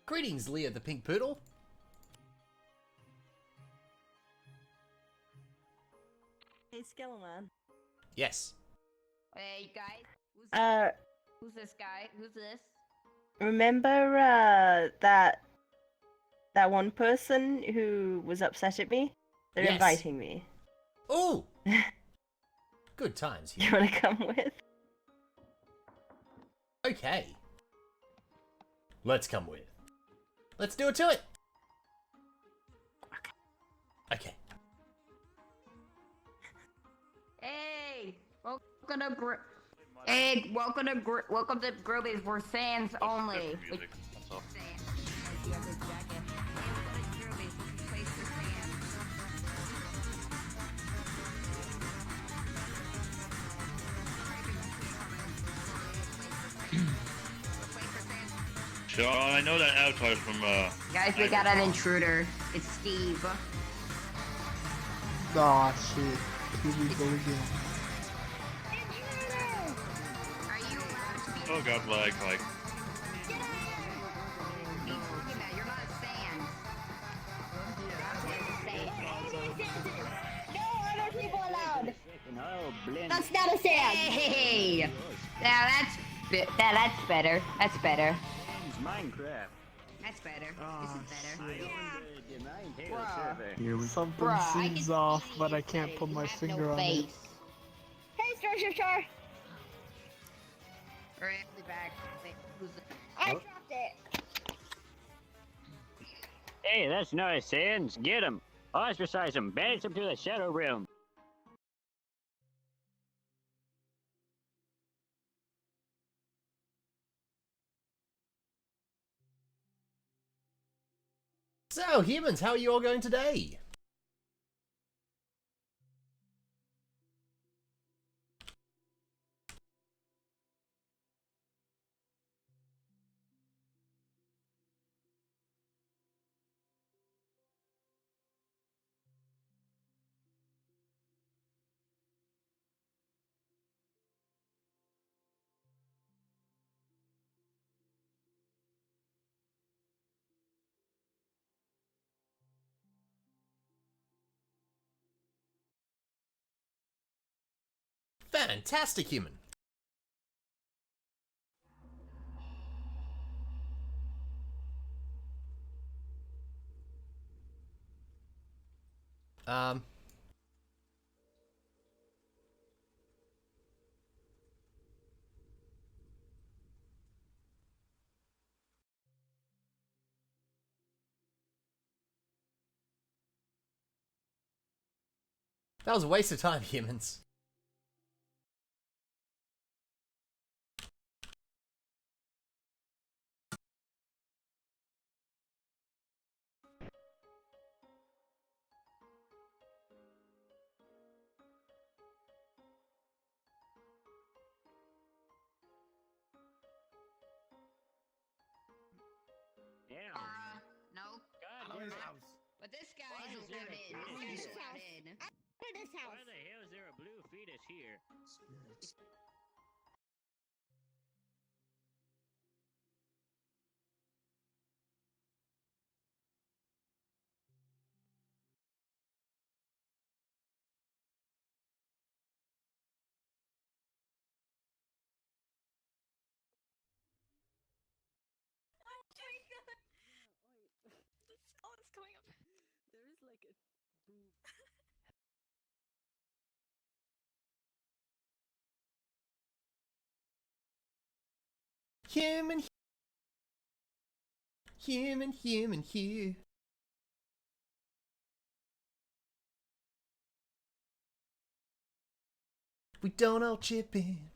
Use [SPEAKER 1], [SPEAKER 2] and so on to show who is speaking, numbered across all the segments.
[SPEAKER 1] Greetings, Leah the Pink Poodle.
[SPEAKER 2] Hey, Skeleman.
[SPEAKER 1] Yes.
[SPEAKER 3] Hey guys, who's this guy? Who's this?
[SPEAKER 2] Remember that one person who was upset at me? They're
[SPEAKER 1] Yes.
[SPEAKER 2] inviting me.
[SPEAKER 1] Oh! Good times
[SPEAKER 2] You
[SPEAKER 1] here.
[SPEAKER 2] want to come with?
[SPEAKER 1] Okay. Let's come with. Let's do it to it. Okay.
[SPEAKER 3] Hey, welcome to welcome to Grobies for Sands only.
[SPEAKER 4] Music, that's all.
[SPEAKER 3] Sands. You have this jacket. Hey, welcome to Grobies. This is a place for Sands.
[SPEAKER 4] Sure, I know that avatar from
[SPEAKER 3] Guys, we got an intruder. It's Steve.
[SPEAKER 5] Aw, shit. Here we go again.
[SPEAKER 3] Are you allowed to be?
[SPEAKER 4] oh god, like
[SPEAKER 3] You're not a Sands.
[SPEAKER 6] No other people allowed.
[SPEAKER 3] That's not a Sands. Hey, now that's better. That's better.
[SPEAKER 7] Minecraft.
[SPEAKER 3] That's better.
[SPEAKER 5] Oh,
[SPEAKER 3] This is better.
[SPEAKER 5] Something
[SPEAKER 3] Bruh, I
[SPEAKER 5] seems
[SPEAKER 3] can
[SPEAKER 5] off,
[SPEAKER 3] see
[SPEAKER 5] but I
[SPEAKER 3] you,
[SPEAKER 5] can't
[SPEAKER 3] but
[SPEAKER 5] put
[SPEAKER 3] you
[SPEAKER 5] my
[SPEAKER 3] have
[SPEAKER 5] finger
[SPEAKER 3] no
[SPEAKER 5] on it.
[SPEAKER 3] face.
[SPEAKER 6] Hey, Star.
[SPEAKER 3] Alright, I'll be back. Wait, who's the...
[SPEAKER 6] I dropped it.
[SPEAKER 7] Hey, that's nice, Sands. Get him. Ostracize him. Banish him to the Shadow Realm.
[SPEAKER 1] So, humans, how are you all going today? Fantastic, human. Um... That was a waste of time, humans.
[SPEAKER 7] Yeah.
[SPEAKER 3] No.
[SPEAKER 7] God,
[SPEAKER 3] But this guy
[SPEAKER 7] Why
[SPEAKER 3] is
[SPEAKER 7] is there
[SPEAKER 3] allowed
[SPEAKER 7] a
[SPEAKER 3] in.
[SPEAKER 7] fetus
[SPEAKER 3] This
[SPEAKER 6] here?
[SPEAKER 3] is allowed in.
[SPEAKER 6] To this
[SPEAKER 7] why
[SPEAKER 6] house.
[SPEAKER 7] the hell is there a blue fetus here?
[SPEAKER 1] Human, human. We don't all chip in.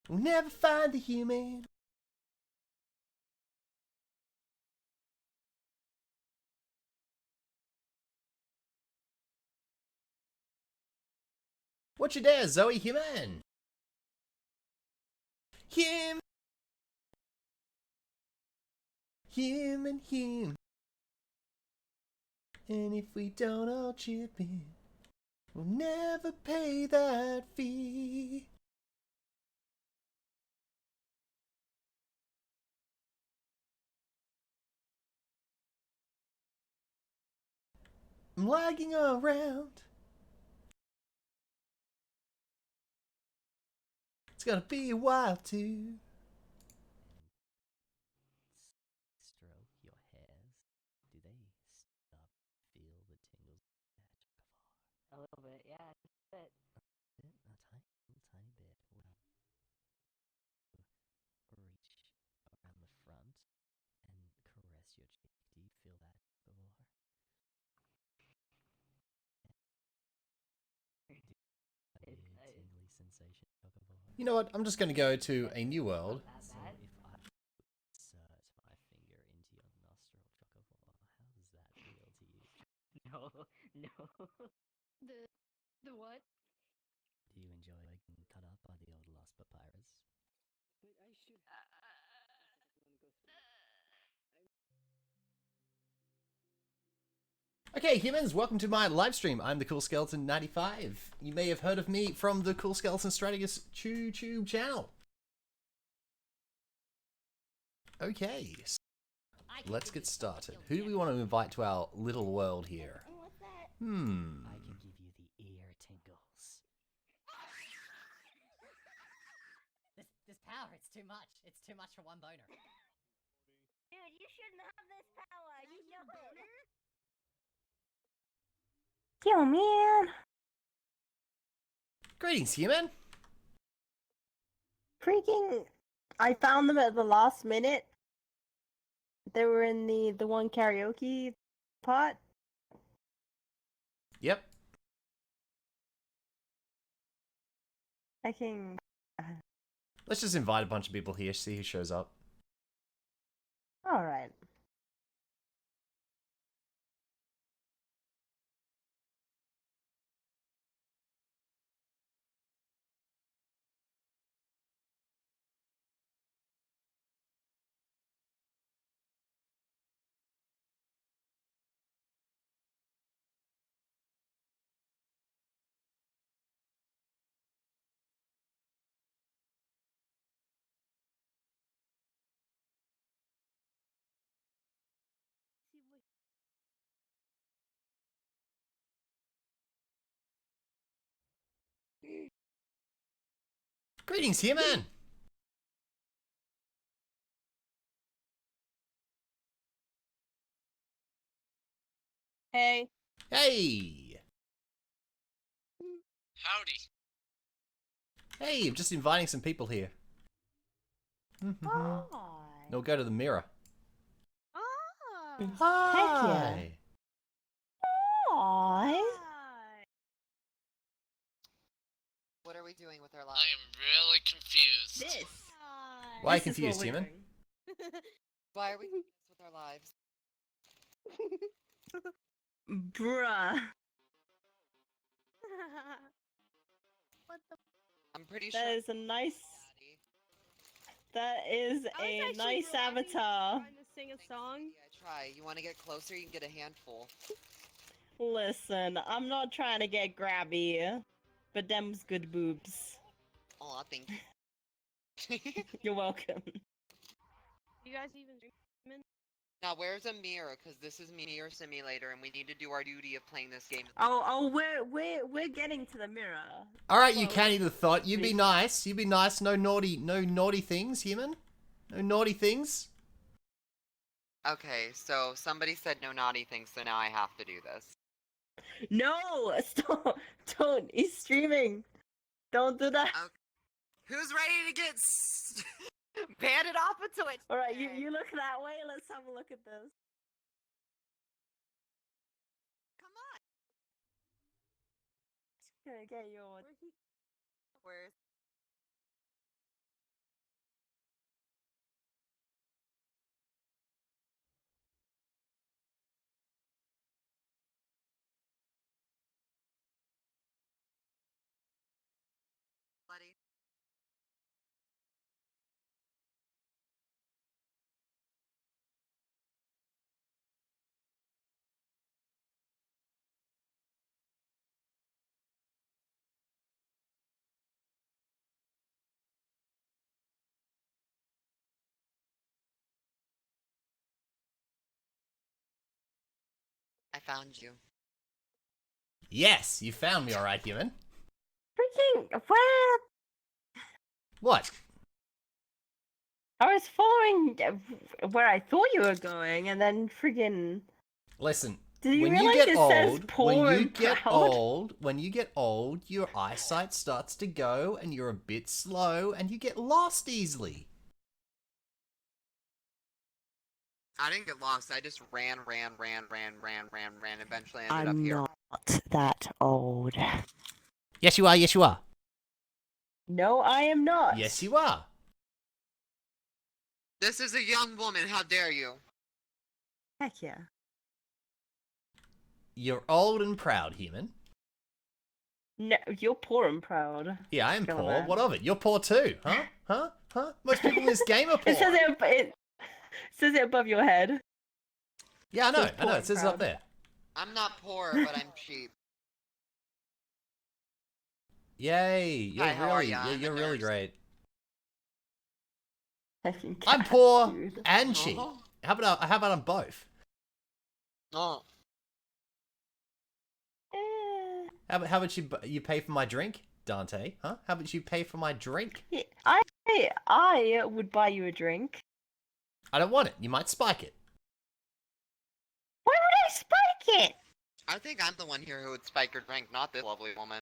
[SPEAKER 1] We'll never find the human. What you dare, Zoe Human? Human. And if we don't all chip in, we'll never pay that fee. I'm lagging around. It's gonna be a while too.
[SPEAKER 8] Stroke your hairs. Do they stop feel the tingles?
[SPEAKER 3] A little bit, yeah, just a bit.
[SPEAKER 8] A tiny bit. Reach around the front and caress your cheek. Do you feel that before? Tingly sensation before?
[SPEAKER 1] You know what? I'm just gonna go to a new world.
[SPEAKER 8] So if I insert my finger into your nostril, Chocobore, how does that feel to you?
[SPEAKER 3] No, no. The what?
[SPEAKER 8] Do you enjoy getting cut up by the old lost papyrus?
[SPEAKER 1] Okay, humans, welcome to my live stream. I'm the Cool Skeleton 95. You may have heard of me from the Cool Skeleton Strategist YouTube channel. Okay, so let's get started. Who do we want to invite to our little world here?
[SPEAKER 6] What's that?
[SPEAKER 8] I can give you the ear tingles.
[SPEAKER 9] This power, it's too much. It's too much for one boner.
[SPEAKER 6] Dude, you shouldn't have this power. You know it.
[SPEAKER 2] Yo, man.
[SPEAKER 1] Greetings, human.
[SPEAKER 2] Freaking. I found them at the last minute. They were in the one karaoke pot.
[SPEAKER 1] Yep.
[SPEAKER 2] I can.
[SPEAKER 1] Let's just invite a bunch of people here, see who shows up.
[SPEAKER 2] Alright.
[SPEAKER 1] Greetings, human.
[SPEAKER 2] Hey.
[SPEAKER 1] Hey.
[SPEAKER 10] Howdy.
[SPEAKER 1] Hey, I'm just inviting some people here.
[SPEAKER 2] Hi.
[SPEAKER 1] No, go to the mirror.
[SPEAKER 2] Oh.
[SPEAKER 1] Hi.
[SPEAKER 2] Hi.
[SPEAKER 10] What are we doing with our lives? I am really confused.
[SPEAKER 2] This.
[SPEAKER 1] Why are you
[SPEAKER 2] This is what
[SPEAKER 1] confused,
[SPEAKER 2] we're
[SPEAKER 1] human?
[SPEAKER 2] doing.
[SPEAKER 10] Why are we doing this with our lives?
[SPEAKER 2] Bruh.
[SPEAKER 10] I'm pretty sure.
[SPEAKER 2] That is a nice.
[SPEAKER 10] Daddy.
[SPEAKER 2] That is a nice avatar.
[SPEAKER 11] Trying to sing a song.
[SPEAKER 10] Yeah, try. You want to get closer? You can get a handful.
[SPEAKER 2] Listen, I'm not trying to get grabby, but them's good boobs.
[SPEAKER 10] Oh, thank you.
[SPEAKER 2] You're welcome.
[SPEAKER 11] You guys even streaming?
[SPEAKER 10] Now, where's a mirror? Because this is Mirror Simulator, and we need to do our duty of playing this game.
[SPEAKER 2] Oh, we're getting to the mirror.
[SPEAKER 1] All right, you
[SPEAKER 2] Well,
[SPEAKER 1] can't eat the thought. You be nice. You be nice. No naughty things, human. No naughty things.
[SPEAKER 10] Okay, so somebody said no naughty things, so now I have to do this.
[SPEAKER 2] No, stop! Don't. He's streaming. Don't do that.
[SPEAKER 10] Okay. Who's ready to get banded off of Twitch?
[SPEAKER 2] All right, you look that way. Let's have a look at this.
[SPEAKER 10] Come on.
[SPEAKER 2] Gonna get your.
[SPEAKER 10] Where's buddy? I found you.
[SPEAKER 1] Yes, you found me, alright, human.
[SPEAKER 2] Freaking where?
[SPEAKER 1] What?
[SPEAKER 2] I was following where I thought you were going, and then freaking.
[SPEAKER 1] Listen,
[SPEAKER 2] Did you
[SPEAKER 1] when
[SPEAKER 2] realize
[SPEAKER 1] you get
[SPEAKER 2] it says
[SPEAKER 1] old,
[SPEAKER 2] poor
[SPEAKER 1] when you
[SPEAKER 2] and
[SPEAKER 1] get
[SPEAKER 2] proud?
[SPEAKER 1] old, your eyesight starts to go, and you're a bit slow, and you get lost easily.
[SPEAKER 10] I didn't get lost. I just ran. Eventually ended up here.
[SPEAKER 2] Not that old.
[SPEAKER 1] Yes, you are. Yes, you are.
[SPEAKER 2] No, I am not.
[SPEAKER 1] Yes, you are.
[SPEAKER 10] This is a young woman. How dare you?
[SPEAKER 2] Heck yeah.
[SPEAKER 1] You're old and proud, human.
[SPEAKER 2] No, you're poor and proud.
[SPEAKER 1] Yeah, I am
[SPEAKER 2] Go
[SPEAKER 1] poor.
[SPEAKER 2] on.
[SPEAKER 1] What of it? You're poor too, huh? Huh? Most people in this game are poor.
[SPEAKER 2] It says it above your head.
[SPEAKER 1] Yeah, I know.
[SPEAKER 2] says poor
[SPEAKER 1] It
[SPEAKER 2] and
[SPEAKER 1] says it up
[SPEAKER 2] proud.
[SPEAKER 1] there.
[SPEAKER 10] I'm not poor, but I'm cheap.
[SPEAKER 1] Yay! You're
[SPEAKER 10] Hi, how are
[SPEAKER 1] really,
[SPEAKER 10] ya? I'm a
[SPEAKER 1] you're really
[SPEAKER 10] nurse.
[SPEAKER 1] great.
[SPEAKER 2] Heckin'
[SPEAKER 1] I'm
[SPEAKER 2] cat,
[SPEAKER 1] poor
[SPEAKER 2] dude.
[SPEAKER 1] and cheap. How about I'm both?
[SPEAKER 10] Oh.
[SPEAKER 2] Eh,
[SPEAKER 1] How about you pay for my drink, Dante? Huh? How about you pay for my drink?
[SPEAKER 2] yeah, I would buy you a drink.
[SPEAKER 1] I don't want it. You might spike it.
[SPEAKER 2] Why would I spike it?
[SPEAKER 10] I think I'm the one here who would spike your drink, not this lovely woman.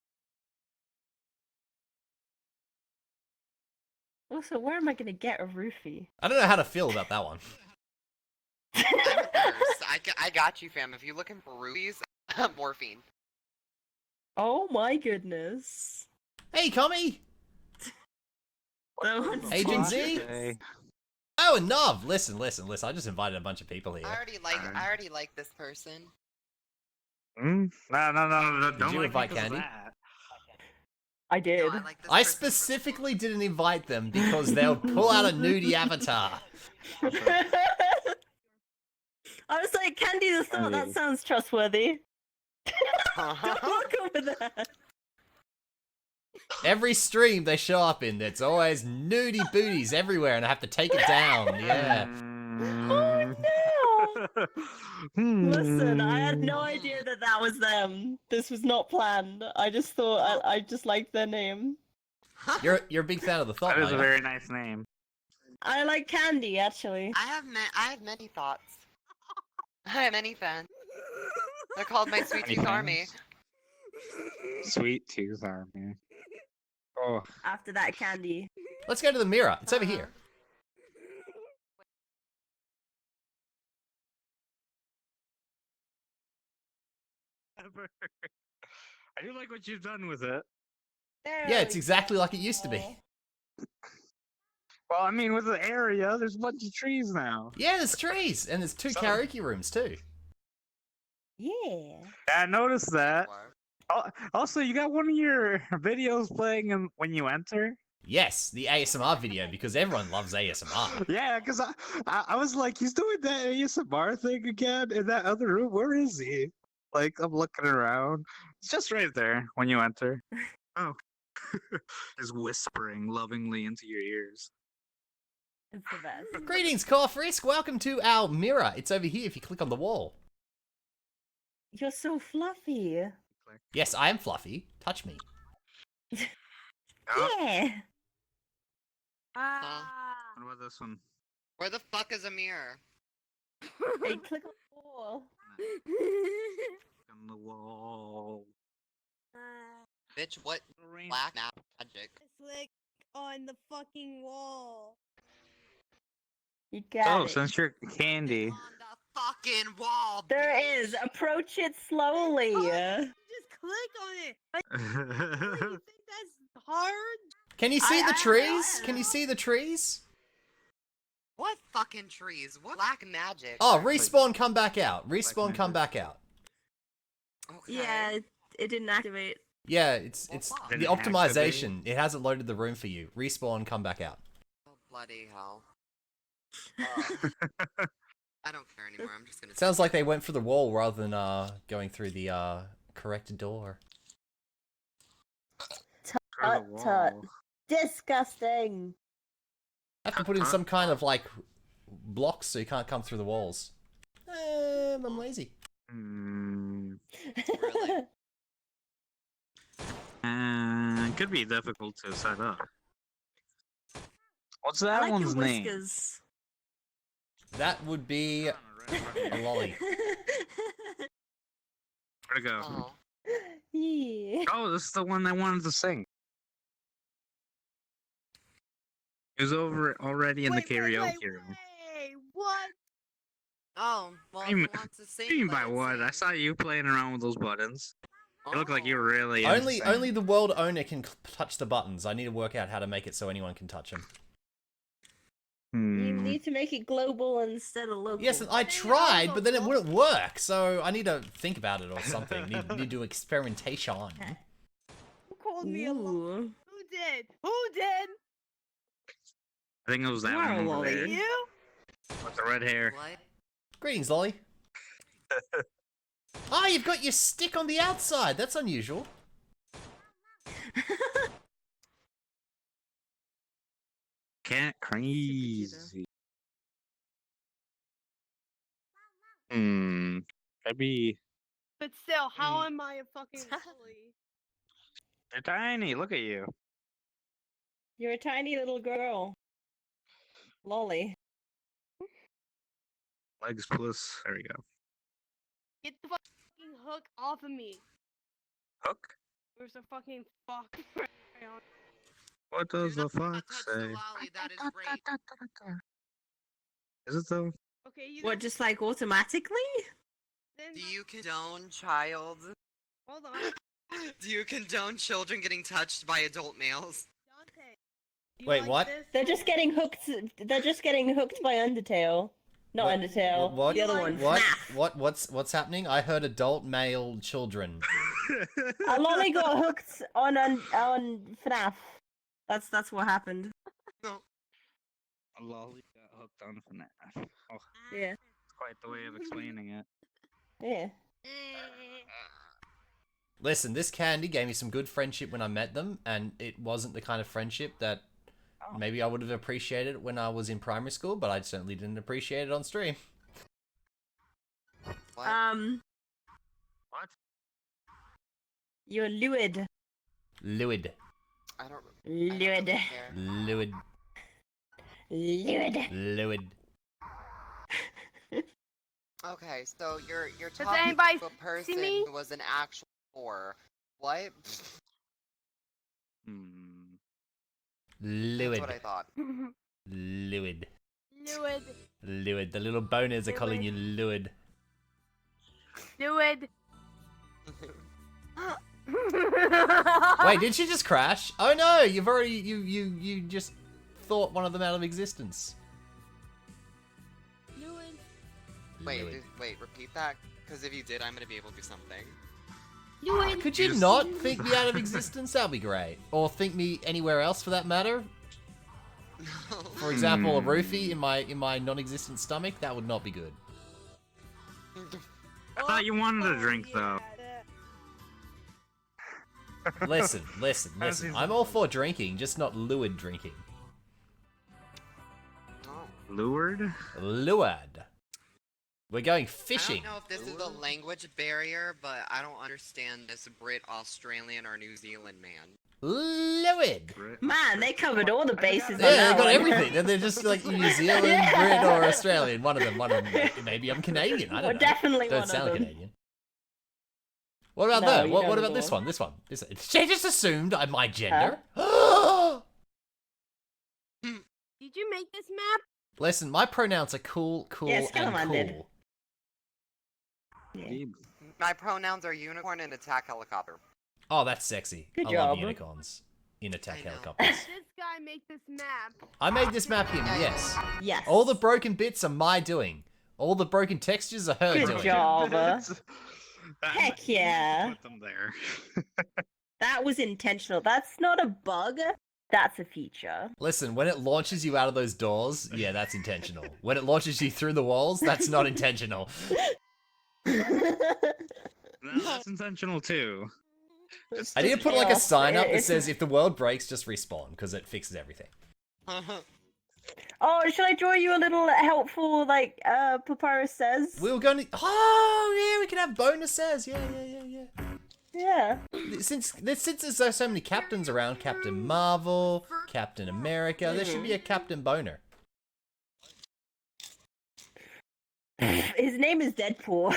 [SPEAKER 2] Also, where am I gonna get a roofie?
[SPEAKER 1] I don't know how to feel about that one.
[SPEAKER 10] I'm a nurse. I got you, fam. If you're looking for rubies, morphine.
[SPEAKER 2] Oh my goodness.
[SPEAKER 1] Hey, Commie!
[SPEAKER 2] No one's
[SPEAKER 1] Agent
[SPEAKER 2] talking.
[SPEAKER 1] Z? Oh, and Nov! Listen. I just invited a bunch of people here.
[SPEAKER 10] I already like this person.
[SPEAKER 12] No,
[SPEAKER 1] Did
[SPEAKER 12] don't
[SPEAKER 1] you
[SPEAKER 12] like
[SPEAKER 1] invite
[SPEAKER 12] because of
[SPEAKER 1] Candy?
[SPEAKER 12] that.
[SPEAKER 2] I did.
[SPEAKER 10] No, I like this
[SPEAKER 1] I
[SPEAKER 10] person.
[SPEAKER 1] specifically didn't invite them because they'll pull out a nudie avatar.
[SPEAKER 2] I was like, Candy the Thought, that sounds trustworthy.
[SPEAKER 10] Uh-huh.
[SPEAKER 2] Don't walk over there.
[SPEAKER 1] Every stream they show up in, it's always nudie booties everywhere, and I have to take it down. Yeah.
[SPEAKER 2] Oh no! Listen, I had no idea that that was them. This was not planned. I just thought I just liked their name.
[SPEAKER 1] You're a big fan of the thought,
[SPEAKER 12] That is a
[SPEAKER 1] mate.
[SPEAKER 12] very nice name.
[SPEAKER 2] I like Candy, actually.
[SPEAKER 10] I have many thoughts. I have many fans. They're called my Sweet
[SPEAKER 12] Many
[SPEAKER 10] Tooth
[SPEAKER 12] fans.
[SPEAKER 10] Army.
[SPEAKER 12] Sweet Tooth Army. Oh.
[SPEAKER 2] After that, Candy.
[SPEAKER 1] Let's go to the mirror. It's over here.
[SPEAKER 12] I do like what you've done with it.
[SPEAKER 1] Yeah, it's exactly like it used to be.
[SPEAKER 12] Well, I mean, with the area, there's a bunch of trees now.
[SPEAKER 1] Yeah, there's trees, and there's 2 karaoke rooms too.
[SPEAKER 2] Yeah.
[SPEAKER 12] I noticed that. Also, you got one of your videos playing when you enter?
[SPEAKER 1] Yes, the ASMR video, because everyone loves ASMR.
[SPEAKER 12] Yeah, because I was like, he's doing that ASMR thing again in that other room. Where is he? Like, I'm looking around. It's just right there when you enter. Oh. He's whispering lovingly into your ears.
[SPEAKER 2] It's the best.
[SPEAKER 1] Greetings, Corfrisk. Welcome to our mirror. It's over here if you click on the wall.
[SPEAKER 2] You're so fluffy.
[SPEAKER 1] Yes, I am fluffy. Touch me.
[SPEAKER 2] Yeah.
[SPEAKER 12] What about this one?
[SPEAKER 10] Where the fuck is a mirror?
[SPEAKER 2] Hey, click on the wall.
[SPEAKER 12] On the wall.
[SPEAKER 10] Bitch, what black magic?
[SPEAKER 11] Click on the fucking wall.
[SPEAKER 2] You got it.
[SPEAKER 12] Since you're Candy.
[SPEAKER 10] On the fucking wall.
[SPEAKER 2] There
[SPEAKER 10] bitch.
[SPEAKER 2] is. Approach it slowly.
[SPEAKER 11] Just click on it. You think that's hard?
[SPEAKER 1] Can you see the trees? Can you see the trees?
[SPEAKER 10] What fucking trees? What black magic?
[SPEAKER 1] Oh, respawn, come back out. Respawn, come back out.
[SPEAKER 10] Okay.
[SPEAKER 2] Yeah, it didn't activate.
[SPEAKER 1] Yeah, it's
[SPEAKER 10] fuck?
[SPEAKER 1] the
[SPEAKER 12] Didn't
[SPEAKER 1] optimization. It hasn't loaded the room for you. Respawn, come back out.
[SPEAKER 10] Oh, bloody hell. I don't care anymore. I'm just gonna.
[SPEAKER 1] Sounds like they went for the wall rather than going through the correct door.
[SPEAKER 2] Tut tut. Disgusting.
[SPEAKER 1] I have to put in some kind of like blocks so you can't come through the walls. I'm lazy.
[SPEAKER 12] Hmm.
[SPEAKER 10] Really?
[SPEAKER 12] could be difficult to set up. What's
[SPEAKER 2] I
[SPEAKER 12] that
[SPEAKER 2] like
[SPEAKER 12] one's
[SPEAKER 2] your
[SPEAKER 12] name?
[SPEAKER 2] whiskers.
[SPEAKER 1] That would be a lolly.
[SPEAKER 12] Where'd it go?
[SPEAKER 10] Oh.
[SPEAKER 2] Yeah.
[SPEAKER 12] Oh, this is the one I wanted to sing. It was over already in the karaoke room.
[SPEAKER 11] Wait, what? Oh, well,
[SPEAKER 12] What
[SPEAKER 11] if
[SPEAKER 12] do
[SPEAKER 11] he
[SPEAKER 12] you
[SPEAKER 11] wants to sing,
[SPEAKER 12] What do you mean
[SPEAKER 11] let
[SPEAKER 12] by
[SPEAKER 11] him
[SPEAKER 12] what? I
[SPEAKER 11] sing.
[SPEAKER 12] saw you playing around with those buttons. You look like you were really
[SPEAKER 1] Only
[SPEAKER 12] into
[SPEAKER 1] only the world owner can touch the buttons. I need to work out how to make it so anyone can touch them.
[SPEAKER 2] You
[SPEAKER 12] Hmm.
[SPEAKER 2] need to make it global instead of local.
[SPEAKER 1] Yes, I tried, but then it wouldn't work. So I need to think about it or something. Need to do experimentation.
[SPEAKER 11] Who called me a lolly?
[SPEAKER 2] Ooh.
[SPEAKER 11] Who did? Who did?
[SPEAKER 12] I think it was that
[SPEAKER 2] You are
[SPEAKER 12] one
[SPEAKER 2] a
[SPEAKER 12] over there
[SPEAKER 2] lolly.
[SPEAKER 11] You?
[SPEAKER 12] with the red hair.
[SPEAKER 10] What?
[SPEAKER 1] Greetings, lolly. Ah, you've got your stick on the outside. That's unusual.
[SPEAKER 12] Cat crazy. Maybe
[SPEAKER 11] But still, how am I a fucking lolly?
[SPEAKER 12] you're tiny. Look at you.
[SPEAKER 2] You're a tiny little girl. Lolly.
[SPEAKER 12] Legs plus. There we go.
[SPEAKER 11] Get the fucking hook off of me.
[SPEAKER 12] Hook.
[SPEAKER 11] There's a fucking fuck.
[SPEAKER 12] What does the fuck
[SPEAKER 10] Touch
[SPEAKER 12] say?
[SPEAKER 10] the lolly, that is rape.
[SPEAKER 12] Is it though?
[SPEAKER 11] Okay, you
[SPEAKER 2] What, just like automatically?
[SPEAKER 11] then
[SPEAKER 10] Do you condone child?
[SPEAKER 11] hold on.
[SPEAKER 10] Do you condone children getting touched by adult males?
[SPEAKER 11] Dante. you
[SPEAKER 1] Wait,
[SPEAKER 11] like
[SPEAKER 1] what?
[SPEAKER 11] this?
[SPEAKER 2] They're just getting hooked. They're just getting hooked by Undertale. Not
[SPEAKER 1] What-
[SPEAKER 2] Undertale.
[SPEAKER 1] What?
[SPEAKER 2] The other one.
[SPEAKER 1] What?
[SPEAKER 2] FNAF.
[SPEAKER 1] What's happening? I heard adult male children.
[SPEAKER 2] A lolly got hooked on FNAF. That's what happened.
[SPEAKER 10] No.
[SPEAKER 12] A lolly got hooked on FNAF. Oh,
[SPEAKER 2] Yeah.
[SPEAKER 12] that's quite the way of explaining it.
[SPEAKER 2] Yeah.
[SPEAKER 1] Listen, this candy gave me some good friendship when I met them, and it wasn't the kind of friendship that maybe I would have appreciated when I was in primary school, but I certainly didn't appreciate it on stream.
[SPEAKER 10] What?
[SPEAKER 12] What?
[SPEAKER 2] You're lewd.
[SPEAKER 1] Lewd.
[SPEAKER 10] I don't.
[SPEAKER 2] Lewd.
[SPEAKER 10] care.
[SPEAKER 1] Lewd.
[SPEAKER 2] Lewd.
[SPEAKER 1] Lewd.
[SPEAKER 10] Okay, so you're
[SPEAKER 11] Does
[SPEAKER 10] talking
[SPEAKER 11] anybody
[SPEAKER 10] to a
[SPEAKER 11] see
[SPEAKER 10] person
[SPEAKER 11] me?
[SPEAKER 10] who was an actual whore. What? That's
[SPEAKER 1] Lewd.
[SPEAKER 10] what I thought.
[SPEAKER 1] Lewd.
[SPEAKER 11] Lewd.
[SPEAKER 1] Lewd. The little boners are calling you lewd.
[SPEAKER 11] Lewd.
[SPEAKER 1] Wait, did she just crash? Oh no, you've already you just thought one of them out of existence.
[SPEAKER 10] Wait,
[SPEAKER 1] Lewd.
[SPEAKER 10] wait, repeat that. Because if you did, I'm gonna be able to do something.
[SPEAKER 1] Could you not think me out of existence? That'd be great. Or think me anywhere else for that matter. For example, a roofie in my non-existent stomach. That would not be good.
[SPEAKER 12] I thought you wanted a drink though.
[SPEAKER 1] Listen. I'm all for drinking, just not lured drinking.
[SPEAKER 12] Lured?
[SPEAKER 1] Lured. We're going fishing.
[SPEAKER 10] I don't know if this is a language barrier, but I don't understand this Brit, Australian, or New Zealand man.
[SPEAKER 1] Lured.
[SPEAKER 2] Man, they covered all the bases on
[SPEAKER 1] Yeah,
[SPEAKER 2] that
[SPEAKER 1] they got
[SPEAKER 2] one.
[SPEAKER 1] everything. And they're just like New Zealand, Brit, or Australian. One of them. Maybe I'm Canadian. I don't know.
[SPEAKER 2] Definitely
[SPEAKER 1] Don't
[SPEAKER 2] one
[SPEAKER 1] sound
[SPEAKER 2] of them.
[SPEAKER 1] Canadian. What about
[SPEAKER 2] No,
[SPEAKER 1] that?
[SPEAKER 2] you
[SPEAKER 1] What
[SPEAKER 2] don't
[SPEAKER 1] about
[SPEAKER 2] at
[SPEAKER 1] this
[SPEAKER 2] all.
[SPEAKER 1] one? This one. She just assumed my gender.
[SPEAKER 11] Did you make this map?
[SPEAKER 1] Listen, my pronouns are cool,
[SPEAKER 2] Yeah,
[SPEAKER 1] and
[SPEAKER 2] Skeleman did.
[SPEAKER 1] cool.
[SPEAKER 2] Yeah.
[SPEAKER 10] My pronouns are unicorn and attack helicopter.
[SPEAKER 1] Oh, that's sexy.
[SPEAKER 2] Good
[SPEAKER 1] I
[SPEAKER 2] job.
[SPEAKER 1] love unicorns in attack
[SPEAKER 10] I know.
[SPEAKER 1] helicopters.
[SPEAKER 11] Did this guy make this map?
[SPEAKER 1] I made this map him, yes.
[SPEAKER 2] Yes.
[SPEAKER 1] All the broken bits are my doing. All the broken textures are her
[SPEAKER 2] Good
[SPEAKER 1] doing.
[SPEAKER 2] job.
[SPEAKER 12] That-
[SPEAKER 2] Heck yeah.
[SPEAKER 12] Put them there.
[SPEAKER 2] That was intentional. That's not a bug. That's a feature.
[SPEAKER 1] Listen, when it launches you out of those doors, yeah, that's intentional. When it launches you through the walls, that's not intentional.
[SPEAKER 12] No, that's intentional too.
[SPEAKER 1] I need to put like a sign up that
[SPEAKER 2] It's-
[SPEAKER 1] says if the world breaks, just respawn, because it fixes everything.
[SPEAKER 2] Oh, should I draw you a little helpful, like, Papyrus says?
[SPEAKER 1] We were going to... Oh, yeah, we can have bonuses. Yeah.
[SPEAKER 2] Yeah.
[SPEAKER 1] Since there's so many captains around, Captain Marvel, Captain America, there should be a Captain Boner.
[SPEAKER 2] His name is Deadpool.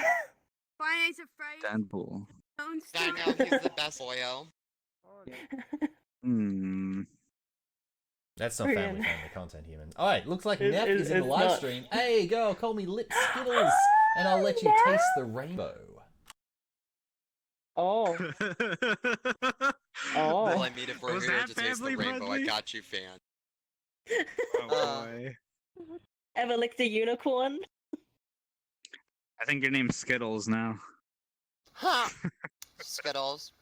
[SPEAKER 11] Finance afraid.
[SPEAKER 12] Deadpool.
[SPEAKER 11] Don't
[SPEAKER 10] I
[SPEAKER 11] stop.
[SPEAKER 10] know he's the best boyo.
[SPEAKER 12] Hmm.
[SPEAKER 1] That's not
[SPEAKER 2] Brilliant.
[SPEAKER 1] family content, human. Alright, looks like
[SPEAKER 2] It-
[SPEAKER 1] Neff
[SPEAKER 2] it-
[SPEAKER 1] is in the
[SPEAKER 2] it's
[SPEAKER 1] live
[SPEAKER 2] not.
[SPEAKER 1] stream. Hey, girl, call me Lip Skittles, and I'll let you taste the rainbow.
[SPEAKER 2] Oh. Oh.
[SPEAKER 10] Well, I mean, if we're
[SPEAKER 12] Was
[SPEAKER 10] here
[SPEAKER 12] that
[SPEAKER 10] to taste the
[SPEAKER 12] family
[SPEAKER 10] rainbow, I
[SPEAKER 12] friendly?
[SPEAKER 10] got you, fan.
[SPEAKER 12] Oh boy.
[SPEAKER 2] Ever licked a unicorn?
[SPEAKER 12] I think your name's Skittles now.
[SPEAKER 10] Huh. Skittles.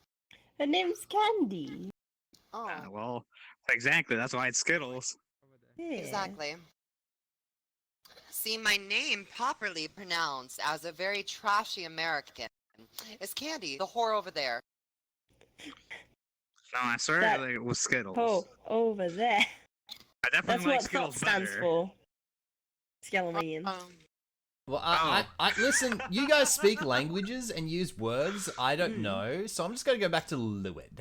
[SPEAKER 2] Her name's Candy.
[SPEAKER 10] Oh,
[SPEAKER 12] Well, exactly. That's why it's Skittles.
[SPEAKER 2] Yeah.
[SPEAKER 10] exactly. See, my name, properly pronounced as a very trashy American, is Candy, the whore over there.
[SPEAKER 12] No, I swear
[SPEAKER 2] That-
[SPEAKER 12] it was Skittles.
[SPEAKER 2] Oh, over there.
[SPEAKER 12] I definitely
[SPEAKER 2] That's
[SPEAKER 12] like
[SPEAKER 2] what
[SPEAKER 12] Skittles
[SPEAKER 2] SOT stands
[SPEAKER 12] better.
[SPEAKER 2] for. Skeleton.
[SPEAKER 1] Well, I listen, you guys speak languages and use words I don't know, so I'm just gonna go back to Lewid.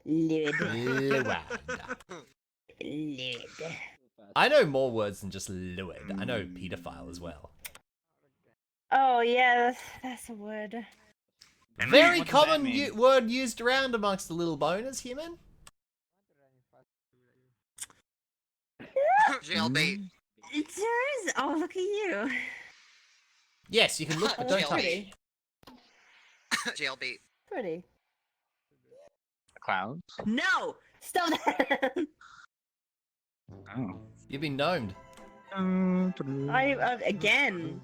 [SPEAKER 2] Lid.
[SPEAKER 1] Lewad.
[SPEAKER 2] Lid.
[SPEAKER 1] I know more words than just Lewid. I know pedophile as well.
[SPEAKER 2] Oh, yeah, that's a word.
[SPEAKER 12] And
[SPEAKER 1] Very
[SPEAKER 12] what does that
[SPEAKER 1] common
[SPEAKER 12] mean?
[SPEAKER 1] word used around amongst the little boners, human.
[SPEAKER 10] Jailbait.
[SPEAKER 2] It sure is. Oh, look at you.
[SPEAKER 1] Yes, you can look, but don't touch.
[SPEAKER 10] Jailbait. Jailbait.
[SPEAKER 2] Pretty.
[SPEAKER 12] Clouds?
[SPEAKER 2] No! Stop that!
[SPEAKER 12] Oh.
[SPEAKER 1] You've been gnomed.
[SPEAKER 2] Again.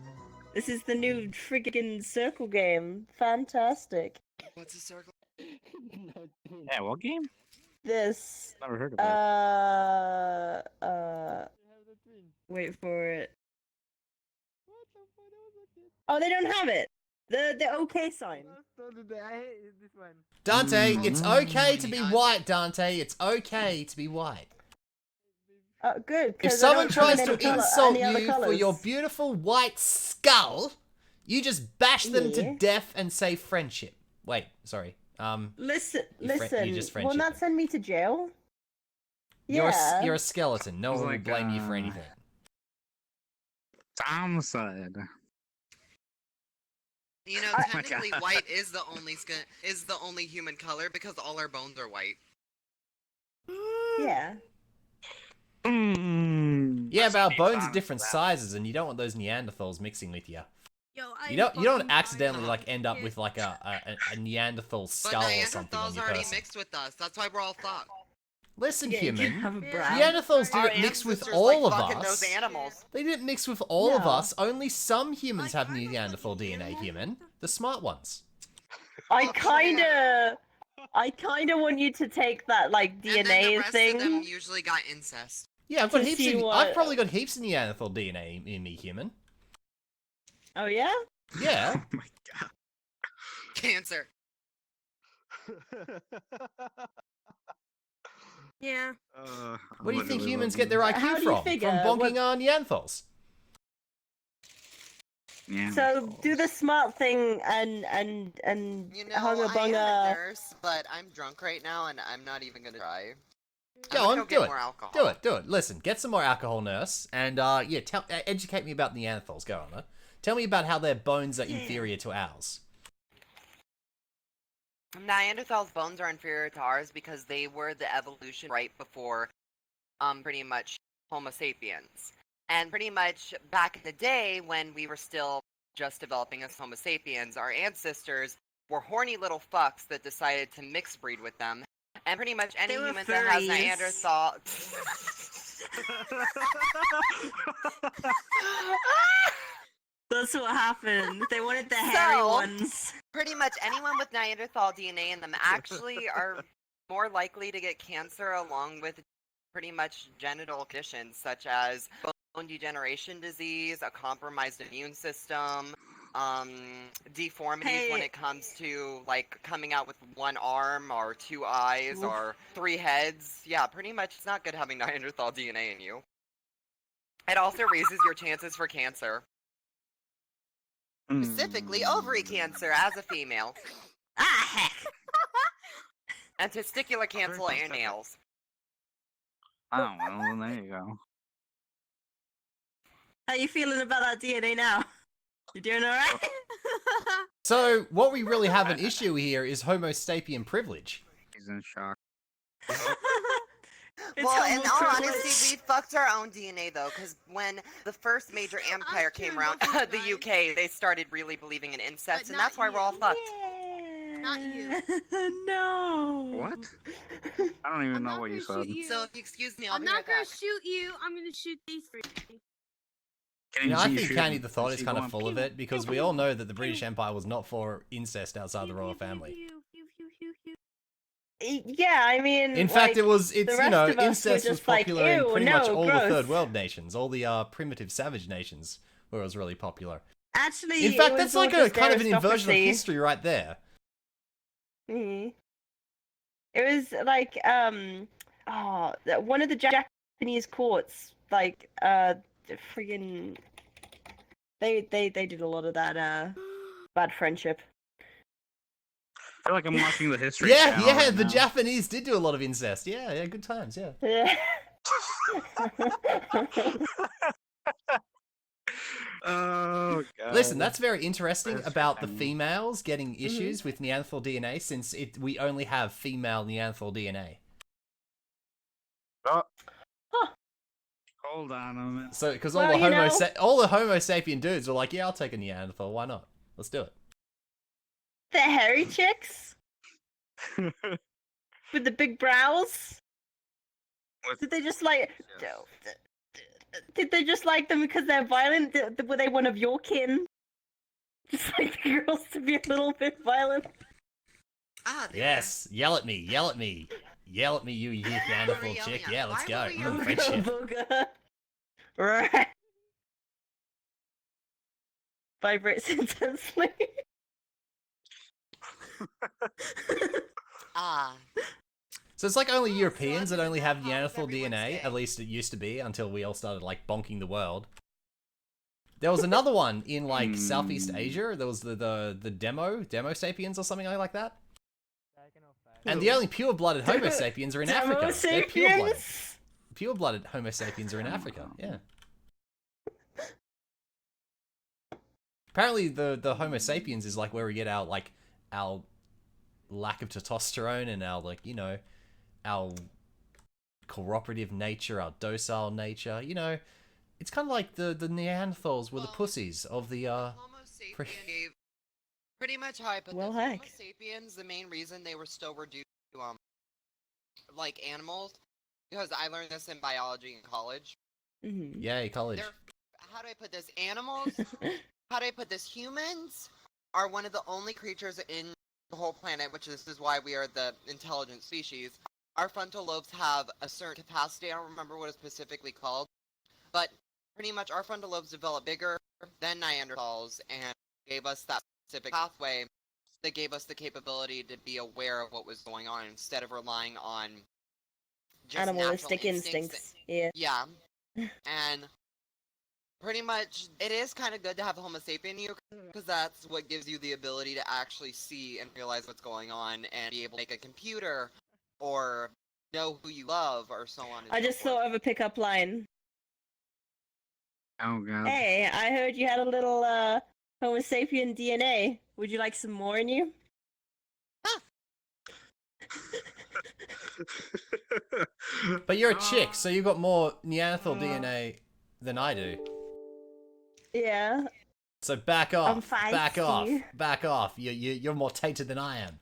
[SPEAKER 2] This is the new friggin' circle game. Fantastic.
[SPEAKER 10] What's a circle?
[SPEAKER 12] Yeah, what game?
[SPEAKER 2] This.
[SPEAKER 12] Never heard of it.
[SPEAKER 2] Wait for it. Oh, they don't have it. The OK sign.
[SPEAKER 1] Dante, it's okay to be white, Dante. It's okay to be white.
[SPEAKER 2] Good.
[SPEAKER 1] If
[SPEAKER 2] 'cause I
[SPEAKER 1] someone
[SPEAKER 2] don't
[SPEAKER 1] tries
[SPEAKER 2] have
[SPEAKER 1] to
[SPEAKER 2] any colour-
[SPEAKER 1] insult
[SPEAKER 2] any other
[SPEAKER 1] you for
[SPEAKER 2] colours.
[SPEAKER 1] your beautiful white skull, you just bash them
[SPEAKER 2] Yeah.
[SPEAKER 1] to death and say friendship. Wait, sorry.
[SPEAKER 2] Listen,
[SPEAKER 1] You fri-
[SPEAKER 2] listen.
[SPEAKER 1] you just
[SPEAKER 2] Will
[SPEAKER 1] friendship
[SPEAKER 2] not
[SPEAKER 1] them.
[SPEAKER 2] send me to jail.
[SPEAKER 1] You're
[SPEAKER 2] Yeah.
[SPEAKER 1] you're a skeleton. No
[SPEAKER 12] It's
[SPEAKER 1] one will
[SPEAKER 12] like,
[SPEAKER 1] blame you for anything.
[SPEAKER 12] Tom said.
[SPEAKER 10] You know,
[SPEAKER 2] Oh
[SPEAKER 12] my
[SPEAKER 10] technically,
[SPEAKER 12] God.
[SPEAKER 10] white is the only human color because all our bones are white.
[SPEAKER 2] Yeah.
[SPEAKER 1] Yeah, but our bones are
[SPEAKER 12] Tom
[SPEAKER 1] different
[SPEAKER 12] said.
[SPEAKER 1] sizes, and you don't want those Neanderthals mixing with you.
[SPEAKER 11] Yo,
[SPEAKER 1] You don't accidentally like end up with like a Neanderthal
[SPEAKER 10] But
[SPEAKER 1] skull or something on
[SPEAKER 10] Neanderthals
[SPEAKER 1] your
[SPEAKER 10] already
[SPEAKER 1] person.
[SPEAKER 10] mixed with us. That's why we're all fucked.
[SPEAKER 1] Listen,
[SPEAKER 2] Yeah, you
[SPEAKER 1] human.
[SPEAKER 2] have a
[SPEAKER 11] Yeah.
[SPEAKER 2] brow.
[SPEAKER 1] Neanderthals
[SPEAKER 10] Our
[SPEAKER 1] didn't mix with
[SPEAKER 10] ancestors
[SPEAKER 1] all
[SPEAKER 10] like
[SPEAKER 1] of
[SPEAKER 10] fucking
[SPEAKER 1] us.
[SPEAKER 10] those animals.
[SPEAKER 1] They didn't mix with all of
[SPEAKER 2] No.
[SPEAKER 1] us. Only some humans have Neanderthal DNA, human. The smart ones.
[SPEAKER 2] I kinda want you to take that like
[SPEAKER 10] And then the
[SPEAKER 2] DNA
[SPEAKER 10] rest
[SPEAKER 2] thing.
[SPEAKER 10] of them usually got incest.
[SPEAKER 1] Yeah, I've got
[SPEAKER 2] To
[SPEAKER 1] heaps
[SPEAKER 2] see
[SPEAKER 1] of.
[SPEAKER 2] what-
[SPEAKER 1] I've probably got heaps of Neanderthal DNA in me, human.
[SPEAKER 2] Oh yeah.
[SPEAKER 1] Yeah.
[SPEAKER 12] Oh my god.
[SPEAKER 10] Cancer.
[SPEAKER 11] Yeah.
[SPEAKER 1] What do you think humans get their IQ
[SPEAKER 2] How do you
[SPEAKER 1] from?
[SPEAKER 2] figure?
[SPEAKER 1] From bonking
[SPEAKER 2] What-
[SPEAKER 1] on Neanderthals.
[SPEAKER 12] Yeah.
[SPEAKER 2] So do the smart thing and
[SPEAKER 10] You know,
[SPEAKER 2] hunga
[SPEAKER 10] I am a
[SPEAKER 2] bunga.
[SPEAKER 10] nurse, but I'm drunk right now, and I'm not even gonna try.
[SPEAKER 1] Go
[SPEAKER 10] I'm gonna
[SPEAKER 1] on,
[SPEAKER 10] get
[SPEAKER 1] do it.
[SPEAKER 10] more alcohol.
[SPEAKER 1] Do it. Listen, get some more alcohol, nurse, and yeah, educate me about Neanderthals. Go on, huh? Tell me about how their bones are inferior to ours.
[SPEAKER 10] Neanderthals' bones are inferior to ours because they were the evolution right before, pretty much Homo sapiens. And pretty much back in the day when we were still just developing as Homo sapiens, our ancestors were horny little fucks that decided to mix breed with them. And pretty much any
[SPEAKER 2] They were
[SPEAKER 10] human that has
[SPEAKER 2] furries.
[SPEAKER 10] Neanderthal.
[SPEAKER 2] That's what happened. They wanted the hairy
[SPEAKER 10] So-
[SPEAKER 2] ones.
[SPEAKER 10] Pretty much anyone with Neanderthal DNA in them actually are more likely to get cancer along with pretty much genital conditions such as bone degeneration disease, a compromised immune system, deformities when
[SPEAKER 2] Hey.
[SPEAKER 10] it comes to like coming out with one arm or two eyes
[SPEAKER 2] Oof.
[SPEAKER 10] or three heads. Yeah, pretty much it's not good having Neanderthal DNA in you. It also raises your chances for cancer. Specifically ovary cancer as a female.
[SPEAKER 11] Ah, heck.
[SPEAKER 10] And testicular cancel your nails.
[SPEAKER 12] Oh, well, there you go.
[SPEAKER 2] How you feeling about that DNA now? You doing alright?
[SPEAKER 1] So, what we really have an issue here is Homo sapien privilege.
[SPEAKER 12] He's in shock.
[SPEAKER 10] Well, in
[SPEAKER 2] homo
[SPEAKER 10] all
[SPEAKER 2] privilege.
[SPEAKER 10] honesty, we fucked our own DNA though, because when the first major empire came around, the UK, they started really believing in incest, and that's why we're all fucked.
[SPEAKER 11] Not you.
[SPEAKER 2] No.
[SPEAKER 12] What? I don't even know what you said.
[SPEAKER 10] So, if you excuse me, I'll
[SPEAKER 11] I'm
[SPEAKER 10] be
[SPEAKER 11] not
[SPEAKER 10] right
[SPEAKER 11] gonna
[SPEAKER 10] back.
[SPEAKER 11] shoot you. I'm gonna shoot these three.
[SPEAKER 1] You know, I think
[SPEAKER 12] shoot
[SPEAKER 1] Candy
[SPEAKER 12] him?
[SPEAKER 1] the Thought is
[SPEAKER 12] he
[SPEAKER 1] kind of
[SPEAKER 12] going
[SPEAKER 1] full of it, because we all know that the British Empire was not for incest outside the royal family.
[SPEAKER 2] Yeah, I mean.
[SPEAKER 1] In fact, it's
[SPEAKER 2] the
[SPEAKER 1] you
[SPEAKER 2] rest
[SPEAKER 1] know,
[SPEAKER 2] of us were
[SPEAKER 1] incest was
[SPEAKER 2] just like,
[SPEAKER 1] popular in
[SPEAKER 2] "Ew,
[SPEAKER 1] pretty
[SPEAKER 2] no,
[SPEAKER 1] much all the
[SPEAKER 2] gross."
[SPEAKER 1] third world nations, all the primitive savage nations, where it was really popular.
[SPEAKER 2] Actually,
[SPEAKER 1] In fact,
[SPEAKER 2] it
[SPEAKER 1] that's
[SPEAKER 2] was all
[SPEAKER 1] like a
[SPEAKER 2] just
[SPEAKER 1] kind of an inversion of
[SPEAKER 2] aristocracy.
[SPEAKER 1] history right there.
[SPEAKER 2] Mhm. It was like one of the Japanese courts, like friggin' they did a lot of that bad friendship.
[SPEAKER 12] I feel like I'm watching the history.
[SPEAKER 1] Yeah,
[SPEAKER 12] channel
[SPEAKER 1] yeah,
[SPEAKER 12] right
[SPEAKER 1] the
[SPEAKER 12] now.
[SPEAKER 1] Japanese did do a lot of incest. Yeah, yeah, good times, yeah.
[SPEAKER 2] Yeah.
[SPEAKER 12] Oh god.
[SPEAKER 1] Listen, that's very interesting
[SPEAKER 12] That's
[SPEAKER 1] about the
[SPEAKER 12] funny.
[SPEAKER 1] females getting issues with Neanderthal DNA, since we only have female Neanderthal DNA.
[SPEAKER 12] Oh. Hold on a minute.
[SPEAKER 1] So, because
[SPEAKER 2] Well,
[SPEAKER 1] all the Homo sapien dudes were like, yeah, I'll take a Neanderthal, why not? Let's do it.
[SPEAKER 2] The hairy chicks with the big brows. Did they just like? Did they just like them because they're violent? Were they one of your kin? Just like the girls to be a little bit violent.
[SPEAKER 10] Ah, there.
[SPEAKER 1] Yes, yell at me, yell at me. Yell at me, you Neanderthal
[SPEAKER 10] yelling
[SPEAKER 1] chick.
[SPEAKER 10] at?
[SPEAKER 1] Yeah, let's go.
[SPEAKER 10] Why were we yelling?
[SPEAKER 1] Friendship.
[SPEAKER 2] Booga. Right. Vibrates intensely.
[SPEAKER 10] Ah.
[SPEAKER 1] So it's like only Europeans that only have Neanderthal DNA, at least it used to be, until we all started, like, bonking the world. There was another one in, like, Southeast Asia. There was the Demo Sapiens or something like that. And the only pure-blooded Homo sapiens are in
[SPEAKER 2] Demo
[SPEAKER 1] Africa. They're pure-blooded.
[SPEAKER 2] sapiens?
[SPEAKER 1] Pure-blooded Homo sapiens are in Africa, yeah. Apparently the Homo sapiens is, like, where we get our lack of testosterone and our, like, you know, our cooperative nature, our docile nature, you know. It's kind of like the Neanderthals were the pussies of the,
[SPEAKER 10] Homo sapien gave pretty much how I put
[SPEAKER 2] Well,
[SPEAKER 10] this.
[SPEAKER 2] heck.
[SPEAKER 10] Homo sapiens, the main reason they were still reduced to, like animals, because I learned this in biology in college.
[SPEAKER 2] Mm-hmm.
[SPEAKER 1] Yay, college.
[SPEAKER 10] How do I put this? Animals, how do I put this? Humans are one of the only creatures in the whole planet, which this is why we are the intelligent species. Our frontal lobes have a certain capacity, I don't remember what it's specifically called, but pretty much our frontal lobes developed bigger than Neanderthals and gave us that specific pathway that gave us the capability to be aware of what was going on instead of relying on just
[SPEAKER 2] Animalistic
[SPEAKER 10] natural
[SPEAKER 2] instincts. Yeah.
[SPEAKER 10] Yeah. And pretty much it is kind of good to have a Homo sapien in you, because that's what gives you the ability to actually see and realize what's going on and be able to make a computer or know who you love or so on and
[SPEAKER 2] I
[SPEAKER 10] so
[SPEAKER 2] just
[SPEAKER 10] forth.
[SPEAKER 2] thought of a pickup line.
[SPEAKER 12] Oh god.
[SPEAKER 2] Hey, I heard you had a little Homo sapien DNA. Would you like some more in you?
[SPEAKER 1] But you're a chick, so you've got more Neanderthal DNA than I do.
[SPEAKER 2] Yeah.
[SPEAKER 1] So back off,
[SPEAKER 2] I'm
[SPEAKER 1] back off,
[SPEAKER 2] feisty.
[SPEAKER 1] back off. You're more tainted than I am.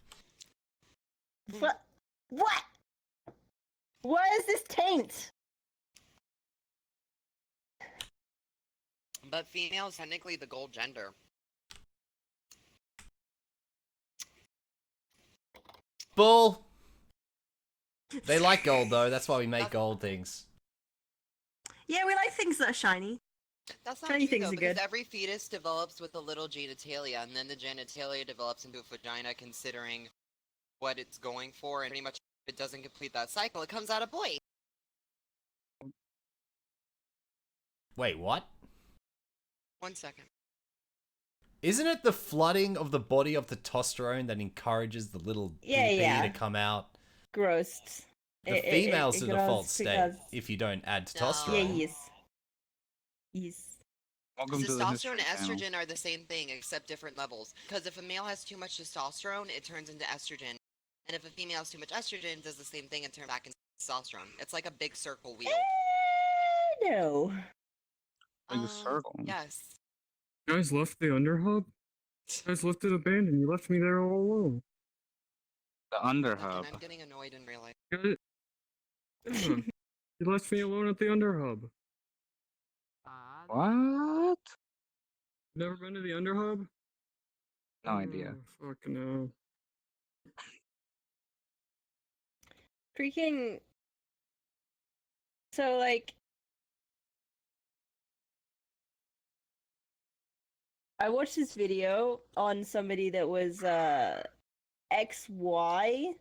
[SPEAKER 2] What? What? What is this taint?
[SPEAKER 10] But female is technically the gold gender.
[SPEAKER 1] Bull. They like gold though. That's why we make gold things.
[SPEAKER 2] Yeah, we like things that are shiny.
[SPEAKER 10] That's not
[SPEAKER 2] Shiny
[SPEAKER 10] true,
[SPEAKER 2] things
[SPEAKER 10] though,
[SPEAKER 2] are
[SPEAKER 10] because
[SPEAKER 2] good.
[SPEAKER 10] every fetus develops with a little genitalia, and then the genitalia develops into a vagina considering what it's going for, and pretty much if it doesn't complete that cycle, it comes out a boy.
[SPEAKER 1] Wait, what?
[SPEAKER 10] 1 second.
[SPEAKER 1] Isn't it the flooding of the body of testosterone that encourages the little BB to come out?
[SPEAKER 2] Gross.
[SPEAKER 1] The female's the default state if you don't add testosterone.
[SPEAKER 2] Yeah, yes.
[SPEAKER 12] Welcome to the
[SPEAKER 10] Testosterone and
[SPEAKER 12] history
[SPEAKER 10] estrogen are the same thing, except different levels. Because if a male has too much testosterone, it turns into estrogen. And if a female has too much estrogen, it does the same thing and turns back into testosterone. It's like a big circle wheel.
[SPEAKER 2] No.
[SPEAKER 12] Like a circle.
[SPEAKER 10] Yes.
[SPEAKER 5] You guys left the underhub? You guys left it abandoned. You left me there all alone.
[SPEAKER 12] The underhub.
[SPEAKER 10] I'm getting annoyed in real life.
[SPEAKER 5] Yeah, you left me alone at the underhub.
[SPEAKER 12] What?
[SPEAKER 5] Never been to the underhub?
[SPEAKER 12] No idea.
[SPEAKER 5] Oh, fucking no.
[SPEAKER 2] Freaking. So, like. I watched this video on somebody that was XY,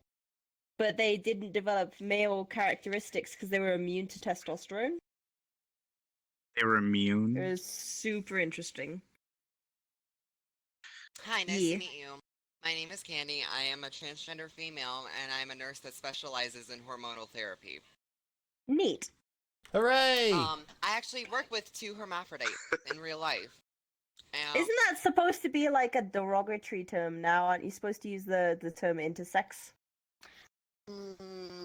[SPEAKER 2] but they didn't develop male characteristics because they were immune to testosterone.
[SPEAKER 12] They were immune?
[SPEAKER 2] It was super interesting.
[SPEAKER 10] Hi, nice to meet you. My name is Candy. I am a transgender female, and I'm a nurse that specializes in hormonal therapy.
[SPEAKER 2] Neat.
[SPEAKER 1] Hooray!
[SPEAKER 10] I actually work with 2 hermaphrodites in real life.
[SPEAKER 2] Isn't that supposed to be like a derogatory term now? Aren't you supposed to use the term intersex?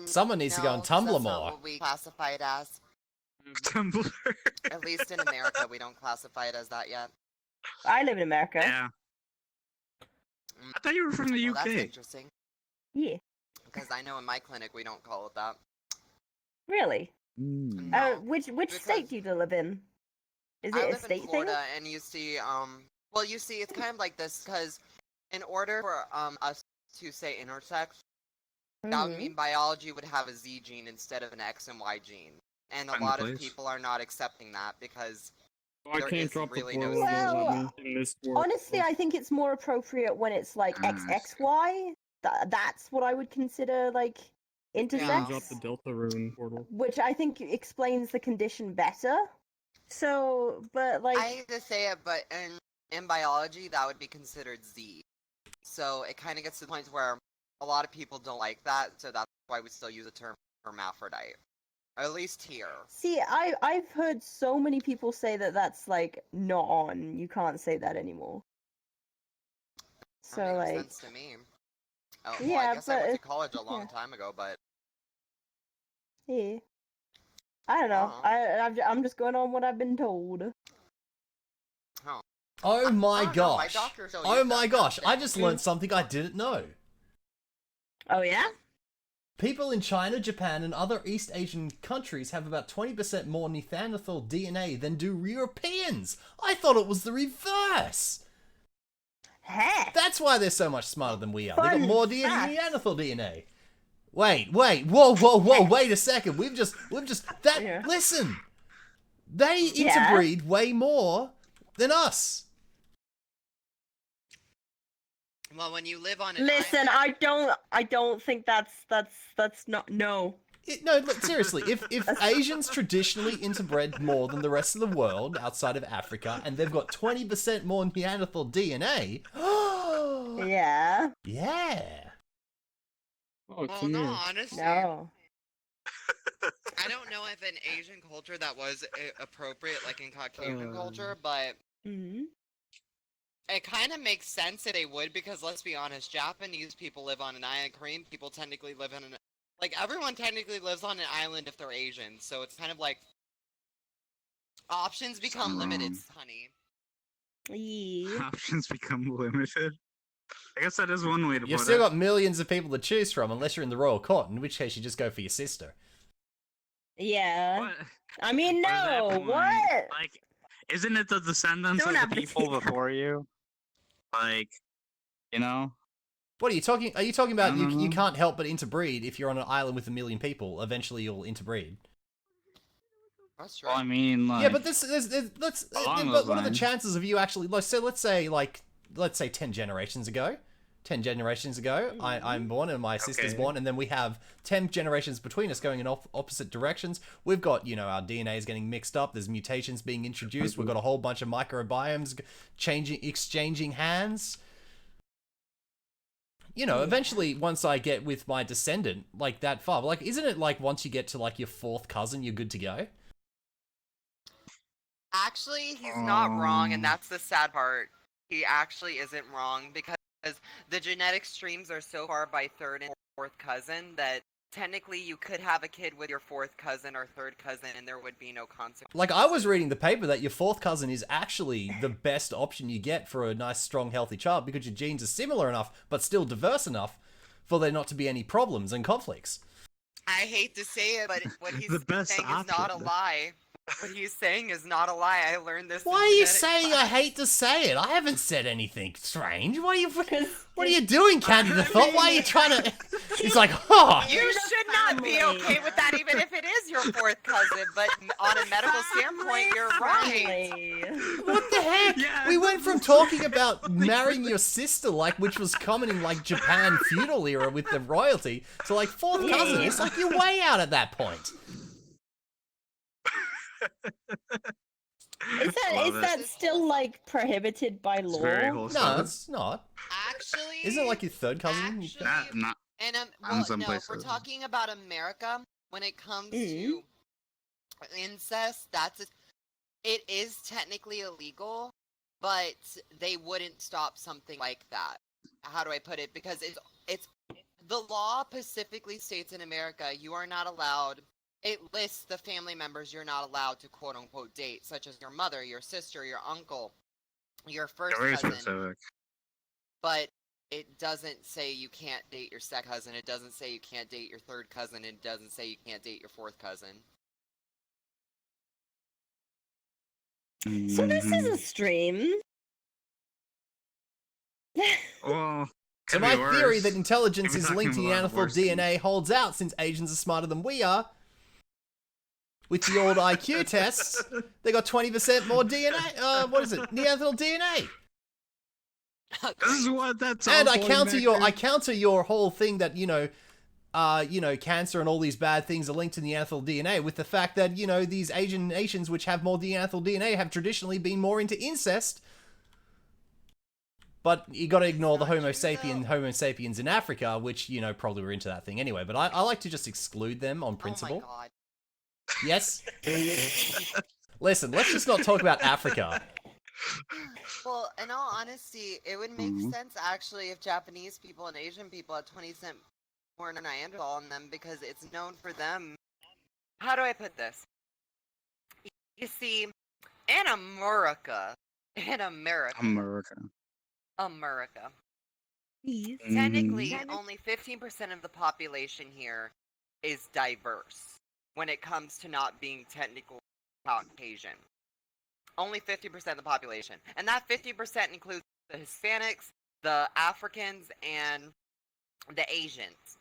[SPEAKER 1] Someone needs to go on Tumblr
[SPEAKER 10] that's
[SPEAKER 1] more.
[SPEAKER 10] Not what we classify it as.
[SPEAKER 12] Tumblr.
[SPEAKER 10] At least in America, we don't classify it as that yet.
[SPEAKER 2] I live in America.
[SPEAKER 12] Yeah. I thought you were from the UK.
[SPEAKER 10] That's interesting.
[SPEAKER 2] Yeah.
[SPEAKER 10] Because I know in my clinic we don't call it that.
[SPEAKER 2] Really?
[SPEAKER 10] No,
[SPEAKER 2] which state do you live in? Is it
[SPEAKER 10] I
[SPEAKER 2] a
[SPEAKER 10] live
[SPEAKER 2] state
[SPEAKER 10] in Florida,
[SPEAKER 2] thing?
[SPEAKER 10] and you see, well, you see, it's kind of like this, because in order for us to say intersex, that would mean biology would have a Z gene instead of an X and Y gene. And a lot of people are not accepting that because there is really no
[SPEAKER 2] honestly, I think it's more appropriate when it's like XXY. That's what I would consider like intersex.
[SPEAKER 5] Drop the Delta Rune portal.
[SPEAKER 2] Which I think explains the condition better. So, but like...
[SPEAKER 10] I hate to say it, but in biology, that would be considered Z. So it kind of gets to the point where a lot of people don't like that, so that's why we still use the term hermaphrodite. Or at least here.
[SPEAKER 2] See, I've heard so many people say that that's, like, not on. You can't say that anymore. So,
[SPEAKER 10] that makes
[SPEAKER 2] like...
[SPEAKER 10] sense to me. Oh, well,
[SPEAKER 2] yeah,
[SPEAKER 10] I guess I went to college a long time ago, but...
[SPEAKER 2] Yeah. I don't know. I'm just going on what I've been told.
[SPEAKER 1] Oh my gosh. Oh my
[SPEAKER 10] that.
[SPEAKER 1] gosh. I just learned something I didn't know.
[SPEAKER 2] Oh yeah?
[SPEAKER 1] People in China, Japan, and other East Asian countries have about 20% more Neanderthal DNA than do Europeans. I thought it was the reverse.
[SPEAKER 2] Heck.
[SPEAKER 1] That's why they're so much smarter than we are. They got more Neanderthal DNA. Wait, whoa, wait a second. We've just listen. They interbreed way more than us.
[SPEAKER 10] Well, when you live on an
[SPEAKER 2] Listen,
[SPEAKER 10] island...
[SPEAKER 2] I don't think that's not no.
[SPEAKER 1] No, look, seriously, if Asians traditionally interbred more than the rest of the world outside of Africa, and they've got 20% more Neanderthal DNA,
[SPEAKER 2] yeah.
[SPEAKER 1] Yeah.
[SPEAKER 5] Oh,
[SPEAKER 10] well, no, honestly.
[SPEAKER 2] No.
[SPEAKER 10] I don't know if an Asian culture that was appropriate, like in Caucasian culture, but it kind of makes sense that they would, because let's be honest, Japanese people live on an island, Korean people technically live in an... Like, everyone technically lives on an island if they're Asian, so it's kind of like... Options become limited, honey.
[SPEAKER 2] Yeah.
[SPEAKER 12] Options become limited? I guess that is one way to put it.
[SPEAKER 1] You've still got millions of people to choose from, unless you're in the royal court, in which case you just go for your sister.
[SPEAKER 2] Yeah.
[SPEAKER 12] What?
[SPEAKER 2] I mean, no. What?
[SPEAKER 12] Like, isn't it the descendants of the people before you? Like, you know?
[SPEAKER 1] What are you talking? Are you talking about you can't help but interbreed if you're on an island with 1 million people? Eventually, you'll interbreed.
[SPEAKER 10] That's right.
[SPEAKER 12] Well, I mean, like...
[SPEAKER 1] Yeah, but what are the chances of you actually... So let's say 10 generations ago, 10 generations ago, I'm born and my sister's born, and then we have 10 generations between us going in opposite directions. We've got, you know, our DNA is getting mixed up. There's mutations being introduced. We've got a whole bunch of microbiomes exchanging hands. You know, eventually, once I get with my descendant, like, that far, like, isn't it like once you get to, like, your 4th cousin, you're good to go?
[SPEAKER 10] Actually, he's not wrong, and that's the sad part. He actually isn't wrong, because the genetic streams are so far by 3rd and 4th cousin that technically you could have a kid with your 4th cousin or 3rd cousin and there would be no consequences.
[SPEAKER 1] Like, I was reading the paper that your 4th cousin is actually the best option you get for a nice, strong, healthy child because your genes are similar enough, but still diverse enough for there not to be any problems and conflicts.
[SPEAKER 10] I hate to say it, but what he's
[SPEAKER 12] The best
[SPEAKER 10] saying is not a
[SPEAKER 12] option.
[SPEAKER 10] lie. What he's saying is not a lie. I learned this.
[SPEAKER 1] Why are you saying I hate to say it? I haven't said anything strange. What are you doing, Candida Thought? Why are you trying to... He's like, oh...
[SPEAKER 10] You should not be okay with that, even if it is your 4th cousin, but on a medical standpoint, you're right.
[SPEAKER 1] What the heck?
[SPEAKER 12] Yeah,
[SPEAKER 1] We went from talking about marrying your sister, like, which was common in, like, Japan feudal era with the royalty, to, like, 4th cousin. It's like, you're way out at that point.
[SPEAKER 2] Is that still like prohibited by law?
[SPEAKER 12] very wholesome.
[SPEAKER 1] No, it's not.
[SPEAKER 10] Actually,
[SPEAKER 1] Isn't it like your 3rd cousin?
[SPEAKER 12] Not
[SPEAKER 10] and
[SPEAKER 12] in some
[SPEAKER 10] no, if we're
[SPEAKER 12] places.
[SPEAKER 10] talking about America, when it comes to incest, it is technically illegal, but they wouldn't stop something like that. How do I put it? Because it's the law specifically states in America you are not allowed. It lists the family members you're not allowed to quote unquote date, such as your mother, your sister, your uncle, your first
[SPEAKER 12] very
[SPEAKER 10] cousin.
[SPEAKER 12] specific.
[SPEAKER 10] But it doesn't say you can't date your second cousin. It doesn't say you can't date your 3rd cousin. It doesn't say you can't date your 4th cousin.
[SPEAKER 2] So this is a stream.
[SPEAKER 12] Well,
[SPEAKER 1] So
[SPEAKER 12] could
[SPEAKER 1] my
[SPEAKER 12] be worse.
[SPEAKER 1] theory that intelligence
[SPEAKER 12] Could be
[SPEAKER 1] is linked to
[SPEAKER 12] talking about
[SPEAKER 1] Neanderthal
[SPEAKER 12] worse
[SPEAKER 1] DNA holds out since Asians are smarter than we are. With the old IQ tests, they got 20% more DNA. What is it? Neanderthal DNA.
[SPEAKER 12] This is what that's all
[SPEAKER 1] And I
[SPEAKER 12] pointing back to.
[SPEAKER 1] counter your whole thing that, you know, cancer and all these bad things are linked to Neanderthal DNA with the fact that, you know, these Asian nations which have more Neanderthal DNA have traditionally been more into incest. But you got to ignore the Homo sapiens in Africa, which, you know, probably were into that thing anyway. But I like to just exclude them on principle.
[SPEAKER 10] Oh my god.
[SPEAKER 1] Yes? Listen, let's just not talk about Africa.
[SPEAKER 10] Well, in all honesty, it would make sense actually if Japanese people and Asian people had 20% more Neanderthal in them because it's known for them. How do I put this? You see, in America, technically, only 15% of the population here is diverse when it comes to not being technical Caucasian. Only 50% of the population. And that 50% includes the Hispanics, the Africans, and the Asians.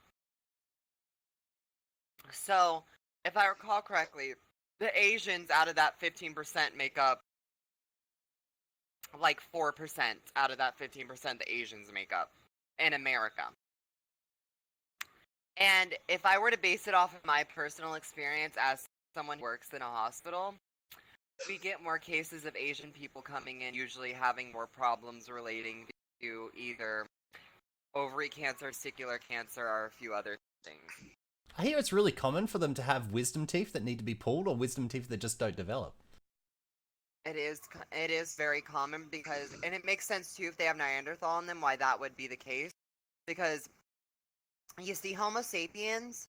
[SPEAKER 10] So, if I recall correctly, the Asians out of that 15% make up like 4% out of that 15% the Asians make up in America. And if I were to base it off of my personal experience as someone who works in a hospital, we get more cases of Asian people coming in, usually having more problems relating to either ovary cancer, testicular cancer, or a few other things.
[SPEAKER 1] I hear it's really common for them to have wisdom teeth that need to be pulled or wisdom teeth that just don't develop.
[SPEAKER 10] It is very common because, and it makes sense too if they have Neanderthal in them, why that would be the case. Because, you see, Homo sapiens,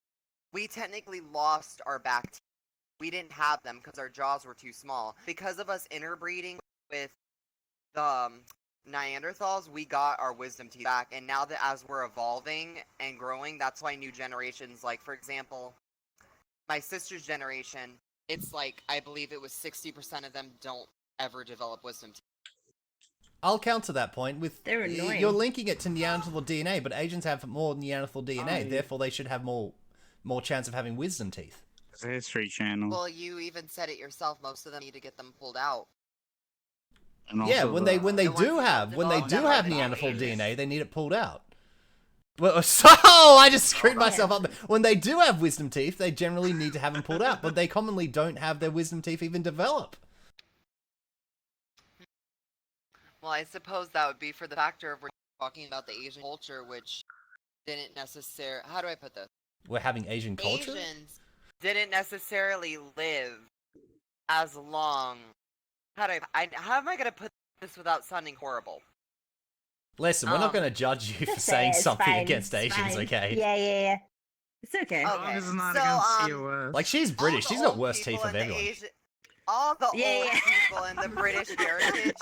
[SPEAKER 10] we technically lost our back teeth. We didn't have them because our jaws were too small. Because of us interbreeding with the Neanderthals, we got our wisdom teeth back. And now that as we're evolving and growing, that's why new generations, like for example, my sister's generation, it's like, I believe it was 60% of them don't ever develop wisdom teeth.
[SPEAKER 1] I'll counter that point with
[SPEAKER 2] They're annoying.
[SPEAKER 1] you're linking it to Neanderthal DNA, but Asians have more Neanderthal DNA, therefore they should have more chance of having wisdom teeth.
[SPEAKER 12] It's a history channel.
[SPEAKER 10] Well, you even said it yourself. Most of them need to get them pulled out.
[SPEAKER 12] And
[SPEAKER 1] Yeah,
[SPEAKER 12] also
[SPEAKER 1] when
[SPEAKER 12] the-
[SPEAKER 1] they do
[SPEAKER 10] ones who
[SPEAKER 1] have
[SPEAKER 10] develop that
[SPEAKER 1] Neanderthal
[SPEAKER 10] are
[SPEAKER 1] DNA, they need it pulled out. Well, so I just screwed myself up. When they do have wisdom teeth, they generally need to have them pulled out, but they commonly don't have their wisdom teeth even develop.
[SPEAKER 10] Well, I suppose that would be for the factor of we're talking about the Asian culture, which didn't necessarily. How do I put this?
[SPEAKER 1] We're having Asian culture?
[SPEAKER 10] Asians didn't necessarily live as long. How am I gonna put this without sounding horrible?
[SPEAKER 1] Listen, we're not going to judge you for saying something against Asians, okay?
[SPEAKER 2] Yeah. It's okay.
[SPEAKER 12] As long as it's not against COS.
[SPEAKER 1] Like, she's British. She's got worse teeth of everyone.
[SPEAKER 10] All the old people in the British heritage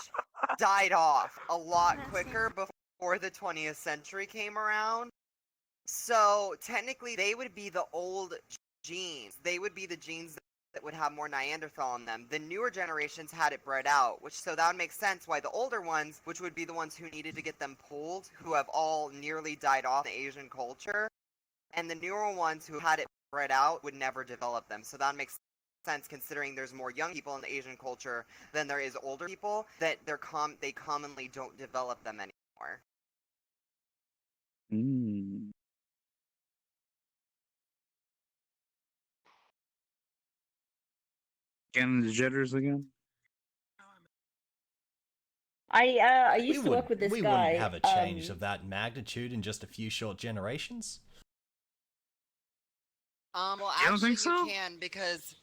[SPEAKER 10] died off a lot quicker before the 20th century came around. So, technically, they would be the old genes. They would be the genes that would have more Neanderthal in them. The newer generations had it bred out, so that would make sense why the older ones, which would be the ones who needed to get them pulled, who have all nearly died off in Asian culture, and the newer ones who had it bred out would never develop them. So that makes sense considering there's more young people in the Asian culture than there is older people, that they commonly don't develop them anymore.
[SPEAKER 12] Getting the jitters again?
[SPEAKER 2] I used to work with this
[SPEAKER 1] we
[SPEAKER 2] guy.
[SPEAKER 1] wouldn't have a change of that magnitude in just a few short generations.
[SPEAKER 10] Well,
[SPEAKER 12] You don't
[SPEAKER 10] actually,
[SPEAKER 12] think so?
[SPEAKER 10] you can, because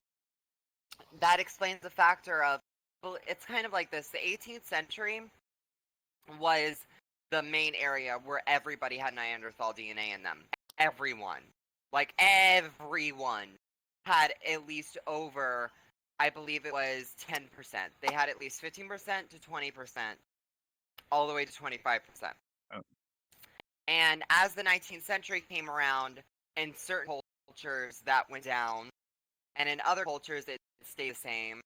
[SPEAKER 10] that explains the factor of, well, it's kind of like this. The 18th century was the main area where everybody had Neanderthal DNA in them. Everyone. Like, everyone had at least over, I believe it was 10%. They had at least 15% to 20%, all the way to 25%.
[SPEAKER 12] Oh.
[SPEAKER 10] And as the 19th century came around, in certain cultures that went down, and in other cultures it stayed the same.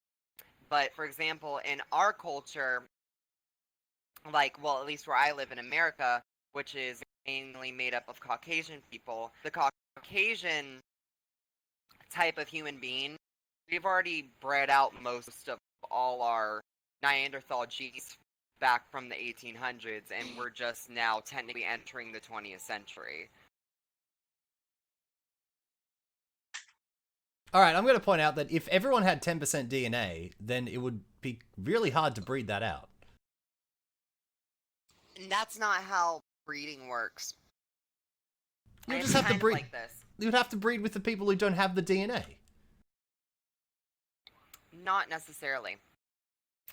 [SPEAKER 10] But for example, in our culture, like, well, at least where I live in America, which is mainly made up of Caucasian people, the Caucasian type of human being, we've already bred out most of all our Neanderthal genes back from the 1800s, and we're just now technically entering the 20th century.
[SPEAKER 1] Alright, I'm going to point out that if everyone had 10% DNA, then it would be really hard to breed that out.
[SPEAKER 10] And that's not how breeding works.
[SPEAKER 1] You
[SPEAKER 10] It's
[SPEAKER 1] just have to
[SPEAKER 10] kind of
[SPEAKER 1] breed.
[SPEAKER 10] like this.
[SPEAKER 1] You would have to breed with the people who don't have the DNA.
[SPEAKER 10] Not necessarily.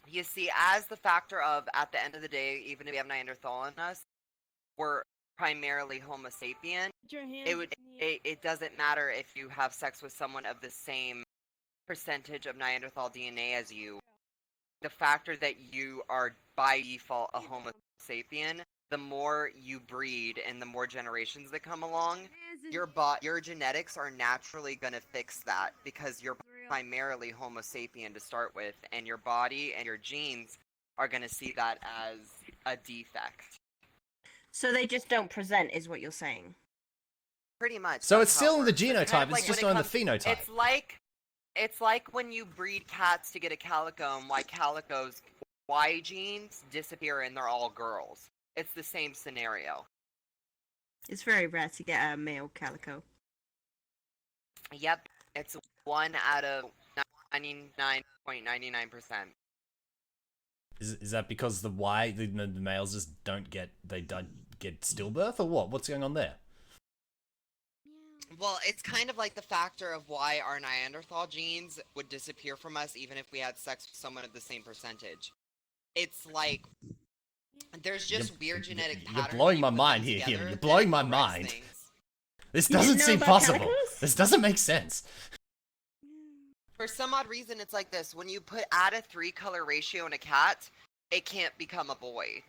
[SPEAKER 10] You see, as the factor of, at the end of the day, even if we have Neanderthal in us, we're primarily Homo sapien. It doesn't matter if you have sex with someone of the same percentage of Neanderthal DNA as you. The factor that you are by default a Homo sapien, the more you breed and the more generations that come along, your genetics are naturally going to fix that, because you're primarily Homo sapien to start with, and your body and your genes are going to see that as a defect.
[SPEAKER 2] So they just don't present, is what you're saying?
[SPEAKER 10] Pretty much.
[SPEAKER 1] So
[SPEAKER 10] that's
[SPEAKER 1] it's
[SPEAKER 10] how
[SPEAKER 1] still
[SPEAKER 10] it
[SPEAKER 1] in the
[SPEAKER 10] works. It's
[SPEAKER 1] genotype,
[SPEAKER 10] kind of
[SPEAKER 1] it's
[SPEAKER 10] like
[SPEAKER 1] just
[SPEAKER 10] when it
[SPEAKER 1] not in the
[SPEAKER 10] comes-
[SPEAKER 1] phenotype.
[SPEAKER 10] It's like when you breed cats to get a calico, and why calicos' Y genes disappear and they're all girls. It's the same scenario.
[SPEAKER 2] It's very rare to get a male calico.
[SPEAKER 10] Yep, it's 1 out of 99.99%.
[SPEAKER 1] Is that because the males just don't get stillbirth, or what? What's going on there?
[SPEAKER 10] Well, it's kind of like the factor of why our Neanderthal genes would disappear from us even if we had sex with someone of the same percentage. It's like, there's just weird genetic patterns.
[SPEAKER 1] You're blowing my mind here, Human. You're blowing my mind. This doesn't seem possible. This doesn't make sense.
[SPEAKER 10] For some odd reason, it's like this. When you add a 3-color ratio in a cat, it can't become a boy.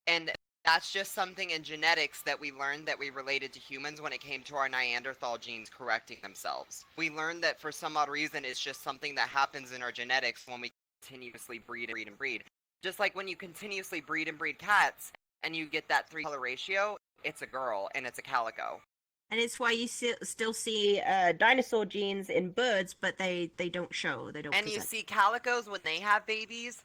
[SPEAKER 10] And that's just something in genetics that we learned that we related to humans when it came to our Neanderthal genes correcting themselves. We learned that for some odd reason, it's just something that happens in our genetics when we continuously breed and breed and breed. Just like when you continuously breed and breed cats, and you get that 3-color ratio, it's a girl, and it's a calico.
[SPEAKER 2] And it's why you still see dinosaur genes in birds, but they don't show. They don't.
[SPEAKER 10] And you see calicos when they have babies.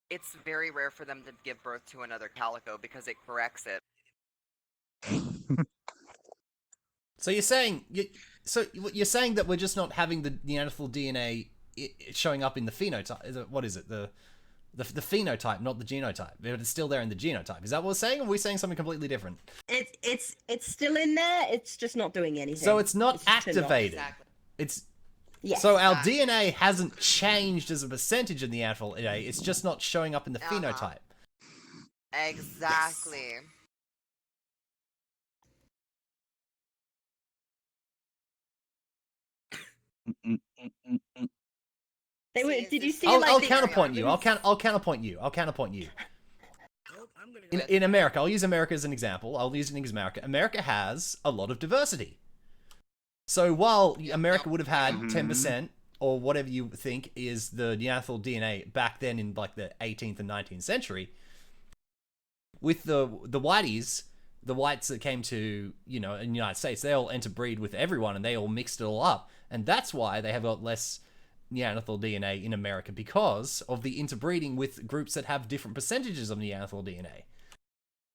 [SPEAKER 10] It's very rare for them to give birth to another calico because it corrects it.
[SPEAKER 1] So you're saying you're saying that we're just not having the Neanderthal DNA showing up in the phenotype. What is it? The phenotype, not the genotype. But it's still there in the genotype. Is that what we're saying? Or are we saying something completely different?
[SPEAKER 2] It's still in there. It's just not doing anything.
[SPEAKER 1] So it's not activated.
[SPEAKER 10] Exactly.
[SPEAKER 1] It's
[SPEAKER 2] Yes.
[SPEAKER 1] so our DNA hasn't changed as a percentage of the Neanderthal DNA. It's just not showing up in the phenotype.
[SPEAKER 10] Exactly.
[SPEAKER 2] They were. Did you see?
[SPEAKER 1] I'll counterpoint you. I'll counterpoint you. In America, I'll use America as an example. America has a lot of diversity. So while America would have had 10% or whatever you think is the Neanderthal DNA back then in like the 18th and 19th century, with the whiteys, the whites that came to, in the United States, they all interbreed with everyone and they all mixed it all up. And that's why they have got less Neanderthal DNA in America, because of the interbreeding with groups that have different percentages of Neanderthal DNA.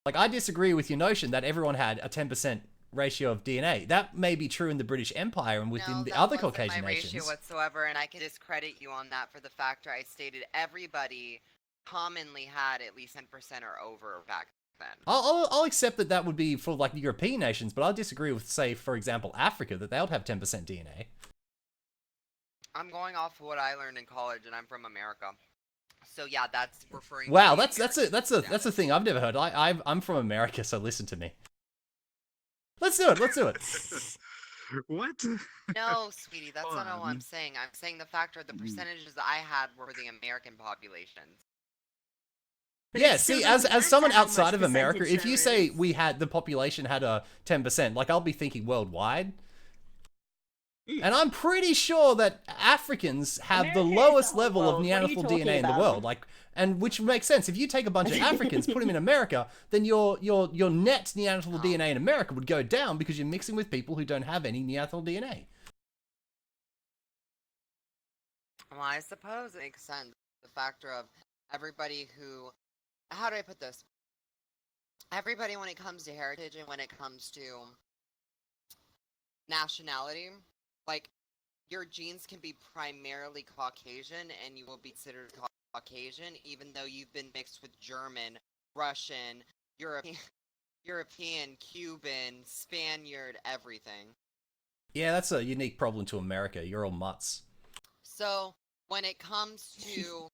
[SPEAKER 1] Like, I disagree with your notion that everyone had a 10% ratio of DNA. That may be true in the British Empire and within the other Caucasian nations.
[SPEAKER 10] Ratio whatsoever, and I can discredit you on that for the factor I stated everybody commonly had at least 10% or over back then.
[SPEAKER 1] I'll accept that would be for like the European nations, but I'll disagree with, say, for example, Africa, that they would have 10% DNA.
[SPEAKER 10] I'm going off of what I learned in college, and I'm from America. So yeah, that's referring.
[SPEAKER 1] Wow,
[SPEAKER 10] to
[SPEAKER 1] that's a thing I've never heard. I'm from America, so listen to me. Let's do it.
[SPEAKER 12] What?
[SPEAKER 10] No, sweetie, that's not all I'm saying. I'm saying the factor the percentages I had were the American populations.
[SPEAKER 1] Yeah, see, as someone outside of America, if you say the population had a 10%, like, I'll be thinking worldwide. And I'm pretty sure that Africans have the lowest level of Neanderthal DNA in the world, like, and which makes sense. If you take a bunch of Africans, put them in America, then your net Neanderthal DNA in America would go down because you're mixing with people who don't have any Neanderthal DNA.
[SPEAKER 10] Well, I suppose it makes sense. The factor of everybody who, how do I put this? Everybody, when it comes to heritage and when it comes to nationality, like, your genes can be primarily Caucasian and you will be considered Caucasian even though you've been mixed with German, Russian, European, Cuban, Spaniard, everything.
[SPEAKER 1] Yeah, that's a unique problem to America. You're all mutts.
[SPEAKER 10] So, when it comes to,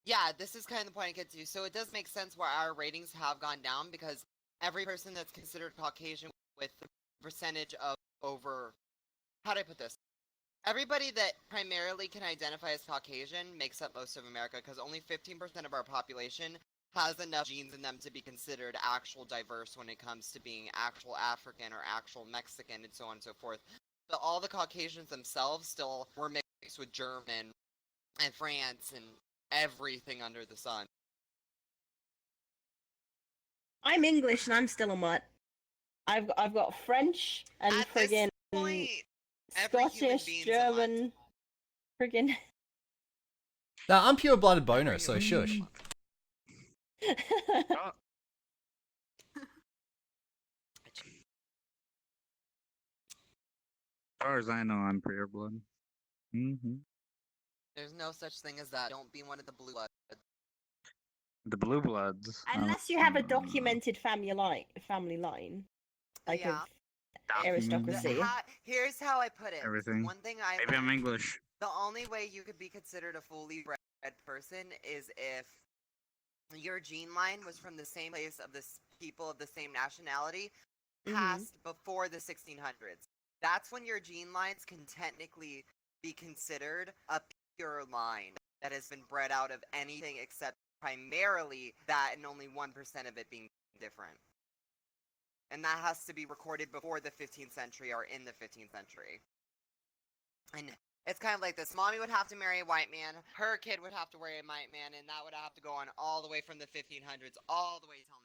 [SPEAKER 10] yeah, this is kind of the point I get to. So it does make sense why our ratings have gone down, because every person that's considered Caucasian with the percentage of over, how do I put this? Everybody that primarily can identify as Caucasian makes up most of America, because only 15% of our population has enough genes in them to be considered actual diverse when it comes to being actual African or actual Mexican and so on and so forth. But all the Caucasians themselves still were mixed with German and France and everything under the sun.
[SPEAKER 2] I'm English and I'm still a mutt. I've got French and friggin' Scottish, German, friggin'.
[SPEAKER 1] Now, I'm pure-blooded boner, so shush.
[SPEAKER 12] As far as I know, I'm pure blood.
[SPEAKER 10] There's no such thing as that. Don't be one of the blue bloods.
[SPEAKER 12] The blue bloods.
[SPEAKER 2] Unless you have a documented family line, like of aristocracy.
[SPEAKER 10] Here's how I put it.
[SPEAKER 12] Everything.
[SPEAKER 10] One thing
[SPEAKER 12] Maybe I'm English.
[SPEAKER 10] The only way you could be considered a fully bred person is if your gene line was from the same place of the people of the same nationality passed before the 1600s. That's when your gene lines can technically be considered a pure line that has been bred out of anything except primarily that and only 1% of it being different. And that has to be recorded before the 15th century or in the 15th century. And it's kind of like this. Mommy would have to marry a white man, her kid would have to marry a white man, and that would have to go on all the way from the 1500s all the way till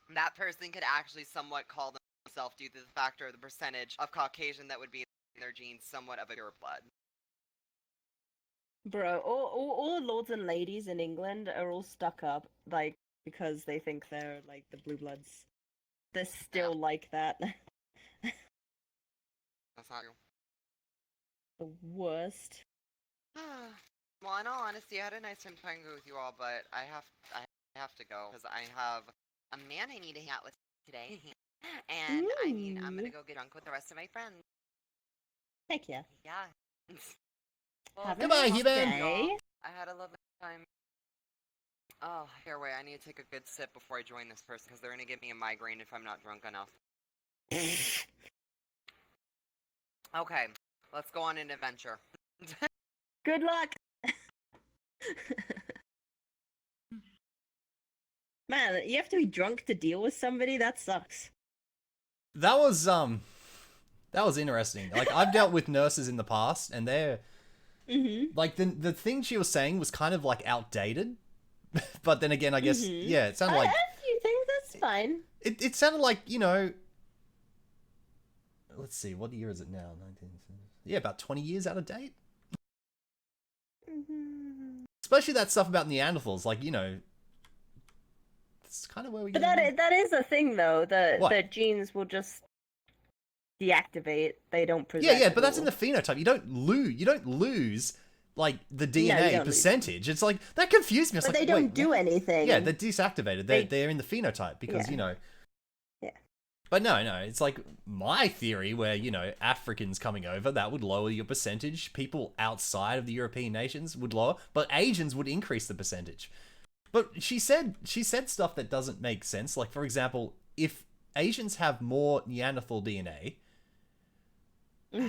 [SPEAKER 10] now. That person could actually somewhat call themselves, due to the factor of the percentage of Caucasian that would be in their genes, somewhat of a pure blood.
[SPEAKER 2] Bro, all lords and ladies in England are all stuck up, like, because they think they're, like, the blue bloods. they're still like that.
[SPEAKER 10] That's not true.
[SPEAKER 2] The worst.
[SPEAKER 10] Well, in all honesty, I had a nice time playing with you all, but I have to go because I have a man I need to hang out with today, and I mean I'm gonna go get drunk with the rest of my friends.
[SPEAKER 2] Heck yeah.
[SPEAKER 10] Yeah. Well,
[SPEAKER 2] Have a
[SPEAKER 1] Goodbye,
[SPEAKER 2] nice
[SPEAKER 1] He-Man.
[SPEAKER 2] day.
[SPEAKER 10] I had a lovely time. Oh, here, wait, I need to take a good sip before I join this person because they're gonna give me a migraine if I'm not drunk enough. Okay, let's go on an adventure.
[SPEAKER 2] Good luck. Man, you have to be drunk to deal with somebody? That sucks.
[SPEAKER 1] That was interesting. Like, I've dealt with nurses in the past, and they're like the thing she was saying was kind of like outdated. But then again, I guess yeah, it sounded like
[SPEAKER 2] If you think that's fine.
[SPEAKER 1] it sounded like, you know, let's see, what year is it now? 1970. Yeah, about 20 years out of date. Especially that stuff about Neanderthals, like, you know, it's kind of where we
[SPEAKER 2] But
[SPEAKER 1] get.
[SPEAKER 2] that is a thing though.
[SPEAKER 1] What?
[SPEAKER 2] The genes will just deactivate. They don't present.
[SPEAKER 1] Yeah, but that's in the phenotype. You don't lose like the DNA
[SPEAKER 2] don't lose.
[SPEAKER 1] percentage. It's like that confused me. I was
[SPEAKER 2] But
[SPEAKER 1] like,
[SPEAKER 2] they don't
[SPEAKER 1] wait,
[SPEAKER 2] do
[SPEAKER 1] what?
[SPEAKER 2] anything.
[SPEAKER 1] Yeah, they're deactivated. They're in the phenotype because
[SPEAKER 2] Yeah.
[SPEAKER 1] you know.
[SPEAKER 2] Yeah.
[SPEAKER 1] But no, it's like my theory where, you know, Africans coming over, that would lower your percentage. People outside of the European nations would lower, but Asians would increase the percentage. But she said stuff that doesn't make sense. Like, for example, if Asians have more Neanderthal DNA,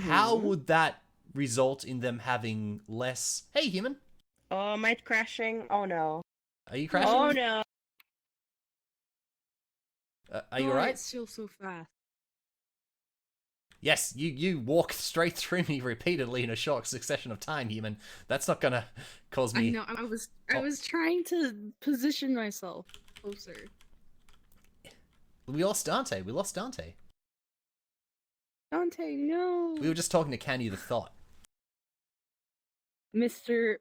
[SPEAKER 1] how would that result in them having less... Hey, human.
[SPEAKER 2] Oh, am I crashing? Oh no.
[SPEAKER 1] Are you crashing?
[SPEAKER 2] Oh no.
[SPEAKER 1] Are you
[SPEAKER 11] Oh,
[SPEAKER 1] alright?
[SPEAKER 11] It's still so fast.
[SPEAKER 1] Yes, you walk straight through me repeatedly in a short succession of time, human. That's not gonna cause me...
[SPEAKER 11] I know. I was trying to position myself closer.
[SPEAKER 1] We lost Dante.
[SPEAKER 11] Dante, no.
[SPEAKER 1] We were just talking to Candy the Thought.
[SPEAKER 11] Mr.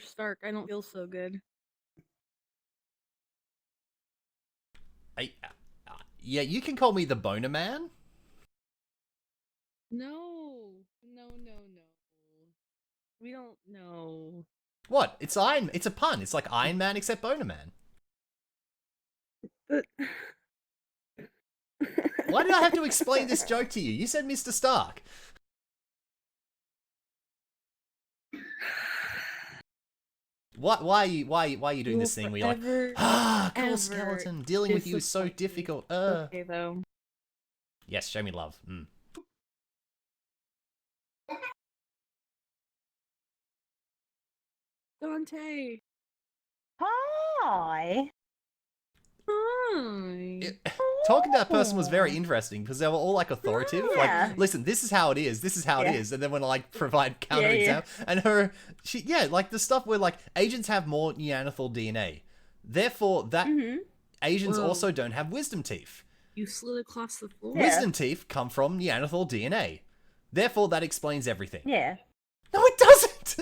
[SPEAKER 11] Stark, I don't feel so good.
[SPEAKER 1] Yeah, you can call me the Boner Man.
[SPEAKER 11] No. We don't know.
[SPEAKER 1] What? It's Iron. It's a pun. It's like Iron Man except Boner Man.
[SPEAKER 11] But
[SPEAKER 1] Why did I have to explain this joke to you? You said Mr. Stark. Why are you doing this thing where you're like, cool skeleton, dealing with you is so difficult.
[SPEAKER 11] Okay, though.
[SPEAKER 1] Yes, show me love.
[SPEAKER 11] Dante.
[SPEAKER 2] Hi.
[SPEAKER 11] Hi.
[SPEAKER 1] Talking to that person was very interesting because they were all like authoritative.
[SPEAKER 2] Yeah.
[SPEAKER 1] Like, listen, this is how it is. This is how it is. And then when I like provide counter exam, and like the stuff where like Asians have more Neanderthal DNA, therefore that Asians also don't have wisdom teeth.
[SPEAKER 11] You slid across the floor.
[SPEAKER 1] Wisdom teeth come from Neanderthal DNA. Therefore, that explains everything.
[SPEAKER 2] Yeah.
[SPEAKER 1] No, it doesn't.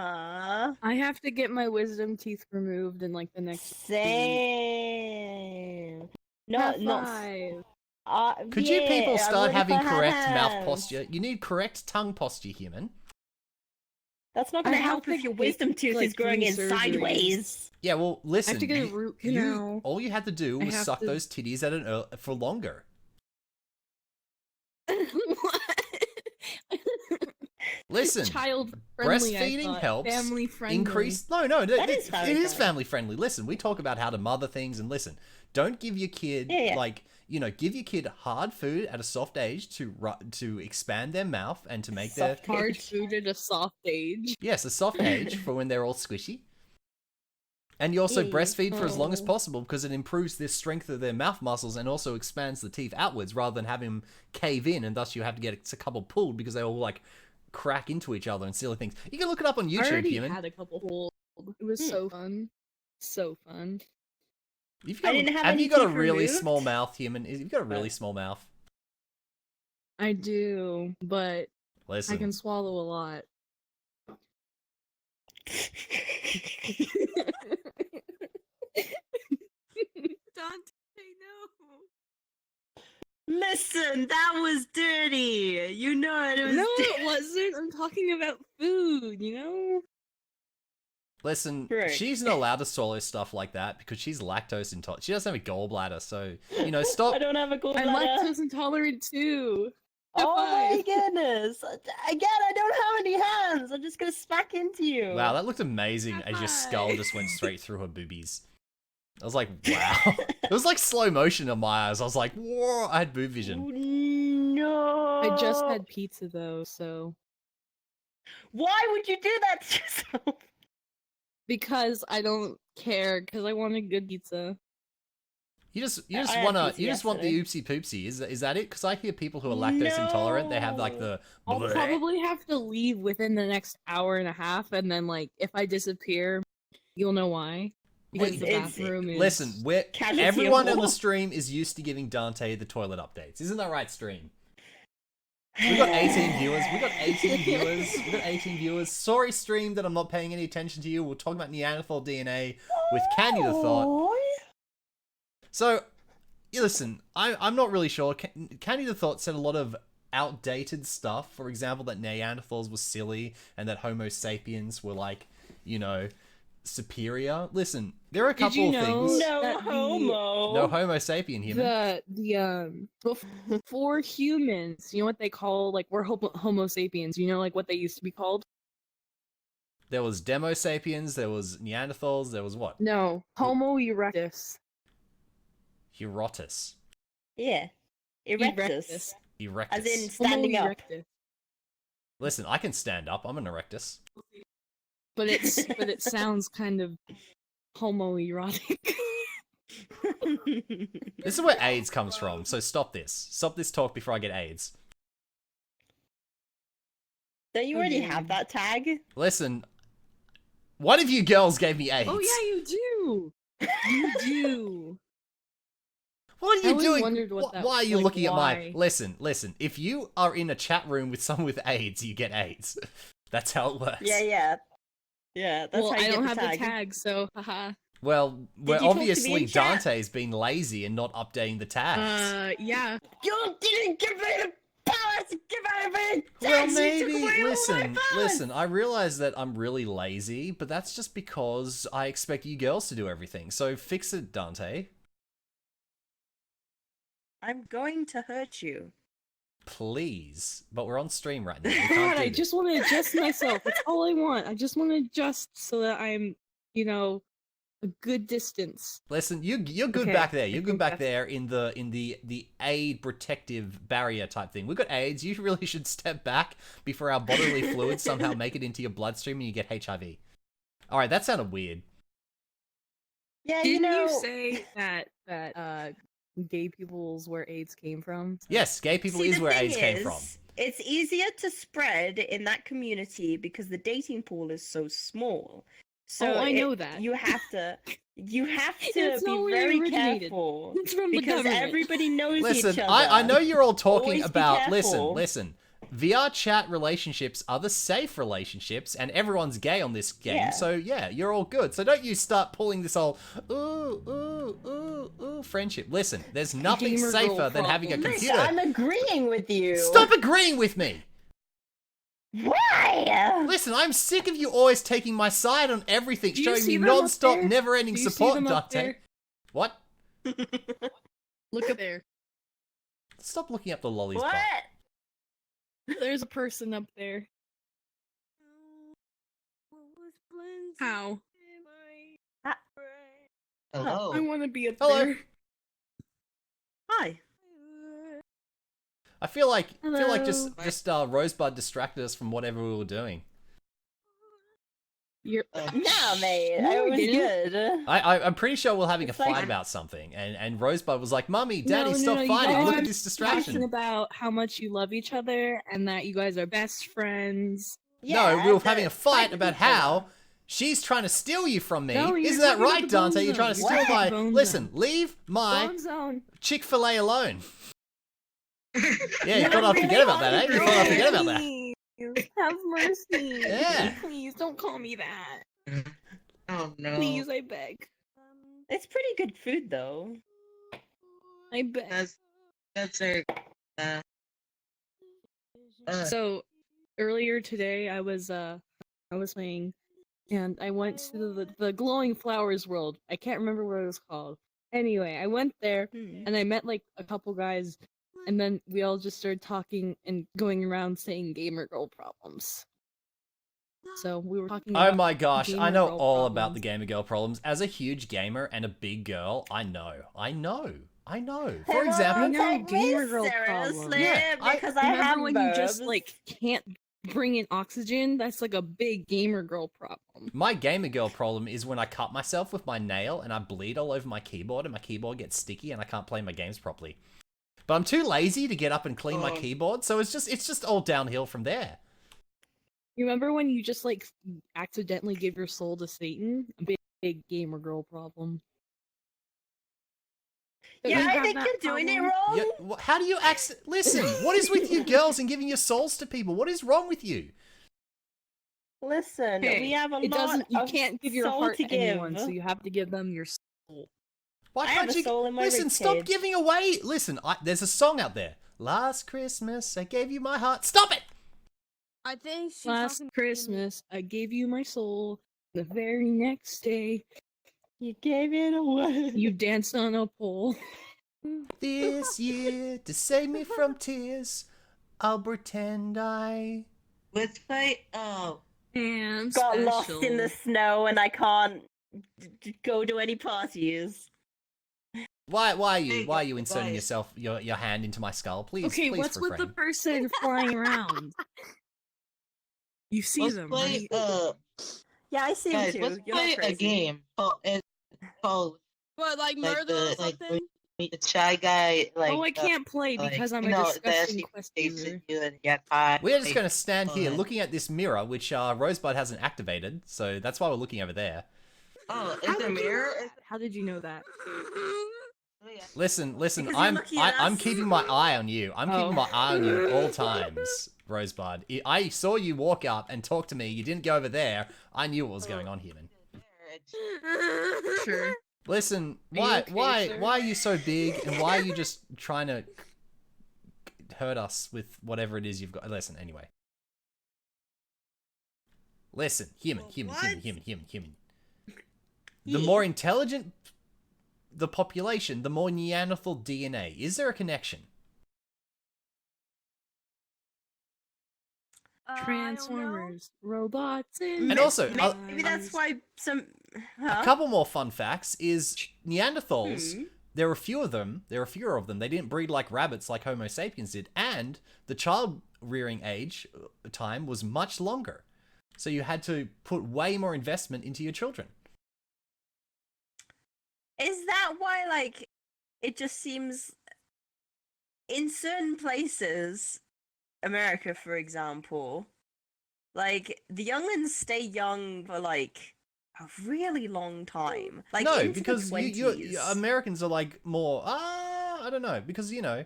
[SPEAKER 11] I have to get my wisdom teeth removed in like the next.
[SPEAKER 2] Same. Not.
[SPEAKER 1] Could you people start having correct mouth posture? You need correct tongue posture, human.
[SPEAKER 2] That's not going to help if your wisdom tooth is growing in sideways.
[SPEAKER 1] Yeah, well, listen.
[SPEAKER 11] I have to get a root canal.
[SPEAKER 1] All you had to do was suck those titties at for longer. Listen, breastfeeding helps.
[SPEAKER 11] Family friendly.
[SPEAKER 1] Increase. No, it is family friendly. Listen, we talk about how to mother things, and listen, don't give your kid give your kid hard food at a soft age to expand their mouth and to make their
[SPEAKER 11] hard food at a soft age.
[SPEAKER 1] Yes, a soft age for when they're all squishy. And you also breastfeed for as long as possible because it improves the strength of their mouth muscles and also expands the teeth outwards rather than having them cave in, and thus you have to get a couple pulled because they all like crack into each other and silly things. You can look it up on YouTube,
[SPEAKER 11] I already
[SPEAKER 1] human.
[SPEAKER 11] had a couple pulled. It was so fun. So fun.
[SPEAKER 1] Have you got a really small mouth, human? You've got a really small mouth.
[SPEAKER 11] I do, but
[SPEAKER 1] listen.
[SPEAKER 11] I can swallow a lot. Dante, no.
[SPEAKER 2] Listen, that was dirty. You know it was.
[SPEAKER 11] No, it wasn't. I'm talking about food, you know?
[SPEAKER 1] Listen,
[SPEAKER 2] Frick.
[SPEAKER 1] she's not allowed to swallow stuff like that because she's lactose intolerant. She doesn't have a gallbladder, so, you know, stop.
[SPEAKER 2] I don't have a gallbladder.
[SPEAKER 11] I'm lactose intolerant too.
[SPEAKER 2] Oh my
[SPEAKER 11] Five.
[SPEAKER 2] goodness! Again, I don't have any hands. I'm just gonna smack into you.
[SPEAKER 1] Wow, that looked amazing as your skull just went straight through her boobies. I was like, wow. It was like slow motion in my eyes. I was like, whoa, I had boob vision.
[SPEAKER 2] No.
[SPEAKER 11] I just had pizza though, so.
[SPEAKER 2] Why would you do that to yourself?
[SPEAKER 11] Because I don't care, because I want a good pizza.
[SPEAKER 1] You just
[SPEAKER 2] I had
[SPEAKER 1] want
[SPEAKER 2] pizza
[SPEAKER 1] the
[SPEAKER 2] yesterday.
[SPEAKER 1] oopsie poopsie. Is that it? Because I hear people who are lactose intolerant, they have like the.
[SPEAKER 11] I'll probably have to leave within the next hour and a half, and then, like, if I disappear, you'll know why. Because the bathroom is...
[SPEAKER 1] Listen,
[SPEAKER 2] Casualty
[SPEAKER 1] everyone
[SPEAKER 2] of
[SPEAKER 1] on the
[SPEAKER 2] war.
[SPEAKER 1] stream is used to giving Dante the toilet updates. Isn't that right, stream? We got 18 viewers. We got 18 viewers. Sorry, stream, that I'm not paying any attention to you. We're talking about Neanderthal DNA with Candy the Thought. So, listen, I'm not really sure. Candy the Thought said a lot of outdated stuff. For example, that Neanderthals were silly and that Homo sapiens were like, you know, superior. Listen, there are a couple of things.
[SPEAKER 2] No homo.
[SPEAKER 1] No Homo sapien human.
[SPEAKER 11] Before humans, you know what they call, like, we're Homo sapiens, you know, like, what they used to be called?
[SPEAKER 1] There was Demo sapiens, there was Neanderthals, there was what?
[SPEAKER 11] No, Homo erectus.
[SPEAKER 1] Herotus.
[SPEAKER 2] Yeah. Erectus.
[SPEAKER 1] Erectus.
[SPEAKER 2] As in standing
[SPEAKER 11] Homo
[SPEAKER 2] up.
[SPEAKER 11] erectus.
[SPEAKER 1] Listen, I can stand up. I'm an erectus.
[SPEAKER 11] But it sounds kind of homoerotic.
[SPEAKER 1] This is where AIDS comes from, so stop this. Stop this talk before I get AIDS.
[SPEAKER 2] Don't you already have that tag?
[SPEAKER 1] Listen, one of you girls gave me AIDS.
[SPEAKER 11] Oh yeah, you do. You do.
[SPEAKER 1] What are you
[SPEAKER 11] always
[SPEAKER 1] doing?
[SPEAKER 11] wondered what that-
[SPEAKER 1] Why are you
[SPEAKER 11] like,
[SPEAKER 1] looking at
[SPEAKER 11] why?
[SPEAKER 1] my... Listen. If you are in a chat room with someone with AIDS, you get AIDS. That's how it works.
[SPEAKER 2] Yeah. Yeah, that's
[SPEAKER 11] Well,
[SPEAKER 2] how you
[SPEAKER 11] I
[SPEAKER 2] get
[SPEAKER 11] don't
[SPEAKER 2] the
[SPEAKER 11] have
[SPEAKER 2] tag.
[SPEAKER 11] the tag, so haha.
[SPEAKER 1] Well,
[SPEAKER 2] you talk to me
[SPEAKER 1] obviously
[SPEAKER 2] in chat?
[SPEAKER 1] Dante's been lazy and not updating the tags.
[SPEAKER 11] Yeah.
[SPEAKER 2] You didn't give me the power to give everybody
[SPEAKER 1] Well,
[SPEAKER 2] tags. You took
[SPEAKER 1] maybe,
[SPEAKER 2] away all my powers.
[SPEAKER 1] listen, I realize that I'm really lazy, but that's just because I expect you girls to do everything. So fix it, Dante.
[SPEAKER 2] I'm going to hurt you.
[SPEAKER 1] Please. But we're on stream right now. We can't
[SPEAKER 11] God,
[SPEAKER 1] do
[SPEAKER 11] I
[SPEAKER 1] this.
[SPEAKER 11] just want to adjust myself. That's all I want. I just want to adjust so that I'm, you know, a good distance.
[SPEAKER 1] Listen, you're good
[SPEAKER 11] Okay,
[SPEAKER 1] back there.
[SPEAKER 11] I
[SPEAKER 1] You're good
[SPEAKER 11] think
[SPEAKER 1] back there in the aid protective barrier type thing. We've got AIDS. You really should step back before our bodily fluids somehow make it into your bloodstream and you get HIV. All right, that sounded weird.
[SPEAKER 2] Yeah,
[SPEAKER 11] Didn't
[SPEAKER 2] you know.
[SPEAKER 11] you say that gay people's where AIDS came from?
[SPEAKER 1] Yes, gay people
[SPEAKER 2] See,
[SPEAKER 1] is
[SPEAKER 2] the
[SPEAKER 1] where
[SPEAKER 2] thing
[SPEAKER 1] AIDS came from.
[SPEAKER 2] It's easier to spread in that community because the dating pool is so small. So
[SPEAKER 11] I know that.
[SPEAKER 2] You have to
[SPEAKER 11] It's not
[SPEAKER 2] be
[SPEAKER 11] where it
[SPEAKER 2] very
[SPEAKER 11] originated.
[SPEAKER 2] careful
[SPEAKER 11] It's from the
[SPEAKER 2] because
[SPEAKER 11] government.
[SPEAKER 2] everybody knows
[SPEAKER 1] Listen,
[SPEAKER 2] each other.
[SPEAKER 1] I know you're all talking
[SPEAKER 2] Always be
[SPEAKER 1] about...
[SPEAKER 2] careful.
[SPEAKER 1] Listen. VRChat relationships are the safe relationships, and everyone's gay on this game,
[SPEAKER 2] Yeah.
[SPEAKER 1] so yeah, you're all good. So don't you start pulling this whole, ooh, friendship. Listen, there's nothing
[SPEAKER 11] Gamer girl
[SPEAKER 1] safer than having a
[SPEAKER 11] problem.
[SPEAKER 2] Listen,
[SPEAKER 1] computer...
[SPEAKER 2] I'm agreeing with you.
[SPEAKER 1] Stop agreeing with me!
[SPEAKER 2] Why?
[SPEAKER 1] Listen, I'm sick of you always taking my side on everything,
[SPEAKER 11] Do you
[SPEAKER 1] showing
[SPEAKER 11] see
[SPEAKER 1] me
[SPEAKER 11] them up
[SPEAKER 1] non-stop,
[SPEAKER 11] there?
[SPEAKER 1] never-ending
[SPEAKER 11] Do you see
[SPEAKER 1] support,
[SPEAKER 11] them up
[SPEAKER 1] Dante.
[SPEAKER 11] there?
[SPEAKER 1] What?
[SPEAKER 11] Look up there.
[SPEAKER 1] Stop looking up the lollies.
[SPEAKER 2] What?
[SPEAKER 11] There's a person up there. How?
[SPEAKER 10] Hello.
[SPEAKER 11] I want to be up
[SPEAKER 1] Hello.
[SPEAKER 11] there.
[SPEAKER 2] Hi.
[SPEAKER 1] I feel like just
[SPEAKER 11] Hello.
[SPEAKER 1] Rosebud distracted us from whatever we were doing.
[SPEAKER 11] You're.
[SPEAKER 2] No, mate.
[SPEAKER 11] No,
[SPEAKER 2] It
[SPEAKER 11] we
[SPEAKER 2] was
[SPEAKER 11] didn't.
[SPEAKER 2] good.
[SPEAKER 1] I'm pretty sure we're having
[SPEAKER 2] It's
[SPEAKER 1] a
[SPEAKER 2] like-
[SPEAKER 1] fight about something, and Rosebud was like, "Mummy, Daddy,
[SPEAKER 11] No,
[SPEAKER 1] stop
[SPEAKER 11] you
[SPEAKER 1] fighting!
[SPEAKER 11] guys
[SPEAKER 1] Look
[SPEAKER 11] are
[SPEAKER 1] at this
[SPEAKER 11] talking
[SPEAKER 1] distraction."
[SPEAKER 11] about how much you love each other and that you guys are best friends.
[SPEAKER 1] No, we were having a fight
[SPEAKER 2] with
[SPEAKER 1] about
[SPEAKER 2] each other.
[SPEAKER 1] how she's trying to steal you from me.
[SPEAKER 11] No, you're
[SPEAKER 1] Isn't that
[SPEAKER 11] talking about
[SPEAKER 1] right,
[SPEAKER 11] the
[SPEAKER 1] Dante?
[SPEAKER 11] bone
[SPEAKER 1] You're trying to
[SPEAKER 11] zone.
[SPEAKER 1] steal
[SPEAKER 11] What?
[SPEAKER 1] my...
[SPEAKER 11] Bone
[SPEAKER 1] Listen,
[SPEAKER 11] zone.
[SPEAKER 1] leave my
[SPEAKER 11] Bone zone.
[SPEAKER 1] Chick-fil-A alone. Yeah, you thought I'd forget about that, eh? You thought I'd forget about that.
[SPEAKER 11] Please, have mercy.
[SPEAKER 1] Yeah.
[SPEAKER 11] Please don't call me that.
[SPEAKER 10] Oh no.
[SPEAKER 11] Please, I beg.
[SPEAKER 2] It's pretty good food though.
[SPEAKER 11] I beg.
[SPEAKER 10] That's
[SPEAKER 11] So earlier today, I was playing, and I went to the glowing flowers world. I can't remember what it was called. Anyway, I went there and I met like a couple guys, and then we all just started talking and going around saying gamer girl problems. So we were talking.
[SPEAKER 1] Oh
[SPEAKER 11] about
[SPEAKER 1] my gosh, I
[SPEAKER 11] gamer
[SPEAKER 1] know
[SPEAKER 11] girl
[SPEAKER 1] all
[SPEAKER 11] problems.
[SPEAKER 1] about the gamer girl problems. As a huge gamer and a big girl, I know. For example,
[SPEAKER 11] I know gamer girl problems.
[SPEAKER 2] Seriously,
[SPEAKER 1] Yeah,
[SPEAKER 2] because I have
[SPEAKER 11] Remember when you just
[SPEAKER 2] boobs.
[SPEAKER 11] like can't bring in oxygen? That's like a big gamer girl problem.
[SPEAKER 1] my gamer girl problem is when I cut myself with my nail and I bleed all over my keyboard and my keyboard gets sticky and I can't play my games properly. But I'm too lazy to get up and clean my keyboard, so it's just all downhill from there.
[SPEAKER 11] You remember when you just like accidentally give your soul to Satan? A big gamer girl problem.
[SPEAKER 2] Yeah,
[SPEAKER 11] You
[SPEAKER 2] I
[SPEAKER 11] got
[SPEAKER 2] think
[SPEAKER 11] that
[SPEAKER 2] you're doing it
[SPEAKER 11] problem?
[SPEAKER 2] wrong.
[SPEAKER 1] Yeah, how do you listen? What is with you girls and giving your souls to people? What is wrong with you?
[SPEAKER 2] Listen,
[SPEAKER 11] Hey,
[SPEAKER 2] we have a
[SPEAKER 11] it
[SPEAKER 2] lot
[SPEAKER 11] doesn't. You
[SPEAKER 2] of
[SPEAKER 11] can't give your
[SPEAKER 2] soul
[SPEAKER 11] heart
[SPEAKER 2] to
[SPEAKER 11] to
[SPEAKER 2] give.
[SPEAKER 11] anyone, so you have to give them your soul.
[SPEAKER 1] Why
[SPEAKER 2] I have
[SPEAKER 1] can't
[SPEAKER 2] a
[SPEAKER 1] you
[SPEAKER 2] soul in my
[SPEAKER 1] listen?
[SPEAKER 2] rib
[SPEAKER 1] Stop
[SPEAKER 2] cage.
[SPEAKER 1] giving away. Listen, there's a song out there. Last Christmas, I gave you my heart. Stop it!
[SPEAKER 6] I think she's
[SPEAKER 11] Last
[SPEAKER 6] talking
[SPEAKER 11] Christmas, I gave you my soul. The very next day,
[SPEAKER 2] You gave it away.
[SPEAKER 11] you danced on a pole.
[SPEAKER 1] This year, to save me from tears, I'll pretend I.
[SPEAKER 13] Let's play.
[SPEAKER 11] And
[SPEAKER 2] Got
[SPEAKER 11] special.
[SPEAKER 2] lost in the snow and I can't go to any parties.
[SPEAKER 1] Why are you
[SPEAKER 13] Hey,
[SPEAKER 1] inserting
[SPEAKER 13] guys.
[SPEAKER 1] yourself your hand into my skull? Please,
[SPEAKER 11] Okay,
[SPEAKER 1] please
[SPEAKER 11] what's with the
[SPEAKER 1] refrain.
[SPEAKER 11] person flying around? You see
[SPEAKER 13] Let's
[SPEAKER 11] them,
[SPEAKER 13] play.
[SPEAKER 11] right?
[SPEAKER 2] Yeah, I see
[SPEAKER 13] Guys,
[SPEAKER 2] you.
[SPEAKER 13] let's
[SPEAKER 2] You're
[SPEAKER 13] play
[SPEAKER 2] not
[SPEAKER 13] a
[SPEAKER 2] crazy.
[SPEAKER 13] game. It's called
[SPEAKER 6] what, like
[SPEAKER 13] like
[SPEAKER 6] murder or
[SPEAKER 13] the
[SPEAKER 6] something?
[SPEAKER 13] the shy guy. Like
[SPEAKER 11] Oh, I can't play
[SPEAKER 13] like,
[SPEAKER 11] because I'm
[SPEAKER 13] you
[SPEAKER 11] a
[SPEAKER 13] know,
[SPEAKER 11] disgusting
[SPEAKER 13] the
[SPEAKER 11] quest
[SPEAKER 13] chases
[SPEAKER 11] user.
[SPEAKER 13] you and get hot.
[SPEAKER 1] We're just
[SPEAKER 13] like,
[SPEAKER 1] going to stand here
[SPEAKER 13] uh,
[SPEAKER 1] looking at this mirror, which Rosebud hasn't activated, so that's why we're looking over there.
[SPEAKER 13] Oh,
[SPEAKER 11] How
[SPEAKER 13] is there a
[SPEAKER 11] did you
[SPEAKER 13] mirror?
[SPEAKER 11] know that? How did you know that?
[SPEAKER 13] Oh, yeah.
[SPEAKER 1] Listen,
[SPEAKER 2] Because you're
[SPEAKER 1] I'm
[SPEAKER 2] looking at
[SPEAKER 1] I'm
[SPEAKER 2] us.
[SPEAKER 1] keeping my eye on you. I'm keeping
[SPEAKER 11] Oh.
[SPEAKER 1] my eye on you at all times, Rosebud. I saw you walk up and talk to me. You didn't go over there. I knew what was going on, human.
[SPEAKER 11] Sure.
[SPEAKER 1] Listen,
[SPEAKER 11] Are you
[SPEAKER 1] why
[SPEAKER 11] okay, sir?
[SPEAKER 1] are you so big, and why are you just trying to hurt us with whatever it is you've got? Listen, anyway. Listen, human. The more intelligent the population, the more Neanderthal DNA. Is there a connection?
[SPEAKER 11] Transformers, robots, and
[SPEAKER 1] And also,
[SPEAKER 2] Maybe that's why some. Huh?
[SPEAKER 1] a couple more fun facts is Neanderthals, there were fewer of them. They didn't breed like rabbits like Homo sapiens did. And the child rearing age time was much longer. So you had to put way more investment into your children.
[SPEAKER 2] Is that why, like, it just seems in certain places, America, for example, like, the youngins stay young for, like, a really long time. Like,
[SPEAKER 1] No,
[SPEAKER 2] into
[SPEAKER 1] because
[SPEAKER 2] the 20s.
[SPEAKER 1] Americans are like more, I don't know, because, you know,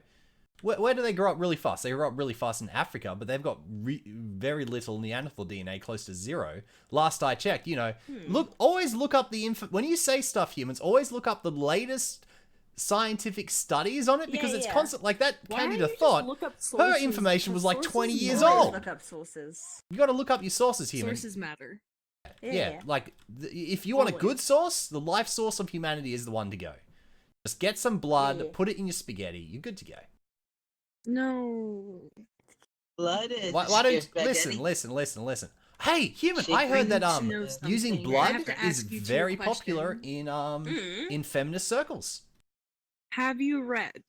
[SPEAKER 1] where do they grow up really fast? They grow up really fast in Africa, but they've got very little Neanderthal DNA, close to zero. Last I checked, you know, always look up the info. When you say stuff, humans, always look up the latest scientific studies on it, because it's constant. Like that
[SPEAKER 11] Why
[SPEAKER 1] Candida
[SPEAKER 11] don't you just
[SPEAKER 1] thought,
[SPEAKER 11] look up
[SPEAKER 1] her
[SPEAKER 11] sources?
[SPEAKER 1] information was like
[SPEAKER 11] Sources
[SPEAKER 1] 20 years
[SPEAKER 11] matter.
[SPEAKER 1] old.
[SPEAKER 2] Look up sources.
[SPEAKER 1] You got to look up your sources, human.
[SPEAKER 11] Sources matter.
[SPEAKER 1] Yeah, like if you want a good source, the life source of humanity is the one to go. Just get some blood, put it in your spaghetti. You're good to go.
[SPEAKER 11] No.
[SPEAKER 13] Blood is.
[SPEAKER 1] Why don't listen? Hey, human! I heard that using
[SPEAKER 11] I
[SPEAKER 1] blood
[SPEAKER 11] have to
[SPEAKER 1] is
[SPEAKER 11] ask you two
[SPEAKER 1] very popular
[SPEAKER 11] questions.
[SPEAKER 1] in feminist circles.
[SPEAKER 11] Have you read?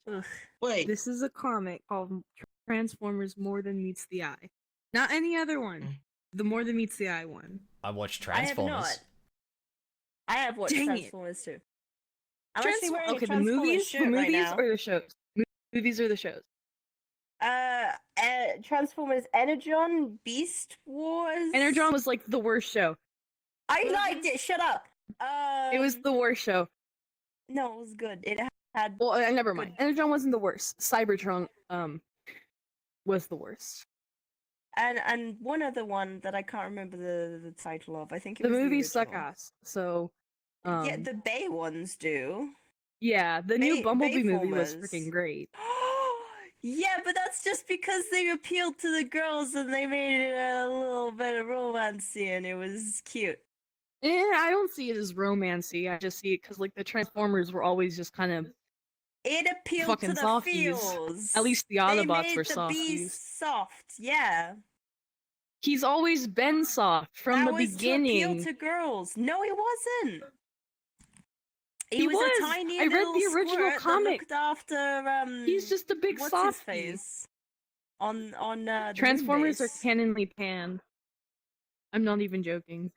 [SPEAKER 13] Wait.
[SPEAKER 11] This is a comic called Transformers: More Than Meets the Eye. Not any other one. The More Than Meets the Eye one.
[SPEAKER 1] I watched
[SPEAKER 2] I have
[SPEAKER 1] Transformers.
[SPEAKER 2] not. I have watched
[SPEAKER 11] Dang it.
[SPEAKER 2] Transformers too. I'm actually wearing a
[SPEAKER 11] Okay, the
[SPEAKER 2] Transformers
[SPEAKER 11] movies,
[SPEAKER 2] shirt
[SPEAKER 11] the
[SPEAKER 2] right
[SPEAKER 11] movies
[SPEAKER 2] now.
[SPEAKER 11] or the shows? Movies or the shows?
[SPEAKER 2] Transformers Energon, Beast Wars.
[SPEAKER 11] Energon was like the worst show.
[SPEAKER 2] I liked it. Shut up.
[SPEAKER 11] It was the worst show.
[SPEAKER 2] No, it was good. It had.
[SPEAKER 11] Well, never mind. Energon wasn't the worst. Cybertron was the worst.
[SPEAKER 2] And one other one that I can't remember the title of. I think it
[SPEAKER 11] The
[SPEAKER 2] was
[SPEAKER 11] movies
[SPEAKER 2] the
[SPEAKER 11] suck
[SPEAKER 2] original.
[SPEAKER 11] ass. So
[SPEAKER 2] Yeah, the Bay ones do.
[SPEAKER 11] yeah, the new Bumblebee movie was
[SPEAKER 2] Bayformers.
[SPEAKER 11] freaking great.
[SPEAKER 2] Yeah, but that's just because they appealed to the girls and they made it a little bit of romancy and it was cute.
[SPEAKER 11] I don't see it as romancy. I just see it because like the Transformers were always just kind of
[SPEAKER 2] It appealed
[SPEAKER 11] fucking
[SPEAKER 2] to the
[SPEAKER 11] softies.
[SPEAKER 2] feels.
[SPEAKER 11] At least the
[SPEAKER 2] They
[SPEAKER 11] Autobots
[SPEAKER 2] made
[SPEAKER 11] were
[SPEAKER 2] the beast
[SPEAKER 11] softies.
[SPEAKER 2] soft, yeah.
[SPEAKER 11] He's always been soft from
[SPEAKER 2] That
[SPEAKER 11] the
[SPEAKER 2] was
[SPEAKER 11] beginning.
[SPEAKER 2] to appeal to girls. No, he wasn't.
[SPEAKER 11] He
[SPEAKER 2] was a
[SPEAKER 11] was.
[SPEAKER 2] tiny
[SPEAKER 11] I read
[SPEAKER 2] little
[SPEAKER 11] the original
[SPEAKER 2] squirt that
[SPEAKER 11] comic.
[SPEAKER 2] looked after
[SPEAKER 11] He's just a big
[SPEAKER 2] what's
[SPEAKER 11] softie.
[SPEAKER 2] his face on the
[SPEAKER 11] Transformers are
[SPEAKER 2] moon base.
[SPEAKER 11] canonly pan. I'm not even joking.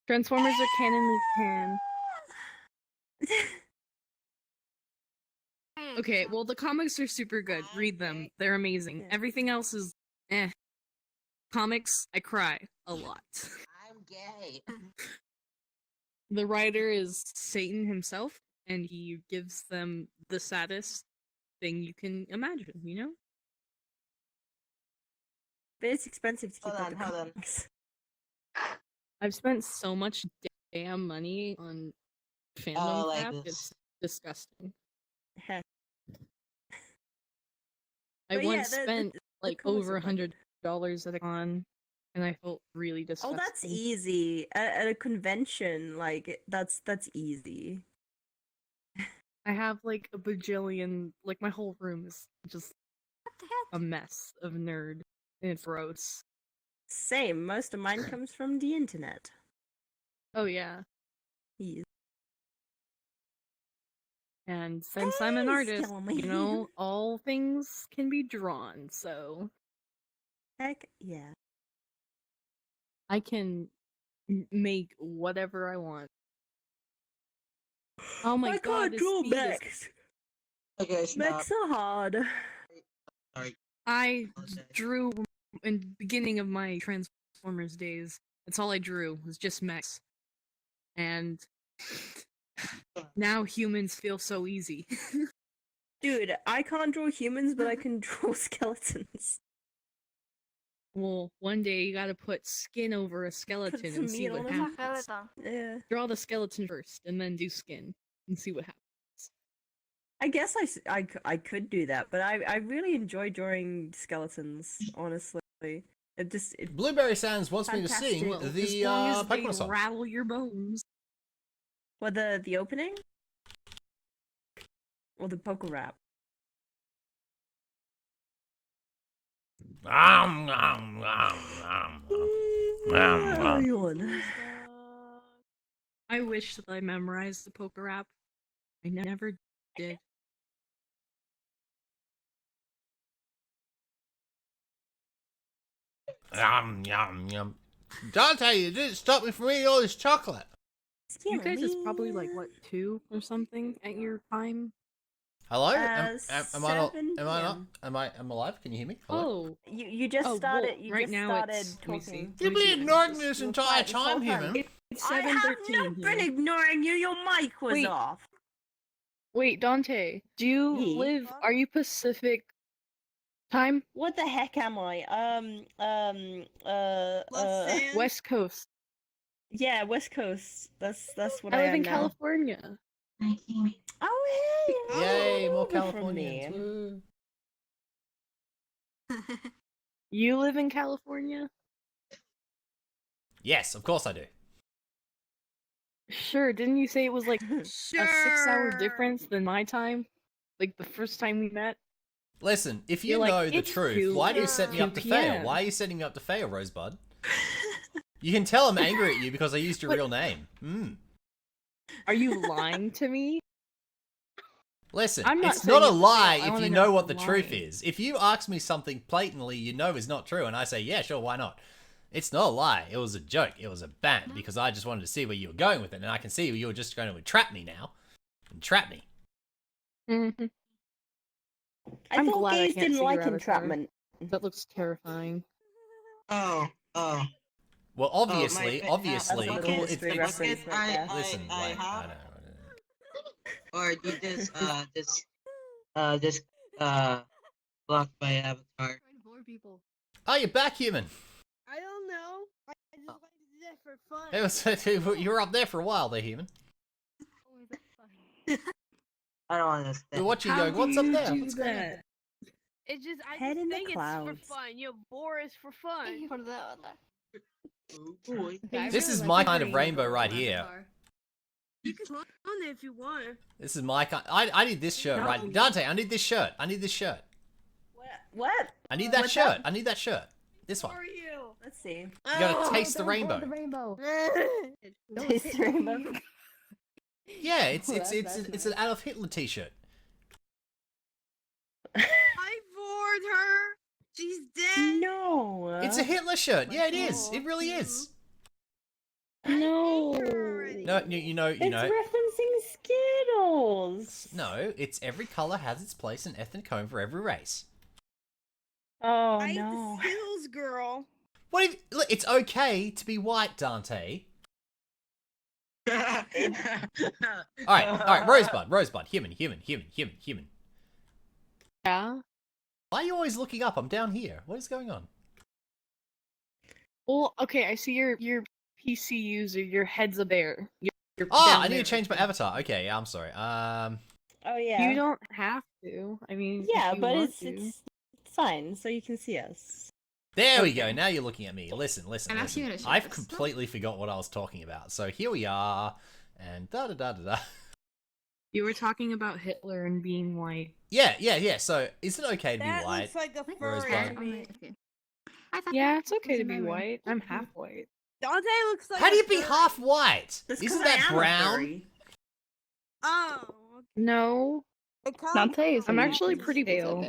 [SPEAKER 11] Transformers are canonly pan. Okay, well the comics are super good. Read them. They're amazing. Everything else is eh. Comics, I cry a lot.
[SPEAKER 13] I'm gay.
[SPEAKER 11] The writer is Satan himself, and he gives them the saddest thing you can imagine, you know?
[SPEAKER 2] But it's expensive to keep
[SPEAKER 13] Hold
[SPEAKER 2] up
[SPEAKER 13] on,
[SPEAKER 2] the
[SPEAKER 13] hold on.
[SPEAKER 2] comics.
[SPEAKER 11] I've spent so much damn money on fandom
[SPEAKER 13] Oh, like
[SPEAKER 11] crap,
[SPEAKER 13] this.
[SPEAKER 11] it's disgusting.
[SPEAKER 2] Heh.
[SPEAKER 11] I
[SPEAKER 2] But yeah,
[SPEAKER 11] once
[SPEAKER 2] the
[SPEAKER 11] spent like
[SPEAKER 2] comics
[SPEAKER 11] over
[SPEAKER 2] are fun.
[SPEAKER 11] $100 at a con, and I felt really disgusting.
[SPEAKER 2] Oh, that's easy. At a convention, like that's easy.
[SPEAKER 11] I have like a bajillion, like my whole room is just a mess of nerd, and it's gross.
[SPEAKER 2] Same. Most of mine comes from the internet.
[SPEAKER 11] Oh yeah.
[SPEAKER 2] Yes.
[SPEAKER 11] And since I'm an
[SPEAKER 2] Hey,
[SPEAKER 11] artist,
[SPEAKER 2] Skelly.
[SPEAKER 11] you know, all things can be drawn, so
[SPEAKER 2] Heck yeah.
[SPEAKER 11] I can make whatever I want. Oh my
[SPEAKER 2] I
[SPEAKER 11] god,
[SPEAKER 2] can't
[SPEAKER 11] this
[SPEAKER 2] draw
[SPEAKER 11] speed is...
[SPEAKER 2] mechs.
[SPEAKER 13] Okay, stop.
[SPEAKER 2] Mechs are hard.
[SPEAKER 13] Sorry.
[SPEAKER 11] I drew in the beginning of my Transformers days. That's all I drew, was just mechs. And now humans feel so easy.
[SPEAKER 2] Dude, I can't draw humans, but I can draw skeletons.
[SPEAKER 11] Well, one day you gotta put skin over a skeleton
[SPEAKER 2] some
[SPEAKER 11] and see
[SPEAKER 2] meat
[SPEAKER 11] what
[SPEAKER 2] on him.
[SPEAKER 11] happens.
[SPEAKER 2] Yeah.
[SPEAKER 11] Draw the skeleton first, and then do skin, and see what happens.
[SPEAKER 2] I guess I could do that, but I really enjoy drawing skeletons, honestly.
[SPEAKER 1] Blueberry Sands wants me to sing
[SPEAKER 11] Well,
[SPEAKER 1] the
[SPEAKER 11] as long as they
[SPEAKER 1] Pokemon song.
[SPEAKER 11] rattle your bones.
[SPEAKER 2] What, the opening? Or the Poke Rap?
[SPEAKER 11] I wish that I memorized the poker rap. I never did.
[SPEAKER 1] Yum, yum, yum. Dante, you didn't stop me from eating all this chocolate.
[SPEAKER 11] You guys is probably like what, 2 or something at your time?
[SPEAKER 1] Hello? Am I not?
[SPEAKER 2] 7
[SPEAKER 1] Am I not?
[SPEAKER 2] PM.
[SPEAKER 1] Am I? Am I alive? Can you hear me? Hello?
[SPEAKER 11] Oh,
[SPEAKER 2] You just
[SPEAKER 11] Oh,
[SPEAKER 2] started.
[SPEAKER 11] well,
[SPEAKER 2] You
[SPEAKER 11] right
[SPEAKER 2] just
[SPEAKER 11] now
[SPEAKER 2] started
[SPEAKER 11] it's- let me see.
[SPEAKER 2] talking.
[SPEAKER 1] You've been ignoring me this
[SPEAKER 2] You were
[SPEAKER 1] entire
[SPEAKER 2] quiet this whole
[SPEAKER 1] time,
[SPEAKER 2] time.
[SPEAKER 1] human.
[SPEAKER 11] It's
[SPEAKER 2] I have
[SPEAKER 11] 7:13
[SPEAKER 2] not been
[SPEAKER 11] here.
[SPEAKER 2] ignoring you. Your mic was
[SPEAKER 11] Wait.
[SPEAKER 2] off.
[SPEAKER 11] Wait, Dante, do you
[SPEAKER 2] Ye?
[SPEAKER 11] live? Are you Pacific time?
[SPEAKER 2] What the heck am I?
[SPEAKER 11] West Coast.
[SPEAKER 2] Yeah, West Coast. That's what
[SPEAKER 11] I
[SPEAKER 2] I
[SPEAKER 11] live
[SPEAKER 2] am
[SPEAKER 11] in
[SPEAKER 2] now.
[SPEAKER 11] California.
[SPEAKER 2] Oh hey!
[SPEAKER 1] Yay, more
[SPEAKER 2] over from
[SPEAKER 1] Californians.
[SPEAKER 2] me.
[SPEAKER 1] Woo.
[SPEAKER 11] You live in California?
[SPEAKER 1] Yes, of course I do.
[SPEAKER 11] Sure, didn't you say it was like a 6-hour difference than my time? Like the first time we met?
[SPEAKER 1] Listen, if you
[SPEAKER 11] You're like,
[SPEAKER 1] know the
[SPEAKER 11] "It's
[SPEAKER 1] truth, why do you set me
[SPEAKER 11] 2
[SPEAKER 1] up to fail?
[SPEAKER 11] PM.
[SPEAKER 1] Why are you setting me up to fail, Rosebud? You can tell I'm angry at you because I used your
[SPEAKER 11] But-
[SPEAKER 1] real name.
[SPEAKER 11] Are you lying to me?
[SPEAKER 1] Listen,
[SPEAKER 11] I'm not
[SPEAKER 1] it's not a
[SPEAKER 11] saying it's
[SPEAKER 1] lie
[SPEAKER 11] real. I
[SPEAKER 1] if
[SPEAKER 11] wanna
[SPEAKER 1] you
[SPEAKER 11] know
[SPEAKER 1] know
[SPEAKER 11] if
[SPEAKER 1] what the
[SPEAKER 11] I'm
[SPEAKER 1] truth
[SPEAKER 11] lying.
[SPEAKER 1] is. If you ask me something blatantly you know is not true and I say, yeah, sure, why not? It's not a lie. It was a joke. It was a bant because I just wanted to see where you were going with it, and I can see you were just going to entrap me now. Entrap me.
[SPEAKER 11] Mm-hmm.
[SPEAKER 2] I
[SPEAKER 11] I'm
[SPEAKER 2] thought
[SPEAKER 11] glad I
[SPEAKER 2] gays
[SPEAKER 11] can't
[SPEAKER 2] didn't
[SPEAKER 11] see your
[SPEAKER 2] like
[SPEAKER 11] avatar.
[SPEAKER 2] entrapment.
[SPEAKER 11] That looks terrifying.
[SPEAKER 13] Oh.
[SPEAKER 1] Well, obviously,
[SPEAKER 13] my-
[SPEAKER 1] obviously,
[SPEAKER 2] That's a
[SPEAKER 1] cool.
[SPEAKER 2] little
[SPEAKER 1] It's
[SPEAKER 2] history
[SPEAKER 1] it's
[SPEAKER 2] reference right there.
[SPEAKER 1] listen,
[SPEAKER 13] I
[SPEAKER 1] wait,
[SPEAKER 13] have-
[SPEAKER 1] I know.
[SPEAKER 13] Or you just blocked my avatar.
[SPEAKER 1] Oh, you're back, human.
[SPEAKER 6] I don't know. I just like to do that for fun.
[SPEAKER 1] It was, you were up there for a while there, human.
[SPEAKER 13] I don't understand.
[SPEAKER 1] We're watching
[SPEAKER 11] How
[SPEAKER 1] going, what's up
[SPEAKER 11] do you
[SPEAKER 1] there?
[SPEAKER 11] do
[SPEAKER 1] What's going on?
[SPEAKER 11] that?
[SPEAKER 6] It's just I
[SPEAKER 2] Head
[SPEAKER 6] just
[SPEAKER 2] in the
[SPEAKER 6] think it's
[SPEAKER 2] clouds.
[SPEAKER 6] for fun. You know, bore is for fun.
[SPEAKER 13] Oh, boy.
[SPEAKER 1] This is my kind of rainbow right here.
[SPEAKER 6] You can put on it if you want.
[SPEAKER 1] This is my kind. I need this shirt, right? Dante, I need this shirt. I need this shirt.
[SPEAKER 2] What?
[SPEAKER 1] I need that
[SPEAKER 2] What's
[SPEAKER 1] shirt.
[SPEAKER 2] up?
[SPEAKER 1] I need that shirt. This one.
[SPEAKER 6] Who are you?
[SPEAKER 2] Let's see.
[SPEAKER 1] You gotta taste the rainbow.
[SPEAKER 2] Taste the rainbow.
[SPEAKER 1] Yeah, it's an Adolf Hitler t-shirt.
[SPEAKER 6] I bored her. She's dead.
[SPEAKER 2] No.
[SPEAKER 1] It's a Hitler shirt. Yeah, it is. It really is.
[SPEAKER 11] No.
[SPEAKER 1] No, you know.
[SPEAKER 2] It's referencing Skittles.
[SPEAKER 1] No, it's every color has its place and ethnic home for every race.
[SPEAKER 2] Oh
[SPEAKER 6] I
[SPEAKER 2] no.
[SPEAKER 6] the Skittles girl.
[SPEAKER 1] What if? Look, it's okay to be white, Dante. All right, Rosebud, human.
[SPEAKER 11] Yeah.
[SPEAKER 1] Why are you always looking up? I'm down here. What is going on?
[SPEAKER 11] Well, okay, I see your PC user. Your head's up there. You're
[SPEAKER 1] Oh,
[SPEAKER 11] down
[SPEAKER 1] I need
[SPEAKER 11] there.
[SPEAKER 1] to change my avatar. Okay, yeah, I'm sorry.
[SPEAKER 2] Oh yeah.
[SPEAKER 11] You don't have to. I mean,
[SPEAKER 2] Yeah,
[SPEAKER 11] if you
[SPEAKER 2] but
[SPEAKER 11] want
[SPEAKER 2] it's
[SPEAKER 11] to.
[SPEAKER 2] fine, so you can see us.
[SPEAKER 1] There we go. Now you're looking at me. Listen.
[SPEAKER 14] I'm actually gonna show
[SPEAKER 1] I've
[SPEAKER 14] this.
[SPEAKER 1] completely forgot what I was talking about. So here we are, and da da da da da.
[SPEAKER 11] You were talking about Hitler and being white.
[SPEAKER 1] Yeah. So is it okay to be
[SPEAKER 6] That
[SPEAKER 1] white?
[SPEAKER 6] looks like a furry
[SPEAKER 1] Rosebud?
[SPEAKER 6] to me.
[SPEAKER 11] Yeah, it's okay to be white. I'm half white.
[SPEAKER 6] Dante looks like.
[SPEAKER 1] How do
[SPEAKER 6] a
[SPEAKER 1] you be
[SPEAKER 6] furry.
[SPEAKER 1] half white?
[SPEAKER 2] That's 'cause
[SPEAKER 1] Isn't
[SPEAKER 2] I
[SPEAKER 1] that
[SPEAKER 2] am a
[SPEAKER 1] brown?
[SPEAKER 2] furry.
[SPEAKER 6] Oh.
[SPEAKER 11] No,
[SPEAKER 6] It comes
[SPEAKER 11] Dante is.
[SPEAKER 6] from-
[SPEAKER 11] I'm actually pretty pale,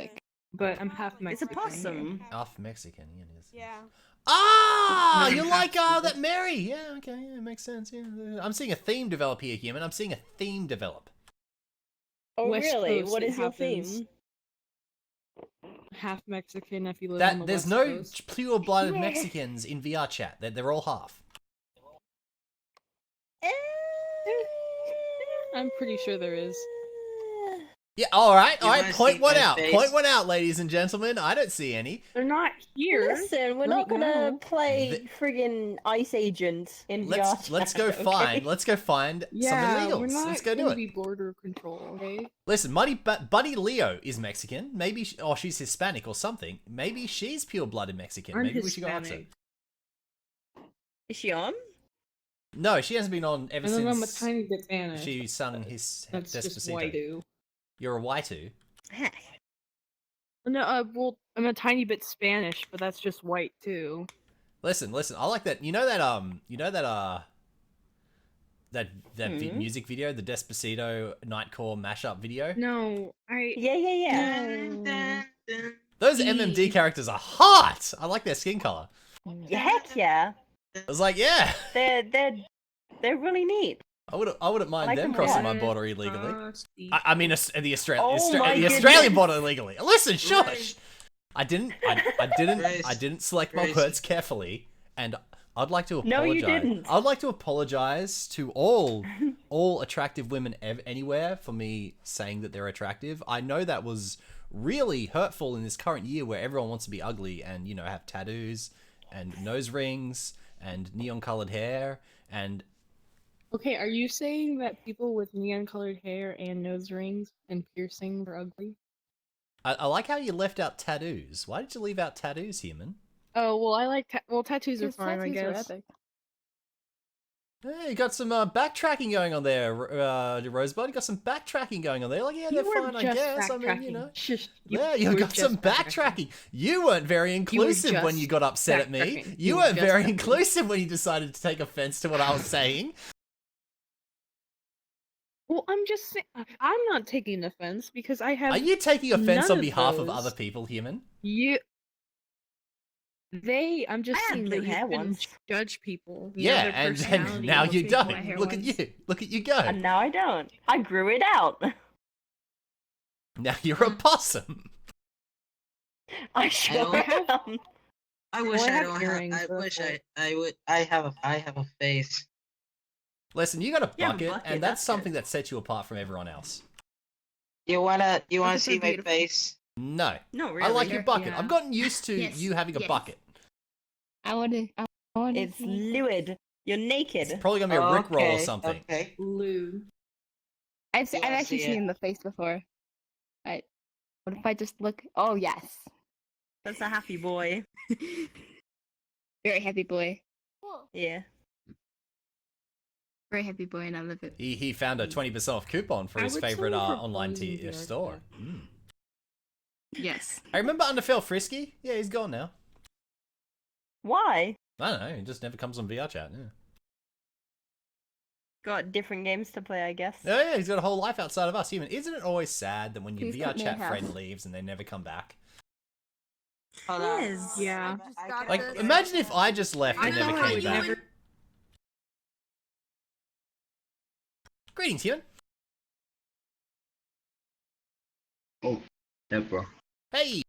[SPEAKER 11] but I'm half
[SPEAKER 2] It's a
[SPEAKER 11] Mexican.
[SPEAKER 2] possum.
[SPEAKER 1] Half Mexican. Yeah, it is.
[SPEAKER 6] Yeah.
[SPEAKER 1] Ah,
[SPEAKER 11] No,
[SPEAKER 1] you
[SPEAKER 11] I'm
[SPEAKER 1] like
[SPEAKER 11] half
[SPEAKER 1] that Mary? Yeah, okay, yeah, makes sense. Yeah, I'm seeing a theme develop here, human. I'm seeing a theme develop.
[SPEAKER 2] Oh
[SPEAKER 11] West
[SPEAKER 2] really?
[SPEAKER 11] Coast,
[SPEAKER 2] What
[SPEAKER 11] it
[SPEAKER 2] is your
[SPEAKER 11] happens.
[SPEAKER 2] theme?
[SPEAKER 11] Half Mexican if you live on the
[SPEAKER 1] There's
[SPEAKER 11] West
[SPEAKER 1] no
[SPEAKER 11] Coast.
[SPEAKER 1] pure-blooded
[SPEAKER 2] Yeah.
[SPEAKER 1] Mexicans in VRChat. They're all half.
[SPEAKER 11] I'm pretty sure there is.
[SPEAKER 1] Yeah, all right.
[SPEAKER 13] You wanna
[SPEAKER 1] Point
[SPEAKER 13] see
[SPEAKER 1] one
[SPEAKER 13] my
[SPEAKER 1] out.
[SPEAKER 13] face?
[SPEAKER 1] Point one out, ladies and gentlemen. I don't see any.
[SPEAKER 11] They're not here.
[SPEAKER 2] Listen, we're
[SPEAKER 11] right
[SPEAKER 2] not gonna
[SPEAKER 11] now.
[SPEAKER 2] play friggin' Ice Agent in VR.
[SPEAKER 1] Let's go
[SPEAKER 2] chat,
[SPEAKER 1] find.
[SPEAKER 2] okay?
[SPEAKER 1] Let's go find
[SPEAKER 11] Yeah,
[SPEAKER 1] some
[SPEAKER 11] we're
[SPEAKER 1] illegals.
[SPEAKER 11] not
[SPEAKER 1] Let's go do
[SPEAKER 11] gonna
[SPEAKER 1] it.
[SPEAKER 11] be border control, okay?
[SPEAKER 1] Listen, Buddy Leo is Mexican. Maybe, or she's Hispanic or something. Maybe she's pure-blooded Mexican.
[SPEAKER 11] I'm
[SPEAKER 1] Maybe we should go after her.
[SPEAKER 11] Hispanic.
[SPEAKER 2] Is she on?
[SPEAKER 1] No, she hasn't been on ever
[SPEAKER 11] And then I'm a
[SPEAKER 1] since
[SPEAKER 11] tiny bit Spanish.
[SPEAKER 1] she sung his
[SPEAKER 11] That's just
[SPEAKER 1] Despacito.
[SPEAKER 11] white-do.
[SPEAKER 1] You're a Waitu.
[SPEAKER 11] No, well, I'm a tiny bit Spanish, but that's just white too.
[SPEAKER 1] Listen. I like that. You know that music video, the Despacito Nightcore mashup video.
[SPEAKER 11] No,
[SPEAKER 2] Yeah.
[SPEAKER 11] No.
[SPEAKER 1] Those MMD characters are hot. I like their skin color.
[SPEAKER 2] Heck yeah.
[SPEAKER 1] I was like, yeah.
[SPEAKER 2] They're really neat.
[SPEAKER 1] I wouldn't mind
[SPEAKER 2] like
[SPEAKER 1] them
[SPEAKER 2] them a
[SPEAKER 1] crossing
[SPEAKER 2] lot.
[SPEAKER 1] my border illegally.
[SPEAKER 11] Frosty.
[SPEAKER 1] I mean, the
[SPEAKER 2] Oh
[SPEAKER 1] Australian
[SPEAKER 2] my
[SPEAKER 1] Australian
[SPEAKER 2] goodness.
[SPEAKER 1] border illegally. Listen, shush. I didn't
[SPEAKER 13] Grace,
[SPEAKER 1] select my
[SPEAKER 13] Grace.
[SPEAKER 1] words carefully, and I'd like to apologize.
[SPEAKER 2] No, you didn't.
[SPEAKER 1] I'd like to apologize to all attractive women anywhere for me saying that they're attractive. I know that was really hurtful in this current year where everyone wants to be ugly and, you know, have tattoos and nose rings and neon colored hair and
[SPEAKER 11] Okay, are you saying that people with neon-colored hair and nose rings and piercings are ugly?
[SPEAKER 1] I like how you left out tattoos. Why did you leave out tattoos, human?
[SPEAKER 11] Oh well, I like tattoos are fine, I guess.
[SPEAKER 1] Hey, you got some backtracking going on there, Rosebud. You got some backtracking going on there. Like, yeah,
[SPEAKER 11] You
[SPEAKER 1] they're
[SPEAKER 11] were
[SPEAKER 1] fine, I
[SPEAKER 11] just
[SPEAKER 1] guess. I mean, you
[SPEAKER 11] backtracking.
[SPEAKER 1] know.
[SPEAKER 11] Shush,
[SPEAKER 1] Yeah, you
[SPEAKER 11] were
[SPEAKER 1] got
[SPEAKER 11] just
[SPEAKER 1] some backtracking. You weren't very inclusive when
[SPEAKER 11] just
[SPEAKER 1] you got upset at me.
[SPEAKER 11] backtracking.
[SPEAKER 1] You
[SPEAKER 11] You were
[SPEAKER 1] weren't
[SPEAKER 11] just
[SPEAKER 1] very
[SPEAKER 11] backtracking.
[SPEAKER 1] inclusive when you decided to take offense to what I was saying.
[SPEAKER 11] Well, I'm just saying, I'm not taking offense because I have.
[SPEAKER 1] Are you taking offense
[SPEAKER 11] none
[SPEAKER 1] on
[SPEAKER 11] of
[SPEAKER 1] behalf of
[SPEAKER 11] those.
[SPEAKER 1] other people, human?
[SPEAKER 11] I'm just
[SPEAKER 2] I had
[SPEAKER 11] saying
[SPEAKER 2] blue
[SPEAKER 11] that you
[SPEAKER 2] hair
[SPEAKER 11] shouldn't
[SPEAKER 2] once.
[SPEAKER 11] judge people.
[SPEAKER 1] Yeah,
[SPEAKER 11] their
[SPEAKER 1] and
[SPEAKER 11] personality
[SPEAKER 1] now
[SPEAKER 11] looks
[SPEAKER 1] you
[SPEAKER 11] like
[SPEAKER 1] don't.
[SPEAKER 11] my hair
[SPEAKER 1] Look at
[SPEAKER 11] ones.
[SPEAKER 1] you. Look at you go.
[SPEAKER 2] And now I don't. I grew it out.
[SPEAKER 1] Now you're a possum.
[SPEAKER 2] I sure am.
[SPEAKER 13] I wish
[SPEAKER 11] Well, I
[SPEAKER 13] I
[SPEAKER 11] have
[SPEAKER 13] don't have.
[SPEAKER 11] earrings,
[SPEAKER 13] I
[SPEAKER 11] so
[SPEAKER 13] wish
[SPEAKER 11] it's
[SPEAKER 13] I would. I have a face.
[SPEAKER 1] Listen, you got a
[SPEAKER 2] You have a
[SPEAKER 1] bucket,
[SPEAKER 2] bucket,
[SPEAKER 1] and that's
[SPEAKER 2] that's
[SPEAKER 1] something that sets you apart from everyone else.
[SPEAKER 13] You wanna
[SPEAKER 11] Those
[SPEAKER 13] see
[SPEAKER 11] are
[SPEAKER 13] my
[SPEAKER 11] beautiful.
[SPEAKER 13] face?
[SPEAKER 1] No.
[SPEAKER 2] No,
[SPEAKER 1] I
[SPEAKER 2] really.
[SPEAKER 1] like your bucket.
[SPEAKER 11] Yeah.
[SPEAKER 1] I've gotten used to
[SPEAKER 14] Yes,
[SPEAKER 1] you having a
[SPEAKER 14] yes.
[SPEAKER 1] bucket.
[SPEAKER 14] I wanna.
[SPEAKER 2] It's fluid. You're naked.
[SPEAKER 1] It's probably gonna be a Rickroll or
[SPEAKER 13] Okay,
[SPEAKER 1] something.
[SPEAKER 13] Okay.
[SPEAKER 11] Lewd.
[SPEAKER 14] I've
[SPEAKER 13] You wanna
[SPEAKER 14] actually
[SPEAKER 13] see
[SPEAKER 14] seen
[SPEAKER 13] it?
[SPEAKER 14] in the face before. I. What if I just look? Oh yes.
[SPEAKER 2] That's a happy boy.
[SPEAKER 14] Very happy boy.
[SPEAKER 2] Yeah.
[SPEAKER 14] Very happy boy, and I love it.
[SPEAKER 1] He found a 20% off coupon for
[SPEAKER 11] I
[SPEAKER 1] his
[SPEAKER 11] would
[SPEAKER 1] favorite
[SPEAKER 11] say
[SPEAKER 1] online
[SPEAKER 11] proposing VRChat.
[SPEAKER 1] store.
[SPEAKER 14] Yes.
[SPEAKER 1] I remember Underfell Frisky. Yeah, he's gone now.
[SPEAKER 2] Why?
[SPEAKER 1] I don't know. He just never comes on VRChat. Yeah.
[SPEAKER 2] Got different games to play, I guess.
[SPEAKER 1] Oh yeah, he's got a whole life outside of us. Even isn't it always sad that when your
[SPEAKER 14] Please cut me in
[SPEAKER 1] VRChat
[SPEAKER 14] half.
[SPEAKER 1] friend leaves and they never come back?
[SPEAKER 13] Hold on.
[SPEAKER 2] Yes.
[SPEAKER 11] Yeah.
[SPEAKER 1] Like, imagine if I just left and never came back. Greetings, human.
[SPEAKER 15] Oh, yeah, bro.
[SPEAKER 1] Hey.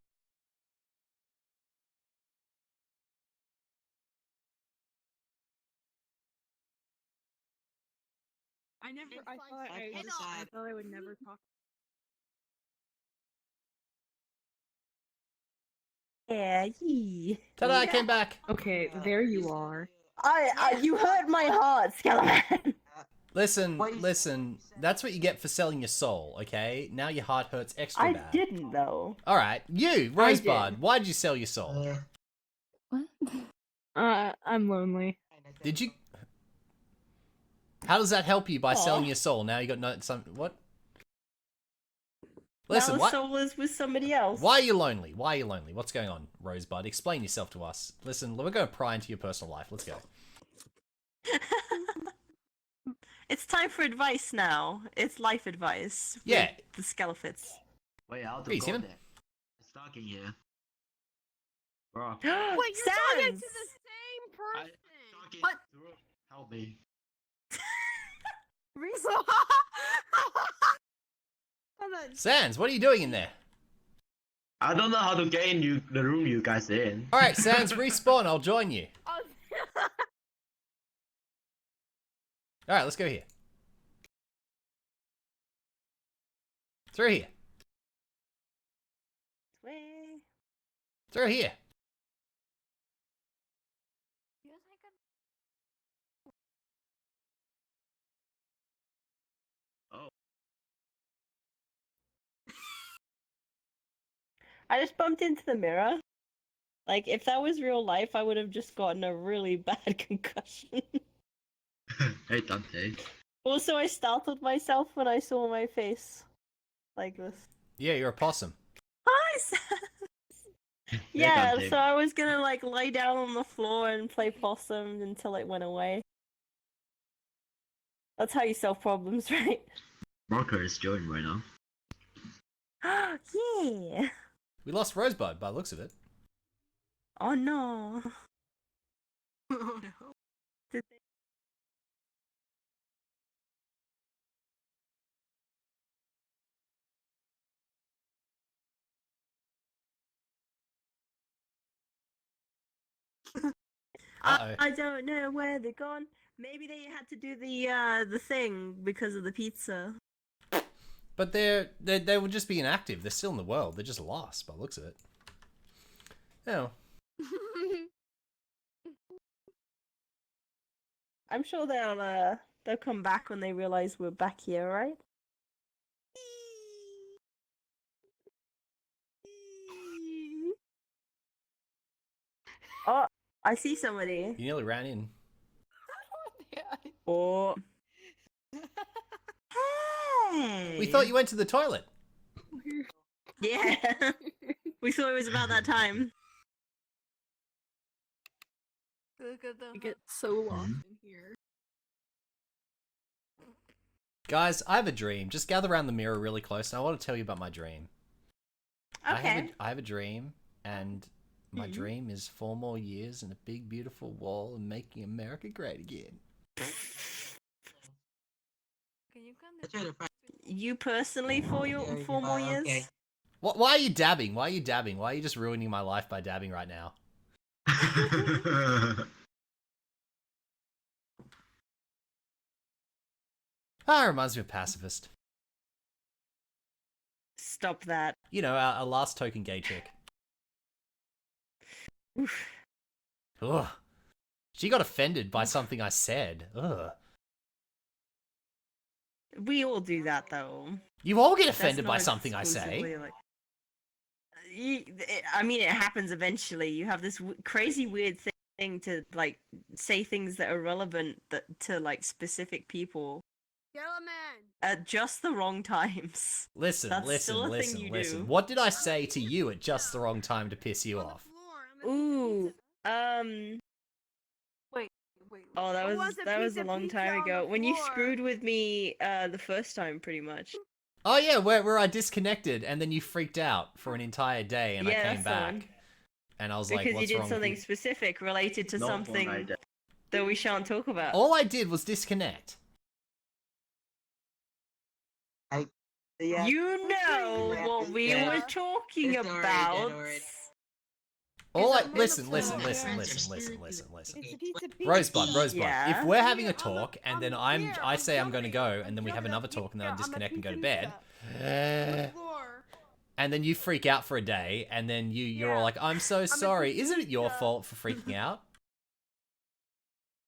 [SPEAKER 11] I thought I would never talk.
[SPEAKER 2] Yeah, yee.
[SPEAKER 1] Ta-da, I came back.
[SPEAKER 11] Okay, there you are.
[SPEAKER 2] You hurt my heart, Skeleton.
[SPEAKER 1] Listen, that's what you get for selling your soul, okay? Now your heart hurts extra
[SPEAKER 2] I
[SPEAKER 1] bad.
[SPEAKER 2] didn't though.
[SPEAKER 1] Alright, you, Rosebud, why did you sell your soul?
[SPEAKER 11] I'm lonely.
[SPEAKER 1] Did you... How does that help you by selling your soul? Now you got no... What? Listen,
[SPEAKER 2] now
[SPEAKER 1] what?
[SPEAKER 2] soul is with somebody else.
[SPEAKER 1] Why are you lonely? Why are you lonely? What's going on, Rosebud? Explain yourself to us. Listen, we're going to pry into your personal life. Let's go.
[SPEAKER 2] It's time for advice now. It's life advice.
[SPEAKER 1] Yeah.
[SPEAKER 2] With the Skelefits.
[SPEAKER 15] Wait, I'll
[SPEAKER 1] Greetings,
[SPEAKER 15] go
[SPEAKER 1] human.
[SPEAKER 15] there. It's talking here. Bro.
[SPEAKER 2] Wait, you're talking to
[SPEAKER 3] the same person.
[SPEAKER 15] What? Help me.
[SPEAKER 3] Rizzo.
[SPEAKER 1] Sans, what are you doing in there?
[SPEAKER 15] I don't know how to get in the room you guys in.
[SPEAKER 1] Alright, Sans, respawn. I'll join you. Alright, let's go here. Through here.
[SPEAKER 2] Way.
[SPEAKER 1] Through here.
[SPEAKER 2] I just bumped into the mirror. Like, if that was real life, I would have just gotten a really bad concussion.
[SPEAKER 15] Hey, Dante.
[SPEAKER 2] Also, I startled myself when I saw my face. Like this.
[SPEAKER 1] Yeah, you're a possum.
[SPEAKER 2] Hi, Sans! Yeah,
[SPEAKER 15] Dante.
[SPEAKER 2] so I was gonna, like, lie down on the floor and play possum until it went away. That's how you solve problems, right?
[SPEAKER 15] Marker is joining right now.
[SPEAKER 2] Yeah!
[SPEAKER 1] We lost Rosebud by the looks of it.
[SPEAKER 2] Oh no. Oh no. Did they... I don't know where they're gone. Maybe they had to do the thing because of the pizza.
[SPEAKER 1] But they would just be inactive. They're still in the world. They're just lost by the looks of it. Oh.
[SPEAKER 2] I'm sure they'll come back when they realize we're back here, right? Oh, I see somebody.
[SPEAKER 1] You nearly ran in.
[SPEAKER 2] Oh. Hey.
[SPEAKER 1] We thought you went to the toilet.
[SPEAKER 2] Yeah. We thought it was about that time.
[SPEAKER 11] I get so lost in here.
[SPEAKER 1] Guys, I have a dream. Just gather around the mirror really close, and I want to tell you about my dream.
[SPEAKER 2] Okay.
[SPEAKER 1] I have a dream, and my dream is 4 more years and a big, beautiful wall and making America great again.
[SPEAKER 2] You personally for your 4 more years?
[SPEAKER 13] Okay.
[SPEAKER 1] Why are you dabbing? Why are you dabbing? Why are you just ruining my life by dabbing right now? Reminds me of Pacifist.
[SPEAKER 2] Stop that.
[SPEAKER 1] You know, our last token gay chick. Ugh. She got offended by something I said. Ugh.
[SPEAKER 2] We all do that though.
[SPEAKER 1] You all get
[SPEAKER 2] That's
[SPEAKER 1] offended by
[SPEAKER 2] not
[SPEAKER 1] something I
[SPEAKER 2] exclusively,
[SPEAKER 1] say.
[SPEAKER 2] like- I mean, it happens eventually. You have this crazy weird thing to like say things that are relevant to like specific people at just the wrong times.
[SPEAKER 1] Listen,
[SPEAKER 2] That's still a thing you
[SPEAKER 1] listen.
[SPEAKER 2] do.
[SPEAKER 1] What did I say to you at just the wrong time to piss you off?
[SPEAKER 2] Ooh,
[SPEAKER 6] Wait.
[SPEAKER 2] oh, that was a long time ago. When you screwed with me the first time, pretty much.
[SPEAKER 1] Oh yeah, where I disconnected and then you freaked out for an entire day and
[SPEAKER 2] Yeah,
[SPEAKER 1] I came
[SPEAKER 2] that's the one.
[SPEAKER 1] back. And I was like,
[SPEAKER 2] Because you
[SPEAKER 1] what's
[SPEAKER 2] did
[SPEAKER 1] wrong
[SPEAKER 2] something
[SPEAKER 1] with you?
[SPEAKER 2] specific related to
[SPEAKER 15] No phone
[SPEAKER 2] something
[SPEAKER 15] like that.
[SPEAKER 2] that we shan't talk about.
[SPEAKER 1] All I did was disconnect.
[SPEAKER 13] Yeah.
[SPEAKER 2] You know what we
[SPEAKER 13] Yeah.
[SPEAKER 2] were talking
[SPEAKER 13] It's alright,
[SPEAKER 2] about.
[SPEAKER 13] alright.
[SPEAKER 1] All I
[SPEAKER 6] Is it
[SPEAKER 1] listen. Rosebud.
[SPEAKER 2] Yeah.
[SPEAKER 1] If we're having a talk and then I say I'm gonna go and then we have another talk and then I disconnect and go to bed. And then you freak out for a day and then you're all like, I'm so sorry. Isn't it your fault for freaking out?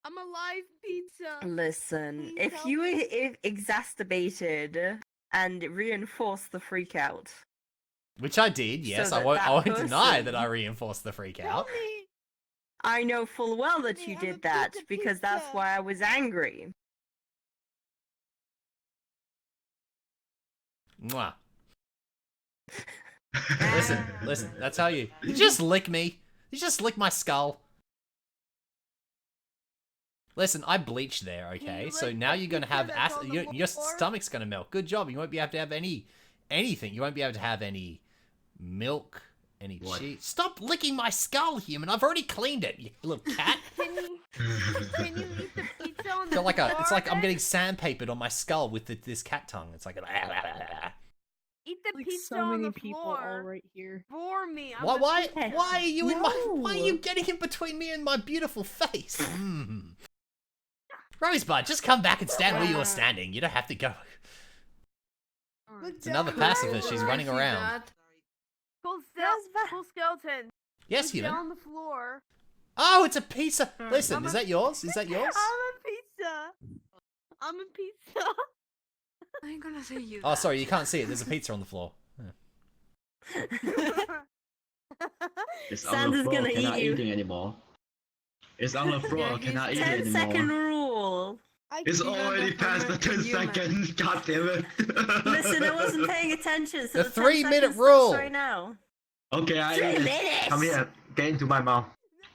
[SPEAKER 6] I'm a live pizza.
[SPEAKER 2] Listen,
[SPEAKER 6] Please
[SPEAKER 2] if
[SPEAKER 6] help
[SPEAKER 2] you
[SPEAKER 6] me.
[SPEAKER 2] exacerbated and reinforced the freak out.
[SPEAKER 1] Which I did, yes.
[SPEAKER 2] So
[SPEAKER 1] I
[SPEAKER 2] that
[SPEAKER 1] won't
[SPEAKER 2] that
[SPEAKER 1] deny
[SPEAKER 2] person-
[SPEAKER 1] that I reinforced the freak out.
[SPEAKER 2] I know full well that you did that because that's why I was angry.
[SPEAKER 1] Mwah. Listen, that's how you just lick me. You just lick my skull. Listen, I bleached there, okay?
[SPEAKER 6] You
[SPEAKER 1] So
[SPEAKER 6] lick
[SPEAKER 1] now
[SPEAKER 6] the
[SPEAKER 1] you're gonna
[SPEAKER 6] pizza
[SPEAKER 1] have
[SPEAKER 6] that's on the
[SPEAKER 1] your
[SPEAKER 6] floor?
[SPEAKER 1] stomach's gonna melt. Good job. You won't be able to have anything. You won't be able to have any milk, any cheese. Stop licking my skull, human. I've already cleaned it, you little cat.
[SPEAKER 6] Can you eat the pizza on the
[SPEAKER 1] Feel like
[SPEAKER 6] floor?
[SPEAKER 1] it's like I'm
[SPEAKER 6] then?
[SPEAKER 1] getting sandpapered on my skull with this cat tongue. It's like
[SPEAKER 6] Eat the
[SPEAKER 11] Like
[SPEAKER 6] pizza
[SPEAKER 11] so
[SPEAKER 6] on
[SPEAKER 11] many
[SPEAKER 6] the
[SPEAKER 11] people
[SPEAKER 6] floor.
[SPEAKER 11] all right here.
[SPEAKER 6] Bore me. I'm
[SPEAKER 1] why
[SPEAKER 6] a pizza.
[SPEAKER 1] are you in my why are you
[SPEAKER 2] No.
[SPEAKER 1] getting in between me and my beautiful face? Rosebud, just come back and stand where you were standing. You don't have to go.
[SPEAKER 6] Look
[SPEAKER 1] It's another
[SPEAKER 6] down.
[SPEAKER 1] pacifist. She's running around.
[SPEAKER 6] Cool skeleton.
[SPEAKER 1] Yes,
[SPEAKER 6] Look
[SPEAKER 1] human.
[SPEAKER 6] down the floor.
[SPEAKER 1] Oh, it's a pizza. Listen, is that yours? Is that yours?
[SPEAKER 6] I'm a pizza. I ain't gonna say you.
[SPEAKER 1] Oh, sorry, you can't see it. There's a pizza on the floor.
[SPEAKER 15] It's on the
[SPEAKER 2] Santa's
[SPEAKER 15] floor,
[SPEAKER 2] gonna
[SPEAKER 15] cannot
[SPEAKER 2] eat you.
[SPEAKER 15] eating anymore. It's on the floor, cannot eat
[SPEAKER 2] 10-second
[SPEAKER 15] anymore.
[SPEAKER 2] rule.
[SPEAKER 15] It's already past the 10 seconds, god damn it.
[SPEAKER 2] Listen, I wasn't paying attention. So
[SPEAKER 1] The
[SPEAKER 2] 10
[SPEAKER 1] 3-minute
[SPEAKER 2] seconds
[SPEAKER 1] rule.
[SPEAKER 2] starts right now.
[SPEAKER 15] Okay, I
[SPEAKER 2] 3
[SPEAKER 15] eat it.
[SPEAKER 2] minutes.
[SPEAKER 15] Come here, get into my mouth.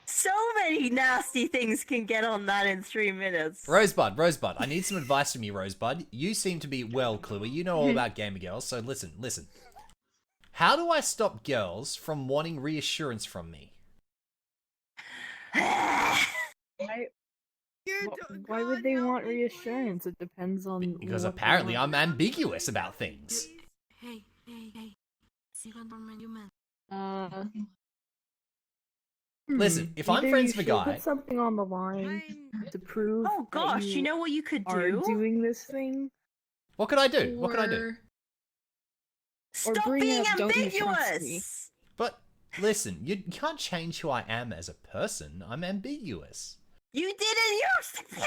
[SPEAKER 2] So many nasty things can get on that in 3 minutes.
[SPEAKER 1] Rosebud, I need some advice from you, Rosebud. You seem to be well cluey. You know all about gamer girls, so listen. How do I stop girls from wanting reassurance from me?
[SPEAKER 11] Why would they want reassurance? It depends on
[SPEAKER 1] Because
[SPEAKER 11] what they
[SPEAKER 1] apparently
[SPEAKER 11] want.
[SPEAKER 1] I'm ambiguous about things.
[SPEAKER 6] Hey.
[SPEAKER 1] Listen, if I'm
[SPEAKER 11] Either
[SPEAKER 1] friends
[SPEAKER 11] you
[SPEAKER 1] with a
[SPEAKER 11] should
[SPEAKER 1] guy...
[SPEAKER 11] put something on the line to prove.
[SPEAKER 2] Oh gosh,
[SPEAKER 11] that
[SPEAKER 2] you know what you could
[SPEAKER 11] are
[SPEAKER 2] do?
[SPEAKER 11] doing this thing.
[SPEAKER 1] What could I do? What could I do?
[SPEAKER 2] Stop
[SPEAKER 11] bring
[SPEAKER 2] being
[SPEAKER 11] up, "Don't you trust me?"
[SPEAKER 2] ambiguous.
[SPEAKER 1] But listen, you can't change who I am as a person. I'm ambiguous.
[SPEAKER 2] You didn't use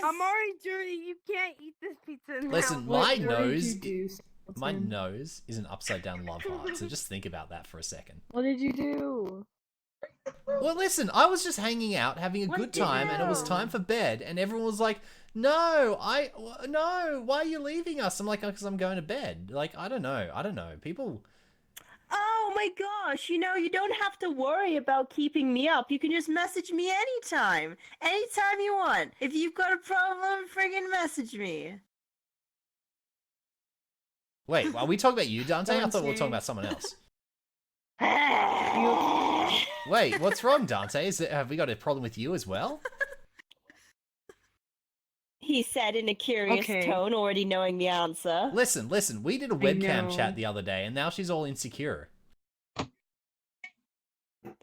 [SPEAKER 6] I'm already dirty. You can't eat this pizza now.
[SPEAKER 1] Listen,
[SPEAKER 11] What
[SPEAKER 1] my
[SPEAKER 11] did
[SPEAKER 1] nose...
[SPEAKER 11] you do,
[SPEAKER 1] My
[SPEAKER 11] Skeleton?
[SPEAKER 1] nose is an upside down love heart, so just think about that for a second.
[SPEAKER 11] What did you do?
[SPEAKER 1] Well, listen, I was just hanging out, having a good time, and it was time for bed, and everyone was like, no, why are you leaving us? I'm like, because I'm going to bed. Like, I don't know. People...
[SPEAKER 2] Oh my gosh, you know, you don't have to worry about keeping me up. You can just message me anytime. Anytime you want. If you've got a problem, friggin' message me.
[SPEAKER 1] Wait, are we talking about you, Dante? I thought we were talking about someone else. Wait, what's wrong, Dante? Have we got a problem with you as well?
[SPEAKER 2] He said in a curious
[SPEAKER 11] Okay.
[SPEAKER 2] tone, already knowing the answer.
[SPEAKER 1] Listen, we did a webcam
[SPEAKER 11] know.
[SPEAKER 1] chat the other day, and now she's all insecure.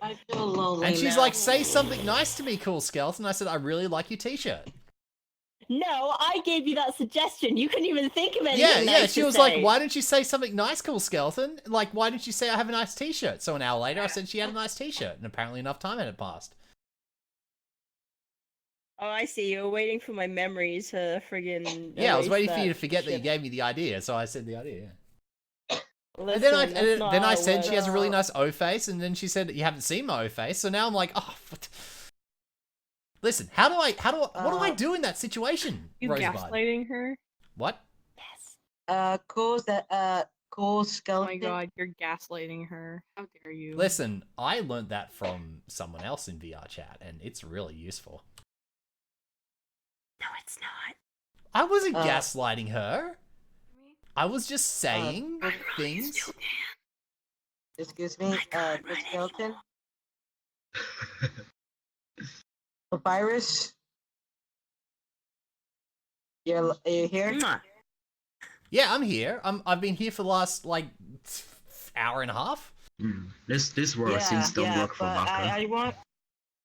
[SPEAKER 13] I feel lonely
[SPEAKER 1] And she's
[SPEAKER 13] now.
[SPEAKER 1] like, say something nice to me, cool skeleton. I said, I really like your t-shirt.
[SPEAKER 2] No, I gave you that suggestion. You couldn't even think of anything
[SPEAKER 1] Yeah,
[SPEAKER 2] nice
[SPEAKER 1] she
[SPEAKER 2] to
[SPEAKER 1] was
[SPEAKER 2] say.
[SPEAKER 1] like, why didn't you say something nice, cool skeleton? Like, why didn't you say I have a nice t-shirt? So an hour later, I said she had a nice t-shirt, and apparently enough time had passed.
[SPEAKER 2] Oh, I see. You were waiting for my memory to friggin'
[SPEAKER 1] Yeah, I was
[SPEAKER 2] erase
[SPEAKER 1] waiting for you to
[SPEAKER 2] that
[SPEAKER 1] forget that you
[SPEAKER 2] shit.
[SPEAKER 1] gave me the idea, so I said the idea. Yeah.
[SPEAKER 2] Listen,
[SPEAKER 1] And then I
[SPEAKER 2] that's not how it
[SPEAKER 1] said she has a really
[SPEAKER 2] works.
[SPEAKER 1] nice O face, and then she said you haven't seen my O face, so now I'm like, oh. Listen, what do I do in that situation?
[SPEAKER 11] You
[SPEAKER 1] Rosebud?
[SPEAKER 11] gaslighting her?
[SPEAKER 1] What?
[SPEAKER 13] Cool skeleton.
[SPEAKER 11] Oh my god, you're gaslighting her. How dare you?
[SPEAKER 1] Listen, I learned that from someone else in VRChat, and it's really useful.
[SPEAKER 2] No, it's not.
[SPEAKER 1] I wasn't gaslighting her. I was just saying things.
[SPEAKER 13] Excuse me, cool skeleton. Papyrus. Are you here?
[SPEAKER 1] Yeah, I'm here. I've been here for the last like hour and a half.
[SPEAKER 15] This work seems to work for
[SPEAKER 13] but
[SPEAKER 15] Baka.
[SPEAKER 13] I want.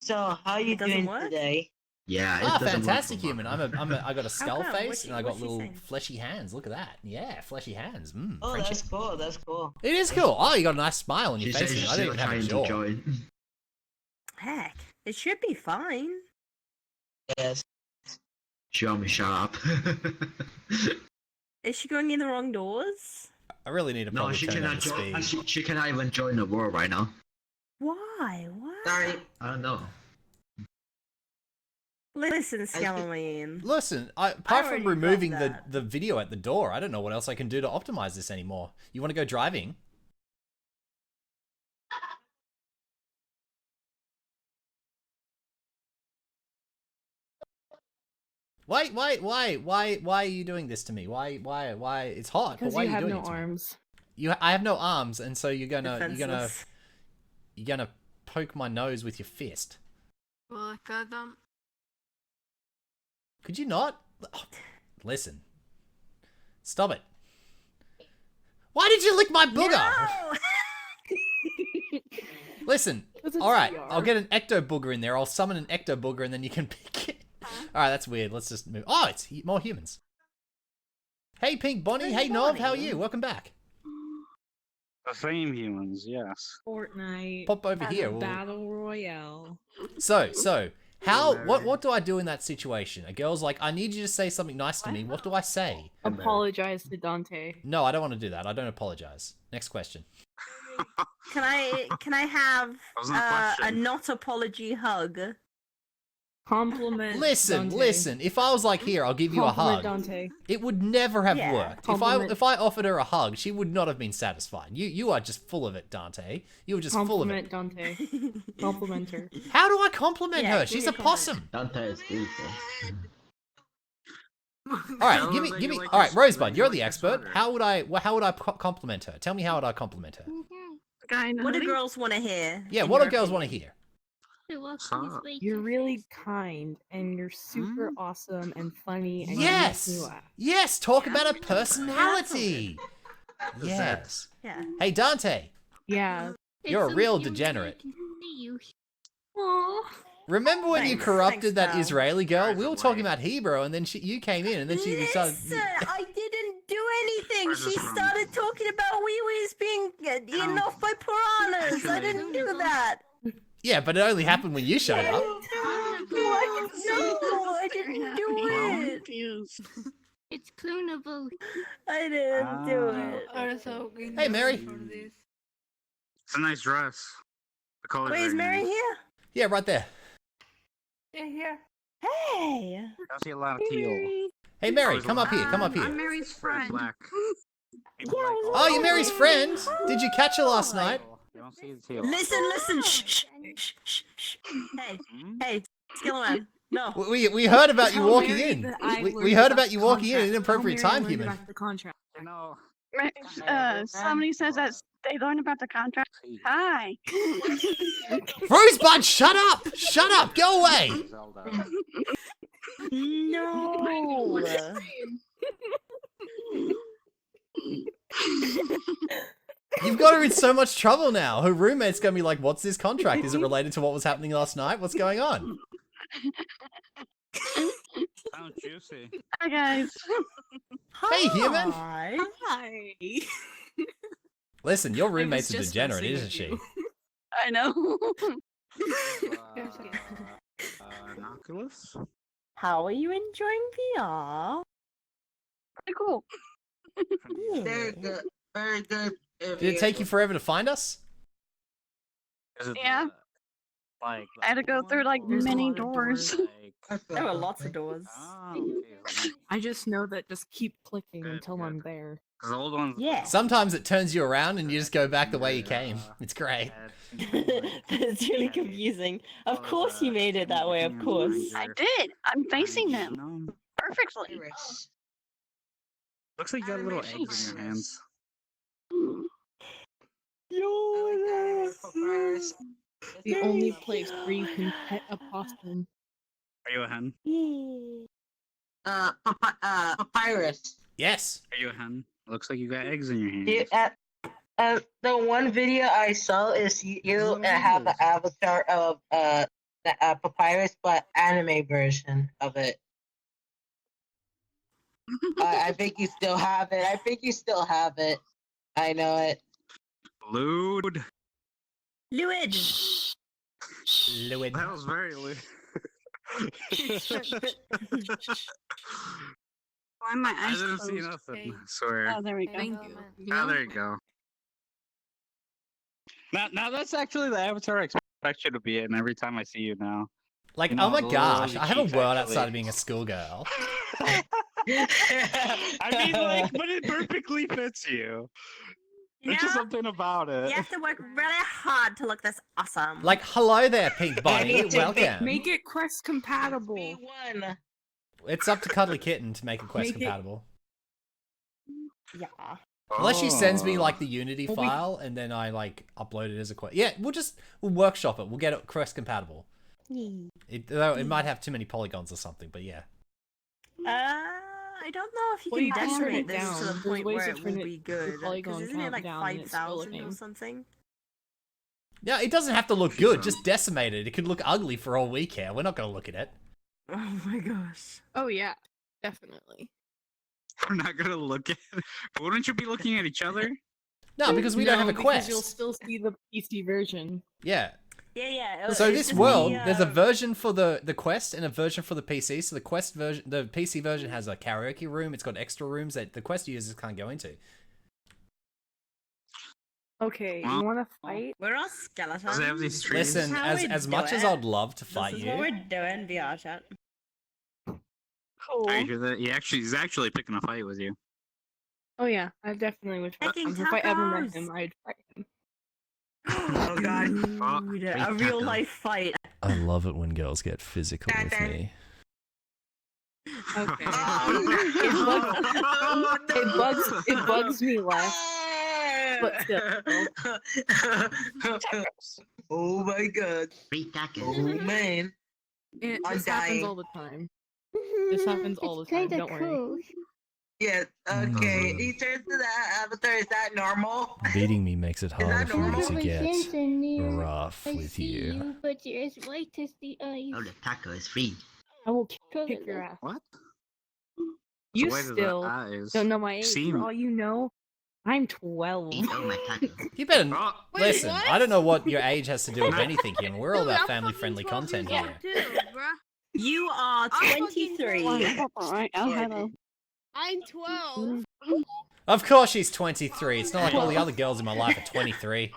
[SPEAKER 13] So how you
[SPEAKER 2] doesn't
[SPEAKER 13] doing
[SPEAKER 2] work?
[SPEAKER 13] today?
[SPEAKER 15] Yeah, it
[SPEAKER 1] Ah,
[SPEAKER 15] doesn't
[SPEAKER 1] fantastic
[SPEAKER 15] work for
[SPEAKER 1] human.
[SPEAKER 15] Baka.
[SPEAKER 1] I got a skull
[SPEAKER 2] come?
[SPEAKER 1] face
[SPEAKER 2] What's
[SPEAKER 1] and I got
[SPEAKER 2] she
[SPEAKER 1] little
[SPEAKER 2] saying?
[SPEAKER 1] fleshy hands. Look at that. Yeah, fleshy hands.
[SPEAKER 13] Oh,
[SPEAKER 1] friendship.
[SPEAKER 13] that's cool. That's cool.
[SPEAKER 1] It is cool. Oh, you got a nice smile on your
[SPEAKER 15] She
[SPEAKER 1] face.
[SPEAKER 15] says she's
[SPEAKER 1] I don't
[SPEAKER 15] still
[SPEAKER 1] even have a
[SPEAKER 15] trying to
[SPEAKER 1] jaw.
[SPEAKER 15] join.
[SPEAKER 2] Heck, it should be fine.
[SPEAKER 13] Yes.
[SPEAKER 15] Show me sharp.
[SPEAKER 2] Is she going in the wrong doors?
[SPEAKER 1] I really need to
[SPEAKER 15] No,
[SPEAKER 1] probably
[SPEAKER 15] she
[SPEAKER 1] turn down
[SPEAKER 15] cannot
[SPEAKER 1] the
[SPEAKER 15] join.
[SPEAKER 1] speed.
[SPEAKER 15] She cannot even join the war right now.
[SPEAKER 2] Why? Why?
[SPEAKER 13] Sorry.
[SPEAKER 15] I don't know.
[SPEAKER 2] Listen, Skelly.
[SPEAKER 1] Listen, apart
[SPEAKER 2] already
[SPEAKER 1] from
[SPEAKER 2] got
[SPEAKER 1] removing
[SPEAKER 2] that.
[SPEAKER 1] the video at the door, I don't know what else I can do to optimize this anymore. You want to go driving? Why are you doing this to me? Why? It's hot, but
[SPEAKER 11] Because
[SPEAKER 1] why
[SPEAKER 11] you
[SPEAKER 1] are you
[SPEAKER 11] have
[SPEAKER 1] doing
[SPEAKER 11] no
[SPEAKER 1] it to me?
[SPEAKER 11] arms.
[SPEAKER 1] I have no arms, and so you're gonna
[SPEAKER 2] Defenseless.
[SPEAKER 1] poke my nose with your fist. Could you not? Oh, listen. Stop it. Why did you lick my booger?
[SPEAKER 2] No!
[SPEAKER 1] Listen. Alright, I'll get an ecto booger in there. I'll summon an ecto booger and then you can pick it. Alright, that's weird. Let's just move. Oh, it's more humans. Hey, Pink Bonnie. Hey, Nov. How are you? Welcome back.
[SPEAKER 12] The same humans, yes.
[SPEAKER 11] Fortnite.
[SPEAKER 1] Pop over here.
[SPEAKER 11] Battle Royale.
[SPEAKER 1] So, what do I do in that situation? A girl's like, I need you to say something nice to me. What do I say?
[SPEAKER 11] Apologize to Dante.
[SPEAKER 1] No, I don't want to do that. I don't apologize. Next question.
[SPEAKER 2] Can I have
[SPEAKER 12] Wasn't a
[SPEAKER 2] a
[SPEAKER 12] question.
[SPEAKER 2] not apology hug?
[SPEAKER 11] Compliment.
[SPEAKER 1] Listen,
[SPEAKER 11] Dante.
[SPEAKER 1] listen. If I was like, here, I'll give you a
[SPEAKER 11] Compliment
[SPEAKER 1] hug.
[SPEAKER 11] Dante.
[SPEAKER 1] It would never have
[SPEAKER 2] Yeah.
[SPEAKER 1] worked.
[SPEAKER 11] Compliment.
[SPEAKER 1] If I offered her a hug, she would not have been satisfied. You are just full of it, Dante. You were just full of it.
[SPEAKER 11] Compliment Dante. Compliment her.
[SPEAKER 1] How do I compliment
[SPEAKER 2] Yeah,
[SPEAKER 1] her?
[SPEAKER 2] give
[SPEAKER 1] She's
[SPEAKER 2] me
[SPEAKER 1] a
[SPEAKER 2] a compliment.
[SPEAKER 1] possum.
[SPEAKER 15] Dante is beautiful.
[SPEAKER 1] All right, give me. All right, Rosebud, you're the expert. How would I compliment her? Tell me how would I compliment her?
[SPEAKER 2] What do girls want to hear?
[SPEAKER 1] Yeah,
[SPEAKER 2] in
[SPEAKER 1] what do
[SPEAKER 2] your
[SPEAKER 1] girls want to
[SPEAKER 2] opinion?
[SPEAKER 1] hear?
[SPEAKER 11] You're really kind and you're super awesome and funny and you
[SPEAKER 1] Yes,
[SPEAKER 11] make me laugh.
[SPEAKER 1] yes. Talk about a personality. Yes.
[SPEAKER 2] Yeah.
[SPEAKER 1] Hey, Dante,
[SPEAKER 11] Yeah.
[SPEAKER 1] you're a real degenerate.
[SPEAKER 11] Aww.
[SPEAKER 1] Remember when you
[SPEAKER 2] Thanks,
[SPEAKER 1] corrupted that
[SPEAKER 2] pal.
[SPEAKER 1] Israeli girl? We were talking about Hebrew, and then you came in, and then she started.
[SPEAKER 2] Listen, I didn't do anything.
[SPEAKER 12] Where's this
[SPEAKER 2] She
[SPEAKER 12] from?
[SPEAKER 2] started talking about wee-wees being eaten off by piranhas. I didn't do that.
[SPEAKER 1] Yeah, but it only happened when you showed up.
[SPEAKER 2] No, I didn't do it.
[SPEAKER 6] It's clonable.
[SPEAKER 2] I didn't do it.
[SPEAKER 1] Hey, Mary.
[SPEAKER 12] It's a nice dress. The color's
[SPEAKER 2] Wait, is
[SPEAKER 12] very
[SPEAKER 2] Mary
[SPEAKER 12] nice.
[SPEAKER 2] here?
[SPEAKER 1] Yeah, right there.
[SPEAKER 2] Here. Hey.
[SPEAKER 12] I see a lot of teal.
[SPEAKER 1] Hey, Mary, come up here. Come up here.
[SPEAKER 6] Mary's
[SPEAKER 12] Very black.
[SPEAKER 1] Oh, you're Mary's friend. Did you catch her last night?
[SPEAKER 12] You don't see the teal.
[SPEAKER 2] Listen. Shh. Hey, Skeleman. No.
[SPEAKER 1] We heard about you
[SPEAKER 11] Tell
[SPEAKER 1] walking
[SPEAKER 11] Mary
[SPEAKER 1] in.
[SPEAKER 11] that I
[SPEAKER 1] We
[SPEAKER 11] learned
[SPEAKER 1] heard
[SPEAKER 11] about
[SPEAKER 1] about you
[SPEAKER 11] the
[SPEAKER 1] walking in at an
[SPEAKER 11] contract. Tell
[SPEAKER 1] inappropriate
[SPEAKER 11] Mary I
[SPEAKER 1] time,
[SPEAKER 11] learned
[SPEAKER 1] human.
[SPEAKER 11] about the contract.
[SPEAKER 12] No.
[SPEAKER 6] somebody says that they learned about the contract. Hi.
[SPEAKER 1] Rosebud, shut up! Shut up! Go away!
[SPEAKER 2] No.
[SPEAKER 1] You've got her in so much trouble now. Her roommate's gonna be like, "What's this contract? Is it related to what was happening last night? What's going on?"
[SPEAKER 12] Sounds juicy.
[SPEAKER 6] Hi guys.
[SPEAKER 1] Hey, human.
[SPEAKER 2] Hi.
[SPEAKER 11] Hi.
[SPEAKER 1] Listen, your roommate's a
[SPEAKER 11] just
[SPEAKER 1] degenerate,
[SPEAKER 11] messing
[SPEAKER 1] isn't
[SPEAKER 11] with
[SPEAKER 1] she?
[SPEAKER 11] you.
[SPEAKER 6] I know.
[SPEAKER 12] Binoculars?
[SPEAKER 2] How are you enjoying VR?
[SPEAKER 11] Pretty cool.
[SPEAKER 13] Very good. Very good.
[SPEAKER 1] Did it take you forever to find us?
[SPEAKER 11] Yeah.
[SPEAKER 12] Like
[SPEAKER 11] I had to go through like many doors.
[SPEAKER 2] There were lots of doors.
[SPEAKER 11] I just know that just keep clicking until I'm there.
[SPEAKER 12] The old ones.
[SPEAKER 2] Yeah.
[SPEAKER 1] Sometimes it turns you around and you just go back the way you came. It's great.
[SPEAKER 2] It's really confusing. Of course you made it that way, of course.
[SPEAKER 11] I did. I'm facing them perfectly.
[SPEAKER 12] Looks like you got little eggs in your hands.
[SPEAKER 11] The only place where you can pet a possum.
[SPEAKER 12] Are you a hen?
[SPEAKER 13] Papyrus.
[SPEAKER 1] Yes.
[SPEAKER 12] Are you a hen? Looks like you got eggs in your hands.
[SPEAKER 13] The one video I saw is you have an avatar of the Papyrus, but anime version of it. I think you still have it. I know it.
[SPEAKER 12] Lewd.
[SPEAKER 2] Lewd.
[SPEAKER 1] Lewd.
[SPEAKER 12] That was very lewd.
[SPEAKER 11] Why am my
[SPEAKER 12] I
[SPEAKER 11] eyes
[SPEAKER 12] didn't see
[SPEAKER 11] closed?
[SPEAKER 12] nothing. I swear.
[SPEAKER 11] Oh, there we go. Thank you.
[SPEAKER 12] Oh, there you go. Now that's actually the avatar I expect you to be in every time I see you now.
[SPEAKER 1] Like,
[SPEAKER 12] You know,
[SPEAKER 1] oh my
[SPEAKER 12] the
[SPEAKER 1] gosh,
[SPEAKER 12] little
[SPEAKER 1] I have a
[SPEAKER 12] cheeks,
[SPEAKER 1] world
[SPEAKER 12] actually.
[SPEAKER 1] outside of being a schoolgirl.
[SPEAKER 12] I mean, like, but it perfectly fits you. There's just something about it.
[SPEAKER 2] You have to work really hard to look this awesome.
[SPEAKER 1] Like, hello there, Pink Bunny. Welcome.
[SPEAKER 11] Make it Quest compatible.
[SPEAKER 1] It's up to Cuddly Kitten to make it Quest
[SPEAKER 11] Make it-
[SPEAKER 1] compatible.
[SPEAKER 2] Yeah.
[SPEAKER 1] Unless she sends me like the Unity
[SPEAKER 11] Well, we-
[SPEAKER 1] file and then I like upload it as a Quest. Yeah, we'll workshop it. We'll get it Quest compatible. Though it might have too many polygons or something, but yeah.
[SPEAKER 2] I don't know if you
[SPEAKER 11] Well,
[SPEAKER 2] can
[SPEAKER 11] you can turn
[SPEAKER 2] decimate
[SPEAKER 11] it
[SPEAKER 2] this
[SPEAKER 11] down.
[SPEAKER 2] to the
[SPEAKER 11] There's
[SPEAKER 2] point
[SPEAKER 11] ways
[SPEAKER 2] where
[SPEAKER 11] to
[SPEAKER 2] it will
[SPEAKER 11] turn it-
[SPEAKER 2] be
[SPEAKER 11] the
[SPEAKER 2] good.
[SPEAKER 11] polygon
[SPEAKER 2] Because isn't it
[SPEAKER 11] count
[SPEAKER 2] like
[SPEAKER 11] down and it's still
[SPEAKER 2] 5,000 or
[SPEAKER 11] looking.
[SPEAKER 2] something?
[SPEAKER 1] Yeah, it doesn't have to look good. Just decimate it. It could look ugly for all we care. We're not going to look at it.
[SPEAKER 2] Oh my gosh.
[SPEAKER 11] Oh yeah, definitely.
[SPEAKER 12] We're not gonna look at it. Wouldn't you be looking at each other?
[SPEAKER 1] No, because we don't have a
[SPEAKER 11] because
[SPEAKER 1] Quest.
[SPEAKER 11] you'll still see the PC version.
[SPEAKER 1] Yeah.
[SPEAKER 2] Yeah.
[SPEAKER 1] So
[SPEAKER 2] it's
[SPEAKER 1] this
[SPEAKER 2] just
[SPEAKER 1] world,
[SPEAKER 2] the,
[SPEAKER 1] there's a version for the Quest and a version for the PC. So the Quest version, the PC version has a karaoke room. It's got extra rooms that the Quest users can't go into.
[SPEAKER 11] Okay, you want to fight?
[SPEAKER 2] We're all skeletons.
[SPEAKER 12] Does it have these trees?
[SPEAKER 1] Listen,
[SPEAKER 2] How we
[SPEAKER 1] as
[SPEAKER 2] do
[SPEAKER 1] much as
[SPEAKER 2] it.
[SPEAKER 1] I'd love to fight
[SPEAKER 2] This is
[SPEAKER 1] you,
[SPEAKER 2] what we're doing, VRChat.
[SPEAKER 11] Cool.
[SPEAKER 12] I hear that he's actually picking a fight with you.
[SPEAKER 11] Oh yeah, I definitely would fight
[SPEAKER 2] Making
[SPEAKER 11] him. If I ever met
[SPEAKER 2] tacos.
[SPEAKER 11] him, I'd fight him.
[SPEAKER 13] Oh god.
[SPEAKER 2] Dude, a real life fight.
[SPEAKER 1] I love it when girls get physical with me.
[SPEAKER 11] Okay. It bugs me less. But still.
[SPEAKER 13] Oh my god.
[SPEAKER 15] Free tacos.
[SPEAKER 13] Oh man.
[SPEAKER 11] This
[SPEAKER 13] I'm
[SPEAKER 11] happens
[SPEAKER 13] dying.
[SPEAKER 11] all the time. This happens all the time. Don't worry.
[SPEAKER 13] Yeah, okay. He turns to that avatar. Is that normal?
[SPEAKER 1] Beating me makes it harder
[SPEAKER 13] that
[SPEAKER 1] for me
[SPEAKER 13] normal?
[SPEAKER 1] to get rough with you.
[SPEAKER 6] But you're as white as the ice.
[SPEAKER 15] Oh, the taco is free.
[SPEAKER 11] I will kick your ass.
[SPEAKER 12] What?
[SPEAKER 11] You
[SPEAKER 12] Why do the
[SPEAKER 11] still
[SPEAKER 12] eyes
[SPEAKER 11] don't know my age.
[SPEAKER 12] seem-
[SPEAKER 11] For all you know, I'm 12.
[SPEAKER 15] Eat all my taco.
[SPEAKER 1] You better
[SPEAKER 12] Oh,
[SPEAKER 1] listen.
[SPEAKER 11] what?
[SPEAKER 1] I don't know what your age has to do with anything here. We're all about family-friendly content here.
[SPEAKER 2] You are 23.
[SPEAKER 11] Alright, I'll have a.
[SPEAKER 6] I'm 12.
[SPEAKER 1] Of course she's 23. It's not like all the other girls in my life are 23.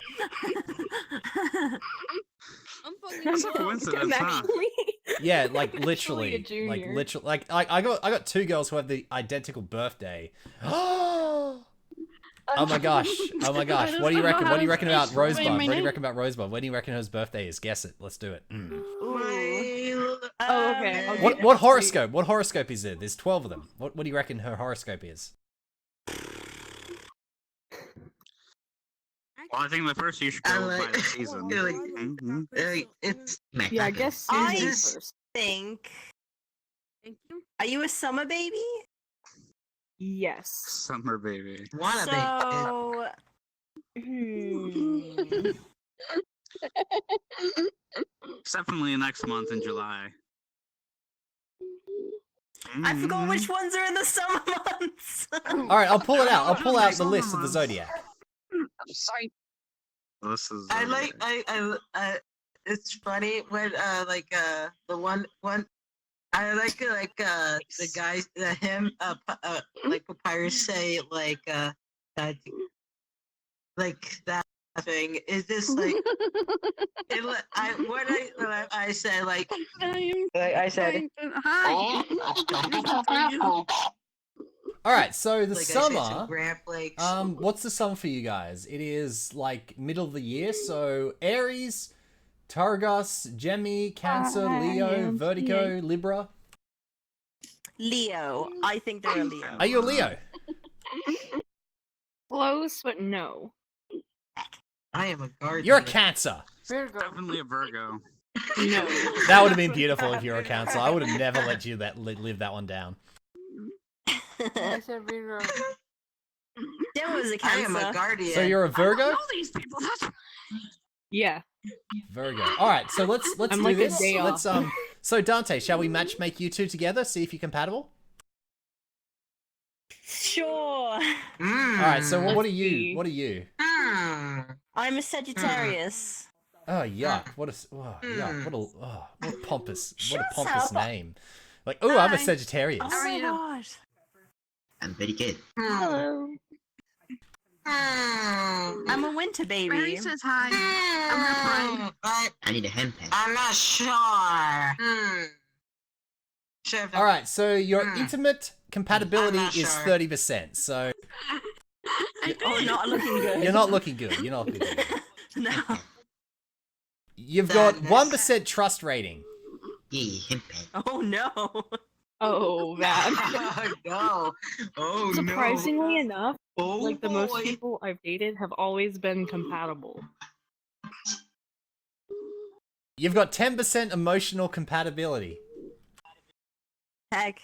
[SPEAKER 6] I'm fucking
[SPEAKER 12] That's a
[SPEAKER 6] 12.
[SPEAKER 12] coincidence, huh?
[SPEAKER 1] Yeah, like
[SPEAKER 11] Actually a
[SPEAKER 1] literally,
[SPEAKER 11] junior.
[SPEAKER 1] I got two girls who have the identical birthday. Oh my gosh! Oh my gosh! What do you reckon? What do you reckon about Rosebud? What do you reckon about Rosebud? When do you reckon her birthday is? Guess it. Let's do it.
[SPEAKER 11] Oh, okay. I'll
[SPEAKER 1] What
[SPEAKER 11] get
[SPEAKER 1] what
[SPEAKER 11] it.
[SPEAKER 1] horoscope? What horoscope is it? There's 12 of them. What do you reckon her horoscope is?
[SPEAKER 12] Well, I think the first you should go by the season. Mhm.
[SPEAKER 13] It's
[SPEAKER 11] Yeah, I guess
[SPEAKER 2] I
[SPEAKER 11] Susan
[SPEAKER 2] just
[SPEAKER 11] first.
[SPEAKER 2] think.
[SPEAKER 6] Thank you.
[SPEAKER 2] Are you a summer baby?
[SPEAKER 11] Yes.
[SPEAKER 12] Summer baby.
[SPEAKER 2] So.
[SPEAKER 12] It's definitely next month in July.
[SPEAKER 2] I forgot which ones are in the summer months.
[SPEAKER 1] All right, I'll pull it out. I'll pull out the list of the zodiac.
[SPEAKER 11] I'm sorry.
[SPEAKER 12] This is.
[SPEAKER 13] I like I it's funny when the one I like the guys, like Papyrus say that that thing is just like I said I said
[SPEAKER 1] All right, so the
[SPEAKER 13] like I said to
[SPEAKER 1] summer.
[SPEAKER 13] Grand Flakes.
[SPEAKER 1] What's the summer for you guys? It is like middle of the year, so Aries, Taurus, Gemini, Cancer, Leo, Vertigo, Libra.
[SPEAKER 2] Leo. I think they're a Leo.
[SPEAKER 1] Are you a Leo?
[SPEAKER 11] Close, but no.
[SPEAKER 13] I am a guardian.
[SPEAKER 1] You're a Cancer.
[SPEAKER 12] Definitely a Virgo.
[SPEAKER 11] No.
[SPEAKER 1] That would have been beautiful if you were a Cancer. I would have never let you live that one down.
[SPEAKER 11] I said Virgo.
[SPEAKER 2] There was a
[SPEAKER 13] I
[SPEAKER 2] Cancer.
[SPEAKER 13] am a guardian.
[SPEAKER 1] So you're a Virgo?
[SPEAKER 11] I don't know these people. Yeah.
[SPEAKER 1] Virgo. All right, so let's
[SPEAKER 11] I'm
[SPEAKER 1] do
[SPEAKER 11] like a
[SPEAKER 1] this.
[SPEAKER 11] day
[SPEAKER 1] Let's
[SPEAKER 11] off.
[SPEAKER 1] So Dante, shall we make you two together? See if you're compatible.
[SPEAKER 2] Sure.
[SPEAKER 1] All right. So what are you? What are you?
[SPEAKER 2] I'm a Sagittarius.
[SPEAKER 1] Oh yuck! What a yuck! What a pompous
[SPEAKER 2] up.
[SPEAKER 1] name. Like, oh, I'm a Sagittarius.
[SPEAKER 2] Oh my god.
[SPEAKER 15] I'm very good.
[SPEAKER 2] Hello. I'm a winter baby.
[SPEAKER 6] Mary says hi. I'm her friend.
[SPEAKER 15] I need a hentai.
[SPEAKER 13] I'm not sure.
[SPEAKER 1] All right, so your intimate compatibility
[SPEAKER 13] I'm not
[SPEAKER 1] is
[SPEAKER 13] sure.
[SPEAKER 1] 30%. So
[SPEAKER 2] Oh, not looking good.
[SPEAKER 1] you're not looking good. You're not looking good.
[SPEAKER 2] No.
[SPEAKER 1] You've got 1% trust rating.
[SPEAKER 15] Yeah, hentai.
[SPEAKER 2] Oh no.
[SPEAKER 11] Oh, bad.
[SPEAKER 13] Oh no. Oh
[SPEAKER 11] Surprisingly enough,
[SPEAKER 13] no.
[SPEAKER 11] like the most people I've dated have always been compatible.
[SPEAKER 1] You've got 10% emotional compatibility.
[SPEAKER 2] Heck.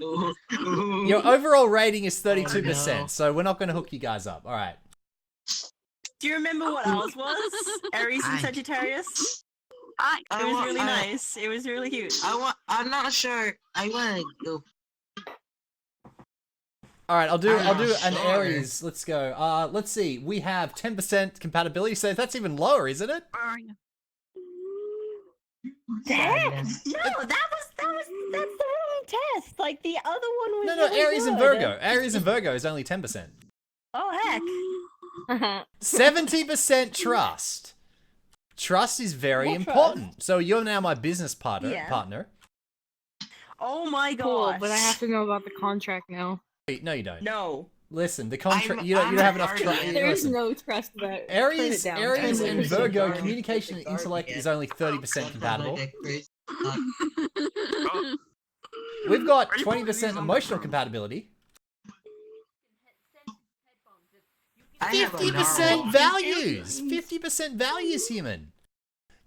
[SPEAKER 1] Your overall rating is 32%,
[SPEAKER 13] Oh, no.
[SPEAKER 1] so we're not going to hook you guys up. All right.
[SPEAKER 2] Do you remember what ours was? Aries and Sagittarius? It was really nice. It was really cute.
[SPEAKER 13] I'm not sure. I want to go.
[SPEAKER 1] All right, I'll do an
[SPEAKER 13] sure.
[SPEAKER 1] Aries. Let's go. Let's see. We have 10% compatibility, so that's even lower, isn't it?
[SPEAKER 13] Sadness.
[SPEAKER 2] No, that's the wrong test. Like the other one was.
[SPEAKER 1] No,
[SPEAKER 2] really
[SPEAKER 1] Aries and
[SPEAKER 2] good.
[SPEAKER 1] Virgo. Aries and Virgo is only 10%.
[SPEAKER 2] Oh heck.
[SPEAKER 1] 70% trust. Trust is very
[SPEAKER 2] What
[SPEAKER 1] important. So you're now my business partner.
[SPEAKER 2] Yeah. Oh my
[SPEAKER 11] Cool,
[SPEAKER 2] god.
[SPEAKER 11] but I have to know about the contract now.
[SPEAKER 1] No, you don't.
[SPEAKER 2] No.
[SPEAKER 1] Listen, the contract.
[SPEAKER 13] I'm-
[SPEAKER 1] You don't
[SPEAKER 13] I'm
[SPEAKER 1] have
[SPEAKER 13] a
[SPEAKER 1] enough trust.
[SPEAKER 13] guardian.
[SPEAKER 11] There is no trust about
[SPEAKER 1] Aries,
[SPEAKER 11] turn it down.
[SPEAKER 1] Aries
[SPEAKER 11] Turn
[SPEAKER 1] and
[SPEAKER 11] it down.
[SPEAKER 1] Virgo
[SPEAKER 13] Guardian.
[SPEAKER 1] communication and intellect is only 30% compatible. We've got 20% emotional compatibility. 50% values. 50% values, human.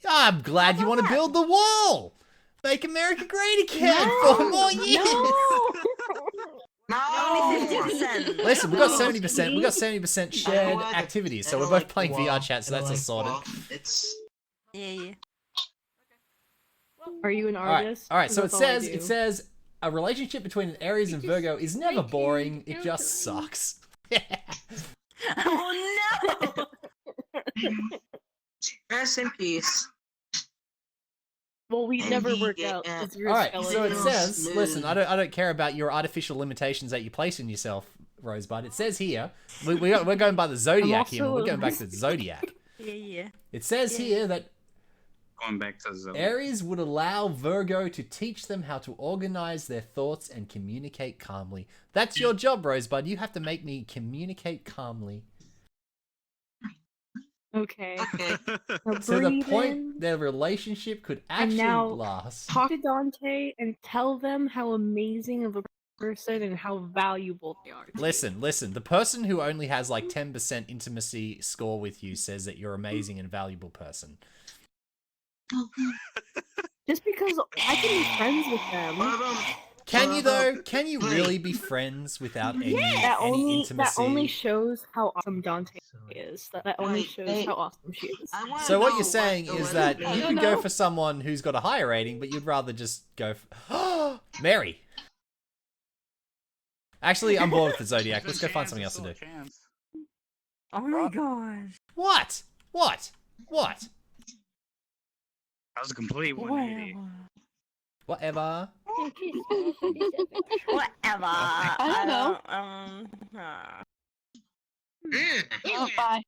[SPEAKER 1] I'm glad you want to build the wall. Make America great again for more years.
[SPEAKER 2] Only 50%.
[SPEAKER 1] Listen, we've got 70%. We've got 70% shared activities, so we're both playing VRChat, so that's all sorted.
[SPEAKER 2] Yeah.
[SPEAKER 11] Are you an
[SPEAKER 1] All right,
[SPEAKER 11] artist?
[SPEAKER 1] all right. So it
[SPEAKER 11] That's all I
[SPEAKER 1] says
[SPEAKER 11] do.
[SPEAKER 1] a relationship between an Aries and Virgo is never boring. It just sucks.
[SPEAKER 2] Oh no.
[SPEAKER 13] Rest in peace.
[SPEAKER 11] Well, we
[SPEAKER 13] And
[SPEAKER 11] never
[SPEAKER 13] he
[SPEAKER 11] worked
[SPEAKER 13] get-
[SPEAKER 11] out. 'Cause you're
[SPEAKER 1] All
[SPEAKER 11] a
[SPEAKER 1] right. So it
[SPEAKER 11] skeleton.
[SPEAKER 1] says,
[SPEAKER 13] Smooth.
[SPEAKER 1] listen, I don't care about your artificial limitations that you place in yourself, Rosebud. It says here, we're going by the zodiac here.
[SPEAKER 11] also-
[SPEAKER 1] We're going back to the zodiac.
[SPEAKER 2] Yeah.
[SPEAKER 1] It says here that
[SPEAKER 12] Going back to Zoe.
[SPEAKER 1] Aries would allow Virgo to teach them how to organize their thoughts and communicate calmly. That's your job, Rosebud. You have to make me communicate calmly.
[SPEAKER 11] Okay.
[SPEAKER 13] Okay.
[SPEAKER 11] Now
[SPEAKER 1] To the
[SPEAKER 11] breathe
[SPEAKER 1] point
[SPEAKER 11] in,
[SPEAKER 1] their relationship could
[SPEAKER 11] and
[SPEAKER 1] actually
[SPEAKER 11] now
[SPEAKER 1] last.
[SPEAKER 11] talk to Dante and tell them how amazing of a person and how valuable they are. to you.
[SPEAKER 1] Listen. The person who only has like 10% intimacy score with you says that you're amazing and valuable person.
[SPEAKER 11] Just because I can be friends with them.
[SPEAKER 1] Can you though? Can you really be friends without any,
[SPEAKER 11] That
[SPEAKER 1] any
[SPEAKER 11] only
[SPEAKER 1] intimacy?
[SPEAKER 11] shows how awesome Dante is. That only
[SPEAKER 13] Wait,
[SPEAKER 11] shows
[SPEAKER 13] hey.
[SPEAKER 11] how awesome she is.
[SPEAKER 13] I wanna
[SPEAKER 1] So what
[SPEAKER 13] know
[SPEAKER 1] you're saying
[SPEAKER 13] the
[SPEAKER 1] is that
[SPEAKER 13] weather-
[SPEAKER 1] you could go for someone who's got a higher rating, but you'd rather just go for Mary. Actually, I'm bored with the Zodiac. Let's go find something else to do.
[SPEAKER 2] Oh my god.
[SPEAKER 1] What?
[SPEAKER 12] That was a complete 180.
[SPEAKER 1] Whatever.
[SPEAKER 2] Whatever.
[SPEAKER 14] I don't know. Oh, bye.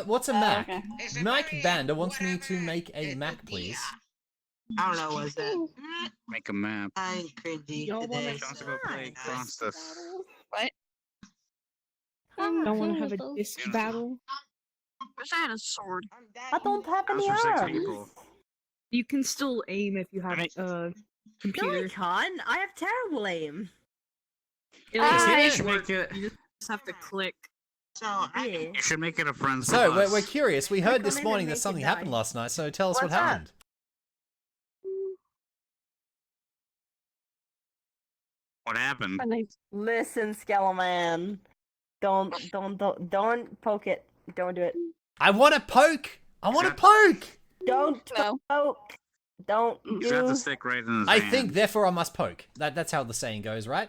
[SPEAKER 1] What's a Mac?
[SPEAKER 14] Okay.
[SPEAKER 1] Mike Bander wants me to make a Mac, please.
[SPEAKER 13] I don't know what's that.
[SPEAKER 12] Make a map.
[SPEAKER 13] I'm cringy today.
[SPEAKER 12] She wants to go play Constas.
[SPEAKER 14] What?
[SPEAKER 11] Don't want to have a disc battle.
[SPEAKER 14] Wish I had a sword.
[SPEAKER 2] I don't have any
[SPEAKER 12] Those are 6
[SPEAKER 2] arms.
[SPEAKER 12] people.
[SPEAKER 11] You can still aim if you have a
[SPEAKER 2] No,
[SPEAKER 11] computer.
[SPEAKER 2] I can't. I have terrible aim.
[SPEAKER 12] You should make it.
[SPEAKER 11] You just have to click.
[SPEAKER 13] So
[SPEAKER 2] Yeah.
[SPEAKER 12] You should make it a friends.
[SPEAKER 1] So
[SPEAKER 12] with us.
[SPEAKER 1] we're curious. We heard
[SPEAKER 2] Click
[SPEAKER 1] this
[SPEAKER 2] on it
[SPEAKER 1] morning
[SPEAKER 2] and
[SPEAKER 1] that
[SPEAKER 2] make it
[SPEAKER 1] something
[SPEAKER 2] die.
[SPEAKER 1] happened last night. So tell us what
[SPEAKER 2] What's that?
[SPEAKER 1] happened.
[SPEAKER 12] What happened?
[SPEAKER 2] Listen, Skeleman. Don't poke it. Don't do it.
[SPEAKER 1] I want to poke. I want to poke.
[SPEAKER 2] Don't poke. Don't
[SPEAKER 12] You got the
[SPEAKER 2] do.
[SPEAKER 12] stick right in his
[SPEAKER 1] I
[SPEAKER 12] hand.
[SPEAKER 1] think, therefore, I must poke. That's how the saying goes, right?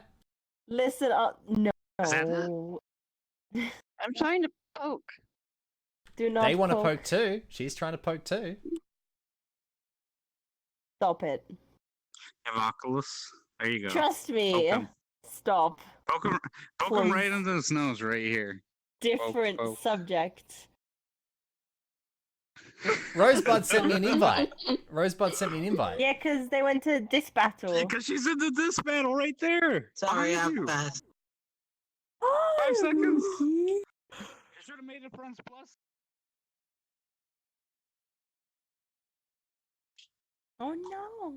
[SPEAKER 2] Listen up. No.
[SPEAKER 12] Is that
[SPEAKER 14] I'm trying to poke.
[SPEAKER 2] Do not
[SPEAKER 1] They want to
[SPEAKER 2] poke.
[SPEAKER 1] poke too. She's trying to poke too.
[SPEAKER 2] Stop it.
[SPEAKER 12] Have Oculus. There you go.
[SPEAKER 2] Trust me.
[SPEAKER 12] Poke him.
[SPEAKER 2] Stop.
[SPEAKER 12] Poke him
[SPEAKER 2] Please.
[SPEAKER 12] right into his nose, right here.
[SPEAKER 2] Different
[SPEAKER 12] poke.
[SPEAKER 2] subject.
[SPEAKER 1] Rosebud sent me an invite. Rosebud sent me an invite.
[SPEAKER 2] Yeah, because they went to this battle.
[SPEAKER 12] Because she's in the disc battle right there.
[SPEAKER 13] Sorry,
[SPEAKER 12] Behind
[SPEAKER 13] I'm
[SPEAKER 12] you.
[SPEAKER 13] fast.
[SPEAKER 12] 5 seconds. You should have made it friends plus.
[SPEAKER 2] Oh no.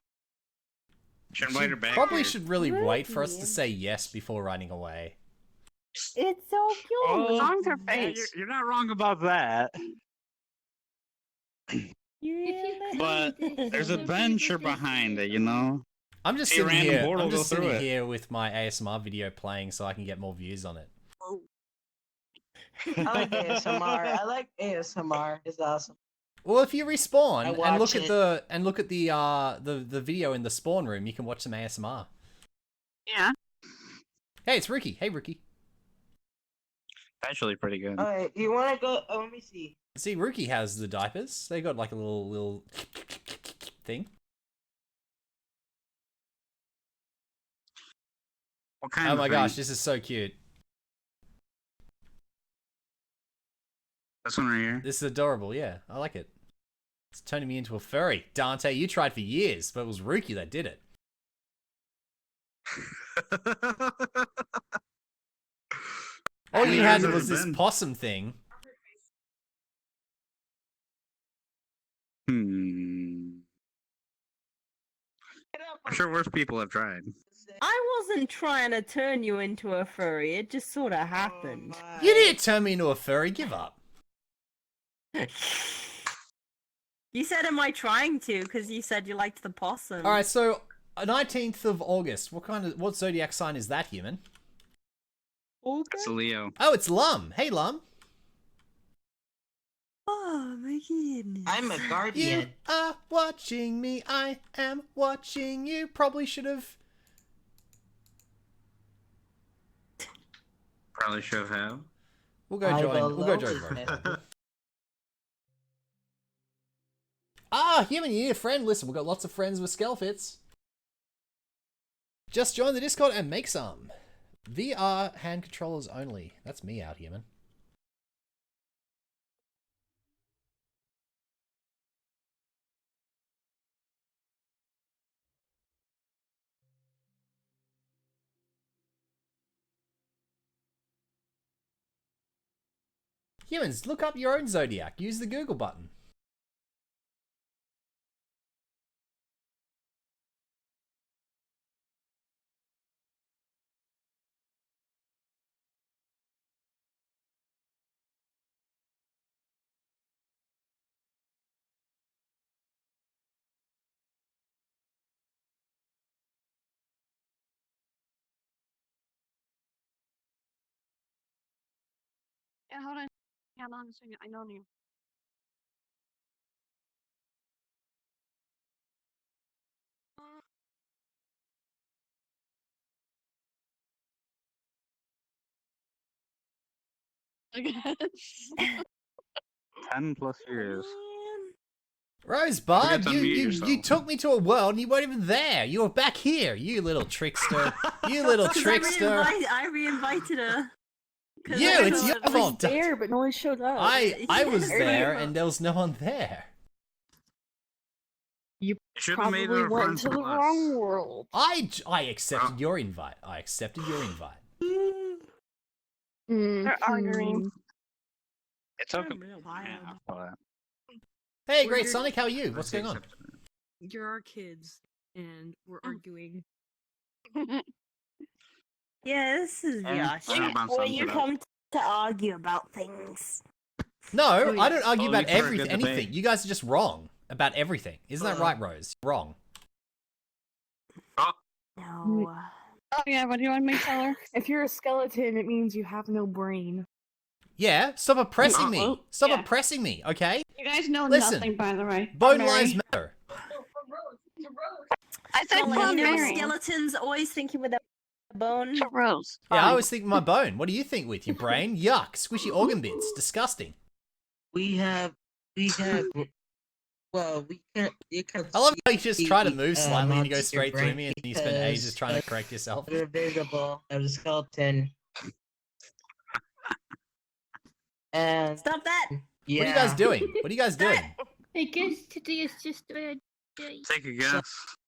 [SPEAKER 12] Should invite her back.
[SPEAKER 1] Probably
[SPEAKER 12] here.
[SPEAKER 1] should really wait for us to
[SPEAKER 2] Ruby.
[SPEAKER 1] say yes before running away.
[SPEAKER 2] It's so cute.
[SPEAKER 12] Oh,
[SPEAKER 14] wrong with her
[SPEAKER 12] yeah,
[SPEAKER 14] face?
[SPEAKER 12] you're not wrong about that. But there's adventure behind it, you know?
[SPEAKER 1] I'm just
[SPEAKER 12] See a
[SPEAKER 1] sitting
[SPEAKER 12] random
[SPEAKER 1] here.
[SPEAKER 12] portal
[SPEAKER 1] I'm
[SPEAKER 12] go
[SPEAKER 1] just
[SPEAKER 12] through
[SPEAKER 1] sitting
[SPEAKER 12] it.
[SPEAKER 1] here with my ASMR video playing so I can get more views on it.
[SPEAKER 13] I like ASMR. I like ASMR. It's awesome.
[SPEAKER 1] Well, if you respawn
[SPEAKER 13] I
[SPEAKER 1] and
[SPEAKER 13] watch
[SPEAKER 1] look
[SPEAKER 13] it.
[SPEAKER 1] at the video in the spawn room, you can watch some ASMR.
[SPEAKER 14] Yeah.
[SPEAKER 1] Hey, it's Ricky. Hey, Ricky.
[SPEAKER 12] Actually, pretty good.
[SPEAKER 13] Alright, you wanna go? Oh, let me see.
[SPEAKER 1] See, Rookie has the diapers. They got like a little thing.
[SPEAKER 12] What kind
[SPEAKER 1] Oh
[SPEAKER 12] of
[SPEAKER 1] my
[SPEAKER 12] thing?
[SPEAKER 1] gosh, this is so cute.
[SPEAKER 12] This one right here.
[SPEAKER 1] This is adorable. Yeah, I like it. It's turning me into a furry. Dante, you tried for years, but it was Rookie that did it. All you had was this possum thing.
[SPEAKER 12] I'm sure worse people have tried.
[SPEAKER 2] I wasn't trying to turn you into a furry. It just sort of happened.
[SPEAKER 1] You didn't turn me into a furry. Give up.
[SPEAKER 2] You said, "Am I trying to?" Because you said you liked the possum.
[SPEAKER 1] All right, so 19th of August. What zodiac sign is that, human?
[SPEAKER 12] It's a Leo.
[SPEAKER 1] Oh, it's Lum. Hey, Lum.
[SPEAKER 2] Oh my goodness.
[SPEAKER 13] I'm a
[SPEAKER 1] You
[SPEAKER 13] guardian.
[SPEAKER 1] are watching me. I am watching you. Probably should have.
[SPEAKER 12] Probably should have.
[SPEAKER 1] We'll go join. We'll go join. Bro. Ah, human, you need a friend. Listen, we've got lots of friends with Skelefits. Just join the Discord and make some. VR hand controllers only. That's me out, human. Humans, look up your own zodiac. Use the Google button.
[SPEAKER 14] Yeah, hold on. Hold on a second. I know you. I guess.
[SPEAKER 12] 10 plus years.
[SPEAKER 1] Rosebud,
[SPEAKER 12] Forget to unmute yourself.
[SPEAKER 1] you took me to a world and you weren't even there. You were back here, you little trickster. You little
[SPEAKER 2] 'Cause
[SPEAKER 1] trickster.
[SPEAKER 2] I re-invited her. 'Cause
[SPEAKER 1] You,
[SPEAKER 2] I
[SPEAKER 1] it's
[SPEAKER 2] thought
[SPEAKER 1] your
[SPEAKER 2] it was
[SPEAKER 1] fault.
[SPEAKER 11] There, but no one showed up.
[SPEAKER 1] I was
[SPEAKER 2] Yeah.
[SPEAKER 1] there and there was no one there.
[SPEAKER 11] You
[SPEAKER 12] should have made
[SPEAKER 11] probably
[SPEAKER 12] her a
[SPEAKER 11] went
[SPEAKER 12] friend
[SPEAKER 11] to the
[SPEAKER 12] from us.
[SPEAKER 11] wrong world.
[SPEAKER 1] I accepted your invite. I accepted your invite.
[SPEAKER 11] They're
[SPEAKER 2] arguing.
[SPEAKER 12] It's okay.
[SPEAKER 1] Hey,
[SPEAKER 11] We're
[SPEAKER 1] Great
[SPEAKER 11] here-
[SPEAKER 1] Sonic, how are you? What's going on?
[SPEAKER 11] You're our kids, and we're arguing.
[SPEAKER 2] Yeah, this is Josh.
[SPEAKER 12] Well, you come
[SPEAKER 2] to argue about things.
[SPEAKER 1] No,
[SPEAKER 11] Oh,
[SPEAKER 1] I don't argue
[SPEAKER 12] Well,
[SPEAKER 1] about
[SPEAKER 12] we for a
[SPEAKER 1] everything.
[SPEAKER 12] good
[SPEAKER 1] Anything.
[SPEAKER 12] debate.
[SPEAKER 1] You guys are just wrong about everything. Isn't that right, Rose? You're wrong.
[SPEAKER 2] No.
[SPEAKER 14] Oh yeah, what do you want me to tell her?
[SPEAKER 11] If you're a skeleton, it means you have no brain.
[SPEAKER 1] Yeah, stop oppressing me.
[SPEAKER 14] Oh,
[SPEAKER 1] Stop
[SPEAKER 14] yeah.
[SPEAKER 1] oppressing me, okay?
[SPEAKER 14] You guys know
[SPEAKER 1] Listen,
[SPEAKER 14] nothing, by the way.
[SPEAKER 1] Bone
[SPEAKER 14] Mary.
[SPEAKER 1] lives matter.
[SPEAKER 14] I said
[SPEAKER 2] Well,
[SPEAKER 14] call
[SPEAKER 2] you know,
[SPEAKER 14] Mary.
[SPEAKER 2] skeletons always thinking with a bone.
[SPEAKER 14] To Rose.
[SPEAKER 1] Yeah, I was thinking my bone. What do you think with your brain? Yuck, squishy organ bits. Disgusting.
[SPEAKER 13] We have, well, you can.
[SPEAKER 1] I love how you just try to move
[SPEAKER 13] see,
[SPEAKER 1] slightly and you go
[SPEAKER 13] not
[SPEAKER 1] straight
[SPEAKER 13] your
[SPEAKER 1] through me and you spend
[SPEAKER 13] brain
[SPEAKER 1] ages trying to correct yourself.
[SPEAKER 13] They're visible of the skeleton. And
[SPEAKER 2] Stop that!
[SPEAKER 13] yeah.
[SPEAKER 1] What are you guys doing? What are you guys doing?
[SPEAKER 14] I guess today is just
[SPEAKER 12] Take a guess.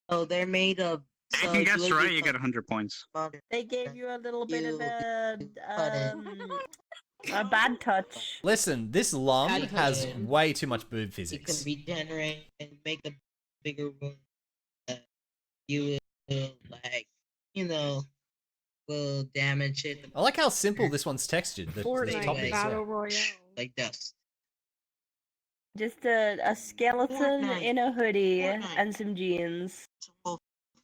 [SPEAKER 13] Oh, they're made of.
[SPEAKER 12] If you
[SPEAKER 13] so
[SPEAKER 12] can
[SPEAKER 13] it's
[SPEAKER 12] guess
[SPEAKER 13] literally
[SPEAKER 12] right, you get 100 points.
[SPEAKER 2] They gave you a little bit of
[SPEAKER 13] You
[SPEAKER 2] a bad touch.
[SPEAKER 1] Listen, this lung
[SPEAKER 13] Bad
[SPEAKER 1] has
[SPEAKER 13] touch.
[SPEAKER 1] way too much boob
[SPEAKER 13] You can
[SPEAKER 1] physics.
[SPEAKER 13] regenerate and make a bigger wound. You will, like, will damage it.
[SPEAKER 1] I like how simple this one's textured, the
[SPEAKER 11] Fortnite
[SPEAKER 1] topics.
[SPEAKER 11] Battle
[SPEAKER 1] Yeah.
[SPEAKER 11] Royale.
[SPEAKER 13] Like dust.
[SPEAKER 2] Just a skeleton
[SPEAKER 13] Fortnite.
[SPEAKER 2] in a hoodie
[SPEAKER 13] Fortnite.
[SPEAKER 2] and some jeans.
[SPEAKER 13] So,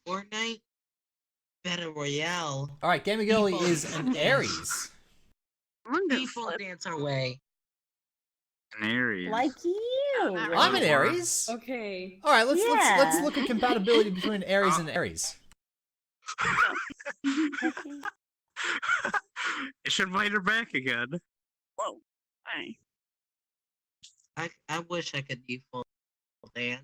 [SPEAKER 13] Fortnite Battle Royale.
[SPEAKER 1] Alright, Gamer Girlie
[SPEAKER 13] People-
[SPEAKER 1] is an Aries.
[SPEAKER 13] People dance our way.
[SPEAKER 12] An Aries.
[SPEAKER 2] Like you.
[SPEAKER 1] I'm an Aries.
[SPEAKER 11] Okay.
[SPEAKER 1] Alright, let's
[SPEAKER 2] Yeah.
[SPEAKER 1] look at compatibility between Aries and Aries.
[SPEAKER 12] You should invite her back again.
[SPEAKER 14] Whoa. Hey.
[SPEAKER 13] I wish I could default dance.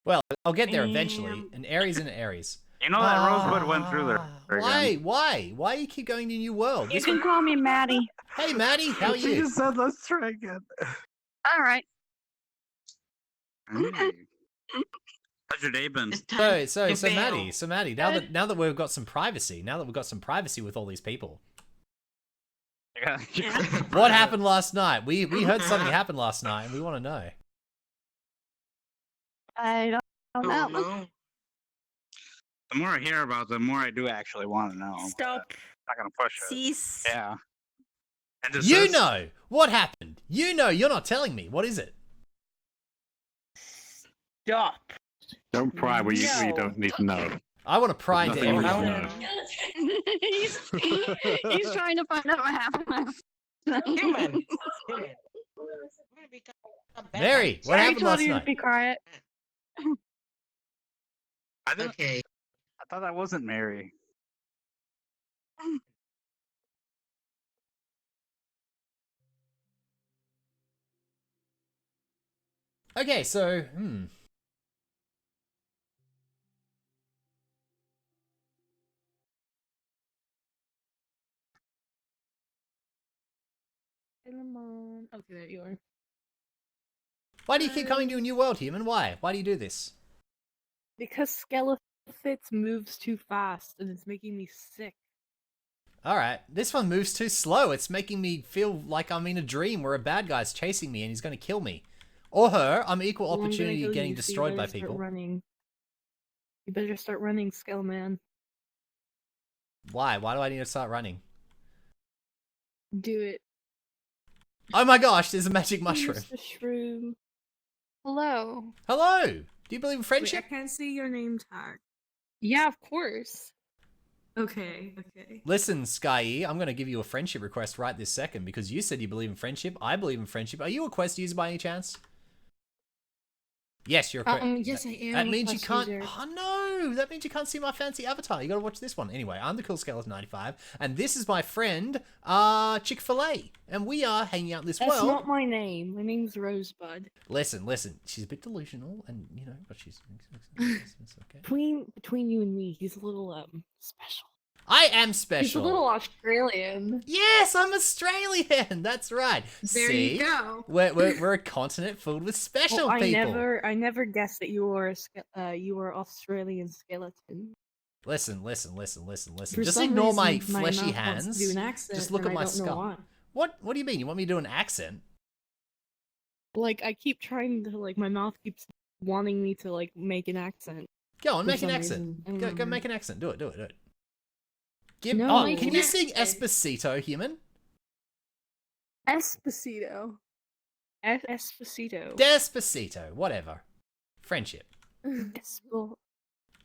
[SPEAKER 1] Well, I'll get there eventually. An Aries and an Aries.
[SPEAKER 12] You know that Rosebud went through there. again.
[SPEAKER 1] Why? Why you keep going to New World?
[SPEAKER 14] You
[SPEAKER 1] This
[SPEAKER 14] can
[SPEAKER 1] one...
[SPEAKER 14] call me Maddie.
[SPEAKER 1] Hey, Maddie, how are you?
[SPEAKER 12] said let's try again.
[SPEAKER 14] All right.
[SPEAKER 12] Hey. How's your day been?
[SPEAKER 13] It's time
[SPEAKER 1] So
[SPEAKER 13] to bail.
[SPEAKER 1] Maddie, now that we've got some privacy, with all these people, what happened last night? We heard something happened last night, and we want to know.
[SPEAKER 14] I don't
[SPEAKER 13] Oh,
[SPEAKER 14] know.
[SPEAKER 13] no.
[SPEAKER 12] The more I hear about it, the more I do actually want to know.
[SPEAKER 2] Stop.
[SPEAKER 12] I'm not gonna push it.
[SPEAKER 2] Cease.
[SPEAKER 12] Yeah. And
[SPEAKER 1] You
[SPEAKER 12] desist.
[SPEAKER 1] know what happened. You know, you're not telling me. What is it?
[SPEAKER 2] Stop.
[SPEAKER 16] Don't pry where you
[SPEAKER 2] No.
[SPEAKER 16] don't need to know.
[SPEAKER 1] I want to pry into
[SPEAKER 16] Nothing we
[SPEAKER 1] everything.
[SPEAKER 16] know.
[SPEAKER 14] he's trying to find out what happened.
[SPEAKER 13] Human.
[SPEAKER 1] Mary, what
[SPEAKER 14] I
[SPEAKER 1] happened
[SPEAKER 14] told
[SPEAKER 1] last
[SPEAKER 14] you to
[SPEAKER 1] night?
[SPEAKER 14] be quiet.
[SPEAKER 13] Okay.
[SPEAKER 12] I thought that wasn't Mary.
[SPEAKER 1] Okay, so
[SPEAKER 11] Philemon. Okay, there you are.
[SPEAKER 1] why do you keep coming to a new world, human? Why? Why do you do this?
[SPEAKER 11] Because Skelefits moves too fast, and it's making me sick.
[SPEAKER 1] Alright, this one moves too slow. It's making me feel like I'm in a dream where a bad guy's chasing me and he's going to kill me. Or her. I'm equal
[SPEAKER 11] Well, I'm gonna
[SPEAKER 1] opportunity
[SPEAKER 11] kill
[SPEAKER 1] getting
[SPEAKER 11] you, so you
[SPEAKER 1] destroyed by
[SPEAKER 11] better start
[SPEAKER 1] people.
[SPEAKER 11] Running. You better start running, Skeleman.
[SPEAKER 1] Why? Why do I need to start running?
[SPEAKER 11] Do it.
[SPEAKER 1] Oh my gosh, there's a magic mushroom.
[SPEAKER 11] Use the shroom.
[SPEAKER 14] Hello.
[SPEAKER 1] Hello! Do you believe in
[SPEAKER 11] Wait,
[SPEAKER 1] friendship?
[SPEAKER 11] I can't see your name tag.
[SPEAKER 14] Yeah, of course.
[SPEAKER 11] Okay.
[SPEAKER 1] Listen, Sky, I'm going to give you a friendship request right this second because you said you believe in friendship. I believe in friendship. Are you a Quest user by any chance? Yes, you're correct.
[SPEAKER 11] Yes, I am.
[SPEAKER 1] That
[SPEAKER 11] a
[SPEAKER 1] means you
[SPEAKER 11] Plus
[SPEAKER 1] can't.
[SPEAKER 11] user.
[SPEAKER 1] Oh no! That means you can't see my fancy avatar. You gotta watch this one. Anyway, I'm the Cool Skeleton95, and this is my friend, Chick-fil-A, and we are hanging out in this
[SPEAKER 11] That's
[SPEAKER 1] world.
[SPEAKER 11] not my name. My name's Rosebud.
[SPEAKER 1] Listen. She's a bit delusional, and you know, but she's it's okay.
[SPEAKER 11] Between you and me, he's a little special.
[SPEAKER 1] I am special.
[SPEAKER 14] He's a little Australian.
[SPEAKER 1] Yes, I'm Australian. That's right.
[SPEAKER 14] There
[SPEAKER 1] See?
[SPEAKER 14] you go.
[SPEAKER 1] We're a continent filled with special people.
[SPEAKER 11] I never guessed that you were you were Australian skeleton.
[SPEAKER 1] Listen.
[SPEAKER 11] For
[SPEAKER 1] Just
[SPEAKER 11] some
[SPEAKER 1] ignore my
[SPEAKER 11] reason, my
[SPEAKER 1] fleshy
[SPEAKER 11] mouth wants to
[SPEAKER 1] hands.
[SPEAKER 11] do an accent,
[SPEAKER 1] Just look
[SPEAKER 11] and
[SPEAKER 1] at my
[SPEAKER 11] I don't know
[SPEAKER 1] skull.
[SPEAKER 11] why.
[SPEAKER 1] What do you mean? You want me to do an accent?
[SPEAKER 11] Like I keep trying to my mouth keeps wanting me to make an accent.
[SPEAKER 1] Go on,
[SPEAKER 11] for
[SPEAKER 1] make an
[SPEAKER 11] some
[SPEAKER 1] accent.
[SPEAKER 11] reason.
[SPEAKER 1] Go make an accent. Do it.
[SPEAKER 11] No,
[SPEAKER 1] Can you sing Espacito, human?
[SPEAKER 11] Esposito. Esposito.
[SPEAKER 1] Despacito, whatever. Friendship.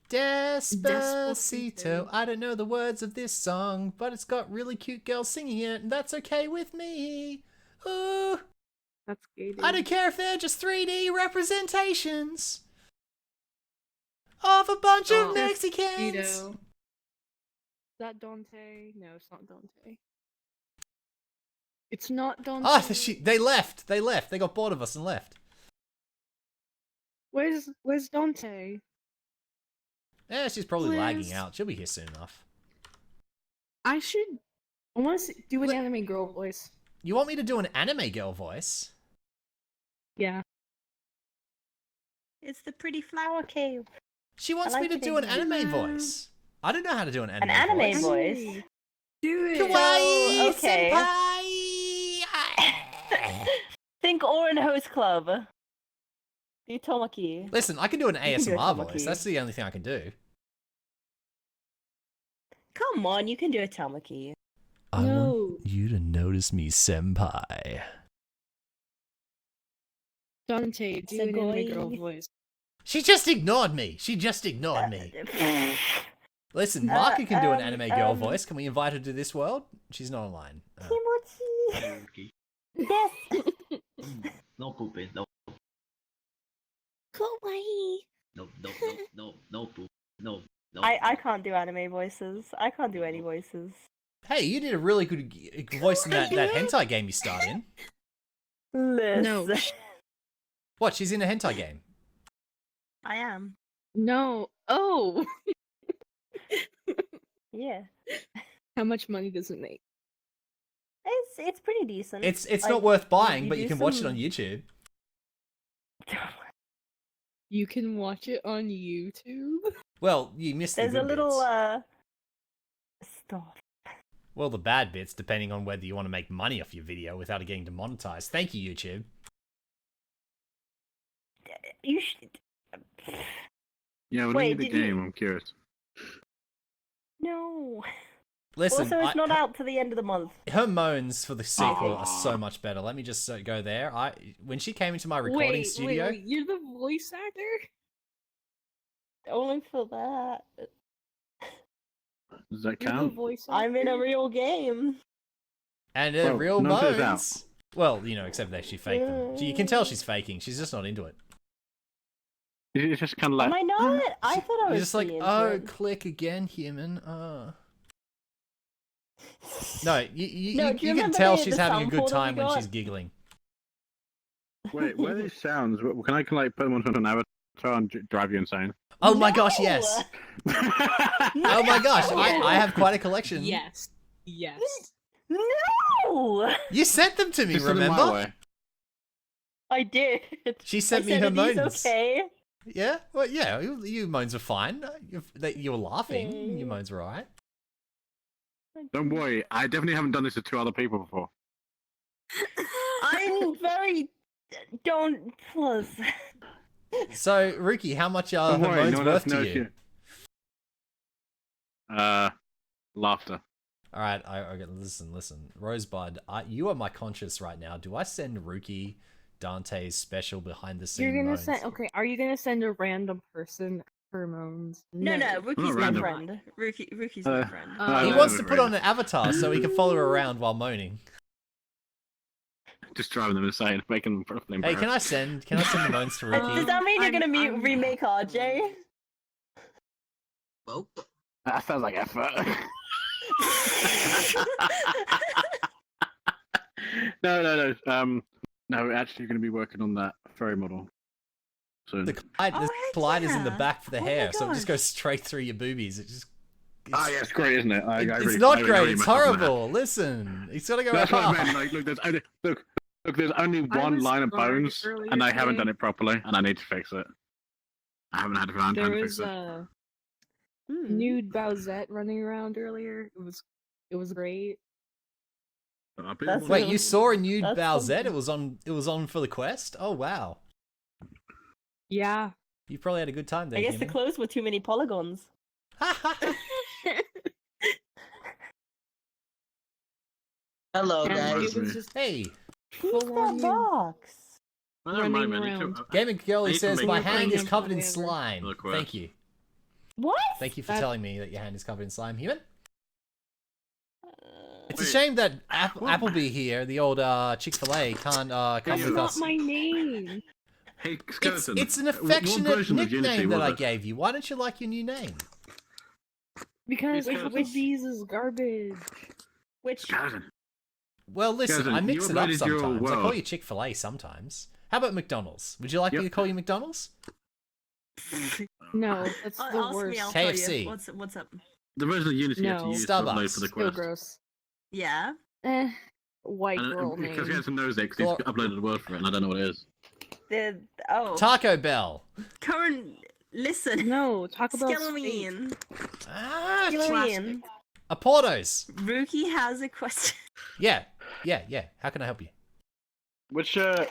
[SPEAKER 1] Despacito. I don't know the words of this song, but it's got really cute girls singing it, and that's okay with me. Ooh.
[SPEAKER 11] That's gay.
[SPEAKER 1] I don't care if they're just 3D representations of a bunch of Mexicans.
[SPEAKER 11] Is that Dante? No, it's not Dante. It's not Dante.
[SPEAKER 1] Oh, they left. They got bored of us and left.
[SPEAKER 11] Where's Dante?
[SPEAKER 1] Yeah, she's probably lagging out. She'll be here soon enough.
[SPEAKER 11] I want to do an anime girl voice.
[SPEAKER 1] You want me to do an anime girl voice?
[SPEAKER 11] Yeah.
[SPEAKER 2] It's the pretty flower cave.
[SPEAKER 1] She wants me to do an anime voice. I don't know how to do an anime
[SPEAKER 2] An anime
[SPEAKER 1] voice.
[SPEAKER 2] voice.
[SPEAKER 11] Do it.
[SPEAKER 1] Kawaii
[SPEAKER 2] okay.
[SPEAKER 1] senpai.
[SPEAKER 2] Think Orin Host Club. Do Tomaki.
[SPEAKER 1] Listen, I can do an
[SPEAKER 2] You can do a
[SPEAKER 1] ASMR
[SPEAKER 2] Tamaki.
[SPEAKER 1] voice. That's the only thing I can do.
[SPEAKER 2] Come on, you can do a Tamaki.
[SPEAKER 1] I want you to notice me, senpai.
[SPEAKER 11] Dante, do an anime girl voice.
[SPEAKER 1] She just ignored me. Listen, Marka can do an anime girl voice. Can we invite her to this world? She's not online.
[SPEAKER 2] Yes.
[SPEAKER 15] No pooping, no.
[SPEAKER 2] Kawaii.
[SPEAKER 15] No poop, no.
[SPEAKER 2] I can't do anime voices. I can't do any voices.
[SPEAKER 1] Hey, you did a really good voice in that hentai game you starred in.
[SPEAKER 2] No.
[SPEAKER 1] What? She's in a hentai game.
[SPEAKER 2] I am.
[SPEAKER 11] No. Oh.
[SPEAKER 2] Yeah.
[SPEAKER 11] How much money does it make?
[SPEAKER 2] It's pretty decent.
[SPEAKER 1] It's not worth buying, but you can watch it on YouTube.
[SPEAKER 11] You can watch it on YouTube.
[SPEAKER 1] Well, you missed the
[SPEAKER 2] There's
[SPEAKER 1] good
[SPEAKER 2] a little
[SPEAKER 1] bits.
[SPEAKER 2] Stop.
[SPEAKER 1] Well, the bad bits, depending on whether you want to make money off your video without it getting demonetized. Thank you, YouTube.
[SPEAKER 2] You should.
[SPEAKER 16] Yeah, when
[SPEAKER 2] Wait,
[SPEAKER 16] you the
[SPEAKER 2] did you-
[SPEAKER 16] game, I'm curious.
[SPEAKER 2] No.
[SPEAKER 1] Listen,
[SPEAKER 2] Also, it's not out to the end of the month.
[SPEAKER 1] her moans for the sequel are so much better. Let me just go there. When she came into my recording studio,
[SPEAKER 11] Wait, you're the voice actor?
[SPEAKER 2] Only for that.
[SPEAKER 16] Does that
[SPEAKER 11] You're the
[SPEAKER 16] count?
[SPEAKER 11] voice actor?
[SPEAKER 2] I'm in a real game.
[SPEAKER 1] and
[SPEAKER 16] Well,
[SPEAKER 1] real
[SPEAKER 16] none of it's
[SPEAKER 1] moans. Well, you know, except that she faked them. You can tell she's faking. She's just not into it.
[SPEAKER 16] It's just kind of like.
[SPEAKER 2] Am I not? I thought I
[SPEAKER 1] You're
[SPEAKER 2] was
[SPEAKER 1] just like,
[SPEAKER 2] being
[SPEAKER 1] oh,
[SPEAKER 2] into it.
[SPEAKER 1] click again, human. No, you
[SPEAKER 2] No, do you
[SPEAKER 1] can
[SPEAKER 2] remember
[SPEAKER 1] tell
[SPEAKER 2] the
[SPEAKER 1] she's having a good
[SPEAKER 2] sample that we
[SPEAKER 1] time when
[SPEAKER 2] got?
[SPEAKER 1] she's giggling.
[SPEAKER 16] Wait, where are these sounds? Can I put them on an avatar and drive you insane?
[SPEAKER 1] Oh my gosh, yes. Oh my gosh, I have quite a collection.
[SPEAKER 11] Yes. Yes.
[SPEAKER 2] No!
[SPEAKER 1] You sent them to me,
[SPEAKER 16] Just send them my
[SPEAKER 1] remember?
[SPEAKER 16] way.
[SPEAKER 2] I did.
[SPEAKER 1] She sent
[SPEAKER 2] I
[SPEAKER 1] me
[SPEAKER 2] said,
[SPEAKER 1] her
[SPEAKER 2] "Are these
[SPEAKER 1] moans.
[SPEAKER 2] okay?
[SPEAKER 1] Yeah? Well, yeah, your moans are fine. You were laughing. Your moans were alright.
[SPEAKER 16] Don't worry, I definitely haven't done this to two other people before.
[SPEAKER 2] I'm very. Don't. Plus.
[SPEAKER 1] So, Ruki, how much are
[SPEAKER 16] Don't
[SPEAKER 1] her
[SPEAKER 16] worry,
[SPEAKER 1] moans
[SPEAKER 16] no one
[SPEAKER 1] worth
[SPEAKER 16] else
[SPEAKER 1] to
[SPEAKER 16] knows
[SPEAKER 1] you?
[SPEAKER 16] Laughter.
[SPEAKER 1] Alright, listen. Rosebud, you are my conscience right now. Do I send Ruki Dante's special behind the scenes
[SPEAKER 11] You're gonna
[SPEAKER 1] moans?
[SPEAKER 11] send. Okay, are you gonna send a random person hormones?
[SPEAKER 2] No, Rookie's my
[SPEAKER 16] random.
[SPEAKER 2] friend. Rookie's my friend.
[SPEAKER 1] He wants to put on an avatar so he can follow her around while moaning.
[SPEAKER 16] just driving them insane, making them properly
[SPEAKER 1] Hey,
[SPEAKER 16] embarrassed.
[SPEAKER 1] can I send the moans to
[SPEAKER 2] Does
[SPEAKER 1] Ricky?
[SPEAKER 2] that mean you're gonna remake RJ?
[SPEAKER 16] That sounds like effort. No. No, we're actually going to be working on that ferry model soon.
[SPEAKER 1] The collide is in the back for the hair, so it just goes straight through your boobies.
[SPEAKER 16] Oh yeah, it's great, isn't it?
[SPEAKER 1] It's not great. It's horrible. Listen, it's got to go
[SPEAKER 16] That's
[SPEAKER 1] up.
[SPEAKER 16] what I meant. Like, look, there's only one line of bones, and I haven't done it properly, and I need to fix it. I haven't had time to fix it.
[SPEAKER 11] There was a nude Bowsette running around earlier. It was great.
[SPEAKER 1] Wait, you saw a nude Bowsette? It was on for the quest? Oh wow.
[SPEAKER 11] Yeah.
[SPEAKER 1] You probably had a good time there.
[SPEAKER 2] I guess the
[SPEAKER 1] Kimmy.
[SPEAKER 2] clothes were too many polygons.
[SPEAKER 13] Hello,
[SPEAKER 11] And
[SPEAKER 13] guys.
[SPEAKER 11] it was just
[SPEAKER 1] Hey.
[SPEAKER 2] Who's that box?
[SPEAKER 11] running around.
[SPEAKER 1] Gaming Girlie says my hand is covered in
[SPEAKER 11] forever.
[SPEAKER 1] slime. Thank you.
[SPEAKER 2] What?
[SPEAKER 1] Thank you for
[SPEAKER 11] That-
[SPEAKER 1] telling me that your hand is covered in slime, human. It's a shame that Applebee here, the old Chick-fil-A, can't come
[SPEAKER 11] That's
[SPEAKER 1] with
[SPEAKER 11] not
[SPEAKER 1] us.
[SPEAKER 11] my name.
[SPEAKER 16] Hey, Skeleton.
[SPEAKER 1] It's an
[SPEAKER 16] what
[SPEAKER 1] affectionate
[SPEAKER 16] version of Unity
[SPEAKER 1] nickname that
[SPEAKER 16] was
[SPEAKER 1] I
[SPEAKER 16] it?
[SPEAKER 1] gave you. Why don't you like your new name?
[SPEAKER 11] Because
[SPEAKER 16] Hey,
[SPEAKER 11] Applebee's is garbage.
[SPEAKER 2] Which?
[SPEAKER 16] Skeleton.
[SPEAKER 1] Well, listen,
[SPEAKER 16] Skeleton,
[SPEAKER 1] I mix
[SPEAKER 16] you
[SPEAKER 1] it up
[SPEAKER 16] uploaded your
[SPEAKER 1] sometimes. I call
[SPEAKER 16] world.
[SPEAKER 1] you Chick-fil-A sometimes. How about McDonald's? Would you like me to call you McDonald's?
[SPEAKER 11] No, that's the
[SPEAKER 2] Ask
[SPEAKER 11] worst.
[SPEAKER 2] me, I'll tell you.
[SPEAKER 1] KFC.
[SPEAKER 2] What's up?
[SPEAKER 16] The version of Unity you have to
[SPEAKER 11] No.
[SPEAKER 16] use to upload
[SPEAKER 1] Starbucks.
[SPEAKER 16] for the
[SPEAKER 11] So
[SPEAKER 16] quest.
[SPEAKER 11] gross.
[SPEAKER 2] Yeah.
[SPEAKER 11] White girl
[SPEAKER 16] Because he
[SPEAKER 11] name.
[SPEAKER 16] has some nose because he's uploaded the word for it, and I don't know what it is.
[SPEAKER 1] Taco Bell.
[SPEAKER 2] Current. Listen.
[SPEAKER 11] No, Taco Bell's
[SPEAKER 2] Skeleton.
[SPEAKER 1] Ah,
[SPEAKER 2] Skeleton.
[SPEAKER 1] A Portos.
[SPEAKER 2] Rookie has a question.
[SPEAKER 1] Yeah. How can I help you?
[SPEAKER 16] What version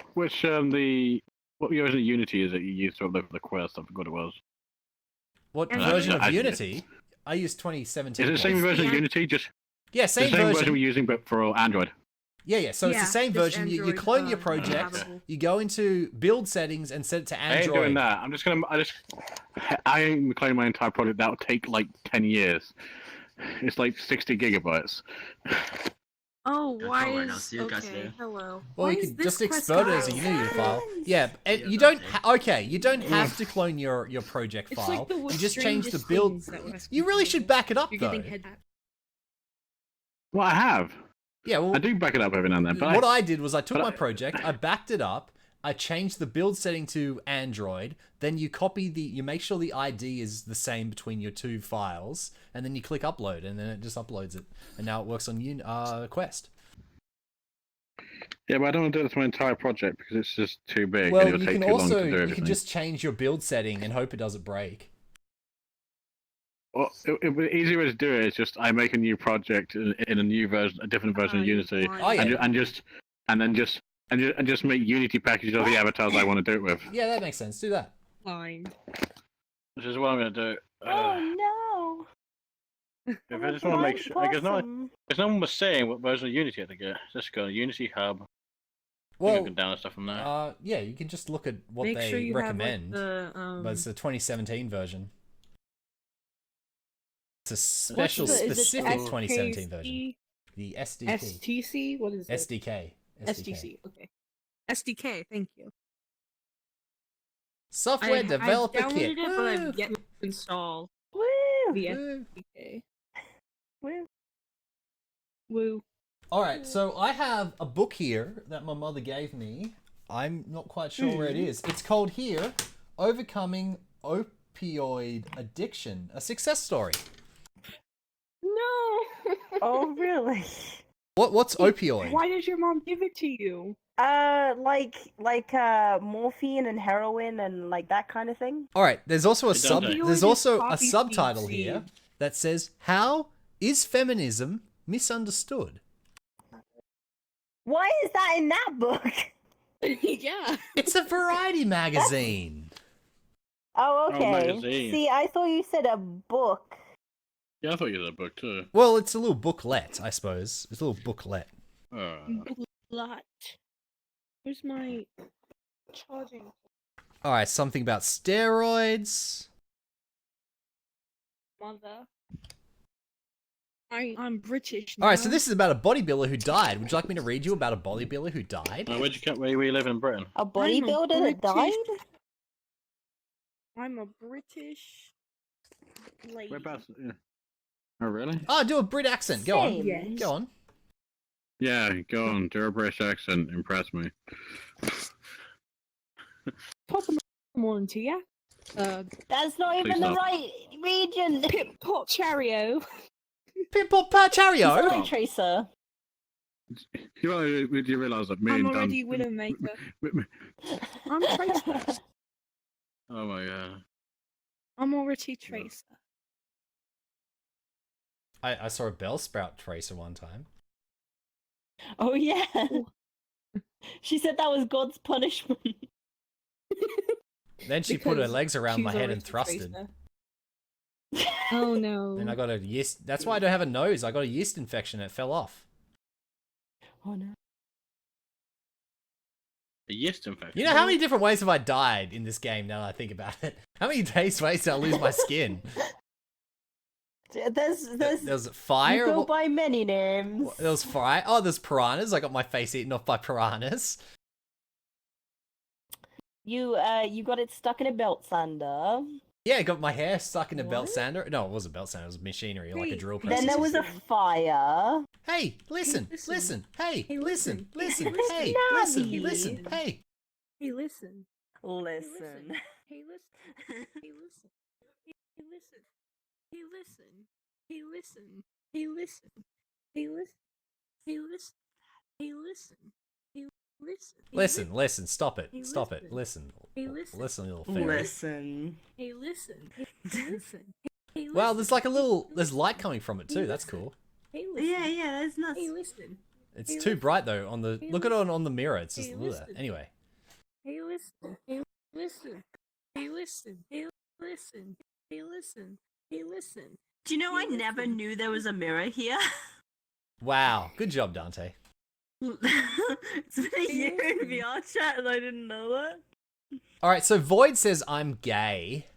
[SPEAKER 16] of Unity is it you used to upload for the quest? I forgot what it was.
[SPEAKER 1] What
[SPEAKER 16] Yeah.
[SPEAKER 1] version of
[SPEAKER 16] I-
[SPEAKER 1] Unity? I use 2017.
[SPEAKER 16] Is it the same version of Unity? Just
[SPEAKER 1] Yeah,
[SPEAKER 16] the
[SPEAKER 1] same
[SPEAKER 16] version
[SPEAKER 1] version.
[SPEAKER 16] we're using, but for Android.
[SPEAKER 1] Yeah. So it's
[SPEAKER 11] Yeah,
[SPEAKER 1] the same
[SPEAKER 11] just
[SPEAKER 1] version. You
[SPEAKER 11] Android,
[SPEAKER 1] clone your project.
[SPEAKER 11] compatible.
[SPEAKER 1] You go into build settings and set it to
[SPEAKER 16] I ain't
[SPEAKER 1] Android.
[SPEAKER 16] doing that. I ain't cloning my entire project. That'll take like 10 years. It's like 60 gigabytes.
[SPEAKER 11] Oh, why
[SPEAKER 15] right now.
[SPEAKER 11] is
[SPEAKER 15] See you guys
[SPEAKER 11] okay?
[SPEAKER 15] later.
[SPEAKER 11] Hello.
[SPEAKER 1] Well,
[SPEAKER 11] Why
[SPEAKER 1] you
[SPEAKER 11] is
[SPEAKER 1] can
[SPEAKER 11] this
[SPEAKER 1] just
[SPEAKER 11] quest
[SPEAKER 1] export it as a
[SPEAKER 11] called?
[SPEAKER 1] Unity file. Yeah, and you don't. You don't have to clone your project
[SPEAKER 11] It's
[SPEAKER 1] file.
[SPEAKER 11] like the
[SPEAKER 1] You just change the
[SPEAKER 11] strangest
[SPEAKER 1] build.
[SPEAKER 11] things that was
[SPEAKER 1] You really should back it up
[SPEAKER 11] You're
[SPEAKER 1] though.
[SPEAKER 11] getting head.
[SPEAKER 16] Well, I have.
[SPEAKER 1] Yeah, well,
[SPEAKER 16] I do back it up every now and then. But
[SPEAKER 1] what I did was I took
[SPEAKER 16] but
[SPEAKER 1] my project, I backed it up, I changed the build setting to Android, then you make sure the ID is the same between your two files, and then you click upload, and then it just uploads it, and now it works on Quest.
[SPEAKER 16] Yeah, but I don't want to do this to my entire project because it's just too big.
[SPEAKER 1] Well,
[SPEAKER 16] and it'll
[SPEAKER 1] you
[SPEAKER 16] take
[SPEAKER 1] can
[SPEAKER 16] too long
[SPEAKER 1] also
[SPEAKER 16] to do
[SPEAKER 1] you
[SPEAKER 16] everything.
[SPEAKER 1] can just change your build setting and hope it doesn't break.
[SPEAKER 16] Well, the easier way to do it is just I make a new project in a new version, a different version of Unity,
[SPEAKER 1] Oh, yeah.
[SPEAKER 16] and just make Unity packages of the avatars I want to do it with.
[SPEAKER 1] Yeah, that makes sense. Do that.
[SPEAKER 11] Fine.
[SPEAKER 16] Which is what I'm going to do.
[SPEAKER 2] Oh no.
[SPEAKER 16] If I just want to make sure, because no one was saying what version of Unity I had to get. Just go to Unity Hub.
[SPEAKER 1] Well,
[SPEAKER 16] you can download stuff from there.
[SPEAKER 1] Yeah, you can just look at what
[SPEAKER 11] Make
[SPEAKER 1] they
[SPEAKER 11] sure you
[SPEAKER 1] recommend.
[SPEAKER 11] have like,
[SPEAKER 1] But it's the 2017 version. It's a
[SPEAKER 11] What's
[SPEAKER 1] special,
[SPEAKER 11] the- is it
[SPEAKER 1] specific
[SPEAKER 11] SKC?
[SPEAKER 1] 2017 version. The SDK.
[SPEAKER 11] STC? What is it?
[SPEAKER 1] SDK.
[SPEAKER 11] SDC. Okay. SDK. Thank you.
[SPEAKER 1] Software Developer
[SPEAKER 11] I've
[SPEAKER 1] Kit.
[SPEAKER 11] downloaded it, but
[SPEAKER 1] Woo!
[SPEAKER 11] I've yet to install
[SPEAKER 2] Woo!
[SPEAKER 11] the
[SPEAKER 1] Woo!
[SPEAKER 11] SDK.
[SPEAKER 2] Woo!
[SPEAKER 11] Woo.
[SPEAKER 1] All right, so I have a book here that my mother gave me. I'm not quite sure where it is. It's called here, Overcoming Opioid Addiction, a success story.
[SPEAKER 11] No.
[SPEAKER 2] Oh really?
[SPEAKER 1] What's opioid?
[SPEAKER 11] Why did your mom give it to you?
[SPEAKER 2] Like morphine and heroin and like that kind of thing.
[SPEAKER 1] All right, there's also a
[SPEAKER 11] Opioid
[SPEAKER 1] there's
[SPEAKER 11] is
[SPEAKER 1] also a
[SPEAKER 11] poppy
[SPEAKER 1] subtitle
[SPEAKER 11] seed.
[SPEAKER 1] here that says "How is feminism misunderstood?"
[SPEAKER 2] Why is that in that book?
[SPEAKER 11] Yeah.
[SPEAKER 1] It's a variety magazine.
[SPEAKER 2] Oh,
[SPEAKER 16] Oh,
[SPEAKER 2] okay.
[SPEAKER 16] magazine.
[SPEAKER 2] See, I thought you said a book.
[SPEAKER 16] Yeah, I thought you had a book too.
[SPEAKER 1] Well, it's a little booklet, I suppose. It's a little booklet.
[SPEAKER 11] Lot. Where's my charging?
[SPEAKER 1] All right, something about steroids.
[SPEAKER 11] Mother. I'm British.
[SPEAKER 1] All right, so
[SPEAKER 11] now.
[SPEAKER 1] this is about a bodybuilder who died. Would you like me to read you about a bodybuilder who died?
[SPEAKER 16] Where you live in Britain?
[SPEAKER 2] A bodybuilder that died?
[SPEAKER 11] I'm a British lady.
[SPEAKER 16] Whereabouts? Yeah. Oh, really?
[SPEAKER 1] Oh, do a Brit accent. Go on.
[SPEAKER 11] Yes.
[SPEAKER 1] Go on.
[SPEAKER 16] Yeah, go on. Do a British accent. Impress me.
[SPEAKER 11] Pop them on to ya.
[SPEAKER 2] That's not even
[SPEAKER 16] Please
[SPEAKER 2] the
[SPEAKER 16] stop.
[SPEAKER 2] right region.
[SPEAKER 11] Pip Pop Chario.
[SPEAKER 1] Pip Pop Chario.
[SPEAKER 2] Like Tracer.
[SPEAKER 16] You realise that me
[SPEAKER 11] I'm
[SPEAKER 16] and Dan...
[SPEAKER 11] already Widowmaker. I'm Tracer.
[SPEAKER 16] Oh my god.
[SPEAKER 11] I'm already Tracer.
[SPEAKER 1] I saw a Bellsprout tracer one time.
[SPEAKER 2] Oh yeah. She said that was God's punishment.
[SPEAKER 1] Then she put her
[SPEAKER 11] Because
[SPEAKER 1] legs around my
[SPEAKER 11] she's
[SPEAKER 1] head
[SPEAKER 11] already
[SPEAKER 1] and thrusted.
[SPEAKER 11] Tracer. Oh no.
[SPEAKER 1] Then I got a yeast. That's why I don't have a nose. I got a yeast infection. It fell off.
[SPEAKER 2] Oh no.
[SPEAKER 16] A yeast infection.
[SPEAKER 1] You know how many different ways have I died in this game now that I think about it? How many ways did I lose my skin? There's fire.
[SPEAKER 2] You go by many names.
[SPEAKER 1] There was fire. Oh, there's piranhas. I got my face eaten off by piranhas.
[SPEAKER 2] You got it stuck in a belt sander.
[SPEAKER 1] Yeah, I got my hair stuck in a belt sander. No, it wasn't a belt sander. It was machinery, like a drill press.
[SPEAKER 2] Then there was a fire.
[SPEAKER 1] Hey, listen. Hey, listen.
[SPEAKER 2] Listen,
[SPEAKER 1] Hey,
[SPEAKER 2] Navi.
[SPEAKER 1] listen. Hey.
[SPEAKER 11] Hey, listen.
[SPEAKER 2] Listen.
[SPEAKER 11] Hey, listen. Hey, listen. Hey, listen. Hey, listen. Hey, listen. Hey, listen. Hey, listen. Hey, listen. Hey, listen. Hey, listen.
[SPEAKER 1] Listen. Stop it.
[SPEAKER 11] Hey,
[SPEAKER 1] Stop it. Listen.
[SPEAKER 11] Hey, listen.
[SPEAKER 1] Listen, little fairy.
[SPEAKER 2] Listen.
[SPEAKER 11] Hey, listen. Hey, listen. Hey, listen.
[SPEAKER 1] Wow, there's like there's light coming from it too. That's cool.
[SPEAKER 11] Hey, listen.
[SPEAKER 2] Yeah, that's nuts.
[SPEAKER 11] Hey, listen.
[SPEAKER 1] It's too bright though. On the look at it on the mirror. It's just
[SPEAKER 11] Hey,
[SPEAKER 1] ugh.
[SPEAKER 11] listen.
[SPEAKER 1] Anyway.
[SPEAKER 11] Hey, listen. Hey, listen. Hey, listen. Hey, listen. Hey, listen. Hey, listen.
[SPEAKER 2] Do you know I never knew there was a mirror here?
[SPEAKER 1] Wow, good job, Dante.
[SPEAKER 2] It's been a year in VRChat and I didn't know that.
[SPEAKER 1] All right, so Void says I'm gay.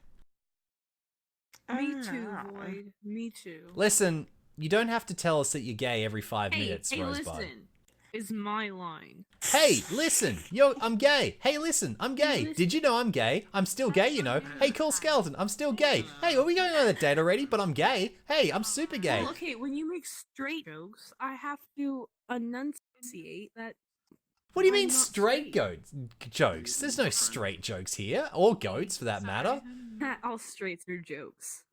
[SPEAKER 11] Me too, Void. Me too.
[SPEAKER 1] Listen, you don't have to tell us that you're gay every 5 minutes,
[SPEAKER 11] hey,
[SPEAKER 1] Rosebud.
[SPEAKER 11] listen. Is my line.
[SPEAKER 1] Hey, listen, I'm gay. Hey, listen, I'm gay. Did you know I'm gay? I'm still gay, you know. Hey, cool skeleton, I'm still gay. Hey, are we going on a date already? But I'm gay. Hey, I'm super gay.
[SPEAKER 11] Well, okay, when you make straight jokes, I have to enunciate that.
[SPEAKER 1] What do you
[SPEAKER 11] I'm
[SPEAKER 1] mean
[SPEAKER 11] not
[SPEAKER 1] straight jokes? There's no straight jokes here, or goats for that matter.
[SPEAKER 11] All straights are jokes.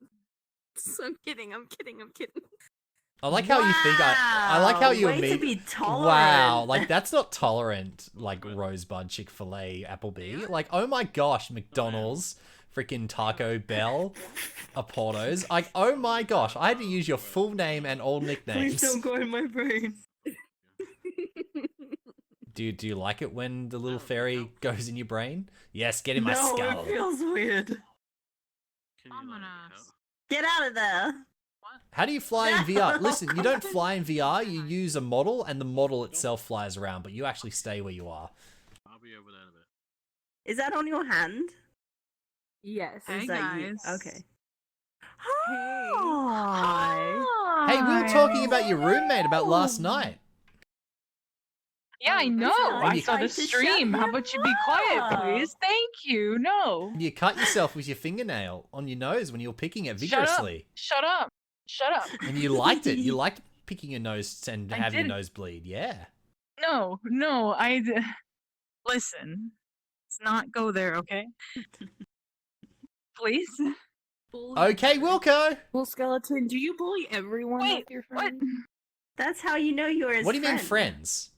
[SPEAKER 11] So I'm kidding.
[SPEAKER 1] I like how you think I like how you
[SPEAKER 2] way to be tolerant.
[SPEAKER 1] Wow, like that's not tolerant, like Rosebud, Chick-fil-A, Applebee. Like, oh my gosh, McDonald's, freaking Taco Bell, Portos. Like, oh my gosh, I had to use your full name and all nicknames.
[SPEAKER 2] Please don't go in my brain.
[SPEAKER 1] Do you like it when the little fairy goes in your brain? Yes, get in my skull.
[SPEAKER 2] No, it feels weird. Get out of there.
[SPEAKER 1] How do you fly in VR? Listen, you don't fly in VR, you use a model, and the model itself flies around, but you actually stay where you are.
[SPEAKER 16] I'll be over there in a bit.
[SPEAKER 2] Is that on your hand?
[SPEAKER 11] Yes.
[SPEAKER 2] Is
[SPEAKER 11] Hey
[SPEAKER 2] that you?
[SPEAKER 11] guys.
[SPEAKER 2] Okay. Hi.
[SPEAKER 1] Hey, we were talking about your roommate about last night.
[SPEAKER 17] Yeah, I know. I saw the stream. How about you be quiet, please? Thank you. No.
[SPEAKER 1] You cut yourself with your fingernail on your nose when you were picking it vigorously.
[SPEAKER 17] Shut up. Shut up.
[SPEAKER 1] And you liked it. You liked picking your nose and
[SPEAKER 17] I
[SPEAKER 1] having your
[SPEAKER 17] didn't.
[SPEAKER 1] nose bleed. Yeah.
[SPEAKER 17] No. Listen. Let's not go there, okay? Please?
[SPEAKER 1] Okay, Wilco.
[SPEAKER 11] Well, Skeleton, do you bully everyone with your friends?
[SPEAKER 2] That's how you know you're his
[SPEAKER 1] What do you mean
[SPEAKER 2] friend.
[SPEAKER 1] friends?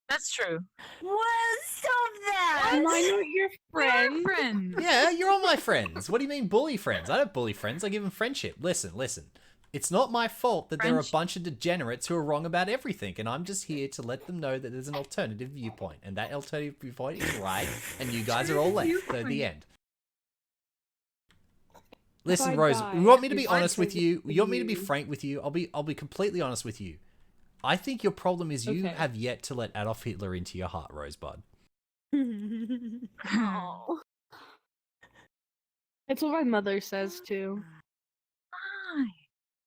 [SPEAKER 17] That's true.
[SPEAKER 2] What? Stop that!
[SPEAKER 11] Am I not your friend?
[SPEAKER 17] Friends.
[SPEAKER 1] Yeah, you're all my friends. What do you mean bully friends? I don't bully friends. I give them friendship. Listen. It's not my fault that there are a bunch of degenerates who are wrong about everything, and I'm just here to let them know that there's an alternative viewpoint, and that alternative viewpoint is right, and you guys are all left at the end. Listen, Rose, you want me to be honest with you? You want me to be frank with you? I'll be completely honest with you. I think your problem is you have yet to let Adolf Hitler into your heart, Rosebud.
[SPEAKER 11] Oh. That's what my mother says too.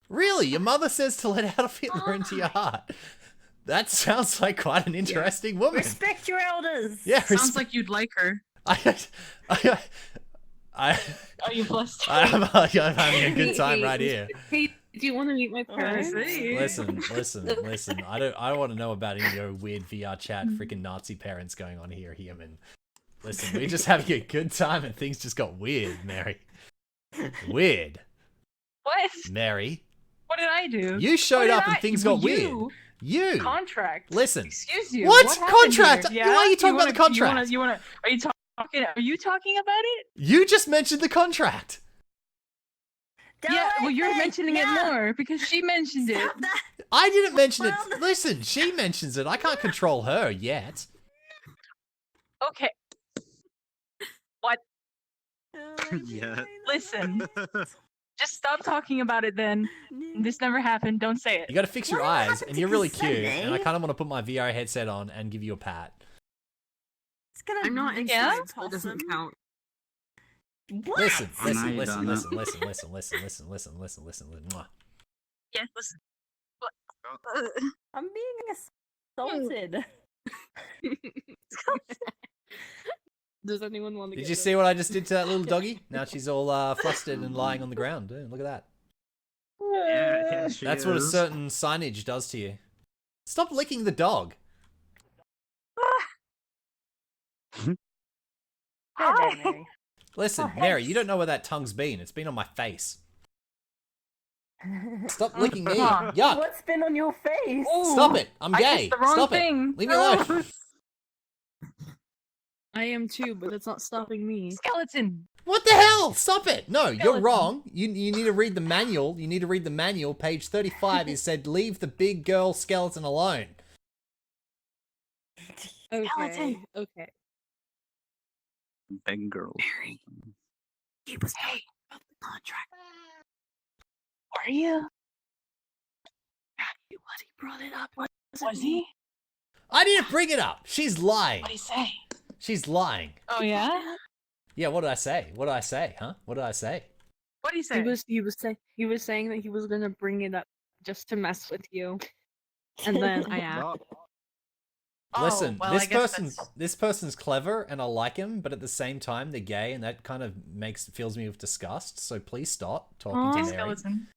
[SPEAKER 1] Really? Your mother says to let Adolf Hitler into your heart. That sounds like quite an interesting woman.
[SPEAKER 2] Respect your elders.
[SPEAKER 1] Yeah,
[SPEAKER 17] Sounds like you'd like her.
[SPEAKER 1] I
[SPEAKER 17] Are you blessed?
[SPEAKER 1] I'm having a good time right here.
[SPEAKER 11] Hey, do you want to meet my parents?
[SPEAKER 1] Listen. I don't want to know about any of your weird VRChat freaking Nazi parents going on here, human. Listen, we're just having a good time and things just got weird, Mary. Weird.
[SPEAKER 17] What?
[SPEAKER 1] Mary.
[SPEAKER 17] What did I do?
[SPEAKER 1] You showed up and things got weird. You.
[SPEAKER 17] Contract.
[SPEAKER 1] Listen.
[SPEAKER 17] Excuse you.
[SPEAKER 1] What
[SPEAKER 17] happened
[SPEAKER 1] contract?
[SPEAKER 17] here?
[SPEAKER 1] Why are you talking about the contract?
[SPEAKER 17] Are you talking about it?
[SPEAKER 1] You just mentioned the contract.
[SPEAKER 17] Yeah, well, you're mentioning it more because she mentioned it.
[SPEAKER 1] I didn't mention it. Listen, she mentions it. I can't control her yet.
[SPEAKER 17] Okay. What?
[SPEAKER 12] Yeah.
[SPEAKER 17] Listen. Just stop talking about it then. This never happened. Don't say it.
[SPEAKER 1] You gotta fix your eyes, and you're really cute, and I kind of want to put my VR headset on and give you a pat.
[SPEAKER 11] I'm not inside, so it doesn't count.
[SPEAKER 1] Listen.
[SPEAKER 11] Mwah.
[SPEAKER 17] Yes, listen.
[SPEAKER 2] I'm being assaulted.
[SPEAKER 11] Does anyone want to
[SPEAKER 1] Did you see what I just did to that little doggy? Now she's all flustered and lying on the ground. Look at that.
[SPEAKER 12] Yeah,
[SPEAKER 1] That's what a certain signage does to you. Stop licking the dog. Listen, Mary, you don't know where that tongue's been. It's been on my face. Stop licking me. Yuck.
[SPEAKER 2] What's been on your face?
[SPEAKER 1] Stop it. I'm
[SPEAKER 17] I
[SPEAKER 1] gay.
[SPEAKER 17] guessed the wrong
[SPEAKER 1] Stop
[SPEAKER 17] thing.
[SPEAKER 1] it. Leave me alone.
[SPEAKER 11] I am too, but it's not stopping me.
[SPEAKER 17] Skeleton.
[SPEAKER 1] What the hell? Stop it. No, you're wrong. You need to read the manual. You need to read the manual. Page 35 is said, leave the big girl skeleton alone.
[SPEAKER 11] Okay. Okay.
[SPEAKER 12] Big girl.
[SPEAKER 11] Mary. He was hey about the contract.
[SPEAKER 17] Are you?
[SPEAKER 11] He brought it up.
[SPEAKER 17] Was he?
[SPEAKER 1] I didn't bring it up. She's lying.
[SPEAKER 17] What'd he say?
[SPEAKER 1] She's lying.
[SPEAKER 17] Oh yeah?
[SPEAKER 1] Yeah, what did I say? What did I say, huh? What did I say?
[SPEAKER 17] What'd he say?
[SPEAKER 11] He was saying that he was gonna bring it up just to mess with you. And then I asked.
[SPEAKER 1] Listen,
[SPEAKER 17] well,
[SPEAKER 1] this person's clever and I like him, but at the same time they're gay and that kind of fills me with disgust. So please stop talking to Mary.
[SPEAKER 17] Skeleton.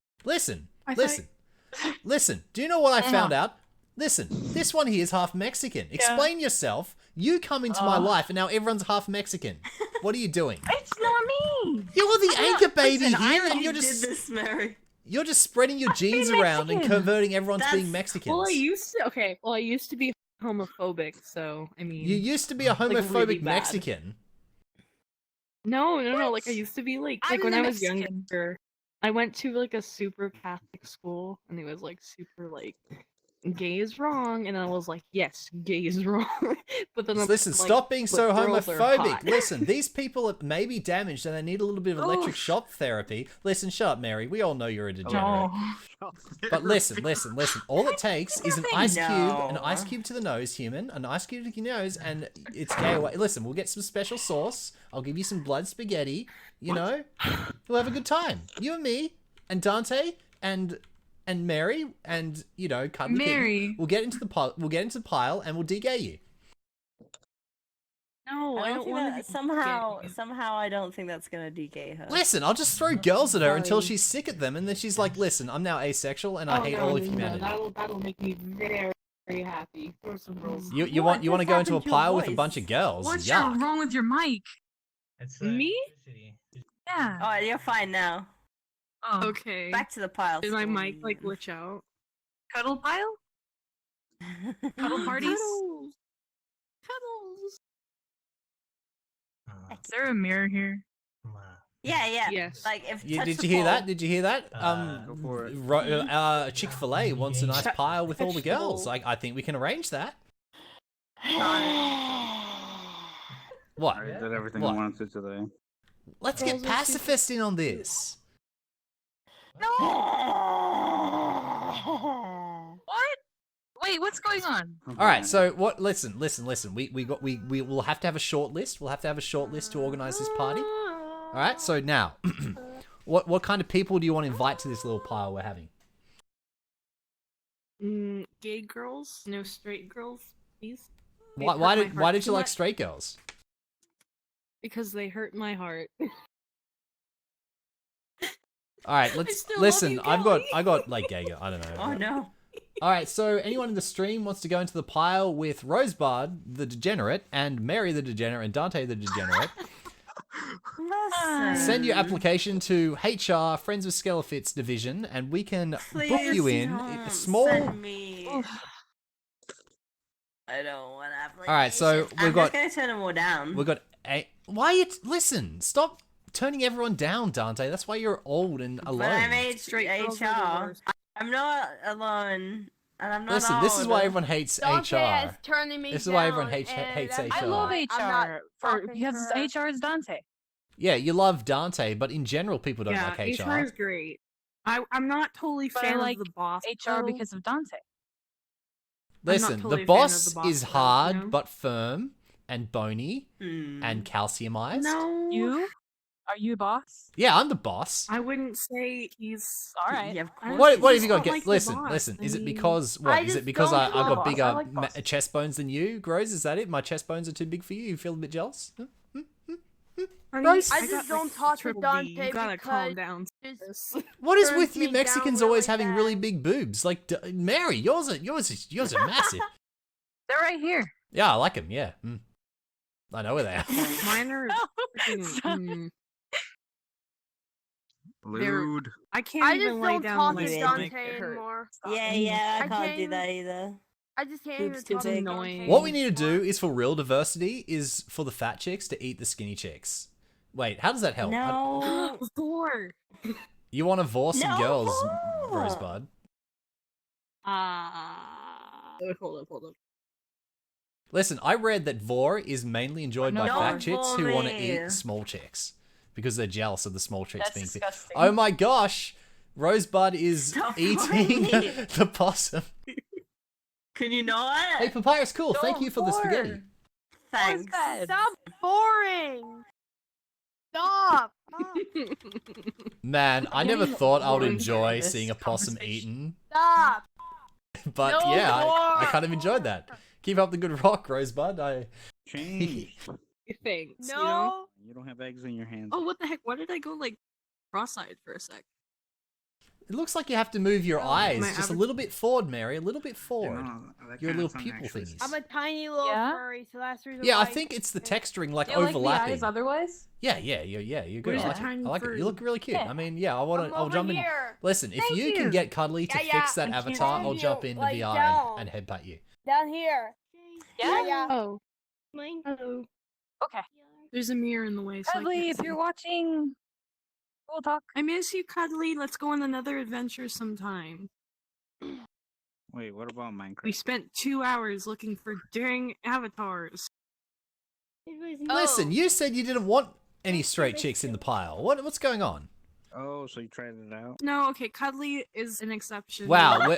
[SPEAKER 1] Listen. Do you know what I found out? Listen, this one here is half Mexican. Explain yourself. You come into my life and now everyone's half Mexican. What are you doing?
[SPEAKER 17] It's not me.
[SPEAKER 1] You're the anchor baby here and you're
[SPEAKER 2] did
[SPEAKER 1] just
[SPEAKER 2] this, Mary.
[SPEAKER 1] you're just spreading your genes around and converting everyone to being Mexicans.
[SPEAKER 11] Well, I used to be homophobic, so I mean.
[SPEAKER 1] You used to be a homophobic
[SPEAKER 11] really bad.
[SPEAKER 1] Mexican.
[SPEAKER 11] No. Like I used to be like when I was younger. I went to like a super Catholic school, and it was like super like gay is wrong, and I was like, yes, gay is wrong. But then
[SPEAKER 1] Listen, stop being so homophobic. Listen, these people may be damaged and they need a little bit of electric shock therapy. Listen, shut up, Mary. We all know you're a degenerate. But listen. All it takes is an ice cube to the nose, human. An ice cube to your nose, and it's gay away. Listen, we'll get some special sauce. I'll give you some blood spaghetti. You know, we'll have a good time. You and me, and Dante, and Mary, and Cuddly Kitten. We'll get into the pile. We'll get into the pile, and we'll de-gay you.
[SPEAKER 11] No, I don't want to.
[SPEAKER 2] Somehow, I don't think that's gonna de-gay her.
[SPEAKER 1] Listen, I'll just throw girls at her until she's sick at them, and then she's like, "Listen, I'm now asexual, and I hate all of humanity."
[SPEAKER 11] That'll make me very, very happy. Throw some girls.
[SPEAKER 1] You want to go into a pile with a bunch of girls?
[SPEAKER 17] What's
[SPEAKER 1] Yuck.
[SPEAKER 17] wrong with your mic?
[SPEAKER 11] Me?
[SPEAKER 17] Yeah.
[SPEAKER 2] Oh, you're fine now.
[SPEAKER 17] Oh.
[SPEAKER 11] Okay.
[SPEAKER 2] Back to the pile.
[SPEAKER 11] Did my mic like glitch out?
[SPEAKER 17] Cuddle pile? Cuddle parties?
[SPEAKER 11] Cuddles.
[SPEAKER 17] Is there a mirror here?
[SPEAKER 2] Yeah.
[SPEAKER 11] Yes.
[SPEAKER 2] Like if
[SPEAKER 1] Did you hear that? Did you hear that? Chick-fil-A wants a nice pile with all the girls. I think we can arrange that. What?
[SPEAKER 12] I did everything I wanted to today.
[SPEAKER 1] Let's get pacifist in on this.
[SPEAKER 17] No. What? Wait, what's going on?
[SPEAKER 1] All right, so what? Listen. We will have to have a short list. We'll have to have a short list to organize this party. All right. So now, what kind of people do you want to invite to this little pile we're having?
[SPEAKER 11] Gay girls, no straight girls, please. They
[SPEAKER 1] Why,
[SPEAKER 11] hurt
[SPEAKER 1] why
[SPEAKER 11] my
[SPEAKER 1] did
[SPEAKER 11] heart
[SPEAKER 1] why did
[SPEAKER 11] too
[SPEAKER 1] you like
[SPEAKER 11] much
[SPEAKER 1] straight girls?
[SPEAKER 11] Because they hurt my heart.
[SPEAKER 1] All right, let's
[SPEAKER 11] still love
[SPEAKER 1] listen.
[SPEAKER 11] you,
[SPEAKER 1] I got like gay girl. I don't know.
[SPEAKER 2] Oh no.
[SPEAKER 1] All right, so anyone in the stream wants to go into the pile with Rosebud the Degenerate and Mary the Degenerate and Dante the Degenerate. Send your application to HR Friends with Skelefits division, and we can book you in a small.
[SPEAKER 2] Send me. I don't want applications.
[SPEAKER 1] All right, so we've
[SPEAKER 2] I'm
[SPEAKER 1] got.
[SPEAKER 2] just gonna turn them all down.
[SPEAKER 1] We've got a. Why you? Listen, stop turning everyone down, Dante. That's why you're old and alone.
[SPEAKER 2] But I'm HR. I'm not alone, and I'm not.
[SPEAKER 1] Listen, this is why everyone hates
[SPEAKER 6] Dante
[SPEAKER 1] HR.
[SPEAKER 6] is turning me
[SPEAKER 1] This is why everyone
[SPEAKER 6] down,
[SPEAKER 1] hates
[SPEAKER 6] and
[SPEAKER 1] HR.
[SPEAKER 17] I love
[SPEAKER 6] I'm not
[SPEAKER 17] HR
[SPEAKER 6] talking
[SPEAKER 17] because
[SPEAKER 6] to her.
[SPEAKER 17] HR is Dante.
[SPEAKER 1] Yeah, you love Dante, but in general, people don't
[SPEAKER 11] Yeah,
[SPEAKER 1] like HR.
[SPEAKER 11] HR is great. I'm not totally
[SPEAKER 17] But I
[SPEAKER 11] fan
[SPEAKER 17] like
[SPEAKER 11] of the boss.
[SPEAKER 17] HR
[SPEAKER 11] though.
[SPEAKER 17] because of Dante.
[SPEAKER 1] Listen,
[SPEAKER 11] totally
[SPEAKER 1] the
[SPEAKER 11] a fan of
[SPEAKER 1] boss
[SPEAKER 11] the boss,
[SPEAKER 1] is
[SPEAKER 11] though,
[SPEAKER 1] hard
[SPEAKER 11] you know?
[SPEAKER 1] but firm and bony
[SPEAKER 2] Hmm.
[SPEAKER 1] and calciumized.
[SPEAKER 11] No,
[SPEAKER 17] You? Are you a boss?
[SPEAKER 1] Yeah, I'm the boss.
[SPEAKER 11] I wouldn't say he's.
[SPEAKER 17] All right.
[SPEAKER 2] Yeah, of
[SPEAKER 11] I
[SPEAKER 2] course.
[SPEAKER 1] What
[SPEAKER 11] just
[SPEAKER 1] have you got?
[SPEAKER 11] don't like the
[SPEAKER 1] Listen,
[SPEAKER 11] boss.
[SPEAKER 1] listen.
[SPEAKER 11] I
[SPEAKER 1] Is it
[SPEAKER 11] mean-
[SPEAKER 1] because what?
[SPEAKER 6] I
[SPEAKER 1] Is it
[SPEAKER 6] just
[SPEAKER 1] because
[SPEAKER 6] don't
[SPEAKER 1] I got
[SPEAKER 6] like
[SPEAKER 1] bigger
[SPEAKER 6] boss. I like boss.
[SPEAKER 1] chest bones than you, Grows? Is that it? My chest bones are too big for you. You feel a bit jealous? Huh?
[SPEAKER 11] Honey,
[SPEAKER 1] Rose?
[SPEAKER 6] I
[SPEAKER 11] got,
[SPEAKER 6] just
[SPEAKER 11] like,
[SPEAKER 6] don't talk to
[SPEAKER 11] triple
[SPEAKER 6] Dante
[SPEAKER 11] B. You gotta calm
[SPEAKER 6] because
[SPEAKER 11] down.
[SPEAKER 6] it's-
[SPEAKER 11] sis.
[SPEAKER 1] What is
[SPEAKER 6] turns
[SPEAKER 1] with you
[SPEAKER 6] me
[SPEAKER 1] Mexicans
[SPEAKER 6] down
[SPEAKER 1] always
[SPEAKER 6] really
[SPEAKER 1] having
[SPEAKER 6] bad.
[SPEAKER 1] really big boobs? Like Mary, yours are massive.
[SPEAKER 17] They're right here.
[SPEAKER 1] Yeah, I like them. Yeah, I know where they are.
[SPEAKER 11] Mine are freaking.
[SPEAKER 12] Lewd.
[SPEAKER 11] I can't
[SPEAKER 6] I
[SPEAKER 11] even
[SPEAKER 6] just
[SPEAKER 11] lay
[SPEAKER 6] don't
[SPEAKER 11] down
[SPEAKER 6] talk
[SPEAKER 11] my
[SPEAKER 6] to
[SPEAKER 11] stomach.
[SPEAKER 6] Dante
[SPEAKER 11] It hurts.
[SPEAKER 6] anymore.
[SPEAKER 2] Yeah, I
[SPEAKER 6] I
[SPEAKER 2] can't
[SPEAKER 6] can't
[SPEAKER 2] do
[SPEAKER 6] even-
[SPEAKER 2] that either.
[SPEAKER 6] I just can't
[SPEAKER 2] Boobs
[SPEAKER 6] even
[SPEAKER 2] too
[SPEAKER 6] talk to
[SPEAKER 2] big.
[SPEAKER 6] Dante.
[SPEAKER 1] What we need to do is for real diversity is for the fat chicks to eat the skinny chicks. Wait, how does that help?
[SPEAKER 2] No.
[SPEAKER 11] Thor.
[SPEAKER 1] You want to vor some
[SPEAKER 2] No.
[SPEAKER 1] girls, Rosebud?
[SPEAKER 11] Hold up.
[SPEAKER 1] Listen, I read that vor is mainly enjoyed by
[SPEAKER 2] No,
[SPEAKER 1] fat chicks who want to
[SPEAKER 2] vor.
[SPEAKER 1] eat small chicks because they're jealous of the small chicks
[SPEAKER 17] That's
[SPEAKER 1] being fit.
[SPEAKER 17] disgusting.
[SPEAKER 1] Oh my gosh, Rosebud is
[SPEAKER 2] Stop
[SPEAKER 1] eating
[SPEAKER 2] boring.
[SPEAKER 1] the possum.
[SPEAKER 2] Can you not?
[SPEAKER 1] Hey, Papyrus, cool. Thank you for the spaghetti.
[SPEAKER 2] Thanks.
[SPEAKER 6] Stop boring. Stop.
[SPEAKER 1] Man, I never thought I would
[SPEAKER 11] boring
[SPEAKER 1] enjoy
[SPEAKER 11] this
[SPEAKER 1] seeing a possum
[SPEAKER 17] conversation.
[SPEAKER 1] eaten,
[SPEAKER 6] Stop.
[SPEAKER 1] but
[SPEAKER 6] No
[SPEAKER 1] yeah, I
[SPEAKER 6] more.
[SPEAKER 1] kind of enjoyed that. Keep up the good rock, Rosebud.
[SPEAKER 15] Change.
[SPEAKER 11] Thanks.
[SPEAKER 6] No.
[SPEAKER 11] You know?
[SPEAKER 15] You don't have eggs in your hands.
[SPEAKER 11] Oh, what the heck? Why did I go like cross-eyed for a sec?
[SPEAKER 1] It looks like you have to move your eyes
[SPEAKER 11] My
[SPEAKER 1] just a
[SPEAKER 11] average-
[SPEAKER 1] little bit forward, Mary. A little bit
[SPEAKER 15] You
[SPEAKER 1] forward.
[SPEAKER 15] know, that
[SPEAKER 1] Your
[SPEAKER 15] kinda
[SPEAKER 1] little
[SPEAKER 15] sound
[SPEAKER 1] pupil
[SPEAKER 15] actually-
[SPEAKER 1] thingies.
[SPEAKER 6] I'm a tiny little
[SPEAKER 17] Yeah?
[SPEAKER 6] furry, so that's the reason
[SPEAKER 1] Yeah, I
[SPEAKER 6] why
[SPEAKER 1] think it's the texturing, like
[SPEAKER 17] Do you like the
[SPEAKER 1] overlapping.
[SPEAKER 17] eyes otherwise?
[SPEAKER 1] Yeah, you're good.
[SPEAKER 11] Where's
[SPEAKER 1] I
[SPEAKER 11] your
[SPEAKER 1] like it.
[SPEAKER 11] tiny
[SPEAKER 1] I like it.
[SPEAKER 11] fur?
[SPEAKER 1] You look really cute.
[SPEAKER 17] Yeah.
[SPEAKER 1] I mean, yeah, I'll
[SPEAKER 6] over
[SPEAKER 1] jump in.
[SPEAKER 6] here.
[SPEAKER 1] Listen, if
[SPEAKER 6] Thank
[SPEAKER 1] you can
[SPEAKER 6] you.
[SPEAKER 1] get cuddly to
[SPEAKER 6] Yeah,
[SPEAKER 1] fix that
[SPEAKER 11] I can't
[SPEAKER 1] avatar, I'll
[SPEAKER 6] stand
[SPEAKER 1] jump
[SPEAKER 6] you,
[SPEAKER 1] into
[SPEAKER 6] like,
[SPEAKER 1] VR
[SPEAKER 6] down.
[SPEAKER 1] and headbutt you.
[SPEAKER 6] Down here.
[SPEAKER 17] Yeah.
[SPEAKER 11] Oh,
[SPEAKER 6] Mine.
[SPEAKER 11] hello.
[SPEAKER 17] Okay.
[SPEAKER 11] There's a mirror in the way. So I
[SPEAKER 17] Cuddly,
[SPEAKER 11] can't
[SPEAKER 17] if
[SPEAKER 11] see.
[SPEAKER 17] you're watching, we'll talk.
[SPEAKER 11] I miss you, Cuddly. Let's go on another adventure sometime.
[SPEAKER 12] Wait, what about
[SPEAKER 11] We
[SPEAKER 12] Minecraft?
[SPEAKER 11] spent 2 hours looking for dang avatars.
[SPEAKER 1] Listen, you said you didn't want any straight chicks in the pile. What's going on?
[SPEAKER 12] Oh, so you tried it out?
[SPEAKER 11] No, okay, Cuddly is an exception.
[SPEAKER 1] Wow.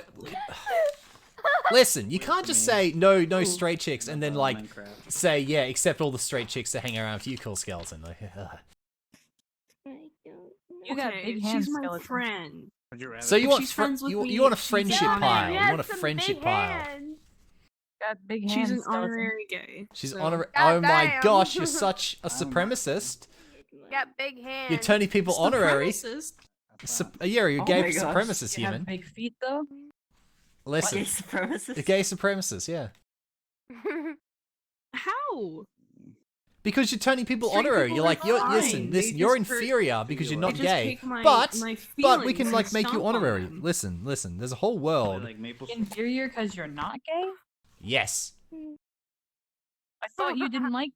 [SPEAKER 1] Listen, you can't just say no straight chicks and then like
[SPEAKER 12] Minecraft.
[SPEAKER 1] say yeah, except all the straight chicks that hang around with you, cool skeleton. Like,
[SPEAKER 17] You got
[SPEAKER 11] Okay,
[SPEAKER 17] big hands,
[SPEAKER 11] she's my
[SPEAKER 17] skeleton.
[SPEAKER 11] friend.
[SPEAKER 12] Would you rather?
[SPEAKER 1] so you
[SPEAKER 11] If
[SPEAKER 1] want
[SPEAKER 11] she's friends with me,
[SPEAKER 1] you want a
[SPEAKER 11] she's
[SPEAKER 1] friendship
[SPEAKER 11] down there.
[SPEAKER 1] pile.
[SPEAKER 6] He
[SPEAKER 1] You
[SPEAKER 6] has
[SPEAKER 1] want a
[SPEAKER 6] some
[SPEAKER 1] friendship
[SPEAKER 6] big
[SPEAKER 1] pile.
[SPEAKER 6] hands.
[SPEAKER 17] Got big hands.
[SPEAKER 11] She's an
[SPEAKER 17] skeleton.
[SPEAKER 11] honorary gay.
[SPEAKER 1] She's
[SPEAKER 11] so-
[SPEAKER 1] honorary.
[SPEAKER 6] God
[SPEAKER 1] Oh my
[SPEAKER 6] damn.
[SPEAKER 1] gosh, you're such a supremacist.
[SPEAKER 6] Got big hands.
[SPEAKER 1] You're turning people honorary.
[SPEAKER 11] Supremacist.
[SPEAKER 1] Yeah, you're a
[SPEAKER 2] Oh
[SPEAKER 1] gay
[SPEAKER 2] my gosh.
[SPEAKER 1] supremacist
[SPEAKER 17] You have
[SPEAKER 1] human.
[SPEAKER 17] big feet though.
[SPEAKER 1] Listen,
[SPEAKER 2] Gay supremacist.
[SPEAKER 1] a gay supremacist, yeah.
[SPEAKER 11] How?
[SPEAKER 1] Because you're turning people
[SPEAKER 11] Straight
[SPEAKER 1] honorary.
[SPEAKER 11] people
[SPEAKER 1] You're
[SPEAKER 11] are
[SPEAKER 1] like you're
[SPEAKER 11] fine.
[SPEAKER 1] listen,
[SPEAKER 11] They
[SPEAKER 1] you're
[SPEAKER 11] just hurt-
[SPEAKER 1] inferior because you're
[SPEAKER 11] They
[SPEAKER 1] not
[SPEAKER 11] just
[SPEAKER 1] gay.
[SPEAKER 11] take my-
[SPEAKER 1] But
[SPEAKER 11] my
[SPEAKER 1] we can
[SPEAKER 11] feelings
[SPEAKER 1] like
[SPEAKER 11] and
[SPEAKER 1] make you
[SPEAKER 11] stomp on
[SPEAKER 1] honorary.
[SPEAKER 11] them.
[SPEAKER 1] Listen, there's a whole world.
[SPEAKER 12] Like maple.
[SPEAKER 17] Inferior because you're not gay?
[SPEAKER 1] Yes.
[SPEAKER 17] I thought you didn't like.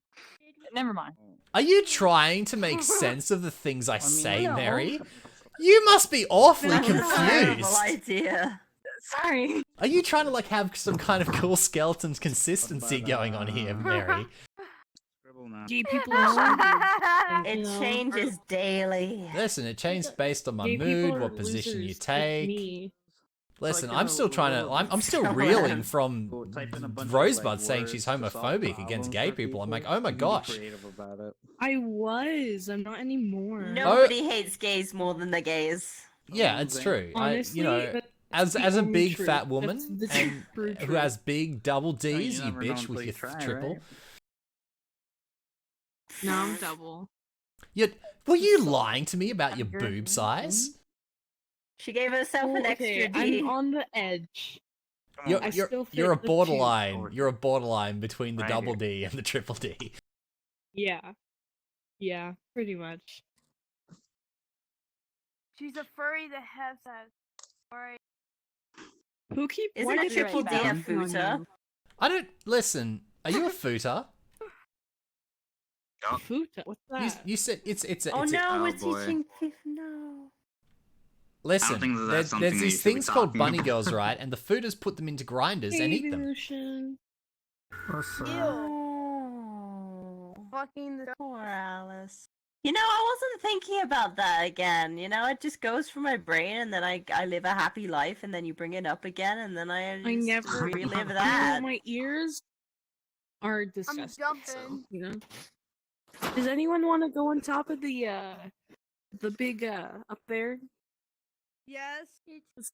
[SPEAKER 17] Never mind.
[SPEAKER 1] Are you trying to make sense of the things I say,
[SPEAKER 2] no.
[SPEAKER 1] Mary? You must be awfully
[SPEAKER 2] That's a terrible
[SPEAKER 1] confused.
[SPEAKER 2] idea.
[SPEAKER 17] Sorry.
[SPEAKER 1] Are you trying to like have some kind of cool skeleton's consistency going on here, Mary?
[SPEAKER 12] Scribble now.
[SPEAKER 11] Gay people are stupid.
[SPEAKER 2] It
[SPEAKER 11] You know,
[SPEAKER 2] changes daily.
[SPEAKER 1] Listen, it changed based on my
[SPEAKER 11] gay people
[SPEAKER 1] mood,
[SPEAKER 11] are
[SPEAKER 1] what position you
[SPEAKER 11] losers, like
[SPEAKER 1] take.
[SPEAKER 11] me.
[SPEAKER 1] Listen,
[SPEAKER 11] Like,
[SPEAKER 1] I'm still trying to. I'm still reeling from
[SPEAKER 12] We'll type in a bunch of,
[SPEAKER 1] Rosebud
[SPEAKER 12] like,
[SPEAKER 1] saying she's
[SPEAKER 12] words to solve
[SPEAKER 1] homophobic against
[SPEAKER 12] problems
[SPEAKER 1] gay
[SPEAKER 12] for
[SPEAKER 1] people. I'm like,
[SPEAKER 12] people.
[SPEAKER 1] oh my
[SPEAKER 12] You be
[SPEAKER 1] gosh.
[SPEAKER 12] creative about it.
[SPEAKER 11] I was. I'm not anymore.
[SPEAKER 2] Nobody hates gays more than the gays.
[SPEAKER 1] Yeah, it's true.
[SPEAKER 11] Honestly,
[SPEAKER 1] you know, As a
[SPEAKER 11] only
[SPEAKER 1] big
[SPEAKER 11] truth.
[SPEAKER 1] fat woman
[SPEAKER 11] That's the
[SPEAKER 1] and
[SPEAKER 11] true
[SPEAKER 1] who
[SPEAKER 11] truth.
[SPEAKER 1] has big double D's, you
[SPEAKER 12] never know
[SPEAKER 1] bitch
[SPEAKER 12] until
[SPEAKER 1] with
[SPEAKER 12] you
[SPEAKER 1] your
[SPEAKER 12] try,
[SPEAKER 1] triple.
[SPEAKER 12] right?
[SPEAKER 17] No, I'm double.
[SPEAKER 1] Were you lying to me about your boob size?
[SPEAKER 2] She gave herself an
[SPEAKER 11] Well,
[SPEAKER 2] extra
[SPEAKER 11] okay,
[SPEAKER 2] D.
[SPEAKER 11] I'm on the edge.
[SPEAKER 1] You're
[SPEAKER 11] I still fit
[SPEAKER 1] you're a
[SPEAKER 11] the two.
[SPEAKER 1] borderline. You're a borderline between the
[SPEAKER 12] Right
[SPEAKER 1] double
[SPEAKER 12] here.
[SPEAKER 1] D and the triple D.
[SPEAKER 11] Yeah. Yeah, pretty much.
[SPEAKER 6] She's a furry that has that. Alright.
[SPEAKER 11] Who keep
[SPEAKER 2] Isn't
[SPEAKER 11] why
[SPEAKER 2] a
[SPEAKER 11] do they
[SPEAKER 2] triple
[SPEAKER 11] keep
[SPEAKER 2] D a
[SPEAKER 11] dunking on
[SPEAKER 2] footer?
[SPEAKER 11] you?
[SPEAKER 1] I don't listen. Are you a footer?
[SPEAKER 11] Futa? What's that?
[SPEAKER 1] You said it's a.
[SPEAKER 2] Oh
[SPEAKER 1] it's
[SPEAKER 2] no,
[SPEAKER 1] a,
[SPEAKER 2] we're
[SPEAKER 12] boy.
[SPEAKER 2] teaching no.
[SPEAKER 1] Listen,
[SPEAKER 12] think that that's
[SPEAKER 1] there's
[SPEAKER 12] something that
[SPEAKER 1] these
[SPEAKER 12] you should be
[SPEAKER 1] things called
[SPEAKER 12] talking
[SPEAKER 1] bunny
[SPEAKER 12] about.
[SPEAKER 1] girls, right? And the footers put them into grinders and eat them.
[SPEAKER 11] Lucian.
[SPEAKER 2] Oh.
[SPEAKER 6] Fucking the
[SPEAKER 2] Poor Alice. You know, I wasn't thinking about that again. You know, it just goes from my brain, and then I live a happy life, and then you bring it up again, and then I
[SPEAKER 11] I
[SPEAKER 2] just
[SPEAKER 11] never
[SPEAKER 2] relive
[SPEAKER 11] You know,
[SPEAKER 2] that.
[SPEAKER 11] my ears are disgusting.
[SPEAKER 6] jumping.
[SPEAKER 11] So, you know. Does anyone want to go on top of the big up there?
[SPEAKER 6] Yes. It's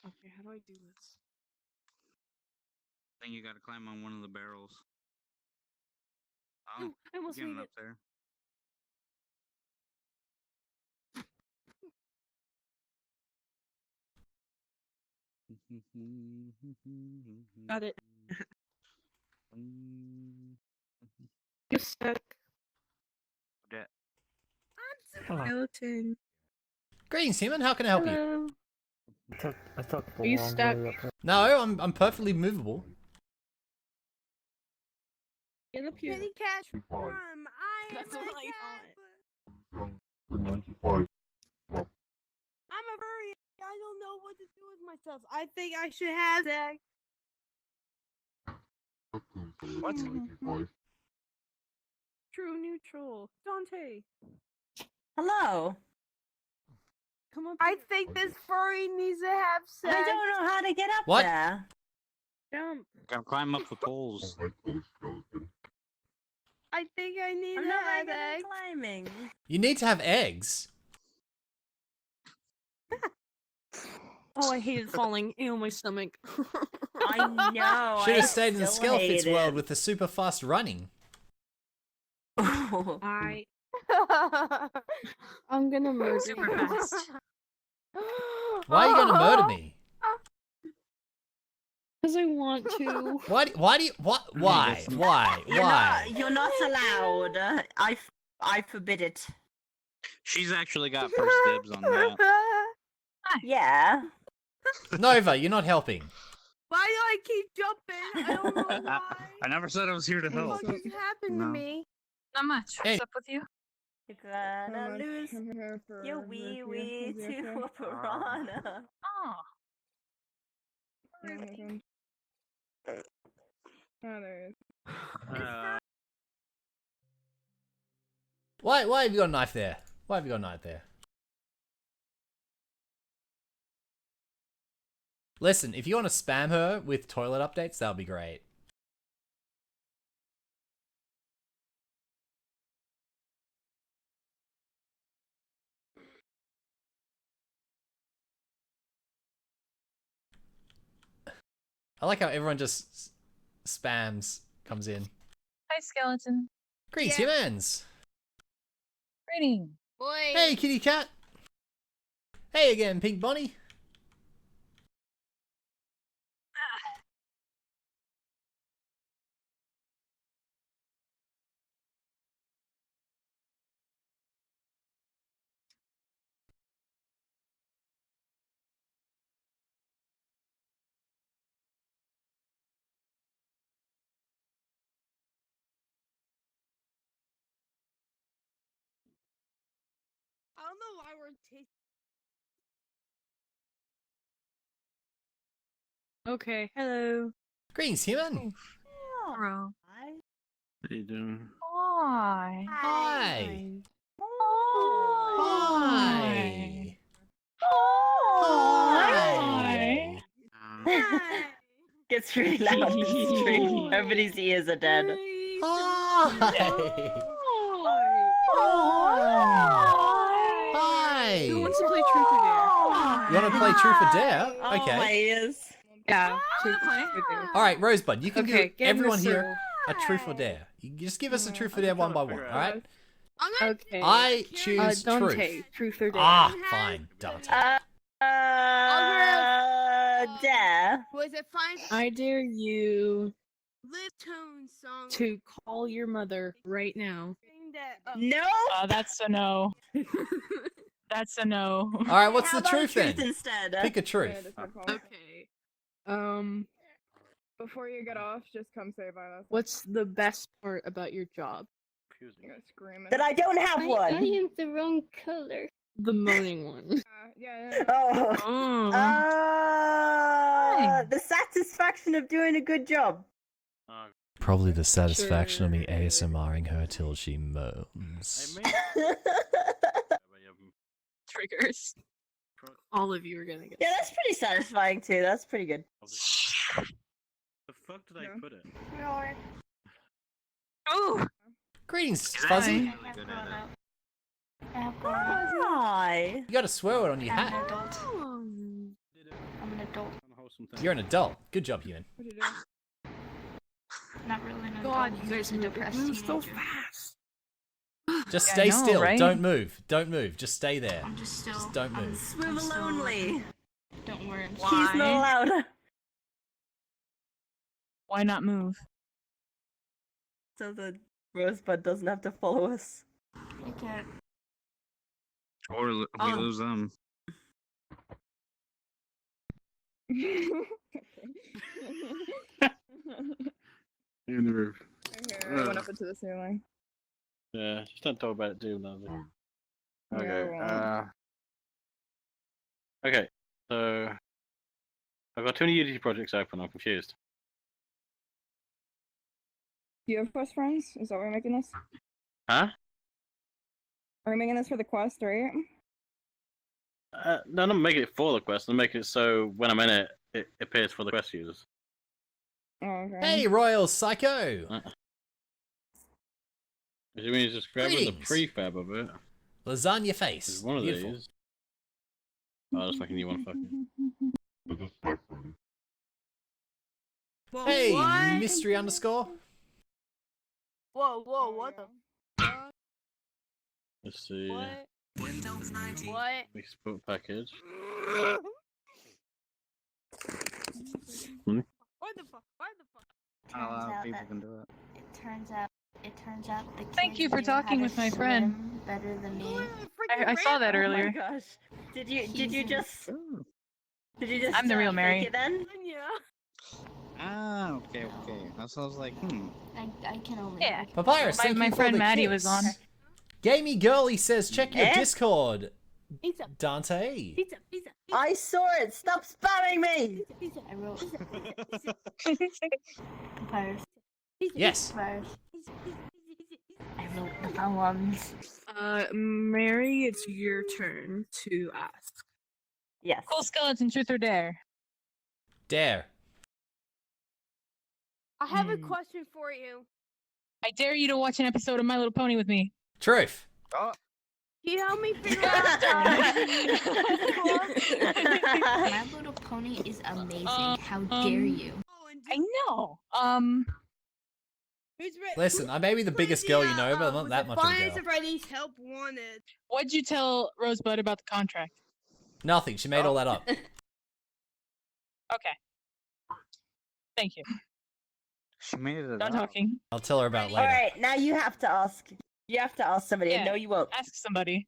[SPEAKER 11] Okay, how do I do this?
[SPEAKER 12] I think you gotta climb on one of the barrels. Oh,
[SPEAKER 11] Oh, I almost
[SPEAKER 12] getting
[SPEAKER 11] made
[SPEAKER 12] up
[SPEAKER 11] it.
[SPEAKER 12] there.
[SPEAKER 11] Got it. You're stuck.
[SPEAKER 12] Yeah.
[SPEAKER 11] Skeleton.
[SPEAKER 1] Greetings, human. How can I help you?
[SPEAKER 11] Hello.
[SPEAKER 8] I took
[SPEAKER 11] Are you stuck?
[SPEAKER 1] No, I'm perfectly movable.
[SPEAKER 11] Get up here.
[SPEAKER 6] Kitty cat from I am
[SPEAKER 11] That's
[SPEAKER 6] a
[SPEAKER 11] what I
[SPEAKER 6] cat. I'm a furry. I don't know what to do with myself. I think I should have that.
[SPEAKER 12] What?
[SPEAKER 11] True neutral. Dante.
[SPEAKER 2] Hello.
[SPEAKER 11] Come up.
[SPEAKER 6] I think this furry needs to have sex.
[SPEAKER 2] I don't know how to get up
[SPEAKER 1] What?
[SPEAKER 2] there.
[SPEAKER 11] Jump.
[SPEAKER 12] Gotta climb up the poles.
[SPEAKER 6] I think I need
[SPEAKER 2] I'm
[SPEAKER 6] to
[SPEAKER 2] not
[SPEAKER 6] have
[SPEAKER 2] very good at
[SPEAKER 6] eggs.
[SPEAKER 2] climbing.
[SPEAKER 1] You need to have eggs.
[SPEAKER 11] Oh, I hated falling. Ew, my stomach.
[SPEAKER 2] I know.
[SPEAKER 1] Should
[SPEAKER 2] I
[SPEAKER 1] have stayed in the
[SPEAKER 2] still hate
[SPEAKER 1] Skelefits world
[SPEAKER 2] it.
[SPEAKER 1] with the super fast running.
[SPEAKER 11] I'm gonna murder
[SPEAKER 17] Super
[SPEAKER 11] you.
[SPEAKER 17] fast.
[SPEAKER 1] Why are you gonna murder me?
[SPEAKER 11] Because I want to.
[SPEAKER 1] Why do you what? Why?
[SPEAKER 2] You're not allowed. I forbid it.
[SPEAKER 12] She's actually got first dibs on that.
[SPEAKER 2] Yeah.
[SPEAKER 1] Nova, you're not helping.
[SPEAKER 6] Why do I keep jumping? I don't know why.
[SPEAKER 12] I never said I was here to help.
[SPEAKER 6] What just happened to
[SPEAKER 12] No.
[SPEAKER 6] me?
[SPEAKER 17] Not much.
[SPEAKER 1] Hey.
[SPEAKER 17] What's up with you?
[SPEAKER 2] You're gonna lose your wee wee to a piranha.
[SPEAKER 17] Oh.
[SPEAKER 1] Why have you got a knife there? Why have you got a knife there? Listen, if you want to spam her with toilet updates, that'll be great. I like how everyone just spams, comes in.
[SPEAKER 17] Hi, skeleton.
[SPEAKER 1] Greetings, humans!
[SPEAKER 17] Greeting.
[SPEAKER 6] Boy.
[SPEAKER 1] Hey, kitty cat! Hey again, Pink Bonnie!
[SPEAKER 6] I don't know why we're tasting.
[SPEAKER 11] Okay, hello.
[SPEAKER 1] Greetings, human!
[SPEAKER 17] Bro.
[SPEAKER 2] Hi.
[SPEAKER 12] What are you doing?
[SPEAKER 17] Hi.
[SPEAKER 1] Hi!
[SPEAKER 17] Hi.
[SPEAKER 1] Hi!
[SPEAKER 17] Hi.
[SPEAKER 2] Gets really loud in the stream. Everybody's ears are dead.
[SPEAKER 1] Hi! Hi.
[SPEAKER 11] Who wants to play Truth or Dare?
[SPEAKER 1] You want to play Truth or Dare?
[SPEAKER 2] Oh,
[SPEAKER 1] Okay.
[SPEAKER 2] my ears.
[SPEAKER 11] Yeah, Truth or Dare.
[SPEAKER 1] All right, Rosebud, you can
[SPEAKER 11] Okay,
[SPEAKER 1] give
[SPEAKER 11] get in the
[SPEAKER 1] everyone here
[SPEAKER 11] circle.
[SPEAKER 1] a Truth or Dare. You just give us a Truth or Dare one by one. All right.
[SPEAKER 11] Okay.
[SPEAKER 1] I choose
[SPEAKER 11] Dante,
[SPEAKER 1] Truth.
[SPEAKER 11] Truth or Dare.
[SPEAKER 1] Ah, fine, Dante.
[SPEAKER 2] Dare.
[SPEAKER 6] Was it fine?
[SPEAKER 11] I dare you
[SPEAKER 6] Live tone song.
[SPEAKER 11] to call your mother right now.
[SPEAKER 2] No.
[SPEAKER 17] That's a no. That's a no.
[SPEAKER 1] All right, what's
[SPEAKER 2] How
[SPEAKER 1] the
[SPEAKER 2] about
[SPEAKER 1] truth
[SPEAKER 2] truth
[SPEAKER 1] then?
[SPEAKER 2] instead?
[SPEAKER 1] Pick a truth.
[SPEAKER 11] Okay.
[SPEAKER 18] Before you get off, just come say bye. That's
[SPEAKER 11] What's the best part about your job?
[SPEAKER 18] screaming.
[SPEAKER 2] That I don't have one.
[SPEAKER 6] I am the wrong color.
[SPEAKER 11] The moaning one.
[SPEAKER 18] Yeah.
[SPEAKER 2] Oh. The satisfaction of doing a good job.
[SPEAKER 1] Probably the satisfaction of me ASMRing her till she moans.
[SPEAKER 11] Triggers. All of you are gonna get.
[SPEAKER 2] Yeah, that's pretty satisfying too. That's pretty good.
[SPEAKER 4] The fuck did I put it?
[SPEAKER 17] Oh.
[SPEAKER 1] Greetings, Fuzzy.
[SPEAKER 2] Hi.
[SPEAKER 1] You got a swear word on your hat.
[SPEAKER 6] I'm an adult.
[SPEAKER 1] You're an adult. Good job, human.
[SPEAKER 6] Not really an
[SPEAKER 11] God,
[SPEAKER 6] adult.
[SPEAKER 11] you guys
[SPEAKER 6] a depressed
[SPEAKER 11] move so
[SPEAKER 6] teenager.
[SPEAKER 11] fast.
[SPEAKER 1] Just
[SPEAKER 17] Yeah,
[SPEAKER 1] stay
[SPEAKER 17] I know,
[SPEAKER 1] still.
[SPEAKER 17] right?
[SPEAKER 1] Don't move. Don't move. Just stay there.
[SPEAKER 6] I'm just still.
[SPEAKER 1] Just don't move.
[SPEAKER 2] Swivel only.
[SPEAKER 6] Don't worry. I'm
[SPEAKER 2] He's not allowed.
[SPEAKER 17] Why not move?
[SPEAKER 2] So the Rosebud doesn't have to follow us.
[SPEAKER 6] I can't.
[SPEAKER 12] Or we lose them.
[SPEAKER 16] In the roof.
[SPEAKER 18] Okay, I went up into the ceiling.
[SPEAKER 4] Yeah, just don't talk about it too loudly.
[SPEAKER 18] Yeah,
[SPEAKER 4] Okay. Okay. So I've got too many Unity projects open. I'm confused.
[SPEAKER 18] Do you have Quest friends? Is that why we're making this?
[SPEAKER 4] Huh?
[SPEAKER 18] Are we making this for the Quest, right?
[SPEAKER 4] No, I'm not making it for the quest. I'm making it so when I'm in it, it appears for the quest users.
[SPEAKER 18] Oh, okay.
[SPEAKER 1] Hey, Royal Psycho.
[SPEAKER 4] Which means just grabbing the
[SPEAKER 1] Greetings.
[SPEAKER 4] prefab of it.
[SPEAKER 1] Lasagna face.
[SPEAKER 4] Is one of
[SPEAKER 1] Beautiful.
[SPEAKER 4] these. Oh, just making you one fucking.
[SPEAKER 1] Hey,
[SPEAKER 6] What?
[SPEAKER 1] mystery underscore.
[SPEAKER 6] Whoa, what the?
[SPEAKER 4] Let's see.
[SPEAKER 6] What? What?
[SPEAKER 4] Export package.
[SPEAKER 6] What the fuck? What the fuck?
[SPEAKER 12] A lot of people can do it.
[SPEAKER 6] It turns out the
[SPEAKER 17] Thank you
[SPEAKER 6] kid
[SPEAKER 17] for
[SPEAKER 6] knew how
[SPEAKER 17] talking
[SPEAKER 6] to
[SPEAKER 17] with my friend.
[SPEAKER 6] swim better than me.
[SPEAKER 17] I saw that earlier.
[SPEAKER 2] Oh my gosh. Did you just
[SPEAKER 17] I'm the real
[SPEAKER 2] fake
[SPEAKER 17] Mary.
[SPEAKER 2] it then?
[SPEAKER 6] Yeah.
[SPEAKER 12] Ah, okay. That sounds like,
[SPEAKER 6] I can only.
[SPEAKER 17] Yeah.
[SPEAKER 1] Papyrus, thank
[SPEAKER 17] My
[SPEAKER 1] you for
[SPEAKER 17] friend
[SPEAKER 1] the
[SPEAKER 17] Maddie
[SPEAKER 1] kits.
[SPEAKER 17] was on.
[SPEAKER 1] Gamey Girlie says, check your
[SPEAKER 2] Eh?
[SPEAKER 1] Discord.
[SPEAKER 6] Pizza.
[SPEAKER 1] Dante.
[SPEAKER 6] Pizza.
[SPEAKER 2] I saw it. Stop spamming me.
[SPEAKER 6] Pizza. I wrote. Papyrus.
[SPEAKER 1] Yes.
[SPEAKER 6] Papyrus. I wrote the poems.
[SPEAKER 11] Mary, it's your turn to ask.
[SPEAKER 2] Yes.
[SPEAKER 17] Cool skeleton, truth or dare?
[SPEAKER 1] Dare.
[SPEAKER 6] I have a question for you.
[SPEAKER 17] I dare you to watch an episode of My Little Pony with me.
[SPEAKER 1] Truth.
[SPEAKER 12] Oh.
[SPEAKER 6] Can you help me figure out?
[SPEAKER 14] My Little Pony is amazing. How dare you?
[SPEAKER 17] I know.
[SPEAKER 1] Listen, I may be the biggest girl you know, but I'm not that much of a
[SPEAKER 6] Finance
[SPEAKER 1] girl.
[SPEAKER 6] if I need help wanted.
[SPEAKER 17] What'd you tell Rosebud about the contract?
[SPEAKER 1] Nothing. She made all that up.
[SPEAKER 17] Okay. Thank you.
[SPEAKER 12] She made it
[SPEAKER 17] Done
[SPEAKER 12] up.
[SPEAKER 17] talking.
[SPEAKER 1] I'll tell her about it
[SPEAKER 2] All
[SPEAKER 1] later.
[SPEAKER 2] right, now you have to ask. You have to ask somebody.
[SPEAKER 17] Yeah.
[SPEAKER 2] No, you won't.
[SPEAKER 17] Ask somebody.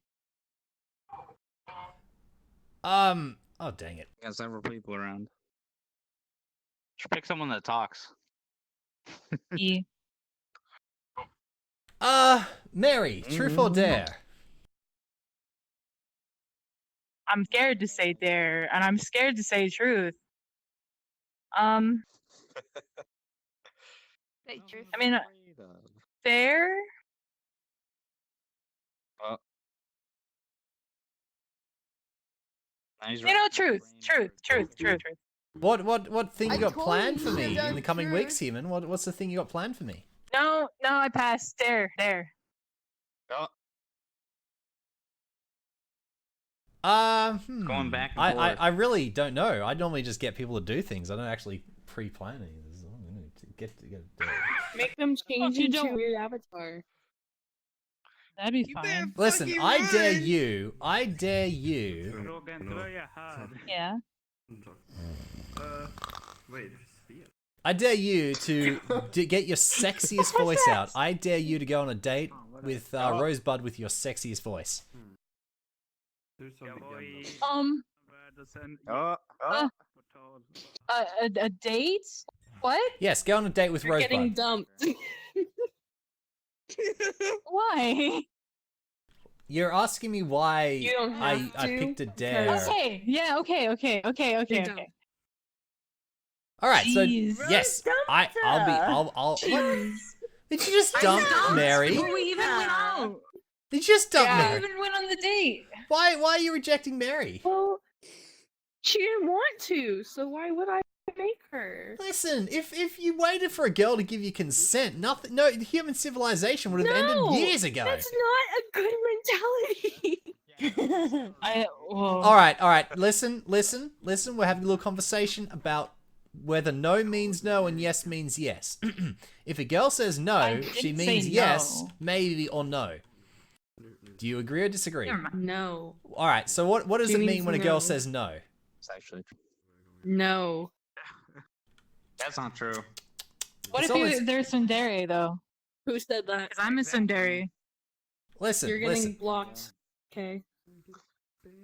[SPEAKER 1] Oh dang it.
[SPEAKER 12] Got several people around. Should pick someone that talks.
[SPEAKER 17] E.
[SPEAKER 1] Mary, truth or dare?
[SPEAKER 17] I'm scared to say dare, and I'm scared to say truth. I mean, dare? You know, truth.
[SPEAKER 1] What thing you got
[SPEAKER 6] told
[SPEAKER 1] planned
[SPEAKER 6] you
[SPEAKER 1] for me
[SPEAKER 6] the
[SPEAKER 1] in the coming
[SPEAKER 6] truth.
[SPEAKER 1] weeks, Human? What's the thing you got planned for me?
[SPEAKER 17] No, I passed. Dare.
[SPEAKER 12] Going back and forth.
[SPEAKER 1] I really don't know. I normally just get people to do things. I don't actually pre-plan any of this. I'm gonna get to do it.
[SPEAKER 11] Make them change into your avatar.
[SPEAKER 17] That'd be fine.
[SPEAKER 1] Listen, I dare you.
[SPEAKER 17] Yeah.
[SPEAKER 1] I dare you to get your sexiest voice out. I dare you to go on a date with Rosebud with your sexiest voice.
[SPEAKER 17] A date? What?
[SPEAKER 1] Yes, go on a date with
[SPEAKER 11] You're getting
[SPEAKER 1] Rosebud.
[SPEAKER 11] dumped.
[SPEAKER 17] Why?
[SPEAKER 1] You're asking me why
[SPEAKER 11] You don't have
[SPEAKER 1] I
[SPEAKER 11] to,
[SPEAKER 1] picked a dare.
[SPEAKER 17] Okay. Yeah. Okay.
[SPEAKER 1] All right, so
[SPEAKER 17] Jeez.
[SPEAKER 1] yes, I'll. What? Did you just dump Mary?
[SPEAKER 17] Before we even went out.
[SPEAKER 1] Did you just dump
[SPEAKER 17] We
[SPEAKER 1] Mary?
[SPEAKER 17] even went on the date.
[SPEAKER 1] Why are you rejecting Mary?
[SPEAKER 11] Well, she didn't want to, so why would I make her?
[SPEAKER 1] Listen, if you waited for a girl to give you consent, no human civilization would have ended years ago.
[SPEAKER 11] That's not a good mentality.
[SPEAKER 1] All right. Listen. We're having a little conversation about whether no means no and yes means yes. If a girl says no, she
[SPEAKER 17] didn't
[SPEAKER 1] means
[SPEAKER 17] say
[SPEAKER 1] yes,
[SPEAKER 17] no.
[SPEAKER 1] maybe or no. Do you agree or disagree?
[SPEAKER 11] No.
[SPEAKER 1] All right. So what does
[SPEAKER 11] She
[SPEAKER 1] it mean
[SPEAKER 11] means
[SPEAKER 1] when a girl
[SPEAKER 11] no.
[SPEAKER 1] says no?
[SPEAKER 12] It's actually true.
[SPEAKER 11] No.
[SPEAKER 12] That's not true.
[SPEAKER 17] What
[SPEAKER 1] It's
[SPEAKER 17] if
[SPEAKER 1] always-
[SPEAKER 17] they're tsundere though?
[SPEAKER 11] Who said that?
[SPEAKER 17] Because I'm a tsundere.
[SPEAKER 1] Listen,
[SPEAKER 11] You're getting
[SPEAKER 1] listen.
[SPEAKER 11] blocked. Okay.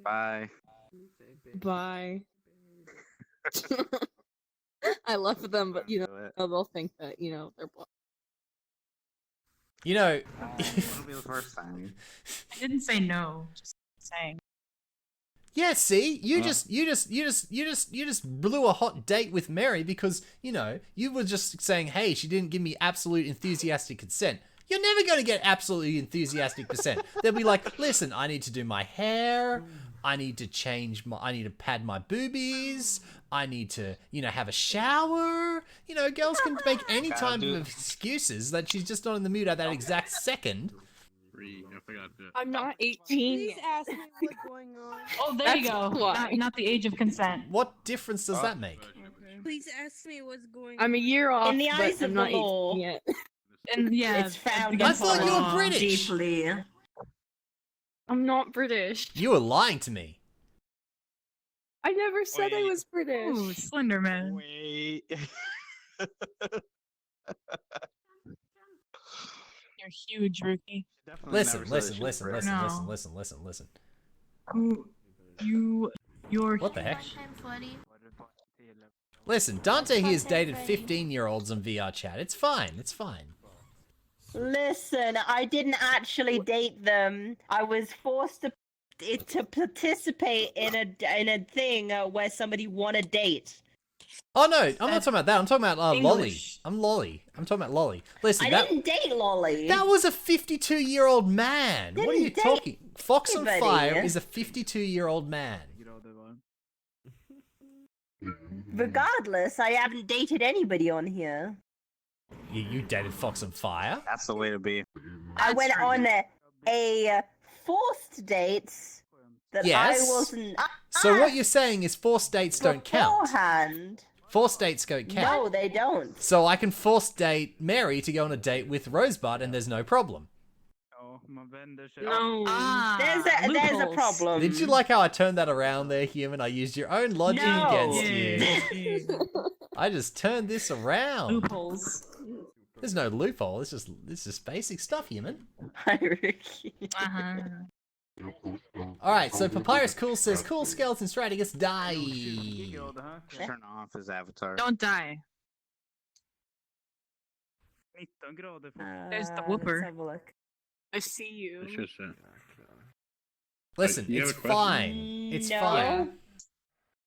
[SPEAKER 12] Bye.
[SPEAKER 11] Bye. I love them, but they'll think that they're blocked.
[SPEAKER 1] You know,
[SPEAKER 12] It'll be the first time.
[SPEAKER 17] I didn't say no. Just saying.
[SPEAKER 1] yeah. See, you just blew a hot date with Mary because you were just saying, hey, she didn't give me absolute enthusiastic consent. You're never going to get absolutely enthusiastic consent. They'll be like, listen, I need to do my hair. I need to pad my boobies. I need to, have a shower. Girls can make any type of excuses that she's just not in the mood at that exact second.
[SPEAKER 11] I'm not 18
[SPEAKER 6] Please
[SPEAKER 11] yet.
[SPEAKER 6] ask me what's going on.
[SPEAKER 17] Oh, there you
[SPEAKER 11] That's
[SPEAKER 17] go.
[SPEAKER 11] why.
[SPEAKER 17] Not the age of consent.
[SPEAKER 1] What difference does that make?
[SPEAKER 6] Please ask me what's going on.
[SPEAKER 11] I'm a year off,
[SPEAKER 2] In the
[SPEAKER 11] but
[SPEAKER 2] eyes
[SPEAKER 11] I'm
[SPEAKER 2] of
[SPEAKER 11] not
[SPEAKER 2] the law,
[SPEAKER 11] 18 yet.
[SPEAKER 17] And yeah,
[SPEAKER 2] it's found
[SPEAKER 1] I
[SPEAKER 2] in
[SPEAKER 1] thought you were
[SPEAKER 2] law
[SPEAKER 1] British.
[SPEAKER 2] deeply.
[SPEAKER 11] I'm not British.
[SPEAKER 1] You were lying to me.
[SPEAKER 11] I never said I
[SPEAKER 12] Wait.
[SPEAKER 11] was British.
[SPEAKER 17] Ooh, Slender Man.
[SPEAKER 12] Wait.
[SPEAKER 17] You're huge, Rookie.
[SPEAKER 1] Listen.
[SPEAKER 17] You're
[SPEAKER 1] What the heck? Listen, Dante here's dated 15-year-olds on VRChat. It's fine.
[SPEAKER 2] Listen, I didn't actually date them. I was forced to participate in a thing where somebody won a date.
[SPEAKER 1] Oh no, I'm not talking about that. I'm talking about Lolly.
[SPEAKER 2] English.
[SPEAKER 1] I'm talking about Lolly. Listen,
[SPEAKER 2] I didn't date Lolly.
[SPEAKER 1] that was a 52-year-old man. What are you
[SPEAKER 2] Didn't date
[SPEAKER 1] talking? Fox on
[SPEAKER 2] anybody.
[SPEAKER 1] Fire is a 52-year-old man.
[SPEAKER 2] Regardless, I haven't dated anybody on here.
[SPEAKER 1] You dated Fox on Fire?
[SPEAKER 12] That's the way to be.
[SPEAKER 2] I went on a forced date that
[SPEAKER 1] Yes.
[SPEAKER 2] I wasn't.
[SPEAKER 1] So what you're saying is forced dates don't count.
[SPEAKER 2] Beforehand.
[SPEAKER 1] Forced dates don't count.
[SPEAKER 2] No, they don't.
[SPEAKER 1] So I can force date Mary to go on a date with Rosebud and there's no problem.
[SPEAKER 11] No.
[SPEAKER 2] There's a
[SPEAKER 17] loopholes.
[SPEAKER 2] problem.
[SPEAKER 1] Did you like how I turned that around there, Human? I used your own logic
[SPEAKER 2] No.
[SPEAKER 1] against you. I just turned this around.
[SPEAKER 17] Loopholes.
[SPEAKER 1] There's no loophole. It's just basic stuff, Human.
[SPEAKER 2] Hi, Ricky.
[SPEAKER 1] Alright, so Papyrus Cool says, cool skeleton strategist die.
[SPEAKER 12] Turn off his avatar.
[SPEAKER 17] Don't die. There's the whooper.
[SPEAKER 2] Let's have a look.
[SPEAKER 11] I see you.
[SPEAKER 1] Listen,
[SPEAKER 16] You have
[SPEAKER 1] it's
[SPEAKER 16] a question?
[SPEAKER 1] fine. It's
[SPEAKER 2] No.
[SPEAKER 1] fine.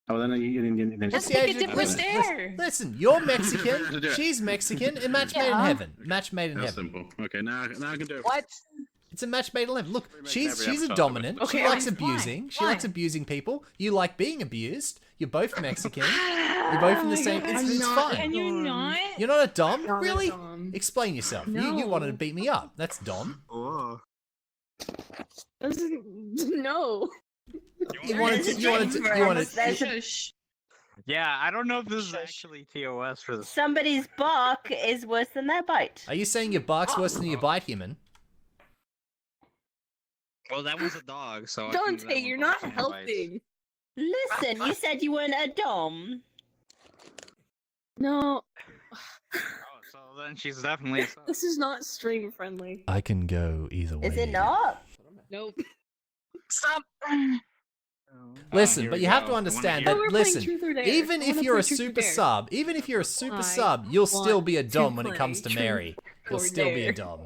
[SPEAKER 16] Oh, then you
[SPEAKER 1] What's
[SPEAKER 17] Let's
[SPEAKER 1] the
[SPEAKER 17] pick
[SPEAKER 1] age
[SPEAKER 17] a
[SPEAKER 1] of-
[SPEAKER 17] different
[SPEAKER 1] listen,
[SPEAKER 17] dare.
[SPEAKER 1] listen, you're Mexican, she's Mexican, a match made in
[SPEAKER 17] Yeah.
[SPEAKER 1] heaven. Match made in
[SPEAKER 16] That's
[SPEAKER 1] heaven.
[SPEAKER 16] simple. Okay, now I can do it.
[SPEAKER 17] What?
[SPEAKER 1] It's a match made in heaven. Look, she's
[SPEAKER 16] every
[SPEAKER 1] a
[SPEAKER 16] episode.
[SPEAKER 1] dominant.
[SPEAKER 17] Okay,
[SPEAKER 1] she likes
[SPEAKER 17] fine,
[SPEAKER 1] abusing. She
[SPEAKER 17] fine.
[SPEAKER 1] likes abusing people. You like being abused. You're both Mexican. You're both in the same. It's
[SPEAKER 11] not.
[SPEAKER 1] fine.
[SPEAKER 17] Can you not?
[SPEAKER 1] You're not a dom,
[SPEAKER 11] Not a
[SPEAKER 1] really?
[SPEAKER 11] dom.
[SPEAKER 1] Explain yourself. You
[SPEAKER 11] No.
[SPEAKER 1] wanted to beat me up. That's dom.
[SPEAKER 12] Oh.
[SPEAKER 11] No.
[SPEAKER 1] You wanted to.
[SPEAKER 12] Yeah, I don't know if this is actually TOS for the.
[SPEAKER 2] Somebody's bark is worse than their bite.
[SPEAKER 1] Are you saying your bark's worse than your bite, human?
[SPEAKER 12] Well, that was a dog, so.
[SPEAKER 11] Dante, you're not helping.
[SPEAKER 2] Listen, you said you weren't a dom.
[SPEAKER 11] No.
[SPEAKER 12] So then she's definitely.
[SPEAKER 11] This is not stream friendly.
[SPEAKER 1] I can go either way.
[SPEAKER 2] Is it not?
[SPEAKER 11] Nope.
[SPEAKER 17] Stop.
[SPEAKER 1] Listen,
[SPEAKER 12] here
[SPEAKER 1] but
[SPEAKER 12] we
[SPEAKER 1] you have
[SPEAKER 12] go.
[SPEAKER 1] to
[SPEAKER 12] I
[SPEAKER 1] understand
[SPEAKER 11] wanna
[SPEAKER 1] that.
[SPEAKER 11] hear- Oh, we're playing
[SPEAKER 1] Listen,
[SPEAKER 11] Truth or Dare.
[SPEAKER 1] even
[SPEAKER 11] I
[SPEAKER 1] if
[SPEAKER 11] wanna
[SPEAKER 1] you're
[SPEAKER 11] play
[SPEAKER 1] a
[SPEAKER 11] Truth or
[SPEAKER 1] super
[SPEAKER 11] Dare.
[SPEAKER 1] sub, even if you're a super
[SPEAKER 11] I
[SPEAKER 1] sub, you'll still
[SPEAKER 11] want
[SPEAKER 1] be a
[SPEAKER 11] to
[SPEAKER 1] dom when it comes to
[SPEAKER 11] play
[SPEAKER 1] Mary. You'll
[SPEAKER 11] Truth
[SPEAKER 1] still
[SPEAKER 11] or
[SPEAKER 1] be a
[SPEAKER 11] Dare.
[SPEAKER 1] dom.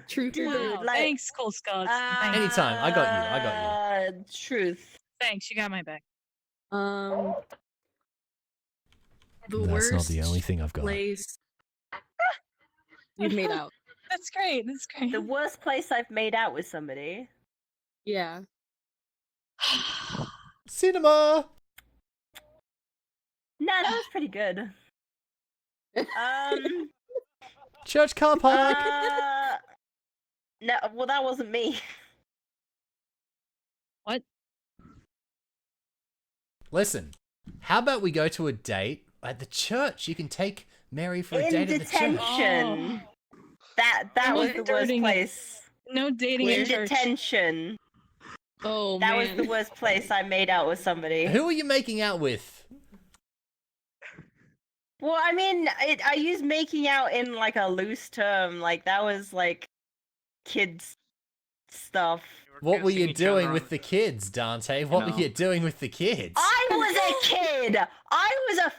[SPEAKER 11] Truth or Dare.
[SPEAKER 17] Wow, thanks, Cool Scott.
[SPEAKER 1] Anytime, I got you.
[SPEAKER 2] Truth.
[SPEAKER 17] Thanks, you got my back.
[SPEAKER 11] The
[SPEAKER 1] That's
[SPEAKER 11] worst
[SPEAKER 1] not the only thing I've got.
[SPEAKER 11] place you've made out.
[SPEAKER 17] That's great. That's great.
[SPEAKER 2] The worst place I've made out with somebody.
[SPEAKER 11] Yeah.
[SPEAKER 1] Cinema.
[SPEAKER 2] No, that was pretty good.
[SPEAKER 1] Church car park.
[SPEAKER 2] No, well, that wasn't me.
[SPEAKER 17] What?
[SPEAKER 1] Listen, how about we go to a date at the church? You can take Mary for a
[SPEAKER 2] In
[SPEAKER 1] date at the church.
[SPEAKER 2] detention. That
[SPEAKER 17] No
[SPEAKER 2] was the worst
[SPEAKER 17] dating-
[SPEAKER 2] place.
[SPEAKER 17] No dating
[SPEAKER 2] In
[SPEAKER 17] in church.
[SPEAKER 2] detention.
[SPEAKER 11] Oh,
[SPEAKER 2] That
[SPEAKER 11] man.
[SPEAKER 2] was the worst place I made out with somebody.
[SPEAKER 1] Who are you making out with?
[SPEAKER 2] Well, I mean, I use making out in like a loose term. Like that was like kids stuff.
[SPEAKER 1] What were you
[SPEAKER 12] kissing each other
[SPEAKER 1] doing
[SPEAKER 12] on
[SPEAKER 1] with the kids, Dante? What were you doing with the kids?
[SPEAKER 2] I was a kid. I was a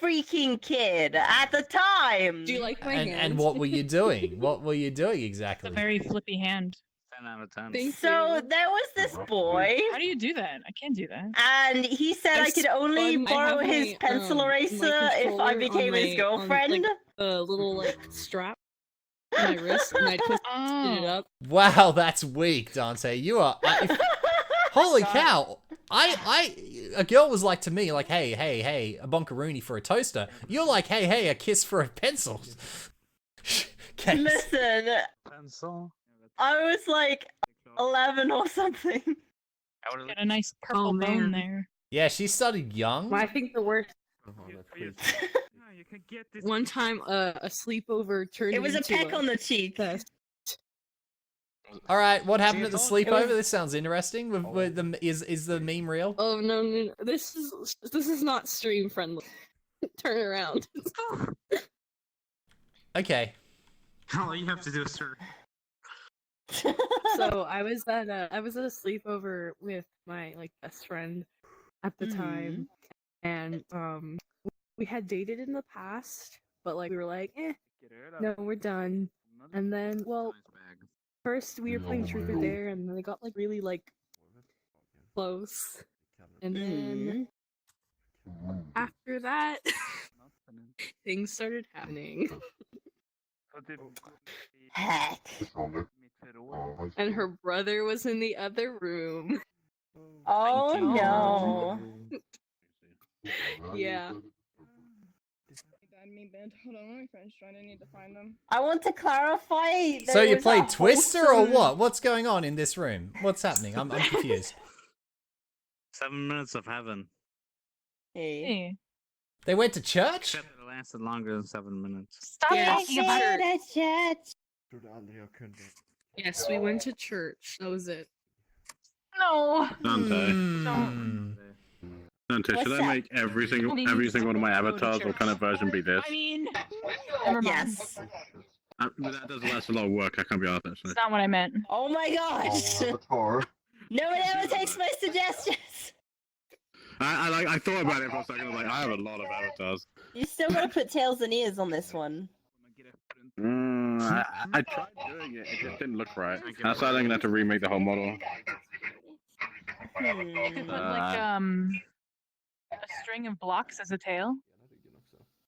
[SPEAKER 2] freaking kid at the time.
[SPEAKER 11] Do you like my
[SPEAKER 1] And
[SPEAKER 11] hands?
[SPEAKER 1] what were you doing? What were you doing exactly?
[SPEAKER 17] A very flippy hand.
[SPEAKER 12] 10 out of 10.
[SPEAKER 2] So there was this boy,
[SPEAKER 17] How do you do that? I can't do that.
[SPEAKER 2] and he said I could only
[SPEAKER 11] fun. I
[SPEAKER 2] borrow
[SPEAKER 11] have
[SPEAKER 2] his
[SPEAKER 11] my,
[SPEAKER 2] pencil
[SPEAKER 11] my
[SPEAKER 2] eraser if
[SPEAKER 11] controller
[SPEAKER 2] I
[SPEAKER 11] on
[SPEAKER 2] became his
[SPEAKER 11] my-
[SPEAKER 2] girlfriend.
[SPEAKER 11] On, like, a little like strap on my wrist, and I twisted it
[SPEAKER 17] Oh.
[SPEAKER 11] up.
[SPEAKER 1] Wow, that's weak, Dante. You are. Holy cow! A girl was like to me, like, hey, a bunkaroonie for a toaster. You're like, hey, a kiss for a pencil. Case.
[SPEAKER 2] Listen,
[SPEAKER 12] Pencil.
[SPEAKER 2] I was like 11 or something.
[SPEAKER 17] Got a nice purple bone there.
[SPEAKER 1] Yeah, she started young.
[SPEAKER 11] I think the worst.
[SPEAKER 12] You can get this.
[SPEAKER 11] One time, a sleepover turned
[SPEAKER 2] It was a
[SPEAKER 11] into
[SPEAKER 2] peck on the cheek.
[SPEAKER 1] All right, what happened at the
[SPEAKER 2] It
[SPEAKER 1] sleepover?
[SPEAKER 2] was-
[SPEAKER 1] This sounds interesting. With the is the meme real?
[SPEAKER 11] Oh no, this is not stream friendly. Turn around.
[SPEAKER 1] Okay.
[SPEAKER 12] All you have to do is sir.
[SPEAKER 11] So I was at a sleepover with my like best friend at the time, and we had dated in the past, but like we were like, no, we're done. And then, well, first we were playing Truth or Dare, and then they got like really like close, and then after that, things started happening. And her brother was in the other room.
[SPEAKER 2] Oh no.
[SPEAKER 11] Yeah.
[SPEAKER 18] Hold on, my friend's trying to need to find them.
[SPEAKER 2] I want to clarify.
[SPEAKER 1] So
[SPEAKER 2] there
[SPEAKER 1] you
[SPEAKER 2] was
[SPEAKER 1] played
[SPEAKER 2] a
[SPEAKER 1] Twister or
[SPEAKER 2] wholesome-
[SPEAKER 1] what? What's going on in this room? What's happening? I'm confused.
[SPEAKER 12] 7 minutes of heaven.
[SPEAKER 2] Hey.
[SPEAKER 1] They went to church?
[SPEAKER 12] Except it lasted longer than 7 minutes.
[SPEAKER 17] Stop
[SPEAKER 11] Yeah.
[SPEAKER 17] talking about it.
[SPEAKER 11] Yes, we went to church. That was it.
[SPEAKER 17] No.
[SPEAKER 16] Dante.
[SPEAKER 1] Hmm.
[SPEAKER 16] Dante,
[SPEAKER 2] What's
[SPEAKER 16] should
[SPEAKER 2] that?
[SPEAKER 16] I make every single one of my avatars, what kind of version be this?
[SPEAKER 17] I mean, never mind.
[SPEAKER 2] Yes.
[SPEAKER 16] That does last a lot of work, I can't be honest actually.
[SPEAKER 17] That's not what I meant.
[SPEAKER 2] Oh my gosh. No one ever takes my suggestions.
[SPEAKER 16] I thought about it for a second, I was like, I have a lot of avatars.
[SPEAKER 2] You still gotta put tails and ears on this one.
[SPEAKER 16] I tried doing it, it just didn't look right. I started gonna have to remake the whole model.
[SPEAKER 17] You could put like a string of blocks as a tail.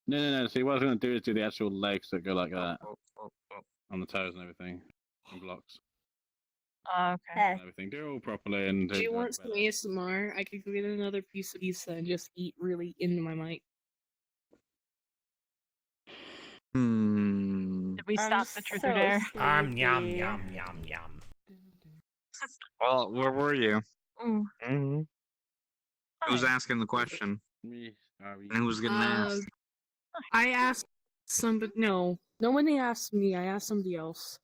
[SPEAKER 16] No, see what I was gonna do is do the actual legs that go like that. On the toes and everything. And blocks.
[SPEAKER 17] Okay.
[SPEAKER 16] And everything. Do it all properly and
[SPEAKER 11] Do you want some ASMR? I could go get another piece of pizza and just eat really into my mic.
[SPEAKER 17] Did we stop the Truth or Dare?
[SPEAKER 1] Yum yum yum yum.
[SPEAKER 12] Well, where were you?
[SPEAKER 17] Ooh.
[SPEAKER 12] Mm-hmm. Who's asking the question?
[SPEAKER 4] Me.
[SPEAKER 12] And who was getting asked?
[SPEAKER 11] I asked somebody. No, nobody asked me. I asked somebody else.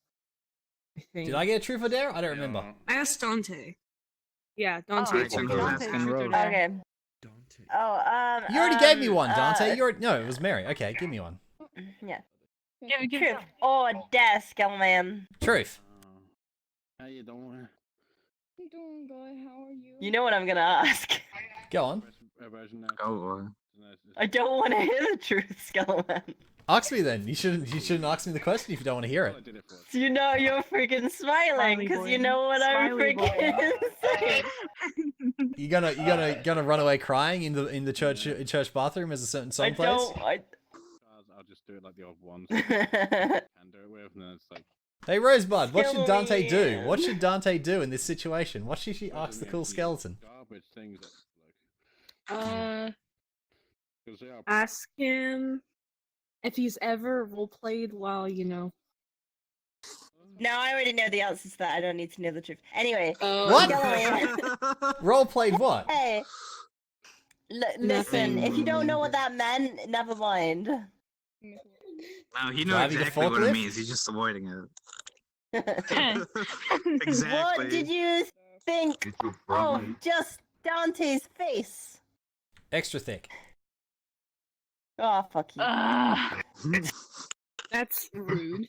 [SPEAKER 11] I think.
[SPEAKER 1] Did I get a truth or dare? I don't remember.
[SPEAKER 5] I asked Dante.
[SPEAKER 11] Yeah, Dante.
[SPEAKER 2] Okay. Oh,
[SPEAKER 1] You already gave me one, Dante. No, it was Mary. Okay, give me one.
[SPEAKER 2] Yeah.
[SPEAKER 17] Give
[SPEAKER 2] Truth or dare, Skeleman?
[SPEAKER 1] Truth.
[SPEAKER 4] How you doing?
[SPEAKER 18] I'm doing good. How are you?
[SPEAKER 2] You know what I'm gonna ask.
[SPEAKER 1] Go on.
[SPEAKER 12] Go
[SPEAKER 2] I don't want to hear the truth, Skeleman.
[SPEAKER 1] Ask me then. You shouldn't ask me the question if you don't want to hear it.
[SPEAKER 2] You know you're freaking smiling because you know what I'm freaking saying.
[SPEAKER 1] You gonna run away crying in the church bathroom as a certain song plays?
[SPEAKER 4] I'll just do it like the old ones. And do it with, and then it's like.
[SPEAKER 1] Hey Rosebud, what should Dante do? What should Dante do in this situation? What should she ask the cool skeleton?
[SPEAKER 4] Garbage things that,
[SPEAKER 11] Ask him if he's ever roleplayed while
[SPEAKER 2] No, I already know the answers to that. I don't need to know the truth. Anyway.
[SPEAKER 1] What? Role played what?
[SPEAKER 2] Hey. Listen, if you don't know what that meant, never mind.
[SPEAKER 12] No, he knows
[SPEAKER 1] Driving a
[SPEAKER 12] exactly what it
[SPEAKER 1] forklift?
[SPEAKER 12] means. He's just avoiding it.
[SPEAKER 2] What did you think of just Dante's face?
[SPEAKER 1] Extra thick.
[SPEAKER 2] Oh, fuck you.
[SPEAKER 11] That's rude.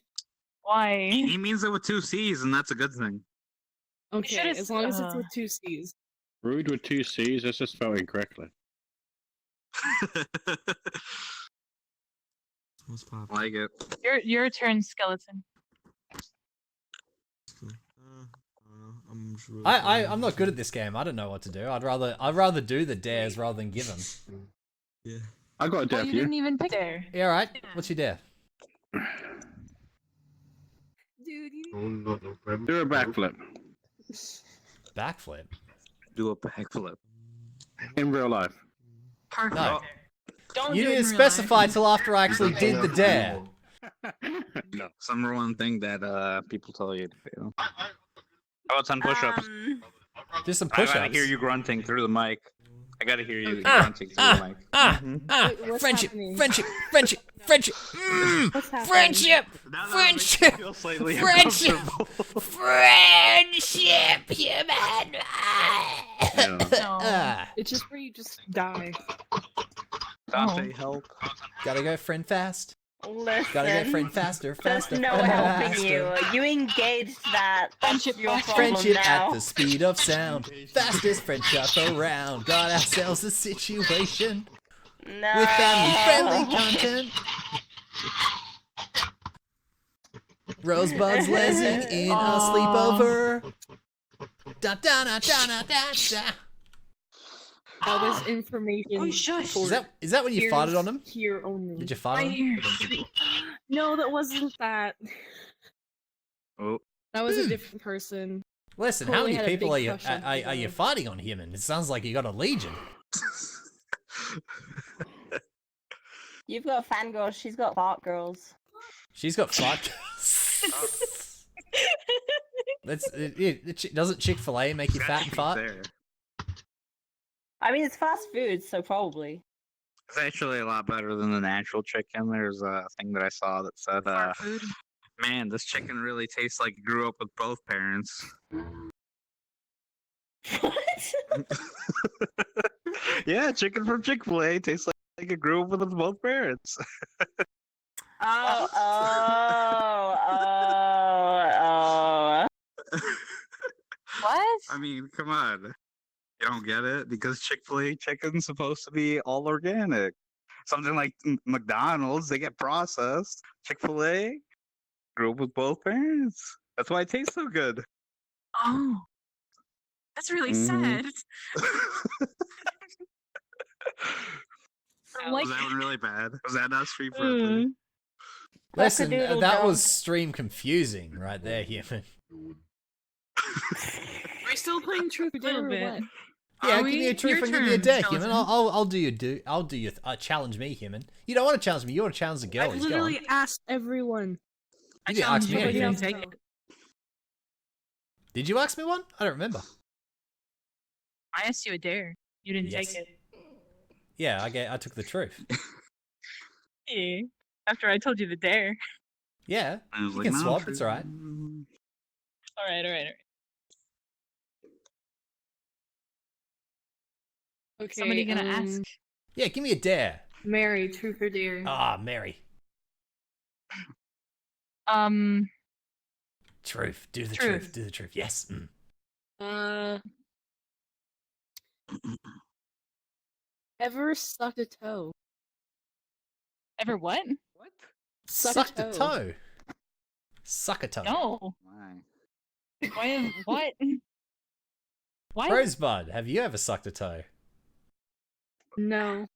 [SPEAKER 17] Why?
[SPEAKER 12] He means it with 2 C's, and that's a good thing.
[SPEAKER 11] Okay, as long as it's with 2 C's.
[SPEAKER 4] Rude with 2 C's. That's just spelled incorrectly.
[SPEAKER 12] Like it.
[SPEAKER 17] Your turn, skeleton.
[SPEAKER 1] I'm not good at this game. I don't know what to do. I'd rather do the dares rather than give them.
[SPEAKER 16] Yeah.
[SPEAKER 4] I got a dare
[SPEAKER 17] You didn't even pick there.
[SPEAKER 1] Yeah, all right. What's your dare?
[SPEAKER 4] Do a backflip.
[SPEAKER 1] Backflip?
[SPEAKER 12] Do a backflip.
[SPEAKER 4] In real life.
[SPEAKER 17] Perfect.
[SPEAKER 1] No.
[SPEAKER 17] Don't
[SPEAKER 1] You
[SPEAKER 17] do it
[SPEAKER 1] didn't
[SPEAKER 17] in real
[SPEAKER 1] specify
[SPEAKER 17] life.
[SPEAKER 1] till after I actually did the dare.
[SPEAKER 12] No. Some number one thing that people tell you to do. How about 10 push-ups?
[SPEAKER 1] Do some
[SPEAKER 12] I gotta
[SPEAKER 1] push-ups.
[SPEAKER 12] hear you grunting through the mic. I gotta hear you grunting through the mic.
[SPEAKER 11] What's
[SPEAKER 1] Friendship,
[SPEAKER 11] happening?
[SPEAKER 1] friendship, friendship, friendship,
[SPEAKER 11] What's happening?
[SPEAKER 1] friendship, friendship, friendship, friendship, human.
[SPEAKER 11] It's just where you just die.
[SPEAKER 12] Dante, help.
[SPEAKER 1] Gotta go friend fast.
[SPEAKER 2] Listen.
[SPEAKER 1] Gotta go friend faster, faster,
[SPEAKER 2] There's no helping
[SPEAKER 1] faster.
[SPEAKER 2] you. You engaged that. That's your problem
[SPEAKER 1] Friendship
[SPEAKER 2] now.
[SPEAKER 1] at the speed of sound. Fastest friendship around. Got ourselves a situation.
[SPEAKER 2] No.
[SPEAKER 1] With family-friendly content. Rosebuds lesson in a sleepover. Da da da da da da da.
[SPEAKER 11] That was information.
[SPEAKER 17] Oh, shush.
[SPEAKER 1] Is that when you farted on him?
[SPEAKER 11] Here only.
[SPEAKER 1] Did you fart on him?
[SPEAKER 11] No, that wasn't that.
[SPEAKER 12] Oh.
[SPEAKER 11] That was a different person.
[SPEAKER 1] Listen, how
[SPEAKER 11] Totally
[SPEAKER 1] many
[SPEAKER 11] had a
[SPEAKER 1] people
[SPEAKER 11] big
[SPEAKER 1] are you
[SPEAKER 11] crush on
[SPEAKER 1] are you fighting on him? And it sounds like you got a legion.
[SPEAKER 2] You've got fangirls, she's got fart girls.
[SPEAKER 1] She's got fart. Doesn't Chick-fil-A make you fat and fart?
[SPEAKER 2] I mean, it's fast food, so probably.
[SPEAKER 12] It's actually a lot better than the natural chicken. There's a thing that I saw that said, man, this chicken really tastes like it grew up with both parents.
[SPEAKER 2] What?
[SPEAKER 12] Yeah, chicken from Chick-fil-A tastes like it grew up with both parents.
[SPEAKER 2] Oh.
[SPEAKER 17] What?
[SPEAKER 12] I mean, come on. You don't get it? Because Chick-fil-A chicken's supposed to be all organic. Something like McDonald's, they get processed. Chick-fil-A grew up with both parents. That's why it tastes so good.
[SPEAKER 17] Oh. That's really sad.
[SPEAKER 12] Was that one really bad? Was that not street friendly?
[SPEAKER 1] Listen, that was stream confusing right there, human.
[SPEAKER 11] Are we still playing truth or dare or what?
[SPEAKER 1] Yeah, give me a truth and give me a dare, human. I'll do your challenge me, human. You don't want to challenge me. You want to challenge the
[SPEAKER 11] I
[SPEAKER 1] girlies.
[SPEAKER 11] literally asked everyone.
[SPEAKER 1] You didn't ask me
[SPEAKER 11] Nobody
[SPEAKER 1] anything.
[SPEAKER 11] else, though.
[SPEAKER 1] Did you ask me one? I don't remember.
[SPEAKER 17] I asked you a dare. You didn't
[SPEAKER 1] Yes.
[SPEAKER 17] take it.
[SPEAKER 1] Yeah, I took the truth.
[SPEAKER 17] Yeah. After I told you the dare.
[SPEAKER 1] Yeah,
[SPEAKER 12] I was
[SPEAKER 1] you
[SPEAKER 12] like,
[SPEAKER 1] can
[SPEAKER 12] no,
[SPEAKER 1] swap.
[SPEAKER 12] truth.
[SPEAKER 1] It's alright.
[SPEAKER 17] Alright.
[SPEAKER 11] Okay.
[SPEAKER 17] Somebody gonna ask?
[SPEAKER 1] Yeah, give me a dare.
[SPEAKER 11] Mary, truth or dare?
[SPEAKER 1] Ah, Mary. Truth. Do the truth. Do the truth. Yes.
[SPEAKER 11] Ever sucked a toe?
[SPEAKER 17] Ever what?
[SPEAKER 11] What?
[SPEAKER 1] Sucked a toe. Suck a toe.
[SPEAKER 17] No. Why? What? What?
[SPEAKER 1] Rosebud, have you ever sucked a toe?
[SPEAKER 11] No.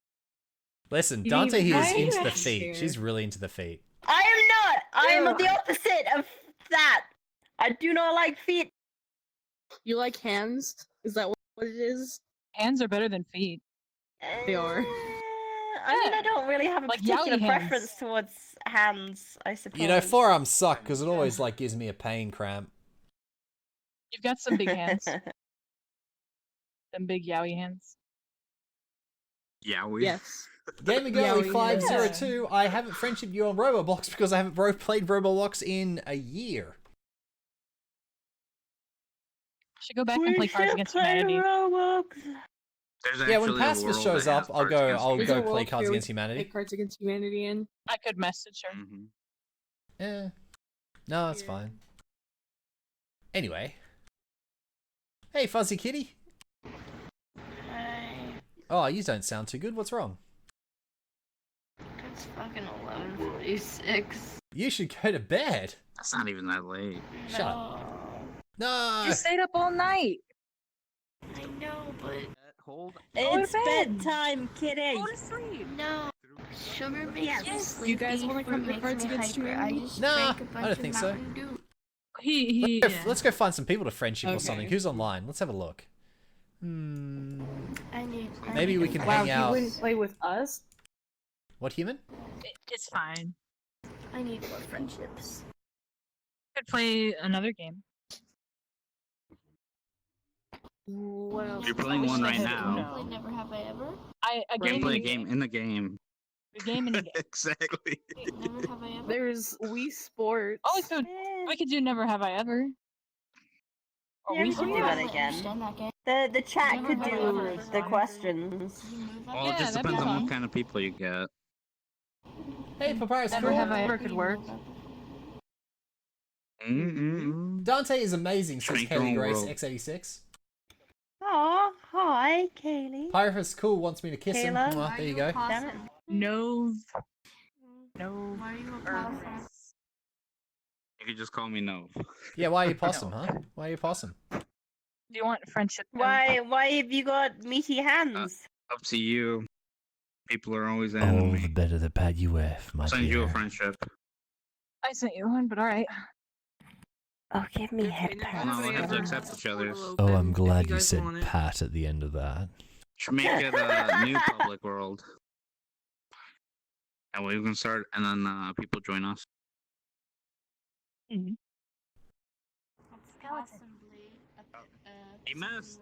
[SPEAKER 1] Listen,
[SPEAKER 11] You
[SPEAKER 1] Dante
[SPEAKER 11] mean,
[SPEAKER 1] here is
[SPEAKER 11] why are
[SPEAKER 1] into
[SPEAKER 11] you
[SPEAKER 1] the
[SPEAKER 11] asking
[SPEAKER 1] feet.
[SPEAKER 11] here?
[SPEAKER 1] She's really into the feet.
[SPEAKER 2] I am not. I am the opposite of that. I do not like feet.
[SPEAKER 11] You like hands? Is that what it is?
[SPEAKER 17] Hands are better than feet.
[SPEAKER 11] They are.
[SPEAKER 2] I mean, I don't really have a
[SPEAKER 17] Like
[SPEAKER 2] particular
[SPEAKER 17] yaoi
[SPEAKER 2] preference
[SPEAKER 17] hands.
[SPEAKER 2] towards hands, I suppose.
[SPEAKER 1] You know, forearms suck because it always like gives me a pain cramp.
[SPEAKER 17] You've got some big hands. Them big yowie hands.
[SPEAKER 12] Yowie.
[SPEAKER 11] Yes.
[SPEAKER 1] Gamer Girly 502, I haven't friendshiped you on Roblox because I haven't played Roblox in a year.
[SPEAKER 17] Should go back and play Cards Against Humanity.
[SPEAKER 1] Yeah, when Pacifist shows up, I'll go
[SPEAKER 11] There's a
[SPEAKER 1] play
[SPEAKER 11] world
[SPEAKER 1] Cards
[SPEAKER 11] here we
[SPEAKER 1] Against
[SPEAKER 11] can
[SPEAKER 1] Humanity.
[SPEAKER 11] play Cards Against Humanity in.
[SPEAKER 17] I could message her.
[SPEAKER 1] Yeah. No, it's fine. Anyway. Hey, Fuzzy Kitty. Oh, you don't sound too good. What's wrong?
[SPEAKER 14] It's fucking 11:46.
[SPEAKER 1] You should go to bed.
[SPEAKER 12] That's not even that late.
[SPEAKER 1] Shut up. No.
[SPEAKER 17] You stayed up all night.
[SPEAKER 14] I know, but
[SPEAKER 2] It's bedtime, kitty.
[SPEAKER 17] Go to sleep.
[SPEAKER 14] no. Sugar makes me sleepy.
[SPEAKER 11] You guys want to come to
[SPEAKER 14] fruit
[SPEAKER 11] Cards
[SPEAKER 14] makes me
[SPEAKER 11] Against
[SPEAKER 14] hyper.
[SPEAKER 11] Humanity?
[SPEAKER 14] I just
[SPEAKER 1] Nah,
[SPEAKER 14] drank a bunch
[SPEAKER 1] I don't
[SPEAKER 14] of
[SPEAKER 1] think so.
[SPEAKER 14] Mountain Dew.
[SPEAKER 1] Let's go find some people to friendship or
[SPEAKER 11] Okay.
[SPEAKER 1] something. Who's online? Let's have a look.
[SPEAKER 14] I need.
[SPEAKER 1] Maybe we can
[SPEAKER 11] Wow,
[SPEAKER 1] hang
[SPEAKER 11] you
[SPEAKER 1] out.
[SPEAKER 11] wouldn't play with us?
[SPEAKER 1] What, human?
[SPEAKER 17] It's fine.
[SPEAKER 14] I need more friendships.
[SPEAKER 17] Could play another game.
[SPEAKER 11] What else?
[SPEAKER 12] You're playing one right
[SPEAKER 14] Play
[SPEAKER 12] now.
[SPEAKER 14] Never Have I Ever.
[SPEAKER 17] A
[SPEAKER 12] You can
[SPEAKER 17] game
[SPEAKER 12] play a
[SPEAKER 17] in the
[SPEAKER 12] game in the game.
[SPEAKER 17] A game in the game.
[SPEAKER 12] Exactly.
[SPEAKER 14] Never Have I Ever.
[SPEAKER 11] There's Wii Sports.
[SPEAKER 17] Oh, we could do Never Have I Ever. Or
[SPEAKER 2] Yeah, we
[SPEAKER 17] Wii
[SPEAKER 2] should do
[SPEAKER 17] Sports.
[SPEAKER 2] that again. The chat
[SPEAKER 14] Never
[SPEAKER 2] could
[SPEAKER 14] have I
[SPEAKER 2] do
[SPEAKER 14] ever.
[SPEAKER 2] the questions.
[SPEAKER 12] Well,
[SPEAKER 17] Yeah,
[SPEAKER 12] it just
[SPEAKER 17] that'd be
[SPEAKER 12] depends on
[SPEAKER 17] fun.
[SPEAKER 12] what kind of people you get.
[SPEAKER 1] Hey, Papyrus
[SPEAKER 17] Never
[SPEAKER 1] Cool.
[SPEAKER 17] Have I Ever could work.
[SPEAKER 1] Dante is amazing, says
[SPEAKER 12] Shrink your
[SPEAKER 1] Kaylee
[SPEAKER 12] own
[SPEAKER 1] Grace
[SPEAKER 12] world.
[SPEAKER 1] X86.
[SPEAKER 2] Aw, hi, Kaylee.
[SPEAKER 1] Papyrus Cool wants me to kiss him.
[SPEAKER 2] Kayla?
[SPEAKER 1] Mwah, there you go.
[SPEAKER 2] Damn it.
[SPEAKER 17] No.
[SPEAKER 14] Why are you a possum?
[SPEAKER 12] You could just call me No.
[SPEAKER 1] Yeah, why are you possum, huh? Why are you possum?
[SPEAKER 17] Do you want friendship?
[SPEAKER 2] Why have you got meaty hands?
[SPEAKER 12] Up to you. People are always enemy.
[SPEAKER 1] Oh, the better the pad you wear, my
[SPEAKER 12] I'll send you a
[SPEAKER 1] dear.
[SPEAKER 12] friendship.
[SPEAKER 17] I sent you one, but alright.
[SPEAKER 2] Oh, give me
[SPEAKER 12] Well, no, we'll have to accept each other's.
[SPEAKER 1] Oh, I'm glad you
[SPEAKER 11] guys
[SPEAKER 1] said
[SPEAKER 11] want it.
[SPEAKER 1] Pat at the end of that.
[SPEAKER 12] Should make it a new public world. And we can start, and then people join us.
[SPEAKER 17] Mm-hmm.
[SPEAKER 12] He missed.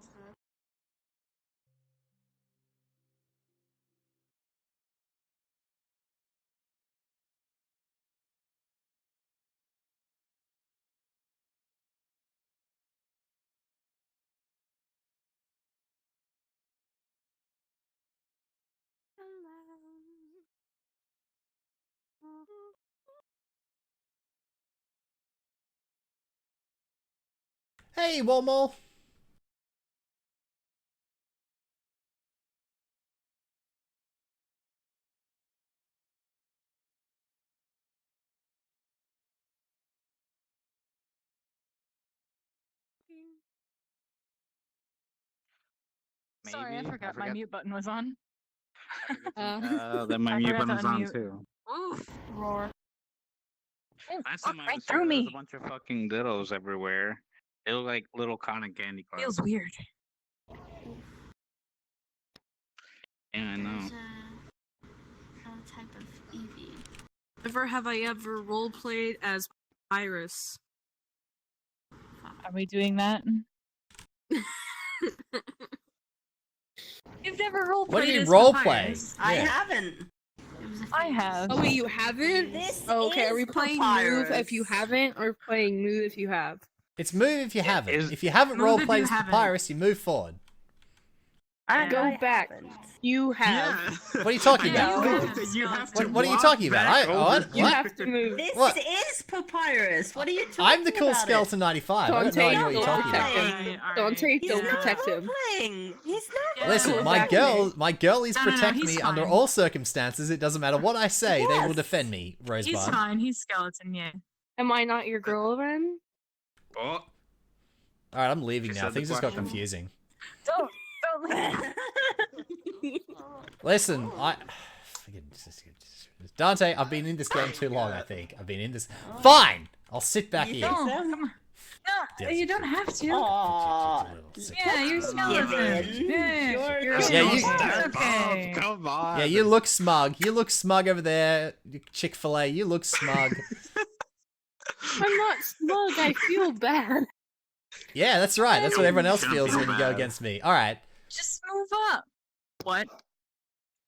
[SPEAKER 1] Hey, Womo.
[SPEAKER 17] Sorry, I forgot my mute button was on.
[SPEAKER 12] Then my
[SPEAKER 17] I
[SPEAKER 12] mute
[SPEAKER 17] forgot to
[SPEAKER 12] button's on
[SPEAKER 17] unmute.
[SPEAKER 12] too.
[SPEAKER 17] Oof. Roar. Oh,
[SPEAKER 12] Last
[SPEAKER 17] fuck,
[SPEAKER 12] time I
[SPEAKER 17] right
[SPEAKER 12] was
[SPEAKER 17] through
[SPEAKER 12] here, there was
[SPEAKER 17] me.
[SPEAKER 12] a bunch of fucking dildos everywhere. They look like little cotton candy cars.
[SPEAKER 17] Feels weird.
[SPEAKER 12] Yeah, I know.
[SPEAKER 14] A type of Eevee.
[SPEAKER 11] Never have I ever roleplayed as Iris.
[SPEAKER 17] Are we doing that? You've never roleplayed
[SPEAKER 1] What do you mean
[SPEAKER 17] as
[SPEAKER 1] role
[SPEAKER 17] Papyrus.
[SPEAKER 1] play?
[SPEAKER 2] I
[SPEAKER 1] Yeah.
[SPEAKER 2] haven't.
[SPEAKER 17] I have.
[SPEAKER 11] Oh wait, you haven't?
[SPEAKER 2] This
[SPEAKER 11] Okay, are we
[SPEAKER 2] is
[SPEAKER 11] playing move if you haven't, or playing move if you have?
[SPEAKER 1] It's move if you haven't. If you haven't
[SPEAKER 11] Move
[SPEAKER 1] role
[SPEAKER 11] if
[SPEAKER 1] played
[SPEAKER 11] you
[SPEAKER 1] as
[SPEAKER 11] haven't.
[SPEAKER 1] Papyrus, you move forward.
[SPEAKER 11] Go back. You have.
[SPEAKER 1] What are you talking about? What are you talking about? What?
[SPEAKER 11] You
[SPEAKER 1] What?
[SPEAKER 11] have to move.
[SPEAKER 2] This
[SPEAKER 1] What?
[SPEAKER 2] is Papyrus. What are you talking
[SPEAKER 1] I'm the cool
[SPEAKER 2] about
[SPEAKER 1] Skeleton 95. I don't know
[SPEAKER 11] Dante,
[SPEAKER 1] what you're
[SPEAKER 11] don't
[SPEAKER 1] talking
[SPEAKER 11] protect
[SPEAKER 1] about.
[SPEAKER 11] him. Dante, don't protect him.
[SPEAKER 2] Playing. He's not.
[SPEAKER 1] Listen,
[SPEAKER 11] Go
[SPEAKER 1] my
[SPEAKER 11] back
[SPEAKER 1] girlies
[SPEAKER 17] No, no, no,
[SPEAKER 1] protect
[SPEAKER 17] he's
[SPEAKER 1] me under
[SPEAKER 17] fine.
[SPEAKER 1] all circumstances. It doesn't matter what I say, they will
[SPEAKER 2] Yes.
[SPEAKER 1] defend me,
[SPEAKER 17] He's
[SPEAKER 1] Rosebud.
[SPEAKER 17] fine. He's skeleton. Yeah.
[SPEAKER 11] Am I not your girl then?
[SPEAKER 12] Oh,
[SPEAKER 1] Alright, I'm leaving
[SPEAKER 12] She
[SPEAKER 1] now.
[SPEAKER 12] said the
[SPEAKER 1] Things just got
[SPEAKER 12] question.
[SPEAKER 1] confusing.
[SPEAKER 17] Don't leave.
[SPEAKER 1] Listen, Dante, I've been in this game too long, I think. I've been in this. Fine! I'll sit back here.
[SPEAKER 17] No, come on. No, you don't have to. Yeah, you're skeleton. Yeah, you're a
[SPEAKER 1] Yeah, you-
[SPEAKER 17] skeleton. It's okay.
[SPEAKER 12] come on.
[SPEAKER 1] Yeah, you look smug. You look smug over there, Chick-fil-A. You look smug.
[SPEAKER 11] I'm not smug. I feel bad.
[SPEAKER 1] Yeah, that's right. That's what everyone else
[SPEAKER 12] Don't
[SPEAKER 1] feels
[SPEAKER 12] feel
[SPEAKER 1] when you go
[SPEAKER 12] bad.
[SPEAKER 1] against me. Alright.
[SPEAKER 17] Just move up. What?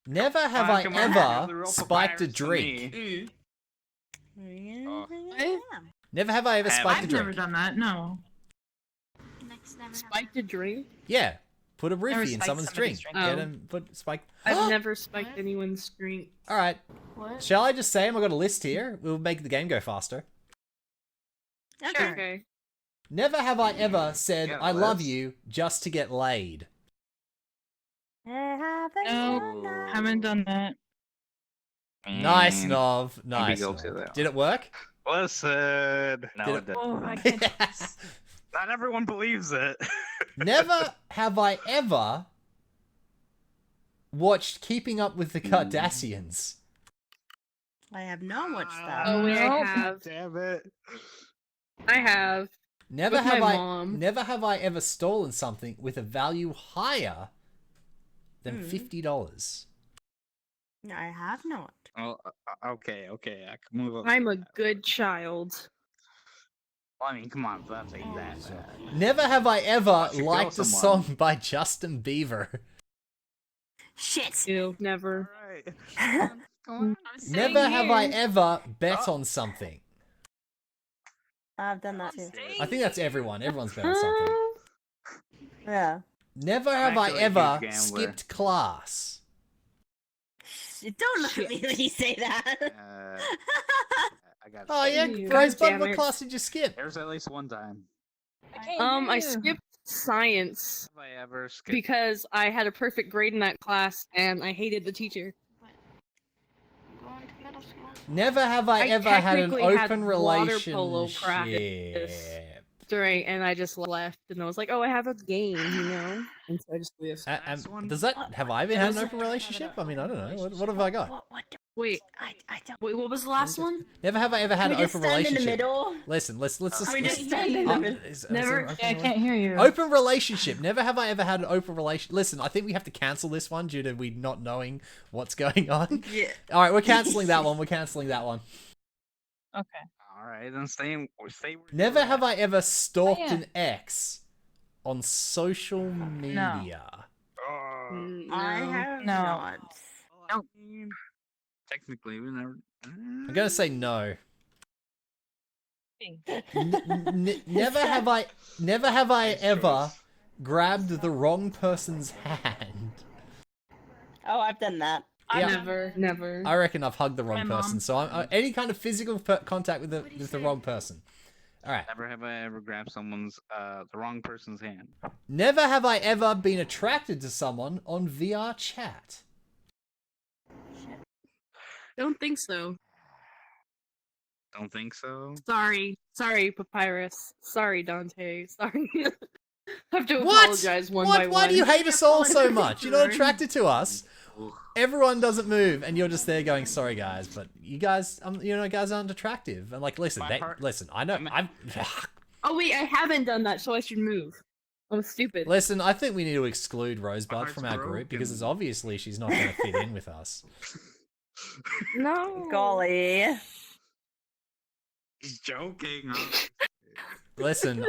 [SPEAKER 1] Never have
[SPEAKER 12] Ah,
[SPEAKER 1] I
[SPEAKER 12] come on, have the
[SPEAKER 1] ever
[SPEAKER 12] real
[SPEAKER 1] spiked a
[SPEAKER 12] Papyrus for
[SPEAKER 1] drink.
[SPEAKER 12] me.
[SPEAKER 1] Never have I ever spiked a
[SPEAKER 17] I've
[SPEAKER 1] drink.
[SPEAKER 17] never done that. No.
[SPEAKER 11] Spiked a drink?
[SPEAKER 1] Yeah. Put a
[SPEAKER 17] Never
[SPEAKER 1] roofie in
[SPEAKER 17] spiked
[SPEAKER 1] someone's drink.
[SPEAKER 17] somebody's drink.
[SPEAKER 1] Get
[SPEAKER 11] Oh.
[SPEAKER 1] him, put spike.
[SPEAKER 11] I've never spiked anyone's drink.
[SPEAKER 1] Alright.
[SPEAKER 11] What?
[SPEAKER 1] Shall I just say them? I've got a list here. We'll make the game go faster.
[SPEAKER 11] Okay.
[SPEAKER 1] Never have I ever said
[SPEAKER 12] Yeah,
[SPEAKER 1] I love
[SPEAKER 12] let's-
[SPEAKER 1] you just to get laid.
[SPEAKER 17] No, haven't done that.
[SPEAKER 1] Nice,
[SPEAKER 12] Mm,
[SPEAKER 1] Nov.
[SPEAKER 12] I'd be
[SPEAKER 1] Nice.
[SPEAKER 12] guilty of
[SPEAKER 1] Nov.
[SPEAKER 12] that
[SPEAKER 1] Did it work?
[SPEAKER 12] Listen. No,
[SPEAKER 1] Did
[SPEAKER 12] it didn't.
[SPEAKER 17] Oh, I can't.
[SPEAKER 12] Not everyone believes it.
[SPEAKER 1] Never have I ever watched Keeping Up with the Kardashians.
[SPEAKER 2] I have not watched that.
[SPEAKER 11] Oh, wait,
[SPEAKER 17] Nope.
[SPEAKER 11] I have.
[SPEAKER 12] Damn it.
[SPEAKER 11] I have.
[SPEAKER 1] Never
[SPEAKER 11] With
[SPEAKER 1] have
[SPEAKER 11] my
[SPEAKER 1] I
[SPEAKER 11] mom.
[SPEAKER 1] never have I ever stolen something with a value higher than $50.
[SPEAKER 2] I have not.
[SPEAKER 12] Oh, okay. I can move up.
[SPEAKER 11] I'm a good child.
[SPEAKER 12] I mean, come on, that's ain't that bad.
[SPEAKER 1] Never have I ever
[SPEAKER 12] Why don't you
[SPEAKER 1] liked
[SPEAKER 12] kill
[SPEAKER 1] a
[SPEAKER 12] someone?
[SPEAKER 1] song by Justin Bieber.
[SPEAKER 2] Shit.
[SPEAKER 11] Ew, never.
[SPEAKER 12] Alright.
[SPEAKER 17] I'm staying
[SPEAKER 1] Never have I
[SPEAKER 17] here.
[SPEAKER 1] ever bet on something.
[SPEAKER 2] I've done that too.
[SPEAKER 1] I think that's everyone. Everyone's bet on something.
[SPEAKER 2] Yeah.
[SPEAKER 1] Never have I
[SPEAKER 12] actually a huge
[SPEAKER 1] ever
[SPEAKER 12] gambler.
[SPEAKER 1] skipped class.
[SPEAKER 2] Don't look at me when you say that.
[SPEAKER 12] I got.
[SPEAKER 1] Oh yeah,
[SPEAKER 11] God
[SPEAKER 1] Rosebud,
[SPEAKER 11] damn
[SPEAKER 1] what
[SPEAKER 11] it.
[SPEAKER 1] class did you skip?
[SPEAKER 12] There's at least one time.
[SPEAKER 17] I can't
[SPEAKER 11] I
[SPEAKER 17] hear you.
[SPEAKER 11] skipped science
[SPEAKER 12] Have I ever skipped?
[SPEAKER 11] because I had a perfect grade in that class and I hated the teacher.
[SPEAKER 1] Never have I ever had an
[SPEAKER 11] technically had
[SPEAKER 1] open
[SPEAKER 11] water polo
[SPEAKER 1] relationship.
[SPEAKER 11] practice during, and I just left, and I was like, "Oh, I have a game, you know," and so I just left.
[SPEAKER 1] Does that have I been had an open relationship? I mean, I don't know. What have I got?
[SPEAKER 11] Wait,
[SPEAKER 2] I don't.
[SPEAKER 11] wait, what was the last one?
[SPEAKER 1] Never have I ever had
[SPEAKER 2] Can
[SPEAKER 1] an
[SPEAKER 2] we just
[SPEAKER 1] open
[SPEAKER 2] stand in the
[SPEAKER 1] relationship.
[SPEAKER 2] middle?
[SPEAKER 1] Listen, let's just.
[SPEAKER 2] We just
[SPEAKER 1] let's-
[SPEAKER 2] stand in the middle.
[SPEAKER 11] Never-
[SPEAKER 1] open
[SPEAKER 17] Yeah, I can't hear you.
[SPEAKER 1] Open relationship. Never have I ever had an open relation. Listen, I think we have to cancel this one due to we not knowing what's going on.
[SPEAKER 2] Yeah.
[SPEAKER 1] All right, we're canceling that one. We're canceling that one.
[SPEAKER 17] Okay.
[SPEAKER 12] All right, then stay.
[SPEAKER 1] Never have I ever stalked
[SPEAKER 17] yeah.
[SPEAKER 1] an ex on social media.
[SPEAKER 2] I have
[SPEAKER 17] No.
[SPEAKER 2] not.
[SPEAKER 17] Nope.
[SPEAKER 12] Technically, we never.
[SPEAKER 1] I'm gonna say no. Never have I ever grabbed the wrong person's hand.
[SPEAKER 2] Oh, I've done that.
[SPEAKER 1] Yeah.
[SPEAKER 11] Never.
[SPEAKER 1] I reckon I've hugged the wrong
[SPEAKER 17] My
[SPEAKER 1] person.
[SPEAKER 17] mom.
[SPEAKER 1] So I'm any kind of physical contact with the wrong person. All right.
[SPEAKER 12] Never have I ever grabbed someone's the wrong person's hand.
[SPEAKER 1] Never have I ever been attracted to someone on VRChat.
[SPEAKER 11] Don't think so.
[SPEAKER 12] Don't think so.
[SPEAKER 11] Sorry, Papyrus. Sorry, Dante. Sorry. I have to
[SPEAKER 1] What?
[SPEAKER 11] apologize one by one.
[SPEAKER 1] Why do you hate us all so much? You're not attracted to us. Everyone doesn't move, and you're just there going, "Sorry, guys, but you guys, guys aren't attractive." And like, listen, listen. I know.
[SPEAKER 11] Oh wait, I haven't done that, so I should move. I'm stupid.
[SPEAKER 1] Listen, I think we need to exclude Rosebud
[SPEAKER 12] heart's
[SPEAKER 1] from our group
[SPEAKER 12] broken.
[SPEAKER 1] because it's obviously she's not going to fit in with us.
[SPEAKER 11] No.
[SPEAKER 2] Golly.
[SPEAKER 12] He's joking.
[SPEAKER 1] Listen,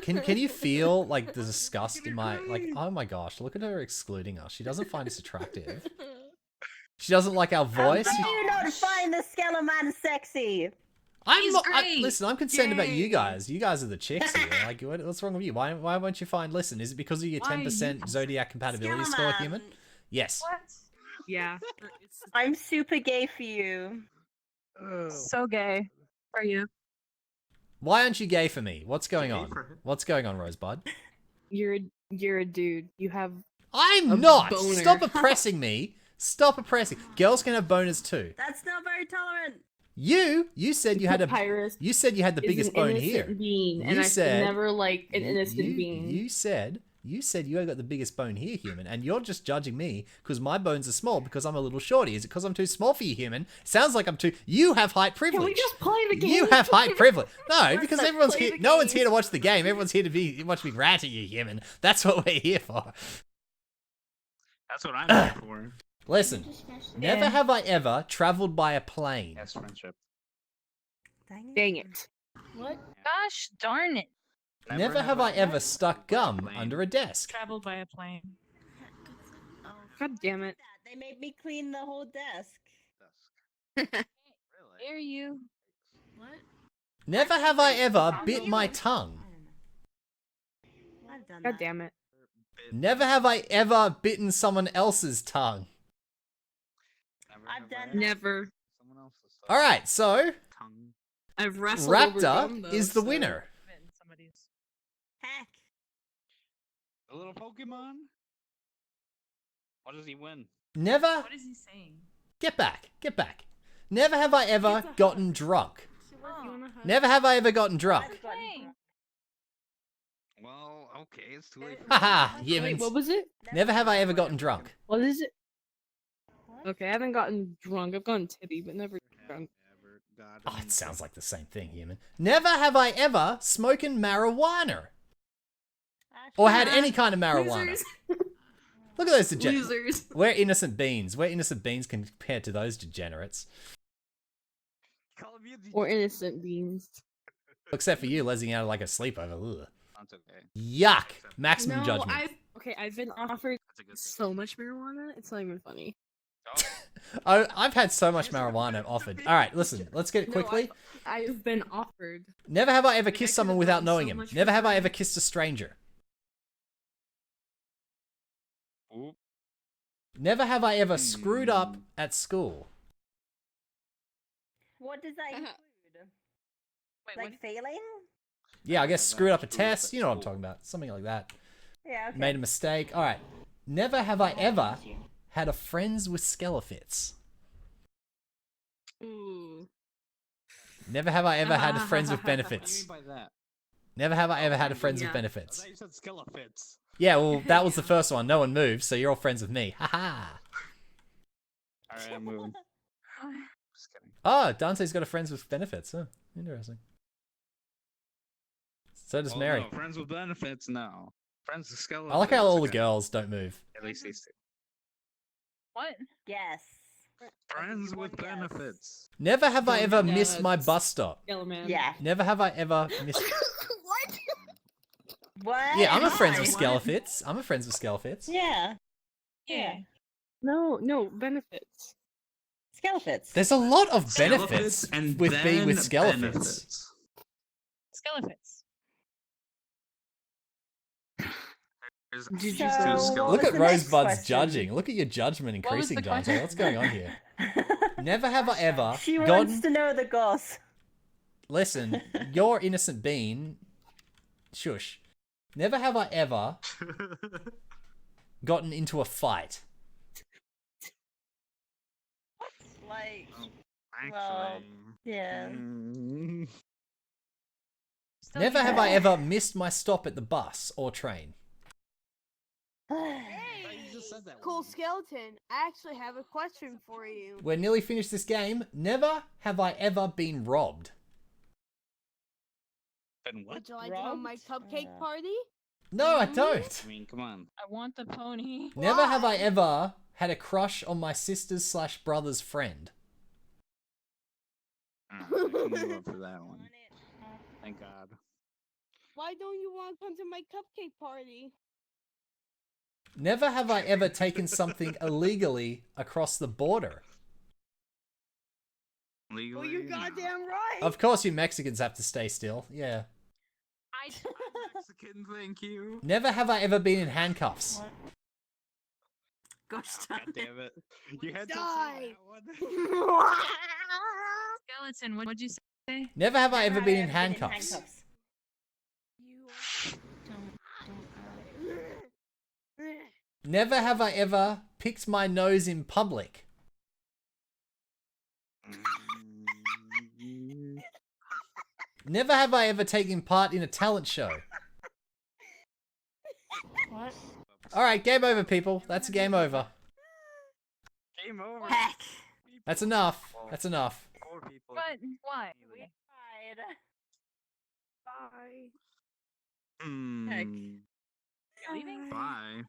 [SPEAKER 1] can you feel like the disgust in my oh my gosh, look at her excluding us. She doesn't find us attractive. She doesn't like our voice.
[SPEAKER 2] How do you not find the Skeleman sexy?
[SPEAKER 1] Listen, I'm concerned about you guys. You guys are the chicks here. Like, what's wrong with you? Why won't you find? Listen, is it because of your 10% zodiac compatibility score, human? Yes.
[SPEAKER 17] What? Yeah.
[SPEAKER 2] I'm super gay for you.
[SPEAKER 17] So gay for you.
[SPEAKER 1] Why aren't you gay for me? What's going on? What's going on, Rosebud?
[SPEAKER 11] You're a dude. You have.
[SPEAKER 1] I'm not. Boner. Stop oppressing me. Stop oppressing. Girls can have boners too.
[SPEAKER 2] That's not very tolerant.
[SPEAKER 1] You said you had you said you had the biggest bone here.
[SPEAKER 11] Being, and
[SPEAKER 1] you said
[SPEAKER 11] I never like an innocent being.
[SPEAKER 1] You said you got the biggest bone here, human, and you're just judging me because my bones are small because I'm a little shorty. Is it because I'm too small for you, human? Sounds like I'm too. You have height privilege.
[SPEAKER 11] Can we just play the game?
[SPEAKER 1] You have height privilege. No, because everyone's here. No one's here to watch the game. Everyone's here to watch me rant at you, human. That's what we're here for.
[SPEAKER 12] That's what I'm here for.
[SPEAKER 1] Listen, never have I ever traveled by a plane.
[SPEAKER 12] Yes, friendship.
[SPEAKER 11] Dang it.
[SPEAKER 17] What? Gosh darn it.
[SPEAKER 1] Never have I ever stuck gum under a desk.
[SPEAKER 17] Traveled by a plane.
[SPEAKER 11] God damn it.
[SPEAKER 2] They made me clean the whole desk.
[SPEAKER 17] Dare you?
[SPEAKER 9] What?
[SPEAKER 1] Never have I ever bit my tongue.
[SPEAKER 2] I've done
[SPEAKER 11] God damn it.
[SPEAKER 1] Never have I ever bitten someone else's tongue.
[SPEAKER 2] I've done
[SPEAKER 11] Never.
[SPEAKER 1] Alright, so
[SPEAKER 11] I've wrestled over gum,
[SPEAKER 1] Raptor
[SPEAKER 11] though,
[SPEAKER 1] is the
[SPEAKER 11] so-
[SPEAKER 1] winner.
[SPEAKER 2] Heck.
[SPEAKER 12] A little Pokemon? What does he win?
[SPEAKER 1] Never.
[SPEAKER 17] What is he saying?
[SPEAKER 1] Get back. Get back. Never have I ever gotten drunk. Never have I ever gotten drunk.
[SPEAKER 12] Well, okay, it's too late.
[SPEAKER 1] Haha,
[SPEAKER 11] Wait,
[SPEAKER 1] humans.
[SPEAKER 11] what was it?
[SPEAKER 1] Never have I ever gotten drunk.
[SPEAKER 11] What is it? Okay, I haven't gotten drunk. I've gotten tipsy, but never drunk.
[SPEAKER 1] Oh, it sounds like the same thing, human. Never have I ever smoking marijuana. Or had any kind of marijuana.
[SPEAKER 11] Losers.
[SPEAKER 1] Look at those degenerates.
[SPEAKER 11] Losers.
[SPEAKER 1] We're innocent beans. We're innocent beans compared to those degenerates.
[SPEAKER 11] Or innocent beans.
[SPEAKER 1] Except for you, lezzing out like a sleepover. Ugh.
[SPEAKER 12] That's okay.
[SPEAKER 1] Yuck. Maximum
[SPEAKER 11] No,
[SPEAKER 1] judgment.
[SPEAKER 11] I've been offered so much marijuana, it's not even funny.
[SPEAKER 1] I've had so much marijuana offered. Alright, listen, let's get it quickly.
[SPEAKER 11] I've been offered.
[SPEAKER 1] Never have I ever kissed someone without knowing him. Never have I ever kissed a stranger.
[SPEAKER 12] Oop.
[SPEAKER 1] Never have I ever screwed up at school.
[SPEAKER 2] What does that include? Like failing?
[SPEAKER 1] Yeah, I guess screwed up a test. You know what I'm talking about. Something like that.
[SPEAKER 2] Yeah, okay.
[SPEAKER 1] Made a mistake. Alright. Never have I ever had a friends with Skelefits.
[SPEAKER 11] Ooh.
[SPEAKER 1] Never have I ever had a friends with
[SPEAKER 12] What do you
[SPEAKER 1] benefits.
[SPEAKER 12] mean by that?
[SPEAKER 1] Never have I ever had a friends
[SPEAKER 11] Yeah.
[SPEAKER 1] with benefits.
[SPEAKER 12] I thought you said Skelefits.
[SPEAKER 1] Yeah, well, that was the first one. No one moved, so you're all friends with me. Haha.
[SPEAKER 12] Alright, I'm moving. Just kidding.
[SPEAKER 1] Oh, Dante's got a friends with benefits. Oh, interesting. So does
[SPEAKER 12] Oh,
[SPEAKER 1] Mary.
[SPEAKER 12] no, friends with benefits, no. Friends with Skelefits.
[SPEAKER 1] I like how all the
[SPEAKER 12] okay.
[SPEAKER 1] girls don't move.
[SPEAKER 12] At least these two.
[SPEAKER 17] What?
[SPEAKER 2] Yes.
[SPEAKER 12] Friends with benefits.
[SPEAKER 1] Never have I ever
[SPEAKER 11] Yeah,
[SPEAKER 1] missed my
[SPEAKER 11] it's-
[SPEAKER 1] bus stop.
[SPEAKER 11] Yellow man.
[SPEAKER 2] Yeah.
[SPEAKER 1] Never have I ever missed.
[SPEAKER 2] What? What?
[SPEAKER 1] Yeah, I'm a friends with
[SPEAKER 2] Why?
[SPEAKER 1] Skelefits. I'm a friends with Skelefits.
[SPEAKER 2] Yeah.
[SPEAKER 17] Yeah.
[SPEAKER 11] No, benefits.
[SPEAKER 2] Skelefits.
[SPEAKER 1] There's a lot of benefits
[SPEAKER 12] and
[SPEAKER 1] with being with
[SPEAKER 12] then
[SPEAKER 1] Skelefits.
[SPEAKER 12] benefits.
[SPEAKER 17] Skelefits.
[SPEAKER 11] Did you
[SPEAKER 2] So-
[SPEAKER 11] say
[SPEAKER 2] What
[SPEAKER 1] Look
[SPEAKER 2] was
[SPEAKER 1] at
[SPEAKER 2] the next
[SPEAKER 1] Rosebud's
[SPEAKER 2] question?
[SPEAKER 1] judging. Look at your judgment
[SPEAKER 17] What was
[SPEAKER 1] increasing,
[SPEAKER 17] the
[SPEAKER 1] Dante.
[SPEAKER 17] question?
[SPEAKER 1] What's going on here? Never have I ever
[SPEAKER 2] She wants
[SPEAKER 1] gotten.
[SPEAKER 2] to know the goss.
[SPEAKER 1] Listen, you're innocent bean. Shush. Never have I ever gotten into a fight.
[SPEAKER 2] Like,
[SPEAKER 12] Actually.
[SPEAKER 2] well, yeah.
[SPEAKER 1] Never have I ever missed my stop at the bus or train.
[SPEAKER 6] Cool skeleton. I actually have a question for you.
[SPEAKER 1] We're nearly finished this game. Never have I ever been robbed.
[SPEAKER 12] Then what?
[SPEAKER 6] Would you like to know my cupcake party?
[SPEAKER 1] No, I don't.
[SPEAKER 12] I mean, come on.
[SPEAKER 17] I want the pony.
[SPEAKER 1] Never have I ever had a crush on my sister's / brother's friend.
[SPEAKER 12] I can move up for that one. Thank God.
[SPEAKER 11] Why don't you want to come to my cupcake party?
[SPEAKER 1] Never have I ever taken something illegally across the border.
[SPEAKER 12] Legally?
[SPEAKER 11] Well, you're goddamn right.
[SPEAKER 1] Of course, you Mexicans have to stay still. Yeah.
[SPEAKER 17] I
[SPEAKER 12] Mexican, thank you.
[SPEAKER 1] Never have I ever been in handcuffs.
[SPEAKER 2] Gosh,
[SPEAKER 12] God damn it. You had to
[SPEAKER 11] Die.
[SPEAKER 12] say that one.
[SPEAKER 17] Skeleton, what'd you say?
[SPEAKER 1] Never have I ever been in
[SPEAKER 2] Been in
[SPEAKER 1] handcuffs.
[SPEAKER 11] You don't.
[SPEAKER 1] Never have I ever picked my nose in public. Never have I ever taken part in a talent show.
[SPEAKER 2] What?
[SPEAKER 1] Alright, game over, people. That's a game over.
[SPEAKER 12] Game over.
[SPEAKER 2] Heck.
[SPEAKER 1] That's enough. That's enough.
[SPEAKER 12] Four people.
[SPEAKER 17] But why?
[SPEAKER 2] We tried. Bye.
[SPEAKER 12] Heck.
[SPEAKER 17] You're leaving?
[SPEAKER 12] Bye.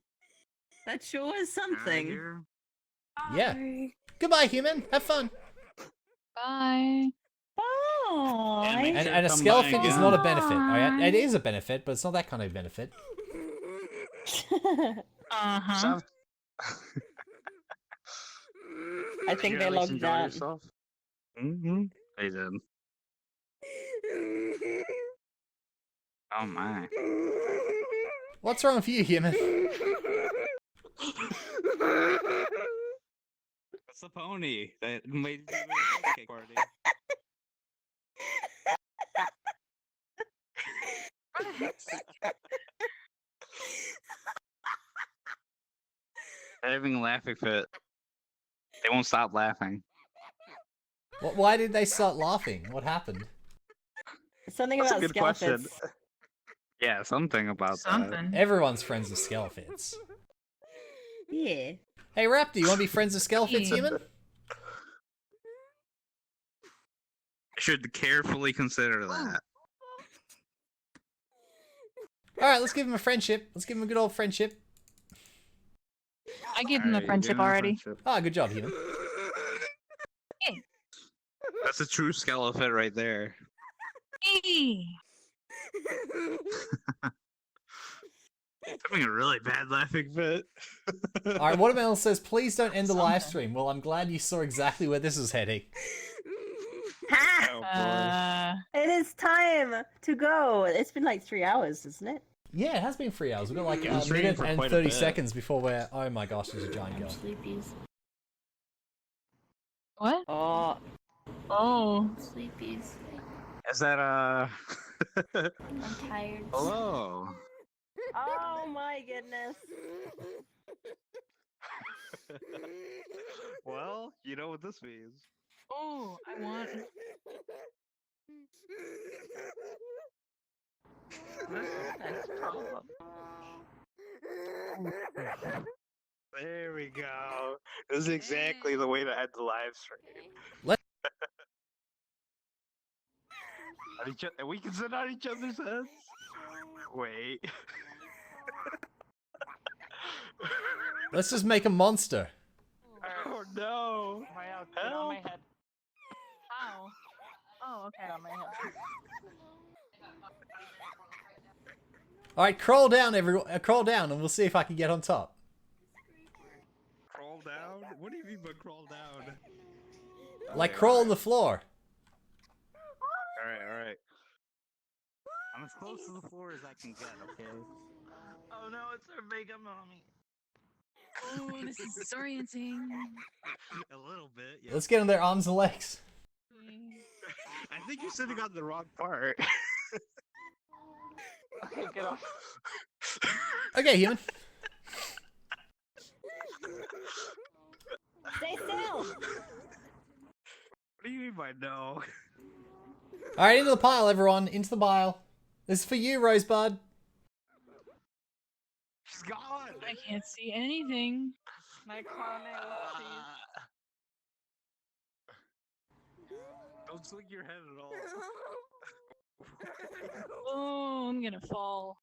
[SPEAKER 2] That sure is
[SPEAKER 12] Outta
[SPEAKER 2] something.
[SPEAKER 12] here.
[SPEAKER 1] Yeah. Goodbye, human. Have fun.
[SPEAKER 17] Bye.
[SPEAKER 2] Oh.
[SPEAKER 1] And a skeleton is not a benefit. Alright? It is a benefit, but it's not that kind of benefit.
[SPEAKER 17] Uh-huh.
[SPEAKER 2] I think they logged out.
[SPEAKER 12] Mm-hmm. They did. Oh my.
[SPEAKER 1] What's wrong with you, human?
[SPEAKER 12] That's the pony that made you do a cupcake party. They're having a laughing fit. They won't stop laughing.
[SPEAKER 1] Why did they start laughing? What happened?
[SPEAKER 2] Something
[SPEAKER 12] That's a
[SPEAKER 2] about
[SPEAKER 12] good question.
[SPEAKER 2] Skelefits.
[SPEAKER 12] Yeah, something about that.
[SPEAKER 1] Everyone's friends with Skelefits.
[SPEAKER 2] Yeah.
[SPEAKER 1] Hey, Raptor, you want to be friends with Skelefits,
[SPEAKER 17] Yeah.
[SPEAKER 1] human?
[SPEAKER 12] I should carefully consider that.
[SPEAKER 1] Alright, let's give him a friendship. Let's give him a good old friendship.
[SPEAKER 17] I gave him a
[SPEAKER 12] Alright,
[SPEAKER 17] friendship
[SPEAKER 12] give him a
[SPEAKER 17] already.
[SPEAKER 12] friendship.
[SPEAKER 1] Ah, good job, human.
[SPEAKER 17] Hey.
[SPEAKER 12] That's a true skeleton right there.
[SPEAKER 17] Hey.
[SPEAKER 12] Having a really bad laughing fit.
[SPEAKER 1] Alright, Watermelon says, please don't end the live stream. Well, I'm glad you saw exactly where this was heading.
[SPEAKER 12] Oh boy.
[SPEAKER 2] It is time to go. It's been like 3 hours, isn't it?
[SPEAKER 1] Yeah, it has been 3 hours. We've got like
[SPEAKER 12] Been
[SPEAKER 1] a
[SPEAKER 12] streaming
[SPEAKER 1] minute
[SPEAKER 12] for
[SPEAKER 1] and
[SPEAKER 12] quite a
[SPEAKER 1] 30
[SPEAKER 12] bit.
[SPEAKER 1] seconds before we're... Oh my gosh, there's a giant girl.
[SPEAKER 14] Sleepies.
[SPEAKER 17] What?
[SPEAKER 2] Oh.
[SPEAKER 17] Oh.
[SPEAKER 14] Sleepies.
[SPEAKER 12] Is that
[SPEAKER 14] I'm tired.
[SPEAKER 12] Hello.
[SPEAKER 2] Oh my goodness.
[SPEAKER 12] Well, you know what this means.
[SPEAKER 17] Oh, I want.
[SPEAKER 12] There we go. This is exactly the way to end the live stream.
[SPEAKER 1] Let-
[SPEAKER 12] We can sit on each other's heads. Wait.
[SPEAKER 1] Let's just make a monster.
[SPEAKER 12] Oh no!
[SPEAKER 7] On my head.
[SPEAKER 17] How? Oh, okay.
[SPEAKER 7] On my head.
[SPEAKER 1] Alright, crawl down, everyone. Crawl down, and we'll see if I can get on top.
[SPEAKER 12] Crawl down? What do you mean by crawl down?
[SPEAKER 1] Like, crawl on the floor.
[SPEAKER 12] Alright. I'm as close to the floor as I can get, okay?
[SPEAKER 7] Oh no, it's our big mommy.
[SPEAKER 17] Oh, this is disorienting.
[SPEAKER 12] A little bit, yeah.
[SPEAKER 1] Let's get on their arms and legs.
[SPEAKER 12] I think you're sitting on the wrong part.
[SPEAKER 7] Okay, get off.
[SPEAKER 1] Okay, human.
[SPEAKER 2] Stay still.
[SPEAKER 12] What do you mean by no?
[SPEAKER 1] Alright, into the pile, everyone. Into the pile. This is for you, Rosebud.
[SPEAKER 12] She's gone!
[SPEAKER 17] I can't see anything.
[SPEAKER 7] My comment,
[SPEAKER 12] Don't swing your head at all.
[SPEAKER 17] Oh, I'm gonna fall.